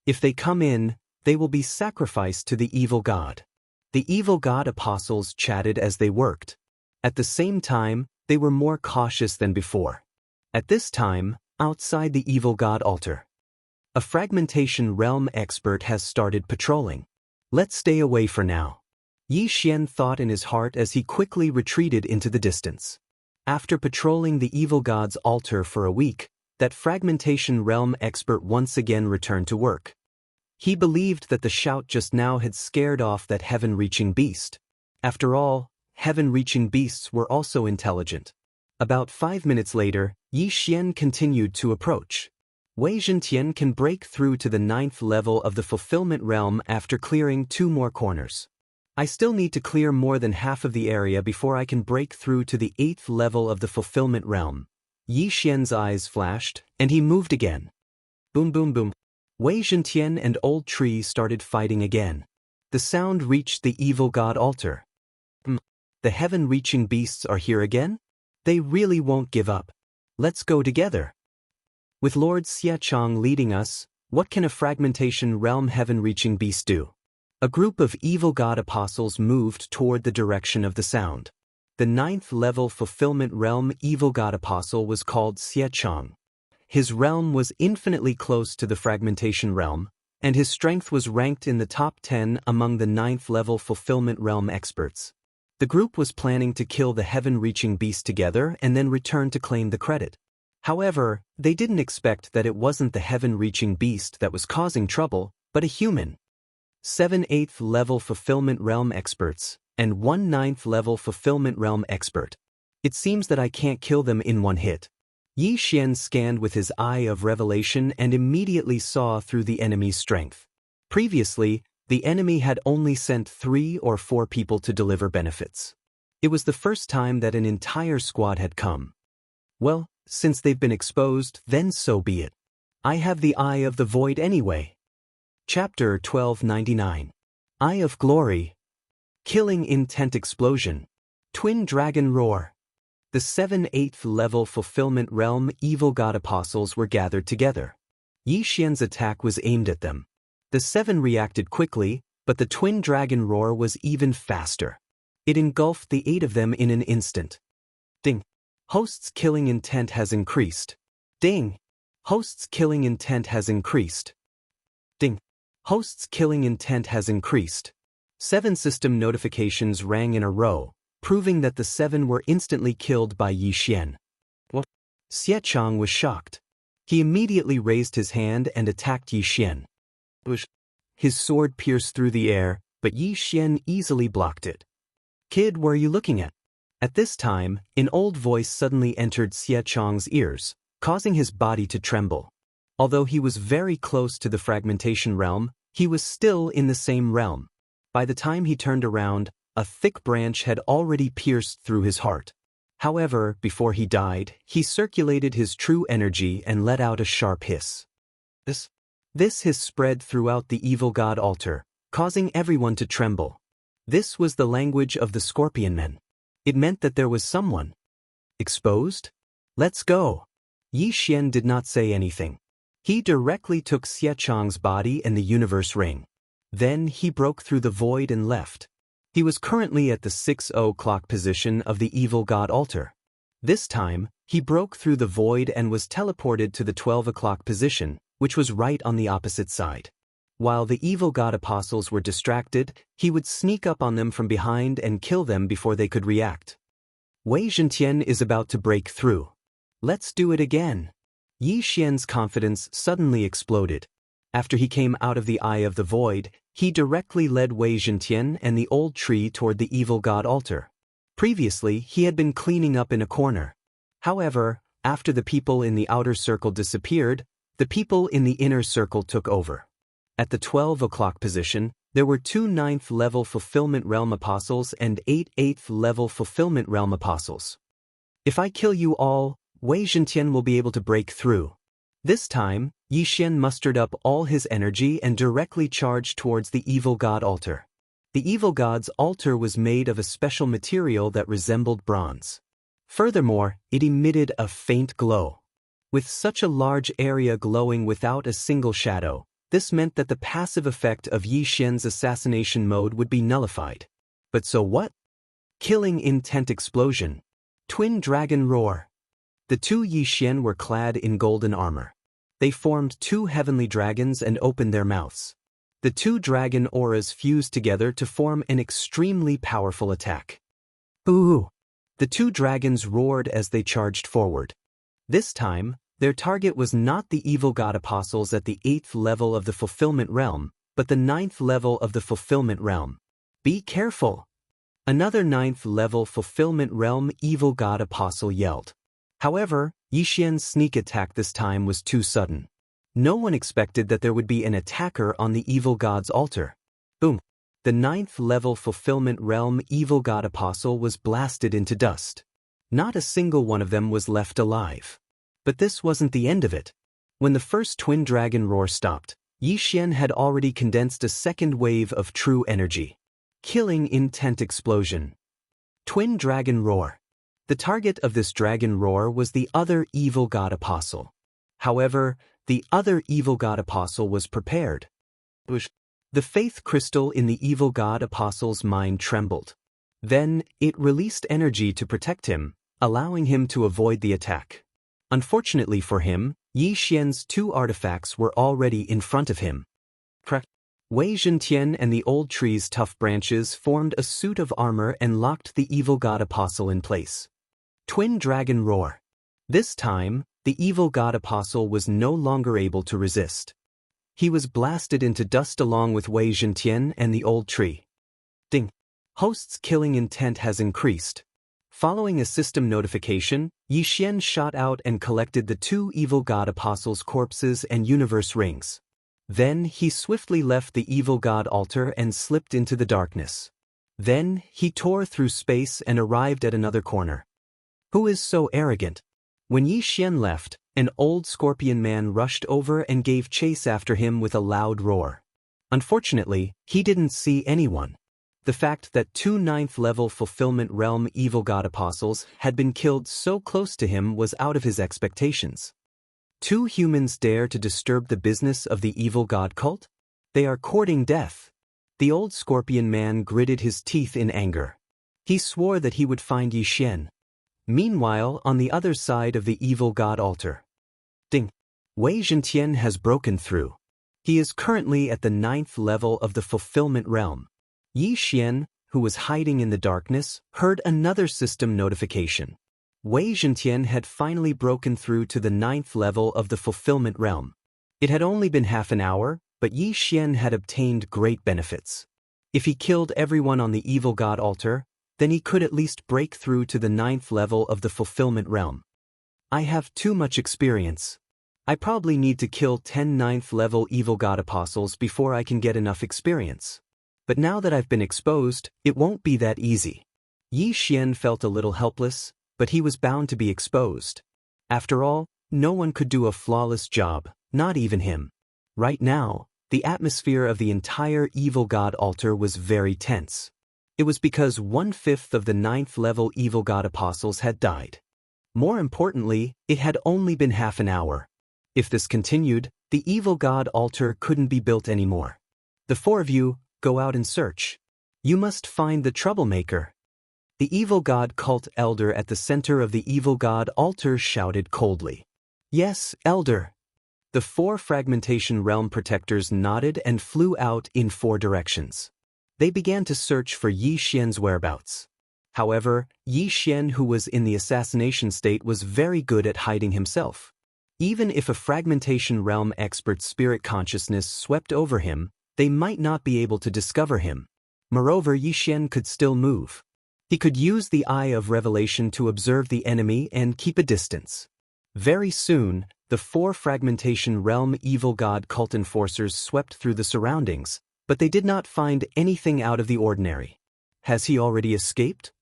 If they come in, they will be sacrificed to the evil god. The evil god apostles chatted as they worked. At the same time, they were more cautious than before. At this time, outside the evil god altar, a fragmentation realm expert has started patrolling. Let's stay away for now. Yi Xian thought in his heart as he quickly retreated into the distance. After patrolling the evil god's altar for a week, that fragmentation realm expert once again returned to work. He believed that the shout just now had scared off that heaven-reaching beast. After all, heaven-reaching beasts were also intelligent. About 5 minutes later, Yi Xian continued to approach. Wei Zhentian can break through to the 9th level of the fulfillment realm after clearing 2 more corners. I still need to clear more than half of the area before I can break through to the 8th level of the fulfillment realm. Yi Xian's eyes flashed, and he moved again. Boom boom boom. Wei Zhentian and Old Tree started fighting again. The sound reached the evil god altar. The heaven-reaching beasts are here again? They really won't give up. Let's go together. With Lord Xiachong leading us, what can a fragmentation realm heaven-reaching beast do? A group of evil god apostles moved toward the direction of the sound. The 9th level fulfillment realm evil god apostle was called Xiachong. His realm was infinitely close to the fragmentation realm, and his strength was ranked in the top 10 among the 9th level fulfillment realm experts. The group was planning to kill the heaven-reaching beast together and then return to claim the credit. However, they didn't expect that it wasn't the heaven-reaching beast that was causing trouble, but a human. 7 8th level fulfillment realm experts, and 1 9th level fulfillment realm expert. It seems that I can't kill them in one hit. Yi Xian scanned with his eye of revelation and immediately saw through the enemy's strength. Previously, the enemy had only sent 3 or 4 people to deliver benefits. It was the first time that an entire squad had come. Well, since they've been exposed, then so be it. I have the Eye of the Void anyway. Chapter 1299. Eye of Glory. Killing Intent Explosion. Twin Dragon Roar. The 7 8th level fulfillment realm evil god apostles were gathered together. Yi Xian's attack was aimed at them. The 7 reacted quickly, but the twin dragon roar was even faster. It engulfed the 8 of them in an instant. Ding. Host's killing intent has increased. Ding. Host's killing intent has increased. Ding. Host's killing intent has increased. 7 system notifications rang in a row, proving that the 7 were instantly killed by Yi Xian. What? Xiachong was shocked. He immediately raised his hand and attacked Yi Xian. His sword pierced through the air, but Yi Xian easily blocked it. Kid, what are you looking at? At this time, an old voice suddenly entered Xie Chang's ears, causing his body to tremble. Although he was very close to the fragmentation realm, he was still in the same realm. By the time he turned around, a thick branch had already pierced through his heart. However, before he died, he circulated his true energy and let out a sharp hiss. This hiss spread throughout the evil god altar, causing everyone to tremble. This was the language of the scorpion men. It meant that there was someone exposed. Let's go. Yi Xian did not say anything. He directly took Xie Chang's body and the universe ring. Then he broke through the void and left. He was currently at the 6 o'clock position of the evil god altar. This time, he broke through the void and was teleported to the 12 o'clock position, which was right on the opposite side. While the evil god apostles were distracted, he would sneak up on them from behind and kill them before they could react. Wei Zhentian is about to break through. Let's do it again. Yi Xian's confidence suddenly exploded. After he came out of the eye of the void, he directly led Wei Zhentian and the old tree toward the evil god altar. Previously, he had been cleaning up in a corner. However, after the people in the outer circle disappeared, the people in the inner circle took over. At the 12 o'clock position, there were 2 9th-level Fulfillment Realm Apostles and 8 8th-level Fulfillment Realm Apostles. If I kill you all, Wei Zhentian will be able to break through. This time, Yi Xian mustered up all his energy and directly charged towards the evil god altar. The evil god's altar was made of a special material that resembled bronze. Furthermore, it emitted a faint glow. With such a large area glowing without a single shadow, this meant that the passive effect of Yi Xian's assassination mode would be nullified. But so what? Killing intent explosion. Twin dragon roar. The two Yi Xian were clad in golden armor. They formed 2 heavenly dragons and opened their mouths. The 2 dragon auras fused together to form an extremely powerful attack. Ooh! The 2 dragons roared as they charged forward. This time, their target was not the evil god apostles at the 8th level of the fulfillment realm, but the 9th level of the fulfillment realm. Be careful! Another 9th level fulfillment realm evil god apostle yelled. However, Yi Xian's sneak attack this time was too sudden. No one expected that there would be an attacker on the evil god's altar. Boom! The 9th level fulfillment realm evil god apostle was blasted into dust. Not a single one of them was left alive. But this wasn't the end of it. When the first twin dragon roar stopped, Yi Xian had already condensed a second wave of true energy. Killing intent explosion. Twin dragon roar. The target of this dragon roar was the other evil god apostle. However, the other evil god apostle was prepared. The faith crystal in the evil god apostle's mind trembled. Then, it released energy to protect him, allowing him to avoid the attack. Unfortunately for him, Yi Xian's 2 artifacts were already in front of him. Wei Zhentian and the old tree's tough branches formed a suit of armor and locked the evil god apostle in place. Twin dragon roar. This time, the evil god apostle was no longer able to resist. He was blasted into dust along with Wei Zhentian and the old tree. Ding! Host's killing intent has increased. Following a system notification, Yi Xian shot out and collected the 2 evil god apostles' corpses and universe rings. Then he swiftly left the evil god altar and slipped into the darkness. Then he tore through space and arrived at another corner. Who is so arrogant? When Yi Xian left, an old scorpion man rushed over and gave chase after him with a loud roar. Unfortunately, he didn't see anyone. The fact that 2 9th-level fulfillment realm evil god apostles had been killed so close to him was out of his expectations. 2 humans dare to disturb the business of the evil god cult? They are courting death. The old scorpion man gritted his teeth in anger. He swore that he would find Yi Xian. Meanwhile, on the other side of the evil god altar. Ding! Wei Zhentian has broken through. He is currently at the 9th level of the fulfillment realm. Yi Xian, who was hiding in the darkness, heard another system notification. Wei Zhentian had finally broken through to the 9th level of the fulfillment realm. It had only been half an hour, but Yi Xian had obtained great benefits. If he killed everyone on the evil god altar, then he could at least break through to the 9th level of the fulfillment realm. I have too much experience. I probably need to kill 10 9th level evil god apostles before I can get enough experience. But now that I've been exposed, it won't be that easy. Yi Xian felt a little helpless, but he was bound to be exposed. After all, no one could do a flawless job, not even him. Right now, the atmosphere of the entire evil god altar was very tense. It was because 1/5 of the 9th level evil god apostles had died. More importantly, it had only been half an hour. If this continued, the evil god altar couldn't be built anymore. The four of you, go out and search. You must find the troublemaker. The evil god cult elder at the center of the evil god altar shouted coldly. Yes, elder. The 4 fragmentation realm protectors nodded and flew out in 4 directions. They began to search for Yi Xian's whereabouts. However, Yi Xian, who was in the assassination state, was very good at hiding himself. Even if a fragmentation realm expert's spirit consciousness swept over him, they might not be able to discover him. Moreover, Yi Xian could still move. He could use the Eye of Revelation to observe the enemy and keep a distance. Very soon, the 4 fragmentation realm evil god cult enforcers swept through the surroundings, but they did not find anything out of the ordinary. Has he already escaped?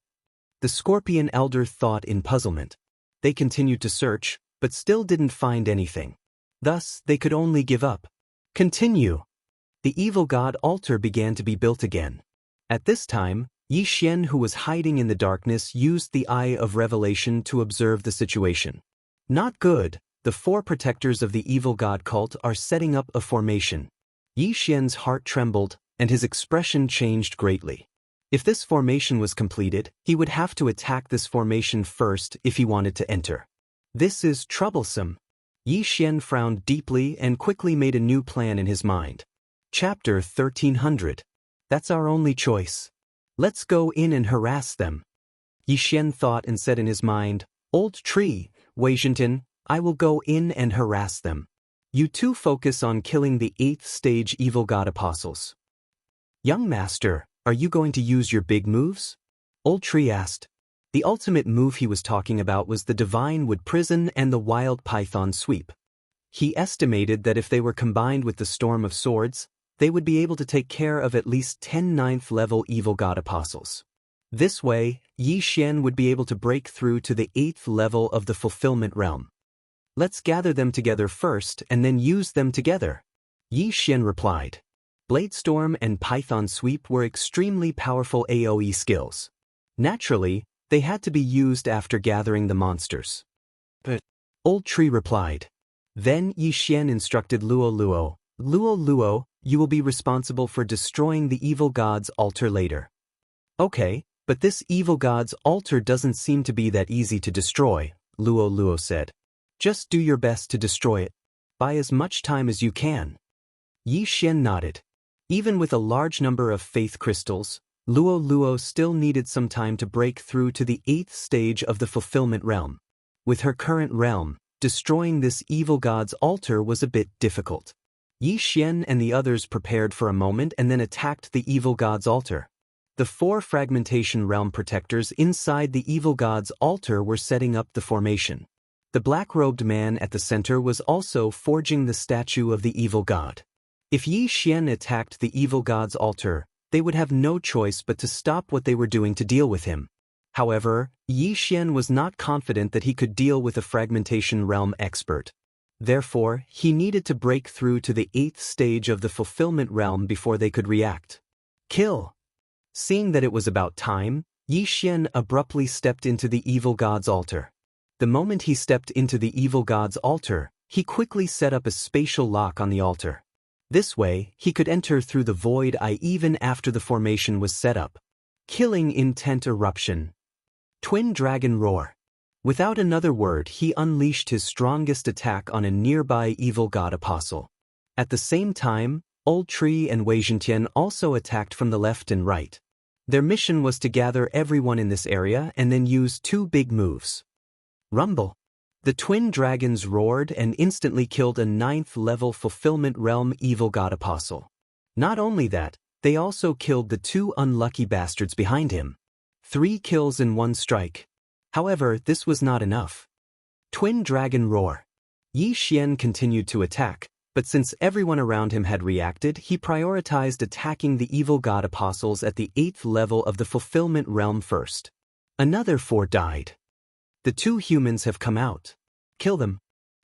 The Scorpion Elder thought in puzzlement. They continued to search, but still didn't find anything. Thus, they could only give up. Continue. The evil god altar began to be built again. At this time, Yi Xian, who was hiding in the darkness, used the Eye of Revelation to observe the situation. Not good. The 4 protectors of the evil god cult are setting up a formation. Yi Xian's heart trembled, and his expression changed greatly. If this formation was completed, he would have to attack this formation first if he wanted to enter. This is troublesome. Yi Xian frowned deeply and quickly made a new plan in his mind. Chapter 1300. That's our only choice. Let's go in and harass them. Yi Xian thought and said in his mind, Old tree, Wei Zhenten, I will go in and harass them. You two focus on killing the 8th stage evil god apostles. Young master, are you going to use your big moves? Old tree asked. The ultimate move he was talking about was the Divine Wood Prison and the Wild Python Sweep. He estimated that if they were combined with the Storm of Swords, they would be able to take care of at least 10 9th level evil god apostles. This way, Yi Xian would be able to break through to the 8th level of the fulfillment realm. Let's gather them together first and then use them together. Yi Xian replied. Bladestorm and Python Sweep were extremely powerful AoE skills. Naturally, they had to be used after gathering the monsters. But Old Tree replied. Then Yi Xian instructed Luo Luo, Luo Luo, you will be responsible for destroying the evil god's altar later. Okay, but this evil god's altar doesn't seem to be that easy to destroy, Luo Luo said. Just do your best to destroy it. Buy as much time as you can. Yi Xian nodded. Even with a large number of faith crystals, Luo Luo still needed some time to break through to the 8th stage of the fulfillment realm. With her current realm, destroying this evil god's altar was a bit difficult. Yi Xian and the others prepared for a moment and then attacked the evil god's altar. The 4 fragmentation realm protectors inside the evil god's altar were setting up the formation. The black-robed man at the center was also forging the statue of the evil god. If Yi Xian attacked the evil god's altar, they would have no choice but to stop what they were doing to deal with him. However, Yi Xian was not confident that he could deal with a fragmentation realm expert. Therefore, he needed to break through to the 8th stage of the fulfillment realm before they could react. Kill! Seeing that it was about time, Yi Xian abruptly stepped into the evil god's altar. The moment he stepped into the evil god's altar, he quickly set up a spatial lock on the altar. This way, he could enter through the void eye even after the formation was set up. Killing intent eruption. Twin dragon roar. Without another word, he unleashed his strongest attack on a nearby evil god apostle. At the same time, Old Tree and Wei Zhentian also attacked from the left and right. Their mission was to gather everyone in this area and then use 2 big moves. Rumble. The twin dragons roared and instantly killed a 9th level fulfillment realm evil god apostle. Not only that, they also killed the 2 unlucky bastards behind him. 3 kills in one strike. However, this was not enough. Twin Dragon Roar. Yi Xian continued to attack, but since everyone around him had reacted, he prioritized attacking the evil god apostles at the 8th level of the fulfillment realm first. Another 4 died. The 2 humans have come out. Kill them.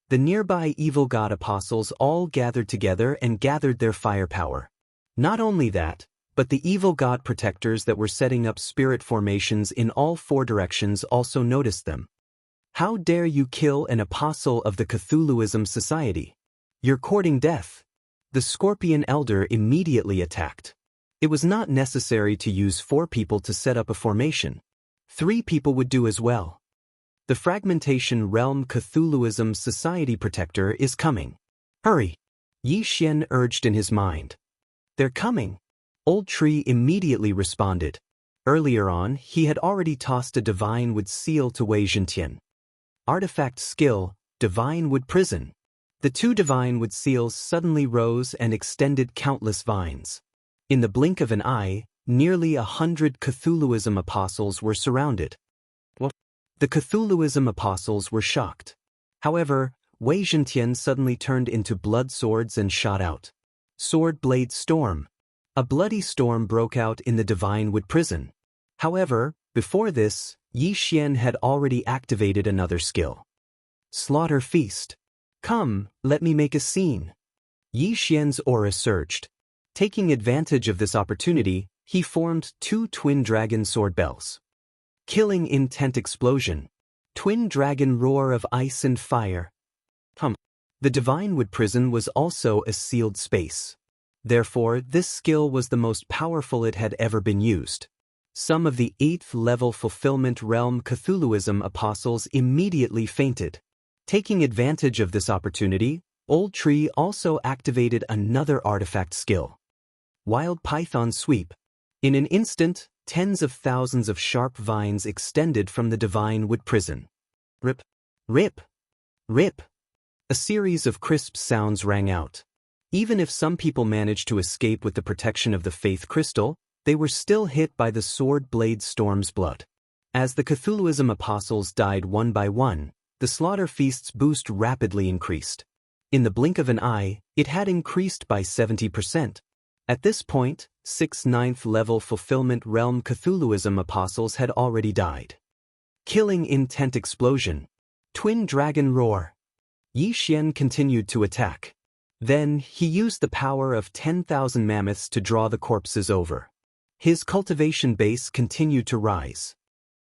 The nearby evil god apostles all gathered together and gathered their firepower. Not only that, but the evil god protectors that were setting up spirit formations in all 4 directions also noticed them. How dare you kill an apostle of the Cthulhuism Society? You're courting death. The Scorpion Elder immediately attacked. It was not necessary to use 4 people to set up a formation. 3 people would do as well. The Fragmentation Realm Cthulhuism Society Protector is coming. Hurry! Yi Xian urged in his mind. They're coming. Old Tree immediately responded. Earlier on, he had already tossed a Divine Wood seal to Wei Zhentian. Artifact skill, Divine Wood Prison. The 2 Divine Wood seals suddenly rose and extended countless vines. In the blink of an eye, nearly 100 Cthulhuism apostles were surrounded. The Cthulhuism apostles were shocked. However, Wei Zhentian suddenly turned into blood swords and shot out. Sword Blade Storm. A bloody storm broke out in the Divine Wood Prison. However, before this, Yi Xian had already activated another skill. Slaughter Feast. Come, let me make a scene. Yi Xian's aura surged. Taking advantage of this opportunity, he formed 2 twin dragon sword bells. Killing Intent Explosion. Twin Dragon Roar of Ice and Fire. The Divine Wood Prison was also a sealed space. Therefore, this skill was the most powerful it had ever been used. Some of the 8th level Fulfillment Realm Cthulhuism apostles immediately fainted. Taking advantage of this opportunity, Old Tree also activated another artifact skill. Wild Python Sweep. In an instant, tens of thousands of sharp vines extended from the Divine Wood Prison. Rip, rip, rip. A series of crisp sounds rang out. Even if some people managed to escape with the protection of the Faith Crystal, they were still hit by the Sword Blade Storm's blood. As the Cthulhuism apostles died one by one, the Slaughter Feast's boost rapidly increased. In the blink of an eye, it had increased by 70%. At this point, 6 9th level Fulfillment Realm Cthulhuism apostles had already died. Killing Intent Explosion. Twin Dragon Roar. Yi Xian continued to attack. Then, he used the power of 10,000 mammoths to draw the corpses over. His cultivation base continued to rise.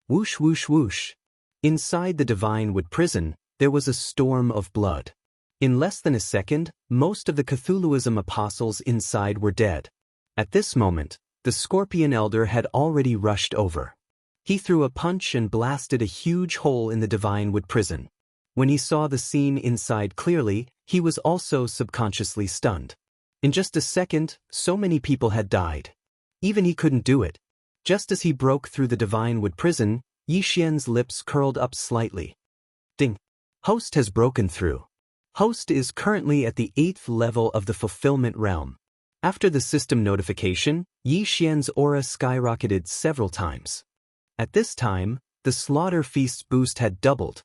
Whoosh whoosh whoosh. Inside the Divine Wood Prison, there was a storm of blood. In less than a second, most of the Cthulhuism apostles inside were dead. At this moment, the Scorpion Elder had already rushed over. He threw a punch and blasted a huge hole in the Divine Wood Prison. When he saw the scene inside clearly, he was also subconsciously stunned. In just a second, so many people had died. Even he couldn't do it. Just as he broke through the Divine Wood Prison, Yi Xian's lips curled up slightly. Ding! Host has broken through. Host is currently at the 8th level of the Fulfillment Realm. After the system notification, Yi Xian's aura skyrocketed several times. At this time, the Slaughter Feast's boost had doubled.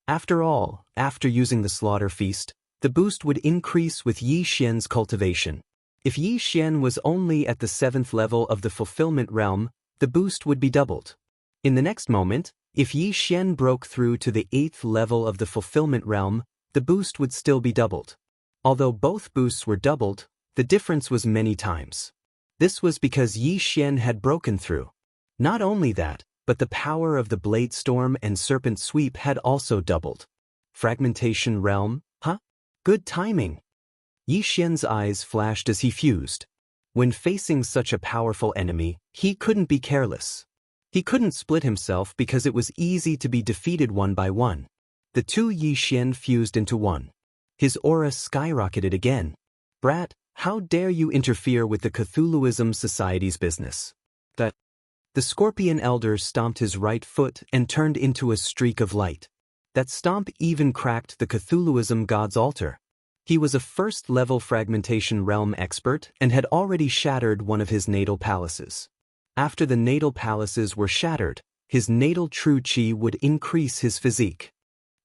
After all, after using the Slaughter Feast, the boost would increase with Yi Xian's cultivation. If Yi Xian was only at the 7th level of the Fulfillment Realm, the boost would be doubled. In the next moment, if Yi Xian broke through to the 8th level of the Fulfillment Realm, the boost would still be doubled. Although both boosts were doubled, the difference was many times. This was because Yi Xian had broken through. Not only that, but the power of the Blade Storm and Serpent Sweep had also doubled. Fragmentation Realm, huh? Good timing. Yi Xian's eyes flashed as he fused. When facing such a powerful enemy, he couldn't be careless. He couldn't split himself because it was easy to be defeated one by one. The 2 Yi Xian fused into one. His aura skyrocketed again. Brat, how dare you interfere with the Cthulhuism Society's business? The Scorpion Elder stomped his right foot and turned into a streak of light. That stomp even cracked the Cthulhuism god's altar. He was a 1st level Fragmentation Realm expert and had already shattered one of his natal palaces. After the natal palaces were shattered, his natal true chi would increase his physique.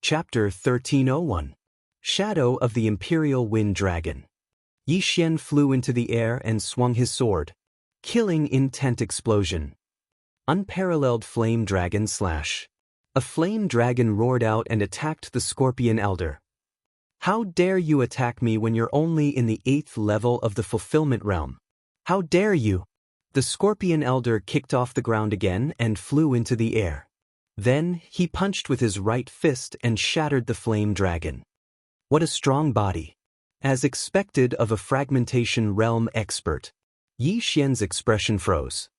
Chapter 1301. Shadow of the Imperial Wind Dragon. Yi Xian flew into the air and swung his sword, killing intent explosion. Unparalleled flame dragon slash. A flame dragon roared out and attacked the Scorpion Elder. How dare you attack me when you're only in the 8th level of the fulfillment realm? How dare you? The Scorpion Elder kicked off the ground again and flew into the air. Then, he punched with his right fist and shattered the flame dragon. What a strong body. As expected of a fragmentation realm expert. Yi Xian's expression froze.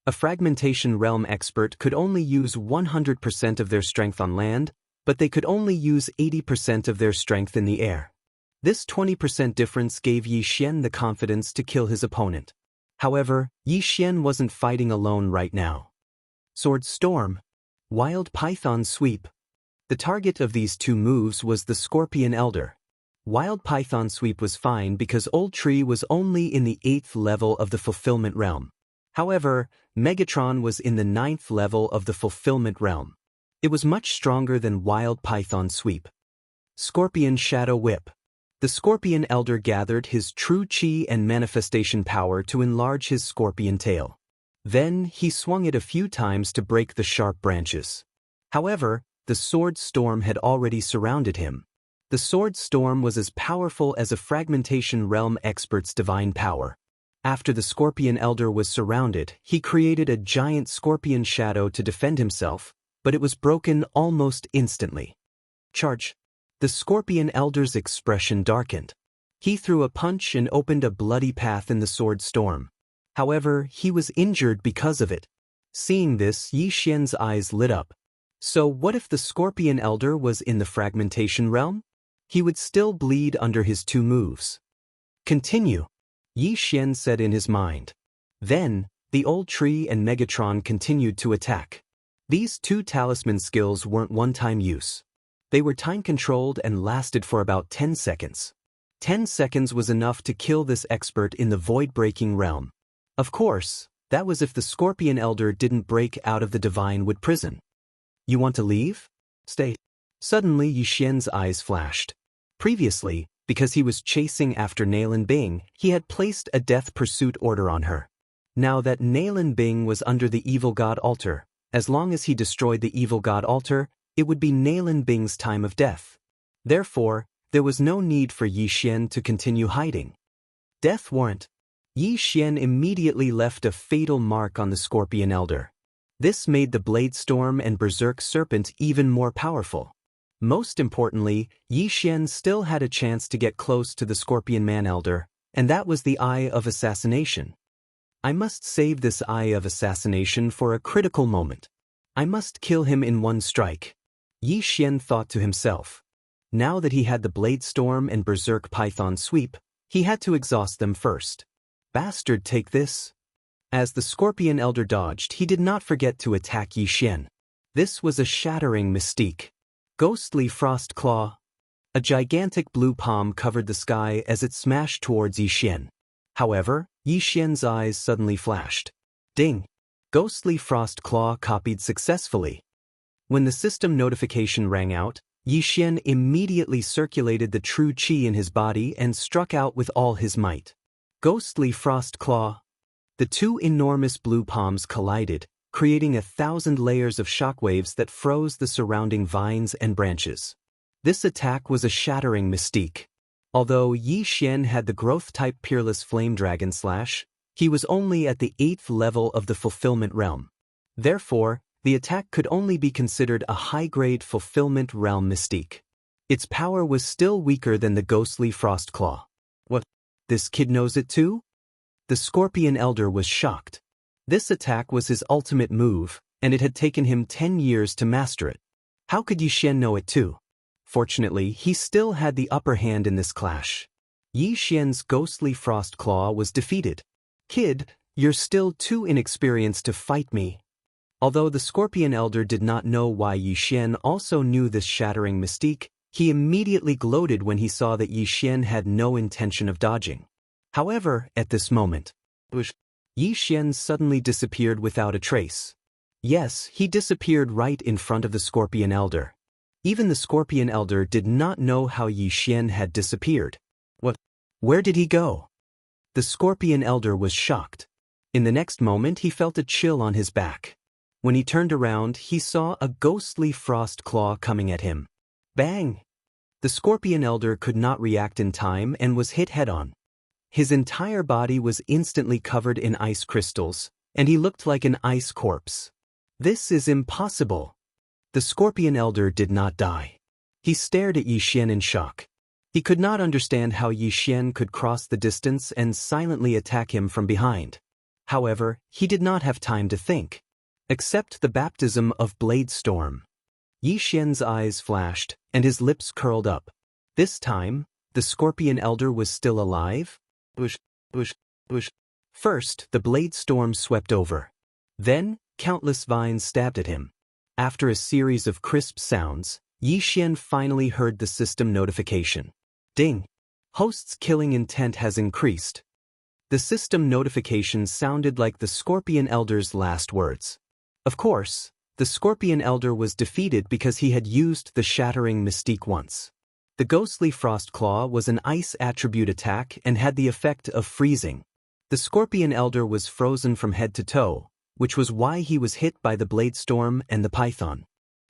A fragmentation realm expert could only use 100% of their strength on land, but they could only use 80% of their strength in the air. This 20% difference gave Yi Xian the confidence to kill his opponent. However, Yi Xian wasn't fighting alone right now. Sword Storm. Wild Python Sweep. The target of these two moves was the Scorpion Elder. Wild Python Sweep was fine because Old Tree was only in the 8th level of the Fulfillment Realm. However, Megatron was in the 9th level of the Fulfillment Realm. It was much stronger than Wild Python Sweep. Scorpion Shadow Whip. The Scorpion Elder gathered his true chi and manifestation power to enlarge his scorpion tail. Then, he swung it a few times to break the sharp branches. However, the Sword Storm had already surrounded him. The Sword Storm was as powerful as a fragmentation realm expert's divine power. After the Scorpion Elder was surrounded, he created a giant scorpion shadow to defend himself, but it was broken almost instantly. Charge. The Scorpion Elder's expression darkened. He threw a punch and opened a bloody path in the Sword Storm. However, he was injured because of it. Seeing this, Yi Xian's eyes lit up. So what if the Scorpion Elder was in the fragmentation realm? He would still bleed under his two moves. Continue, Yi Xian said in his mind. Then, the Old Tree and Megatron continued to attack. These two talisman skills weren't one-time use. They were time-controlled and lasted for about 10 seconds. 10 seconds was enough to kill this expert in the void-breaking realm. Of course, that was if the Scorpion Elder didn't break out of the Divine Wood prison. You want to leave? Stay. Suddenly Yi Xian's eyes flashed. Previously, because he was chasing after Nailin Bing, he had placed a death pursuit order on her. Now that Nailin Bing was under the Evil God altar, as long as he destroyed the Evil God altar, it would be Nailin Bing's time of death. Therefore, there was no need for Yi Xian to continue hiding. Death warrant. Yi Xian immediately left a fatal mark on the Scorpion Elder. This made the Blade Storm and Berserk Serpent even more powerful. Most importantly, Yi Xian still had a chance to get close to the Scorpion Man Elder, and that was the Eye of Assassination. I must save this Eye of Assassination for a critical moment. I must kill him in one strike. Yi Xian thought to himself. Now that he had the Blade Storm and Berserk Python Sweep, he had to exhaust them first. Bastard, take this. As the Scorpion Elder dodged, he did not forget to attack Yi Xian. This was a shattering mystique. Ghostly Frost Claw. A gigantic blue palm covered the sky as it smashed towards Yi Xian. However, Yi Xian's eyes suddenly flashed. Ding! Ghostly Frost Claw copied successfully. When the system notification rang out, Yi Xian immediately circulated the true chi in his body and struck out with all his might. Ghostly Frost Claw. The two enormous blue palms collided, creating 1,000 layers of shockwaves that froze the surrounding vines and branches. This attack was a shattering mystique. Although Yi Xian had the growth-type Peerless Flame Dragon Slash, he was only at the 8th level of the Fulfillment Realm. Therefore, the attack could only be considered a high-grade Fulfillment Realm mystique. Its power was still weaker than the Ghostly Frost Claw. What? This kid knows it too? The Scorpion Elder was shocked. This attack was his ultimate move, and it had taken him 10 years to master it. How could Yi Xian know it too? Fortunately, he still had the upper hand in this clash. Yi Xian's Ghostly Frost Claw was defeated. Kid, you're still too inexperienced to fight me. Although the Scorpion Elder did not know why Yi Xian also knew this shattering mystique, he immediately gloated when he saw that Yi Xian had no intention of dodging. However, at this moment, Yi Xian suddenly disappeared without a trace. Yes, he disappeared right in front of the Scorpion Elder. Even the Scorpion Elder did not know how Yi Xian had disappeared. What? Where did he go? The Scorpion Elder was shocked. In the next moment he felt a chill on his back. When he turned around, he saw a ghostly frost claw coming at him. Bang! The Scorpion Elder could not react in time and was hit head-on. His entire body was instantly covered in ice crystals, and he looked like an ice corpse. This is impossible. The Scorpion Elder did not die. He stared at Yi Xian in shock. He could not understand how Yi Xian could cross the distance and silently attack him from behind. However, he did not have time to think. Accept the baptism of Blade Storm. Yi Xian's eyes flashed, and his lips curled up. This time, the Scorpion Elder was still alive? Bush. First, the Blade Storm swept over. Then, countless vines stabbed at him. After a series of crisp sounds, Yi Xian finally heard the system notification. Ding! Host's killing intent has increased. The system notification sounded like the Scorpion Elder's last words. Of course, the Scorpion Elder was defeated because he had used the Shattering Mystique once. The Ghostly Frost Claw was an ice attribute attack and had the effect of freezing. The Scorpion Elder was frozen from head to toe, which was why he was hit by the Blade Storm and the Python.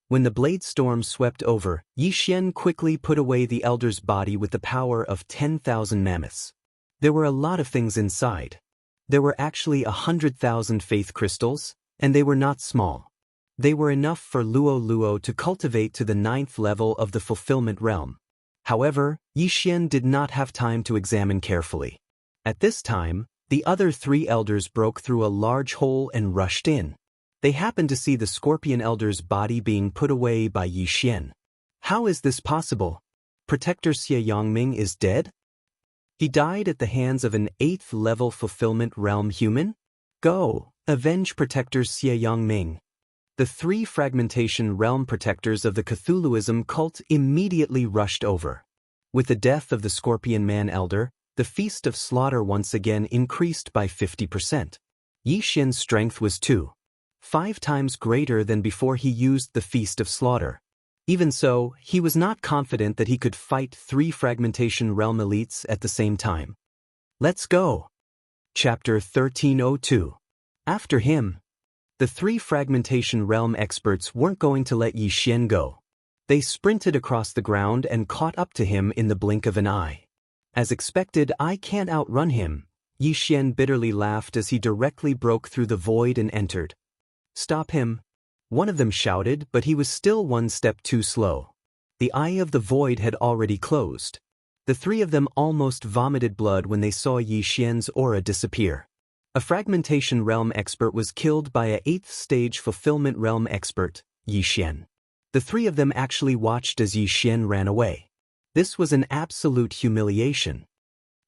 When the Blade Storm swept over, Yi Xian quickly put away the Elder's body with the power of 10,000 mammoths. There were a lot of things inside. There were actually 100,000 faith crystals, and they were not small. They were enough for Luo Luo to cultivate to the 9th level of the Fulfillment Realm. However, Yi Xian did not have time to examine carefully. At this time, the other 3 elders broke through a large hole and rushed in. They happened to see the Scorpion Elder's body being put away by Yi Xian. How is this possible? Protector Xie Yongming is dead? He died at the hands of an 8th level Fulfillment Realm human? Go, avenge Protector Xie Yongming. The 3 fragmentation realm protectors of the Cthulhuism cult immediately rushed over. With the death of the Scorpion Man Elder, the Feast of Slaughter once again increased by 50%. Yi Xian's strength was 2.5 times greater than before he used the Feast of Slaughter. Even so, he was not confident that he could fight 3 fragmentation realm elites at the same time. Let's go. Chapter 1302. After him. The 3 fragmentation realm experts weren't going to let Yi Xian go. They sprinted across the ground and caught up to him in the blink of an eye. As expected, I can't outrun him. Yi Xian bitterly laughed as he directly broke through the void and entered. Stop him. One of them shouted, but he was still 1 step too slow. The eye of the void had already closed. The 3 of them almost vomited blood when they saw Yi Xian's aura disappear. A fragmentation realm expert was killed by a 8th stage fulfillment realm expert, Yi Xian. The 3 of them actually watched as Yi Xian ran away. This was an absolute humiliation.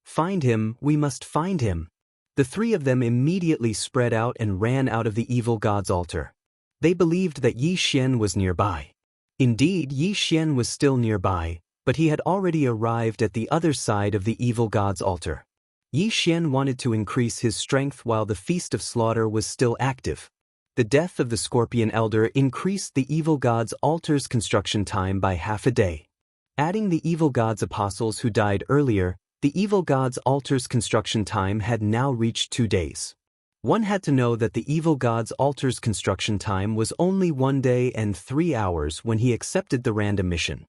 Find him, we must find him. The 3 of them immediately spread out and ran out of the evil god's altar. They believed that Yi Xian was nearby. Indeed, Yi Xian was still nearby, but he had already arrived at the other side of the evil god's altar. Yi Xian wanted to increase his strength while the Feast of Slaughter was still active. The death of the Scorpion Elder increased the evil god's altar's construction time by half a day. Adding the evil god's apostles who died earlier, the evil god's altar's construction time had now reached 2 days. One had to know that the evil god's altar's construction time was only 1 day and 3 hours when he accepted the random mission.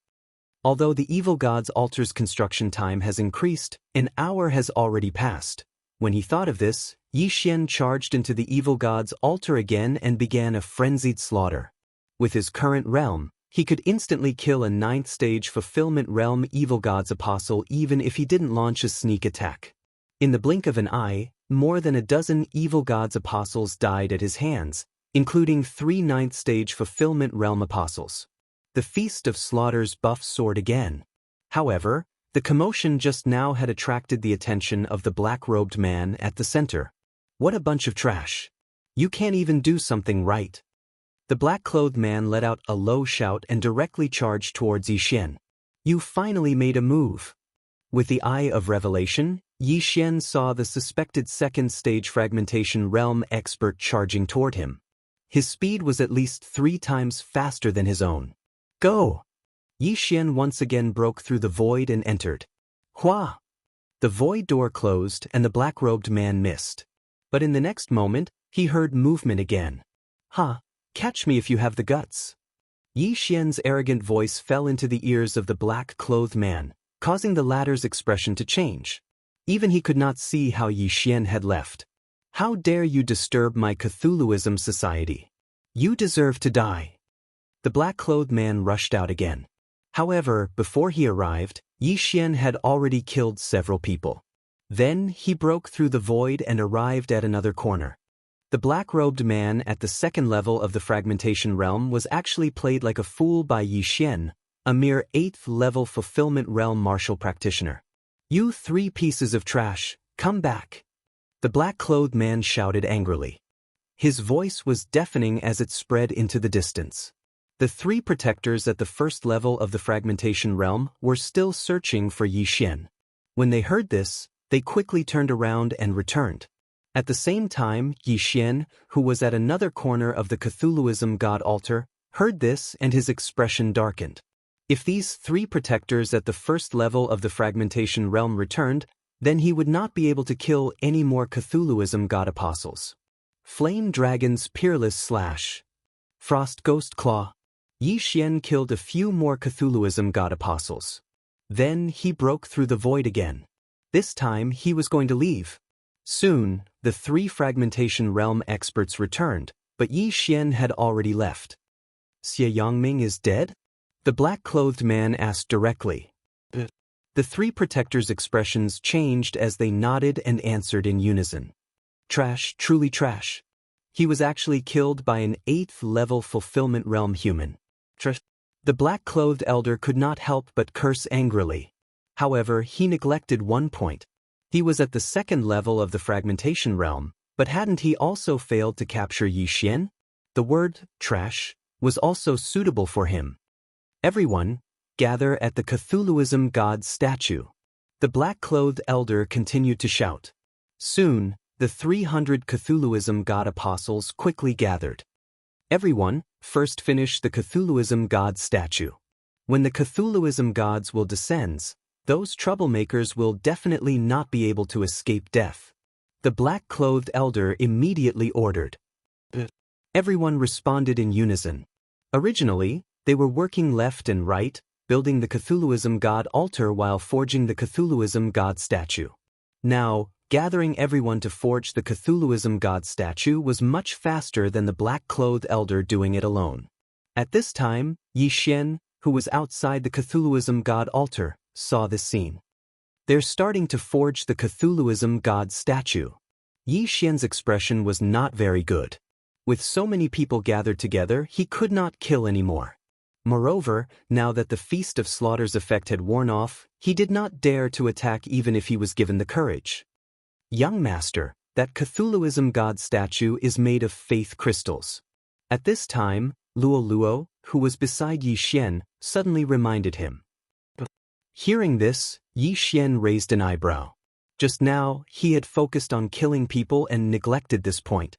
Although the evil god's altar's construction time has increased, an hour has already passed. When he thought of this, Yi Xian charged into the evil god's altar again and began a frenzied slaughter. With his current realm, he could instantly kill a 9th stage fulfillment realm evil god's apostle even if he didn't launch a sneak attack. In the blink of an eye, more than a dozen evil god's apostles died at his hands, including 3 9th stage fulfillment realm apostles. The Feast of Slaughter's buff soared again. However, the commotion just now had attracted the attention of the black-robed man at the center. What a bunch of trash. You can't even do something right. The black-clothed man let out a low shout and directly charged towards Yi Xian. You finally made a move. With the eye of revelation, Yi Xian saw the suspected second-stage fragmentation realm expert charging toward him. His speed was at least 3 times faster than his own. Go! Yi Xian once again broke through the void and entered. Hua! The void door closed and the black-robed man missed. But in the next moment, he heard movement again. Ha! Catch me if you have the guts. Yi Xian's arrogant voice fell into the ears of the black-clothed man, causing the latter's expression to change. Even he could not see how Yi Xian had left. How dare you disturb my Cthulhuism society? You deserve to die. The black-clothed man rushed out again. However, before he arrived, Yi Xian had already killed several people. Then he broke through the void and arrived at another corner. The black-robed man at the second level of the fragmentation realm was actually played like a fool by Yi Xian, a mere 8th-level fulfillment realm martial practitioner. You 3 pieces of trash, come back! The black-clothed man shouted angrily. His voice was deafening as it spread into the distance. The 3 protectors at the first level of the fragmentation realm were still searching for Yi Xian. When they heard this, they quickly turned around and returned. At the same time, Yi Xian, who was at another corner of the Cthulhuism god altar, heard this and his expression darkened. If these 3 protectors at the first level of the fragmentation realm returned, then he would not be able to kill any more Cthulhuism god apostles. Flame Dragon's Peerless Slash. Frost Ghost Claw. Yi Xian killed a few more Cthulhuism god apostles. Then he broke through the void again. This time he was going to leave. Soon, the 3 fragmentation realm experts returned, but Yi Xian had already left. Xie Yangming is dead? The black-clothed man asked directly. The 3 protectors' expressions changed as they nodded and answered in unison. Trash, truly trash. He was actually killed by an 8th-level fulfillment realm human. Trash. The black-clothed elder could not help but curse angrily. However, he neglected one point. He was at the second level of the fragmentation realm, but hadn't he also failed to capture Yi Xian? The word, trash, was also suitable for him. Everyone, gather at the Cthulhuism god statue. The black-clothed elder continued to shout. Soon, the 300 Cthulhuism god apostles quickly gathered. Everyone, first finish the Cthulhuism god statue. When the Cthulhuism gods will descend, those troublemakers will definitely not be able to escape death. The black-clothed elder immediately ordered. Everyone responded in unison. Originally, they were working left and right, building the Cthulhuism god altar while forging the Cthulhuism god statue. Now, gathering everyone to forge the Cthulhuism god statue was much faster than the black-clothed elder doing it alone. At this time, Yi Xian, who was outside the Cthulhuism god altar, saw this scene. They're starting to forge the Cthulhuism god statue. Yi Xian's expression was not very good. With so many people gathered together, he could not kill anymore. Moreover, now that the Feast of Slaughter's effect had worn off, he did not dare to attack even if he was given the courage. Young master, that Cthulhuism god statue is made of faith crystals. At this time, Luo, who was beside Yi Xian, suddenly reminded him. Hearing this, Yi Xian raised an eyebrow. Just now, he had focused on killing people and neglected this point.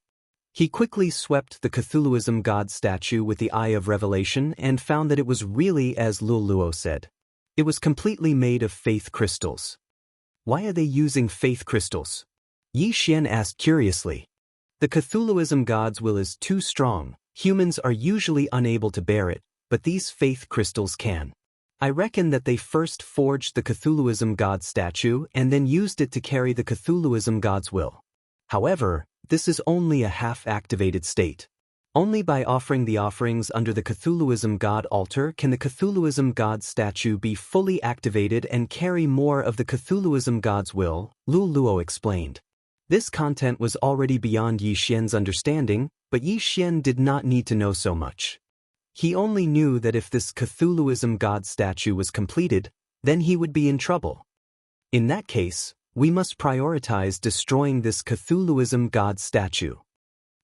He quickly swept the Cthulhuism god statue with the Eye of Revelation and found that it was really as Luo said. It was completely made of faith crystals. Why are they using faith crystals? Yi Xian asked curiously. The Cthulhuism god's will is too strong. Humans are usually unable to bear it, but these faith crystals can. I reckon that they first forged the Cthulhuism god statue and then used it to carry the Cthulhuism god's will. However, this is only a half-activated state. Only by offering the offerings under the Cthulhuism god altar can the Cthulhuism god statue be fully activated and carry more of the Cthulhuism god's will, Luo explained. This content was already beyond Yi Xian's understanding, but Yi Xian did not need to know so much. He only knew that if this Cthulhuism god statue was completed, then he would be in trouble. In that case, we must prioritize destroying this Cthulhuism god statue.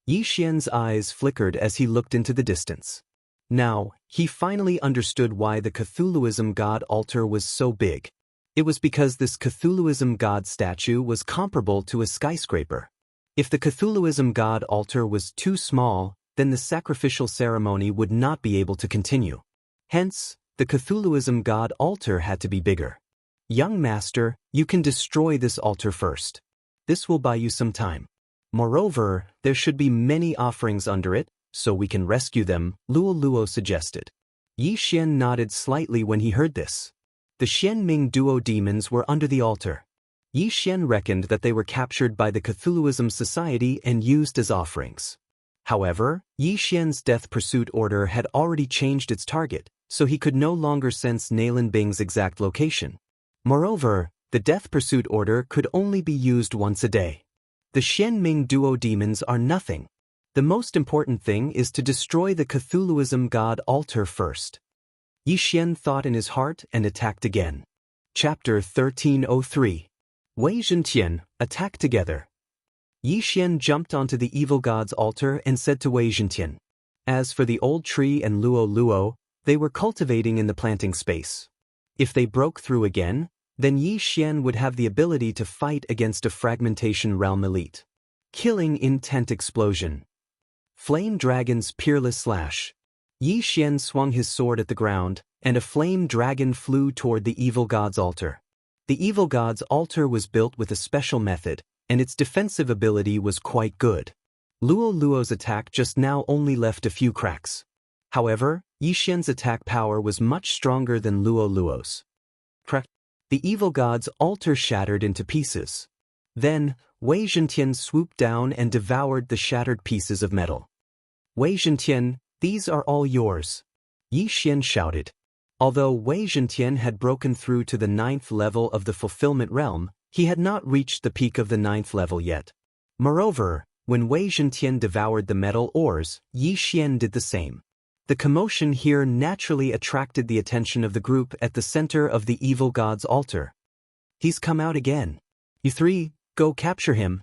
Yi Xian's eyes flickered as he looked into the distance. Now, he finally understood why the Cthulhuism god altar was so big. It was because this Cthulhuism god statue was comparable to a skyscraper. If the Cthulhuism god altar was too small, then the sacrificial ceremony would not be able to continue. Hence, the Cthulhuism god altar had to be bigger. Young master, you can destroy this altar first. This will buy you some time. Moreover, there should be many offerings under it, so we can rescue them, Luo Luo suggested. Yi Xian nodded slightly when he heard this. The Xianming duo demons were under the altar. Yi Xian reckoned that they were captured by the Cthulhuism Society and used as offerings. However, Yi Xian's death pursuit order had already changed its target, so he could no longer sense Nalan Bing's exact location. Moreover, the death pursuit order could only be used once a day. The Xianming duo demons are nothing. The most important thing is to destroy the Cthulhuism god altar first. Yi Xian thought in his heart and attacked again. Chapter 1303. Wei Zhentian, attack together. Yi Xian jumped onto the evil god's altar and said to Wei Zhentian. As for the old tree and Luo Luo, they were cultivating in the planting space. If they broke through again, then Yi Xian would have the ability to fight against a fragmentation realm elite. Killing intent explosion. Flame dragon's peerless slash. Yi Xian swung his sword at the ground, and a flame dragon flew toward the evil god's altar. The evil god's altar was built with a special method, and its defensive ability was quite good. Luo Luo's attack just now only left a few cracks. However, Yi Xian's attack power was much stronger than Luo Luo's. The evil god's altar shattered into pieces. Then, Wei Zhentian swooped down and devoured the shattered pieces of metal. Wei Zhentian, these are all yours. Yi Xian shouted. Although Wei Zhentian had broken through to the 9th level of the fulfillment realm, he had not reached the peak of the 9th level yet. Moreover, when Wei Zhentian devoured the metal ores, Yi Xian did the same. The commotion here naturally attracted the attention of the group at the center of the evil god's altar. He's come out again. You three, go capture him.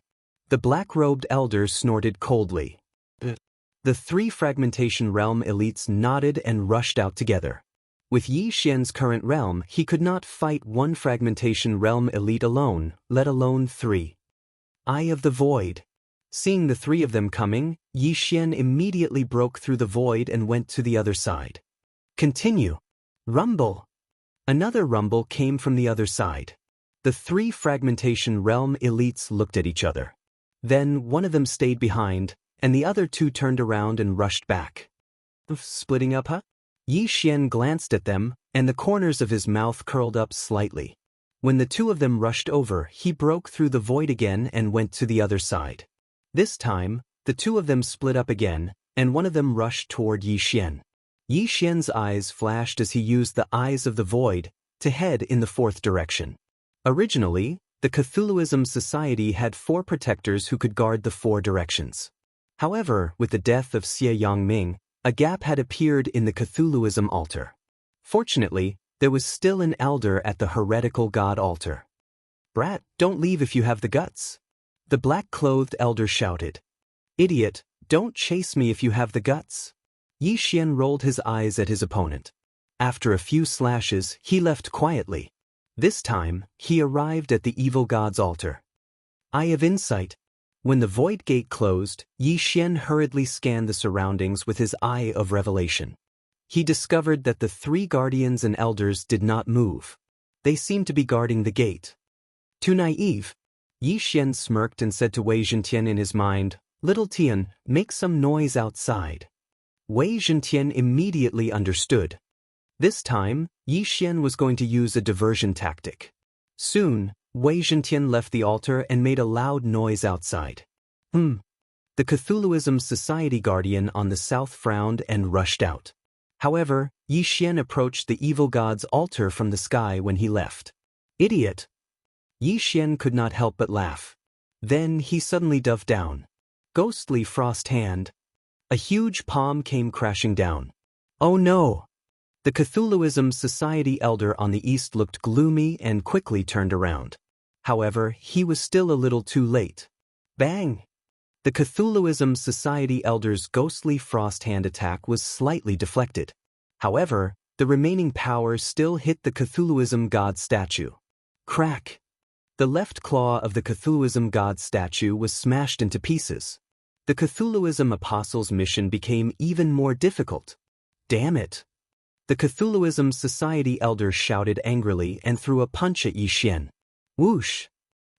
The black-robed elder snorted coldly. The three fragmentation realm elites nodded and rushed out together. With Yi Xian's current realm, he could not fight one fragmentation realm elite alone, let alone three. Eye of the Void. Seeing the three of them coming, Yi Xian immediately broke through the void and went to the other side. Continue. Rumble. Another rumble came from the other side. The three fragmentation realm elites looked at each other. Then one of them stayed behind, and the other two turned around and rushed back. Splitting up, huh? Yi Xian glanced at them, and the corners of his mouth curled up slightly. When the two of them rushed over, he broke through the void again and went to the other side. This time, the two of them split up again, and one of them rushed toward Yi Xian. Yi Xian's eyes flashed as he used the eyes of the void to head in the fourth direction. Originally, the Cthulhuism Society had 4 protectors who could guard the 4 directions. However, with the death of Xie Yangming, a gap had appeared in the Cthulhuism altar. Fortunately, there was still an elder at the heretical god altar. Brat, don't leave if you have the guts. The black-clothed elder shouted. Idiot, don't chase me if you have the guts. Yi Xian rolled his eyes at his opponent. After a few slashes, he left quietly. This time, he arrived at the evil god's altar. Eye of Insight. When the void gate closed, Yi Xian hurriedly scanned the surroundings with his eye of revelation. He discovered that the 3 guardians and elders did not move. They seemed to be guarding the gate. Too naive. Yi Xian smirked and said to Wei Zhentian in his mind, Little Tian, make some noise outside. Wei Zhentian immediately understood. This time, Yi Xian was going to use a diversion tactic. Soon, Wei Zhentian left the altar and made a loud noise outside. The Cthulhuism Society guardian on the south frowned and rushed out. However, Yi Xian approached the evil god's altar from the sky when he left. Idiot! Yi Xian could not help but laugh. Then he suddenly dove down. Ghostly frost hand. A huge palm came crashing down. Oh no! The Cthulhuism Society elder on the east looked gloomy and quickly turned around. However, he was still a little too late. Bang! The Cthulhuism Society elder's ghostly frost hand attack was slightly deflected. However, the remaining power still hit the Cthulhuism god statue. Crack! The left claw of the Cthulhuism god statue was smashed into pieces. The Cthulhuism apostle's mission became even more difficult. Damn it! The Cthulhuism society elder shouted angrily and threw a punch at Yi Xian. Whoosh!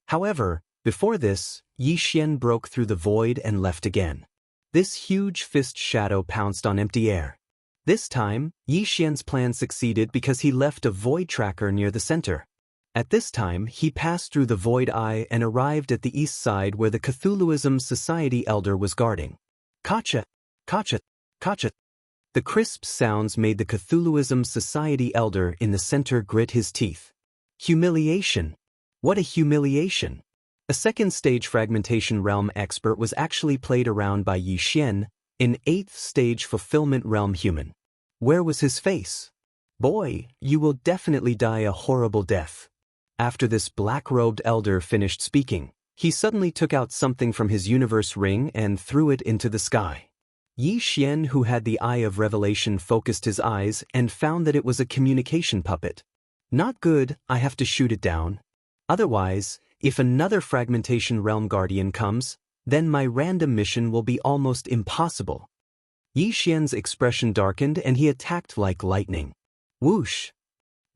However, before this, Yi Xian broke through the void and left again. This huge fist shadow pounced on empty air. This time, Yi Xian's plan succeeded because he left a void tracker near the center. At this time, he passed through the void eye and arrived at the east side where the Cthulhuism society elder was guarding. Kacha! Kacha! Kacha! The crisp sounds made the Cthulhuism society elder in the center grit his teeth. Humiliation! What a humiliation! A second-stage fragmentation realm expert was actually played around by Yi Xian, an 8th-stage fulfillment realm human. Where was his face? Boy, you will definitely die a horrible death. After this black-robed elder finished speaking, he suddenly took out something from his universe ring and threw it into the sky. Yi Xian, who had the Eye of Revelation, focused his eyes and found that it was a communication puppet. Not good, I have to shoot it down. Otherwise, if another fragmentation realm guardian comes, then my random mission will be almost impossible. Yi Xian's expression darkened and he attacked like lightning. Whoosh!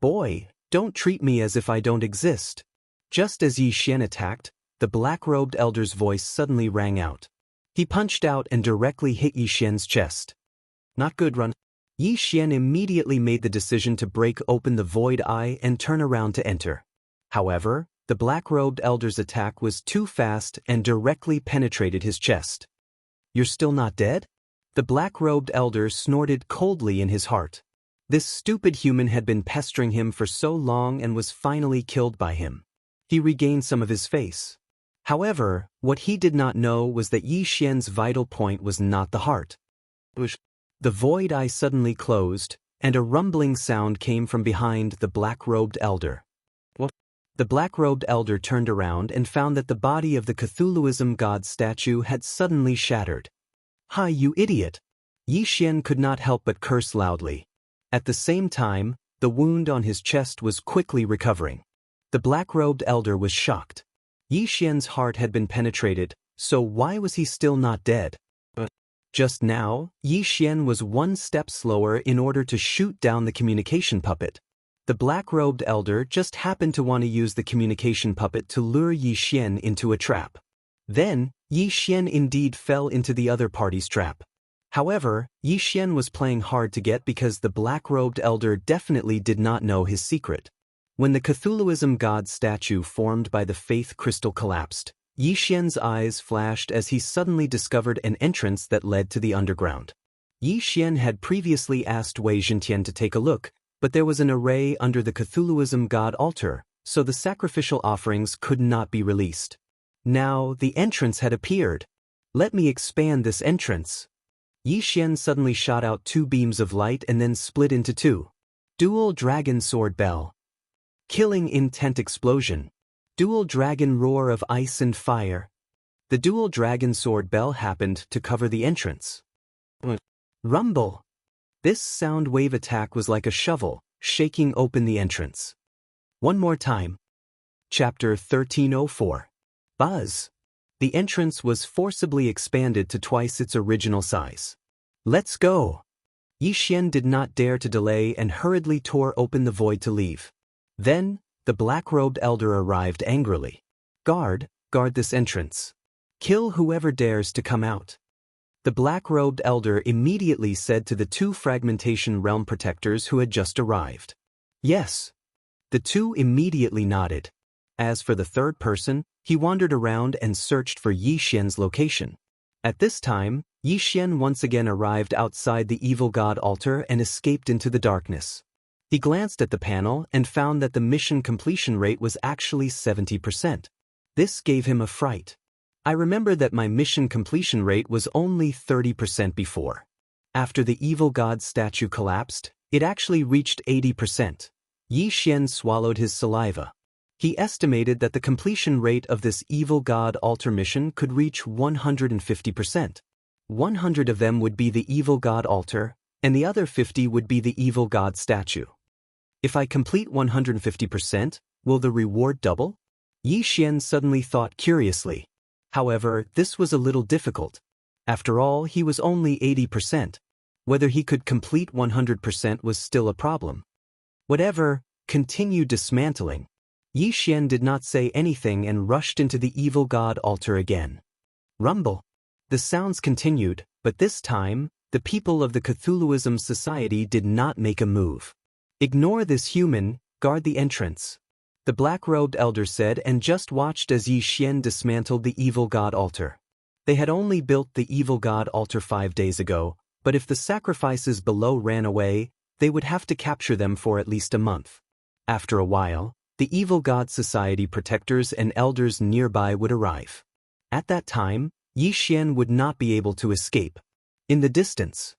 Boy, don't treat me as if I don't exist. Just as Yi Xian attacked, the black-robed elder's voice suddenly rang out. He punched out and directly hit Yi Xian's chest. Not good, run. Yi Xian immediately made the decision to break open the void eye and turn around to enter. However, the black-robed elder's attack was too fast and directly penetrated his chest. You're still not dead? The black-robed elder snorted coldly in his heart. This stupid human had been pestering him for so long and was finally killed by him. He regained some of his face. However, what he did not know was that Yi Xian's vital point was not the heart. The void eye suddenly closed, and a rumbling sound came from behind the black-robed elder. The black-robed elder turned around and found that the body of the Cthulhuism god statue had suddenly shattered. Hi, you idiot! Yi Xian could not help but curse loudly. At the same time, the wound on his chest was quickly recovering. The black-robed elder was shocked. Yi Xian's heart had been penetrated, so why was he still not dead? Just now, Yi Xian was one step slower in order to shoot down the communication puppet. The black-robed elder just happened to want to use the communication puppet to lure Yi Xian into a trap. Then, Yi Xian indeed fell into the other party's trap. However, Yi Xian was playing hard to get because the black-robed elder definitely did not know his secret. When the Cthulhuism god statue formed by the faith crystal collapsed, Yi Xian's eyes flashed as he suddenly discovered an entrance that led to the underground. Yi Xian had previously asked Wei Zhentian to take a look, but there was an array under the Cthulhuism god altar, so the sacrificial offerings could not be released. Now, the entrance had appeared. Let me expand this entrance. Yi Xian suddenly shot out 2 beams of light and then split into 2. Dual Dragon Sword Bell. Killing Intent Explosion. Dual Dragon Roar of Ice and Fire. The Dual Dragon Sword Bell happened to cover the entrance. Rumble. This sound wave attack was like a shovel, shaking open the entrance. One more time. Chapter 1304. Buzz. The entrance was forcibly expanded to twice its original size. Let's go. Yi Xian did not dare to delay and hurriedly tore open the void to leave. Then, the black-robed elder arrived angrily. Guard this entrance. Kill whoever dares to come out. The black-robed elder immediately said to the 2 fragmentation realm protectors who had just arrived. Yes. The 2 immediately nodded. As for the third person, he wandered around and searched for Yi Xian's location. At this time, Yi Xian once again arrived outside the evil god altar and escaped into the darkness. He glanced at the panel and found that the mission completion rate was actually 70%. This gave him a fright. I remember that my mission completion rate was only 30% before. After the evil god statue collapsed, it actually reached 80%. Yi Xian swallowed his saliva. He estimated that the completion rate of this evil god altar mission could reach 150%. 100 of them would be the evil god altar, and the other 50 would be the evil god statue. If I complete 150%, Will the reward double? Yi Xian suddenly thought curiously. However, this was a little difficult. After all, he was only 80%. Whether he could complete 100% was still a problem. Whatever, continue dismantling. Yi Xian did not say anything and rushed into the evil god altar again. Rumble. The sounds continued, but this time, the people of the Cthulhuism Society did not make a move. Ignore this human, guard the entrance. The black-robed elder said and just watched as Yi Xian dismantled the evil god altar. They had only built the evil god altar 5 days ago, but if the sacrifices below ran away, they would have to capture them for at least a month. After a while, the evil god society protectors and elders nearby would arrive. At that time, Yi Xian would not be able to escape. In the distance,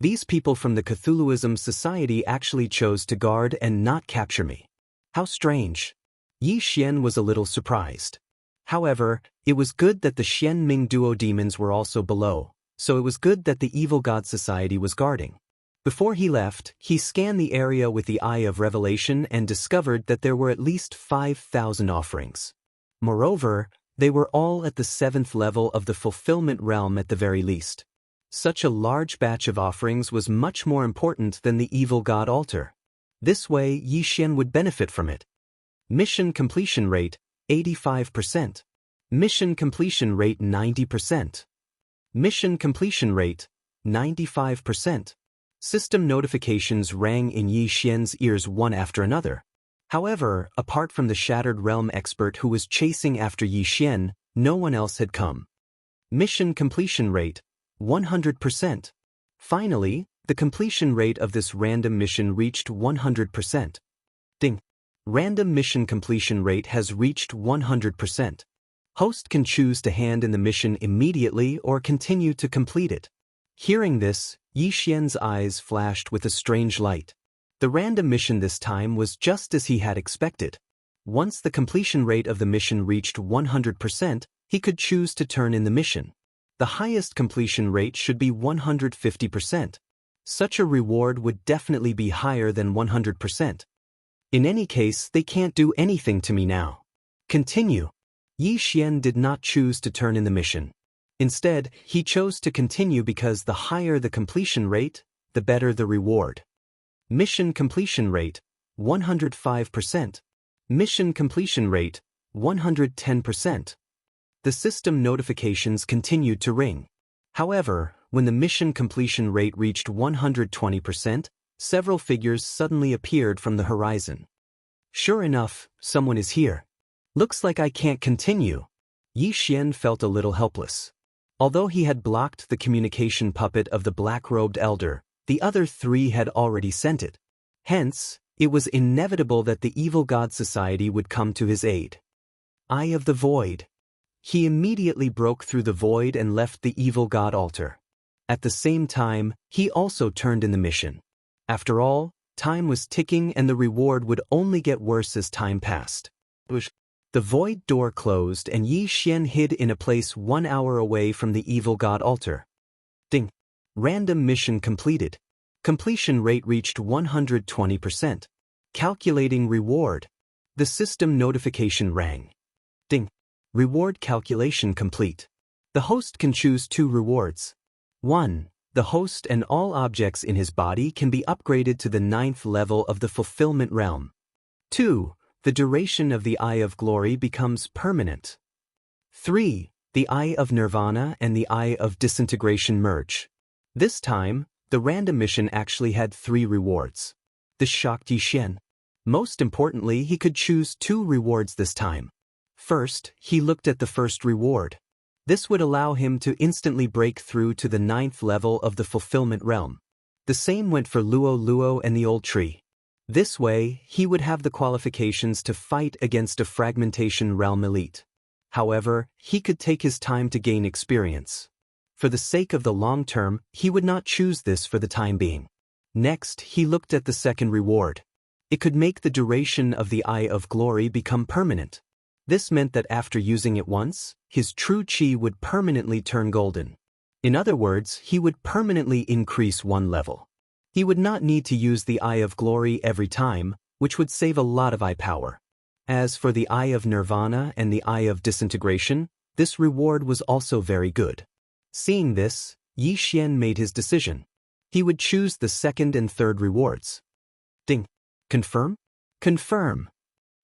these people from the Cthulhuism Society actually chose to guard and not capture me. How strange. Yi Xian was a little surprised. However, it was good that the Xian Ming duo demons were also below, so it was good that the evil god society was guarding. Before he left, he scanned the area with the Eye of Revelation and discovered that there were at least 5,000 offerings. Moreover, they were all at the 7th level of the fulfillment realm at the very least. Such a large batch of offerings was much more important than the evil god altar. This way, Yi Xian would benefit from it. Mission completion rate, 85%. Mission completion rate, 90%. Mission completion rate, 95%. System notifications rang in Yi Xian's ears one after another. However, apart from the Shattered Realm expert who was chasing after Yi Xian, no one else had come. Mission completion rate, 100%. Finally, the completion rate of this random mission reached 100%. Ding. Random mission completion rate has reached 100%. Host can choose to hand in the mission immediately or continue to complete it. Hearing this, Yi Xian's eyes flashed with a strange light. The random mission this time was just as he had expected. Once the completion rate of the mission reached 100%, he could choose to turn in the mission. The highest completion rate should be 150%. Such a reward would definitely be higher than 100%. In any case, they can't do anything to me now. Continue. Yi Xian did not choose to turn in the mission. Instead, he chose to continue because the higher the completion rate, the better the reward. Mission completion rate, 105%. Mission completion rate, 110%. The system notifications continued to ring. However, when the mission completion rate reached 120%, several figures suddenly appeared from the horizon. Sure enough, someone is here. Looks like I can't continue. Yi Xian felt a little helpless. Although he had blocked the communication puppet of the black-robed elder, the other 3 had already sent it. Hence, it was inevitable that the evil god society would come to his aid. Eye of the Void. He immediately broke through the void and left the evil god altar. At the same time, he also turned in the mission. After all, time was ticking and the reward would only get worse as time passed. The void door closed and Yi Xian hid in a place 1 hour away from the evil god altar. Ding. Random mission completed. Completion rate reached 120%. Calculating reward. The system notification rang. Ding. Reward calculation complete. The host can choose 2 rewards. 1. The host and all objects in his body can be upgraded to the 9th level of the fulfillment realm. 2. The duration of the Eye of Glory becomes permanent. 3. The Eye of Nirvana and the Eye of Disintegration merge. This time, the random mission actually had 3 rewards. This shocked Yi Xian. Most importantly, he could choose 2 rewards this time. First, he looked at the first reward. This would allow him to instantly break through to the 9th level of the fulfillment realm. The same went for Luo Luo and the old tree. This way, he would have the qualifications to fight against a fragmentation realm elite. However, he could take his time to gain experience. For the sake of the long term, he would not choose this for the time being. Next, he looked at the second reward. It could make the duration of the Eye of Glory become permanent. This meant that after using it once, his true chi would permanently turn golden. In other words, he would permanently increase 1 level. He would not need to use the Eye of Glory every time, which would save a lot of eye power. As for the Eye of Nirvana and the Eye of Disintegration, this reward was also very good. Seeing this, Yi Xian made his decision. He would choose the second and third rewards. Ding. Confirm? Confirm.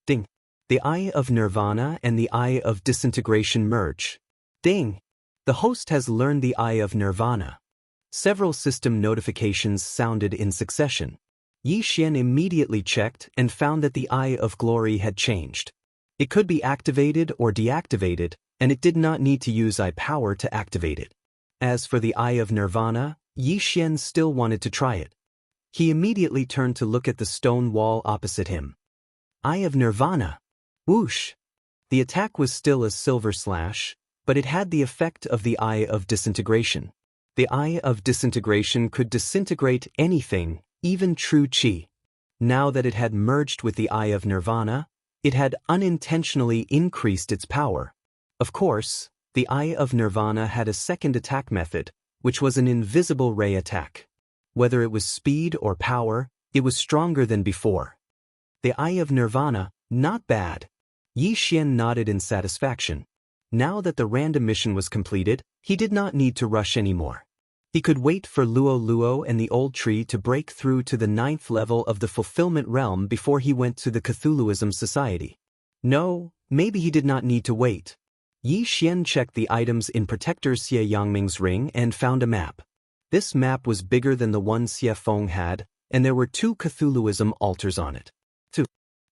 Ding. The Eye of Nirvana and the Eye of Disintegration merge. Ding. The host has learned the Eye of Nirvana. Several system notifications sounded in succession. Yi Xian immediately checked and found that the Eye of Glory had changed. It could be activated or deactivated, and it did not need to use eye power to activate it. As for the Eye of Nirvana, Yi Xian still wanted to try it. He immediately turned to look at the stone wall opposite him. Eye of Nirvana. Whoosh! The attack was still a silver slash, but it had the effect of the Eye of Disintegration. The Eye of Disintegration could disintegrate anything, even true qi. Now that it had merged with the Eye of Nirvana, it had unintentionally increased its power. Of course, the Eye of Nirvana had a second attack method, which was an invisible ray attack. Whether it was speed or power, it was stronger than before. The Eye of Nirvana, not bad. Yi Xian nodded in satisfaction. Now that the random mission was completed, he did not need to rush anymore. He could wait for Luo Luo and the old tree to break through to the 9th level of the fulfillment realm before he went to the Cthulhuism Society. No, maybe he did not need to wait. Yi Xian checked the items in Protector Xie Yangming's ring and found a map. This map was bigger than the one Xie Feng had, and there were 2 Cthulhuism altars on it. 2.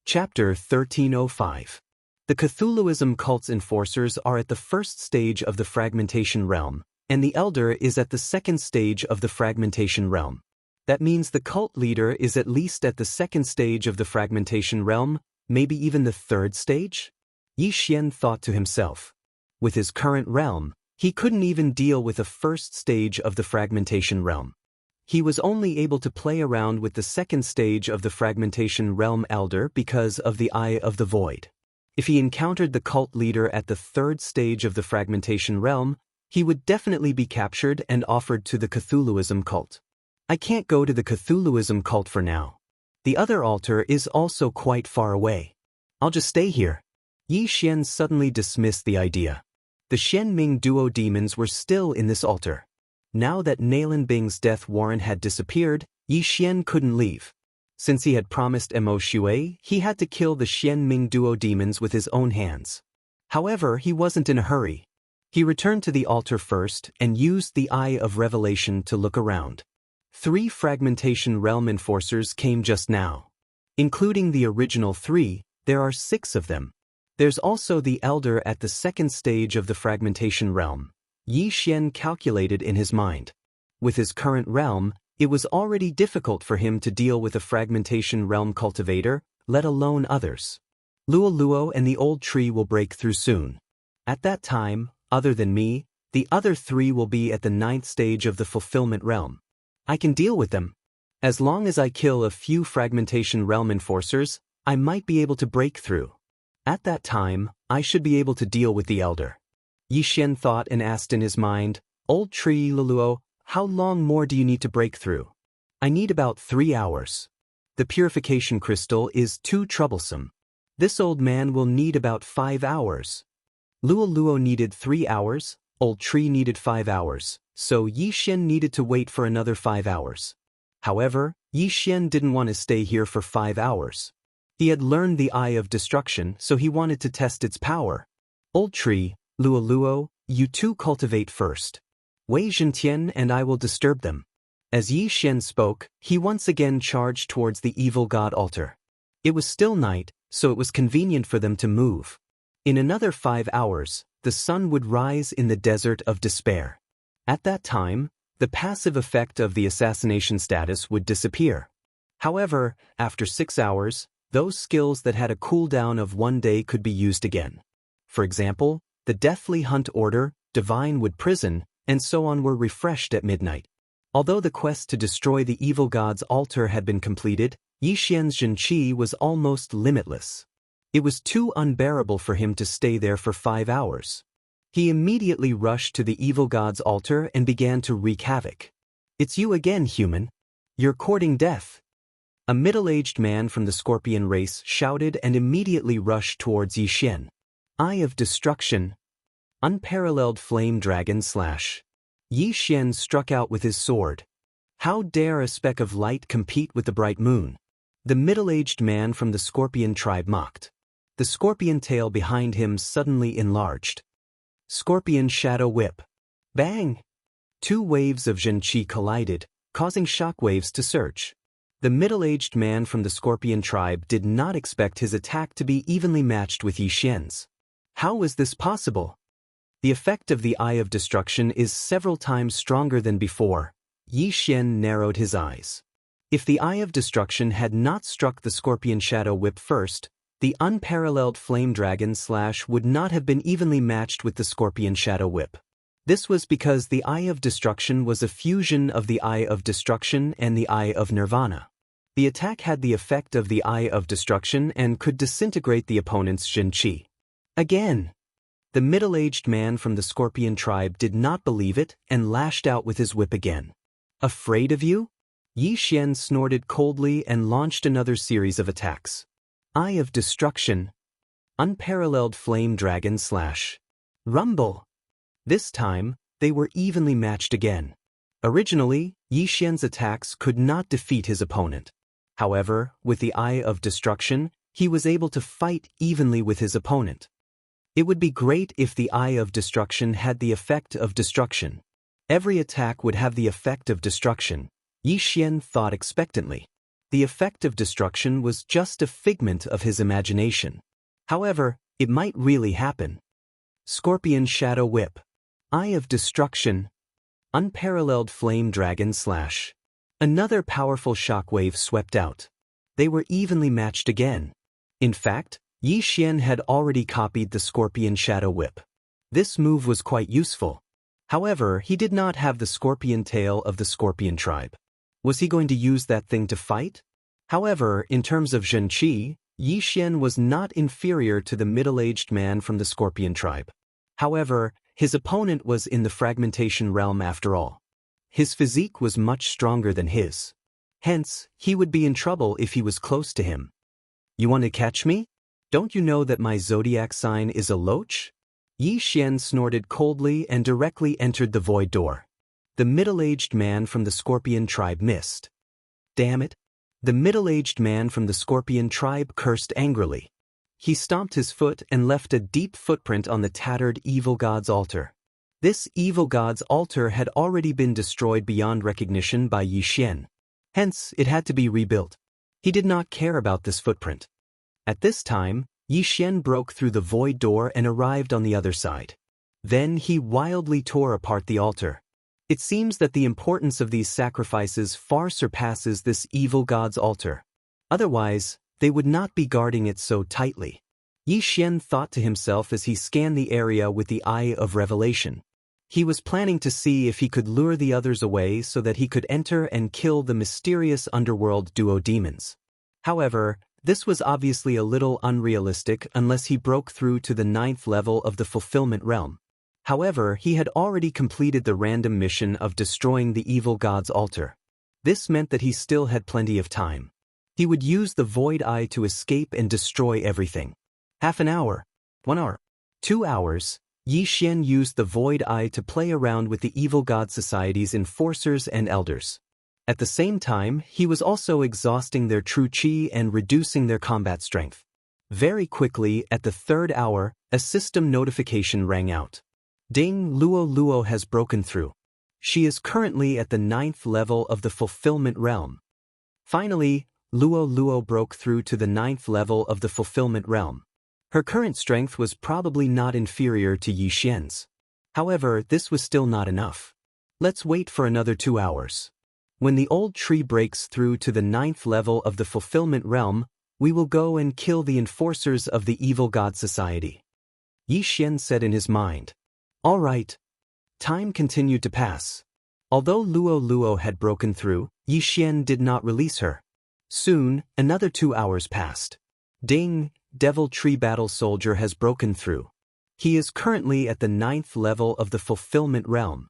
Chapter 1305. The Cthulhuism cult's enforcers are at the first stage of the fragmentation realm, and the elder is at the second stage of the fragmentation realm. That means the cult leader is at least at the second stage of the fragmentation realm, maybe even the third stage? Yi Xian thought to himself. With his current realm, he couldn't even deal with the first stage of the fragmentation realm. He was only able to play around with the second stage of the fragmentation realm elder because of the Eye of the Void. If he encountered the cult leader at the third stage of the fragmentation realm, he would definitely be captured and offered to the Cthulhuism cult. I can't go to the Cthulhuism cult for now. The other altar is also quite far away. I'll just stay here. Yi Xian suddenly dismissed the idea. The Xianming duo demons were still in this altar. Now that Nalan Bing's death warrant had disappeared, Yi Xian couldn't leave. Since he had promised Mo Shui, he had to kill the Xianming duo demons with his own hands. However, he wasn't in a hurry. He returned to the altar first and used the Eye of Revelation to look around. 3 fragmentation realm enforcers came just now. Including the original 3, there are 6 of them. There's also the elder at the second stage of the fragmentation realm. Yi Xian calculated in his mind. With his current realm, it was already difficult for him to deal with a fragmentation realm cultivator, let alone others. Luo Luo and the old tree will break through soon. At that time, other than me, the other 3 will be at the 9th stage of the fulfillment realm. I can deal with them. As long as I kill a few fragmentation realm enforcers, I might be able to break through. At that time, I should be able to deal with the elder. Yi Xian thought and asked in his mind, Old tree Luluo, how long more do you need to break through? I need about 3 hours. The purification crystal is too troublesome. This old man will need about 5 hours. Luo Luo needed 3 hours, old tree needed 5 hours, so Yi Xian needed to wait for another 5 hours. However, Yi Xian didn't want to stay here for 5 hours. He had learned the Eye of Destruction, so he wanted to test its power. Old tree, Luo Luo, you 2 cultivate first. Wei Zhentian and I will disturb them. As Yi Xian spoke, he once again charged towards the evil god altar. It was still night, so it was convenient for them to move. In another 5 hours, the sun would rise in the desert of despair. At that time, the passive effect of the assassination status would disappear. However, after 6 hours, those skills that had a cooldown of 1 day could be used again. For example, the Deathly Hunt Order, Divine Wood Prison, and so on were refreshed at midnight. Although the quest to destroy the evil god's altar had been completed, Yi Xian's Zhenqi was almost limitless. It was too unbearable for him to stay there for 5 hours. He immediately rushed to the evil god's altar and began to wreak havoc. It's you again, human. You're courting death. A middle-aged man from the scorpion race shouted and immediately rushed towards Yi Xian. Eye of Destruction. Unparalleled Flame Dragon Slash. Yi Xian struck out with his sword. How dare a speck of light compete with the bright moon? The middle-aged man from the scorpion tribe mocked. The scorpion tail behind him suddenly enlarged. Scorpion Shadow Whip. Bang! Two waves of Zhenqi collided, causing shockwaves to surge. The middle-aged man from the scorpion tribe did not expect his attack to be evenly matched with Yi Xian's. How was this possible? The effect of the Eye of Destruction is several times stronger than before. Yi Xian narrowed his eyes. If the Eye of Destruction had not struck the Scorpion Shadow Whip first, the unparalleled Flame Dragon Slash would not have been evenly matched with the Scorpion Shadow Whip. This was because the Eye of Destruction was a fusion of the Eye of Destruction and the Eye of Nirvana. The attack had the effect of the Eye of Destruction and could disintegrate the opponent's Zhenqi. Again! The middle-aged man from the scorpion tribe did not believe it and lashed out with his whip again. Afraid of you? Yi Xian snorted coldly and launched another series of attacks. Eye of Destruction. Unparalleled Flame Dragon Slash. Rumble. This time, they were evenly matched again. Originally, Yi Xian's attacks could not defeat his opponent. However, with the Eye of Destruction, he was able to fight evenly with his opponent. It would be great if the Eye of Destruction had the effect of destruction. Every attack would have the effect of destruction. Yi Xian thought expectantly. The effect of destruction was just a figment of his imagination. However, it might really happen. Scorpion Shadow Whip. Eye of Destruction. Unparalleled Flame Dragon Slash. Another powerful shockwave swept out. They were evenly matched again. In fact, Yi Xian had already copied the Scorpion Shadow Whip. This move was quite useful. However, he did not have the scorpion tail of the scorpion tribe. Was he going to use that thing to fight? However, in terms of Zhenqi, Yi Xian was not inferior to the middle-aged man from the scorpion tribe. However, his opponent was in the fragmentation realm after all. His physique was much stronger than his. Hence, he would be in trouble if he was close to him. You want to catch me? Don't you know that my zodiac sign is a loach? Yi Xian snorted coldly and directly entered the void door. The middle-aged man from the scorpion tribe missed. Damn it! The middle-aged man from the scorpion tribe cursed angrily. He stomped his foot and left a deep footprint on the tattered evil god's altar. This evil god's altar had already been destroyed beyond recognition by Yi Xian. Hence, it had to be rebuilt. He did not care about this footprint. At this time, Yi Xian broke through the void door and arrived on the other side. Then he wildly tore apart the altar. It seems that the importance of these sacrifices far surpasses this evil god's altar. Otherwise, they would not be guarding it so tightly. Yi Xian thought to himself as he scanned the area with the Eye of Revelation. He was planning to see if he could lure the others away so that he could enter and kill the mysterious underworld duo demons. However, this was obviously a little unrealistic unless he broke through to the 9th level of the fulfillment realm. However, he had already completed the random mission of destroying the evil god's altar. This meant that he still had plenty of time. He would use the Void Eye to escape and destroy everything. Half an hour, 1 hour, 2 hours, Yi Xian used the Void Eye to play around with the evil god society's enforcers and elders. At the same time, he was also exhausting their true qi and reducing their combat strength. Very quickly, at the 3rd hour, a system notification rang out. Ding, Luo Luo has broken through. She is currently at the 9th level of the fulfillment realm. Finally, Luo Luo broke through to the 9th level of the fulfillment realm. Her current strength was probably not inferior to Yi Xian's. However, this was still not enough. Let's wait for another 2 hours. When the old tree breaks through to the 9th level of the fulfillment realm, we will go and kill the enforcers of the evil god society. Yi Xian said in his mind. All right. Time continued to pass. Although Luo Luo had broken through, Yi Xian did not release her. Soon, another 2 hours passed. Ding, Devil Tree Battle Soldier has broken through. He is currently at the 9th level of the fulfillment realm.